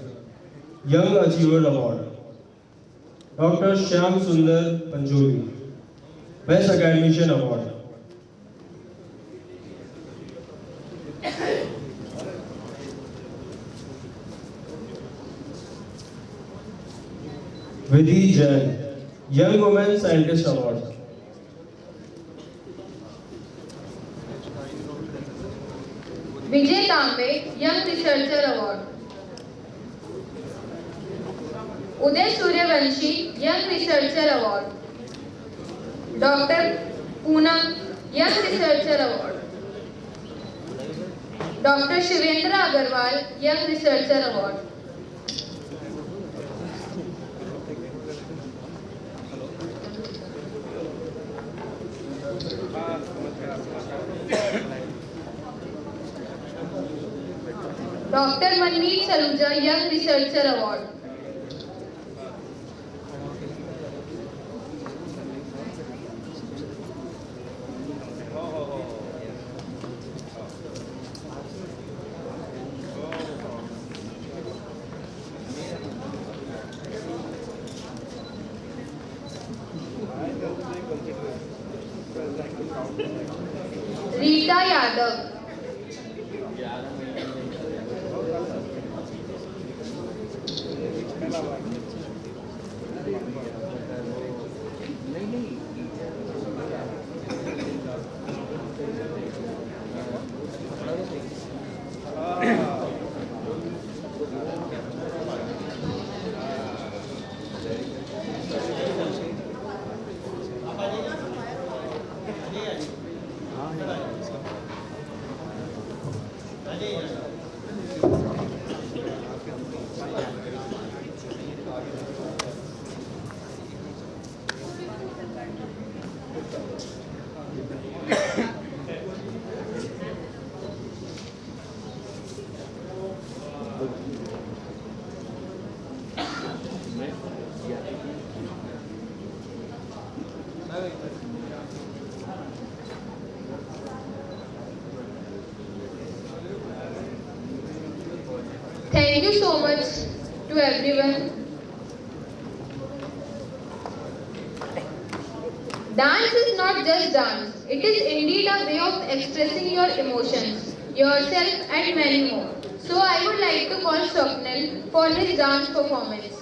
Young Achiever Award. Dr. Shyam Sundar Panjoli, Best Academician Award. Vidhi Jain, Young Women Scientist Award. Vijay Tambe, Young Researcher Award. Uday Suryavanshi, Young Researcher Award. Dr. Poonam, Young Researcher Award. Dr. Shivendra Agarwal, Young Researcher Award. Dr. Manmeet Saluja, Young Researcher Award. Rita Yadav. Thank you so much to everyone. Dance is not just dance. It is indeed a way of expressing your emotions, yourself and many more. So I would like to call Swapnil for his dance performance.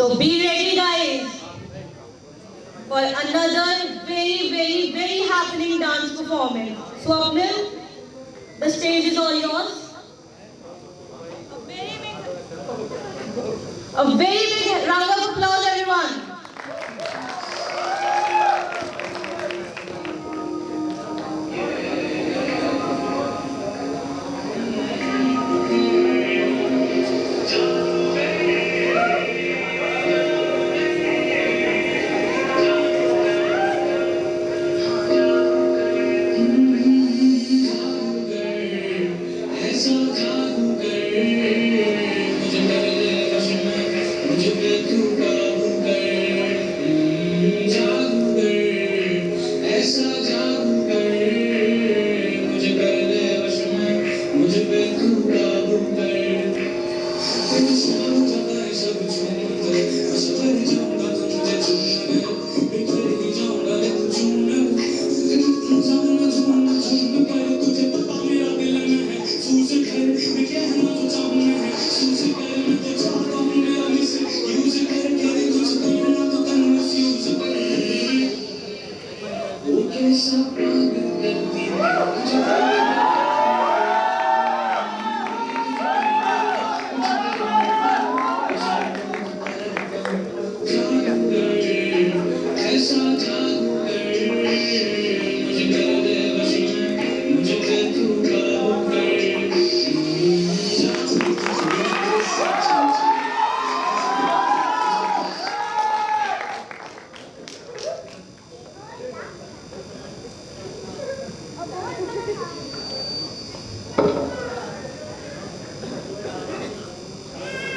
So be ready, guys, for another very happening dance performance. Swapnil, the stage is all yours. A very big round of applause, everyone.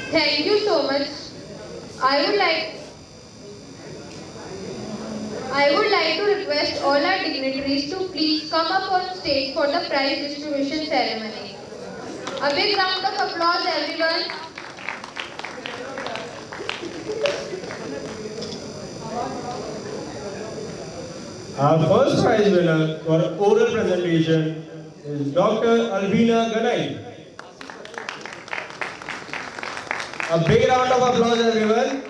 Thank you so much. I would like to request all our dignitaries to please come up on stage for the prize distribution ceremony. A big round of applause, everyone. Our first prize winner for oral presentation is Dr. Alvina Ganai. A big round of applause, everyone.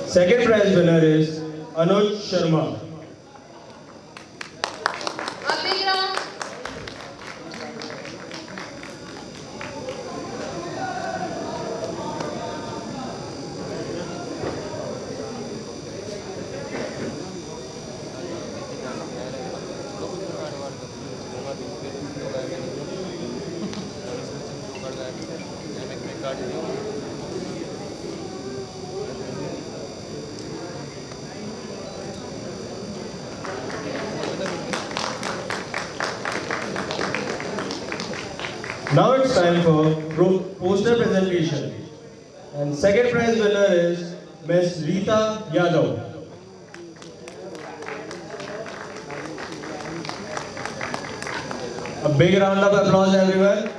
Second prize winner is Anuj Sharma. A big round. Now it's time for poster presentation. And second prize winner is Ms. Rita Yadav. A big round of applause, everyone.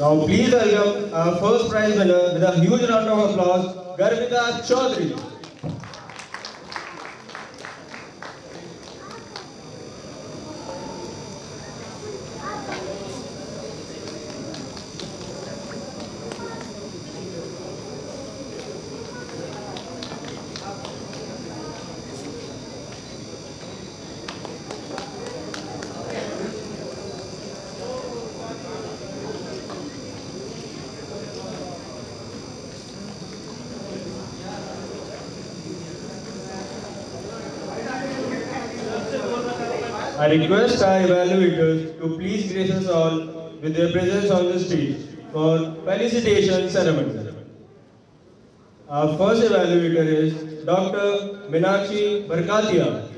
Now please welcome our first prize winner with a huge round of applause, Garvita Chaudhary. I request our evaluators to please grace us all with their presence on the stage for felicitation ceremony. Our first evaluator is Dr. Meenakshi Barkatia.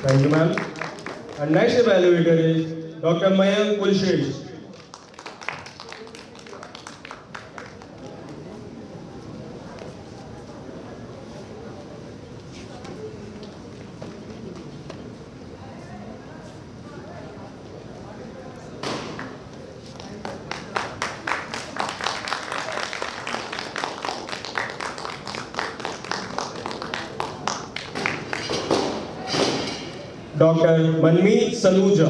Thank you, ma'am. Our next evaluator is Dr. Mayank Kulshresh. Dr. Manmeet Saluja.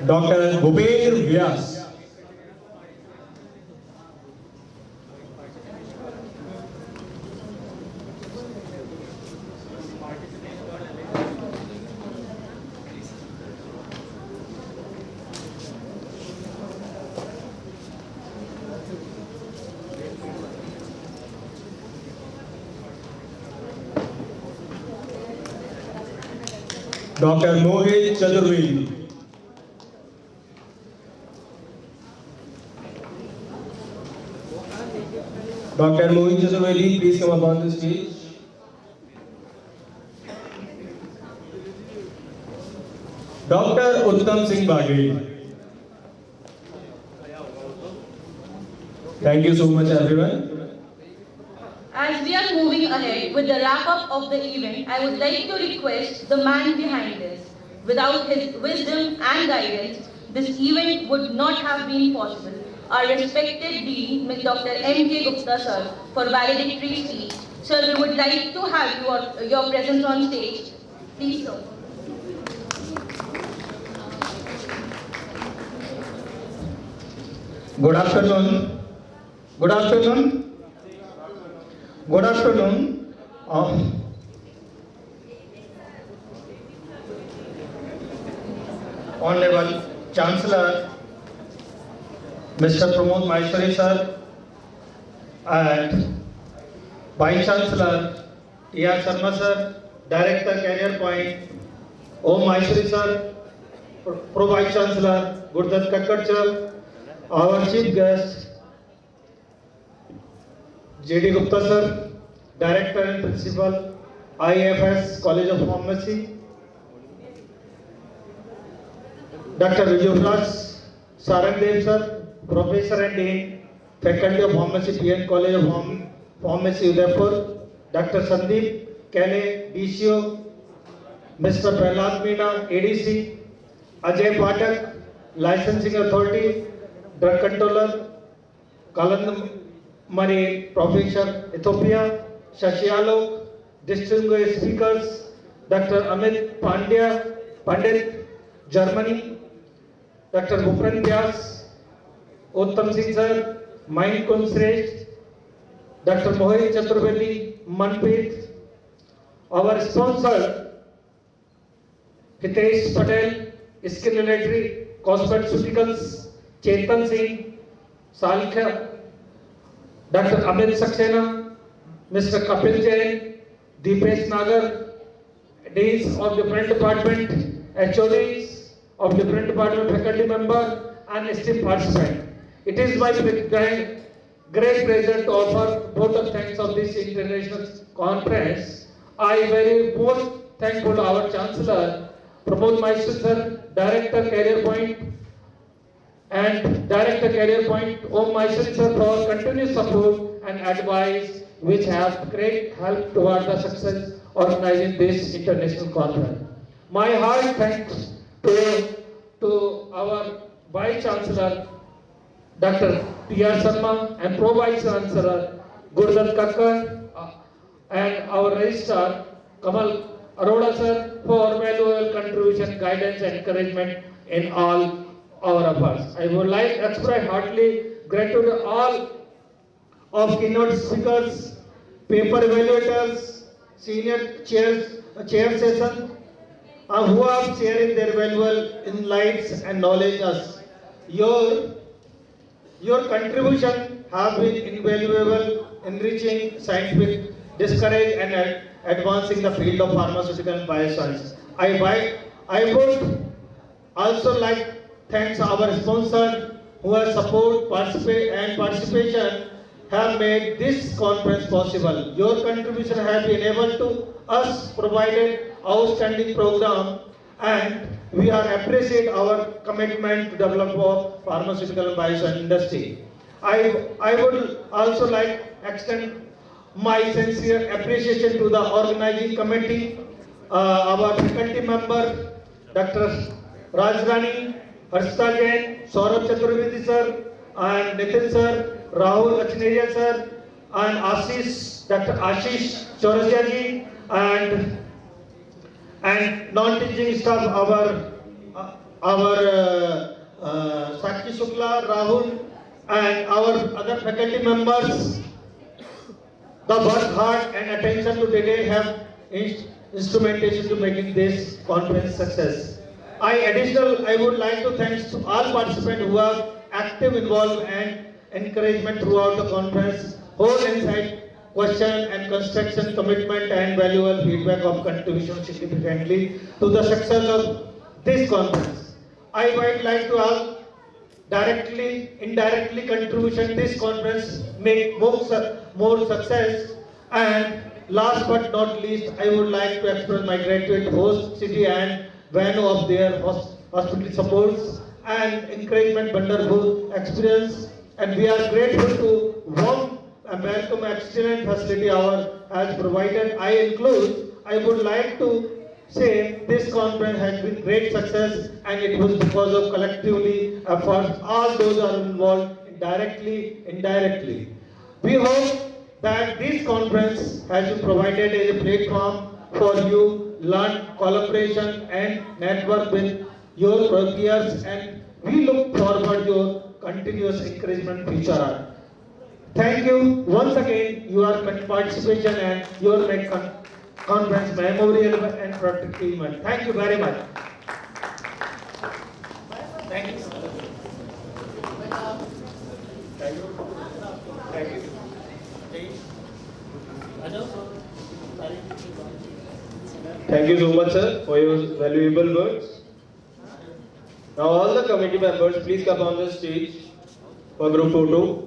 Dr. Bhupendra Vyas. Dr. Mohit Chaturvedi. Dr. Mohit Chaturvedi, please come up on the stage. Dr. Uttam Singh Bagheli. Thank you so much, everyone. As we are moving ahead with the wrap-up of the event, I would like to request the man behind this. Without his wisdom and guidance, this event would not have been possible. Our respected Dean, Ms. Dr. M.K. Gupta, sir, for valedictory speech. Sir, we would like to have your presence on stage. Please, sir. Good afternoon. Good afternoon. Good afternoon. Honorable Chancellor, Mr. Pramod Maheshwari sir, and Vice Chancellor E.R. Sharma sir, Director Career Point, Om Maheshwari sir, Pro Vice Chancellor Gurdat Kakkad sir, our Chief Guest J.D. Gupta sir, Director and Principal, IFS College of Pharmacy, Dr. Vijay Sarangdev sir, Professor and Dean, Faculty of Pharmacy, PN College of Pharmacy, Udaipur, Dr. Sandeep Kale, DCO, Mr. Prahlad Meena, ADC, Ajay Pathak, Licensing Authority, Drug Controller, Kalandam Mari, Professor, Ethiopia, Shashi Alok, distinguished speakers, Dr. Amit Pandit, Germany, Dr. Bhupendra Vyas, Uttam Singh sir, Mayank Kulshresh, Dr. Mohit Chaturvedi, Manpreet, our sponsor, Hitesh Patel, Skin Military, Cosmeceuticals, Chetan Singh, Salkha, Dr. Amit Saxena, Mr. Kapil Jain, Deepesh Nagar, Deans of different department, HODs of different department, faculty member, and esteemed participant. It is my great pleasure to offer both of thanks of this international conference. I very most thankful to our Chancellor, Pramod Maheshwari sir, Director Career Point, and Director Career Point, Om Maheshwari sir, for continuous support and advice which have great help toward the success organizing this international conference. My heart thanks to our Vice Chancellor, Dr. P.R. Sharma, and Pro Vice Chancellor, Gurdat Kakkar, and our Registrar, Kamal Arora sir, for valuable contribution, guidance, and encouragement in all our efforts. I would like to express heartily gratitude to all of keynote speakers, paper evaluators, senior chair session, who are sharing their valuable insights and knowledge us. Your contribution have been invaluable, enriching scientific discourage and advancing the field of pharmaceutical and bioscience. I would also like thanks our sponsor who has support, participation have made this conference possible. Your contribution has been able to us provided outstanding program, and we are appreciate our commitment to develop our pharmaceutical and bioscience industry. I would also like extend my sincere appreciation to the organizing committee, our faculty member, Dr. Rajrani, Harshita Jain, Saurabh Chaturvedi sir, and Nitin sir, Rahul Achneria sir, and Dr. Ashish Chaurasia ji, and non-teaching staff, our Sakshi Shukla, Rahul, and our other faculty members. The work hard and attention to detail have instrumentation to making this conference success. I would like to thanks to all participants who are active involved and encouragement throughout the conference, whole insight, question and construction commitment and valuable feedback of contribution significantly to the success of this conference. I would like to all directly, indirectly contribution this conference make more success. And last but not least, I would like to express my gratitude to host city and venue of their hospitality supports and encouragement wonderful experience. And we are grateful to warm and welcome excellent facility our has provided. I would like to say this conference has been great success, and it was because of collectively efforts all those are involved directly, indirectly. We hope that this conference has been provided as a platform for you learn collaboration and network with your peers, and we look forward your continuous encouragement future. Thank you once again your participation and your conference memorial and productive event. Thank you very much. Thank you. Thank you. Thank you so much, sir, for your valuable words. Now all the committee members, please come on the stage for group photo.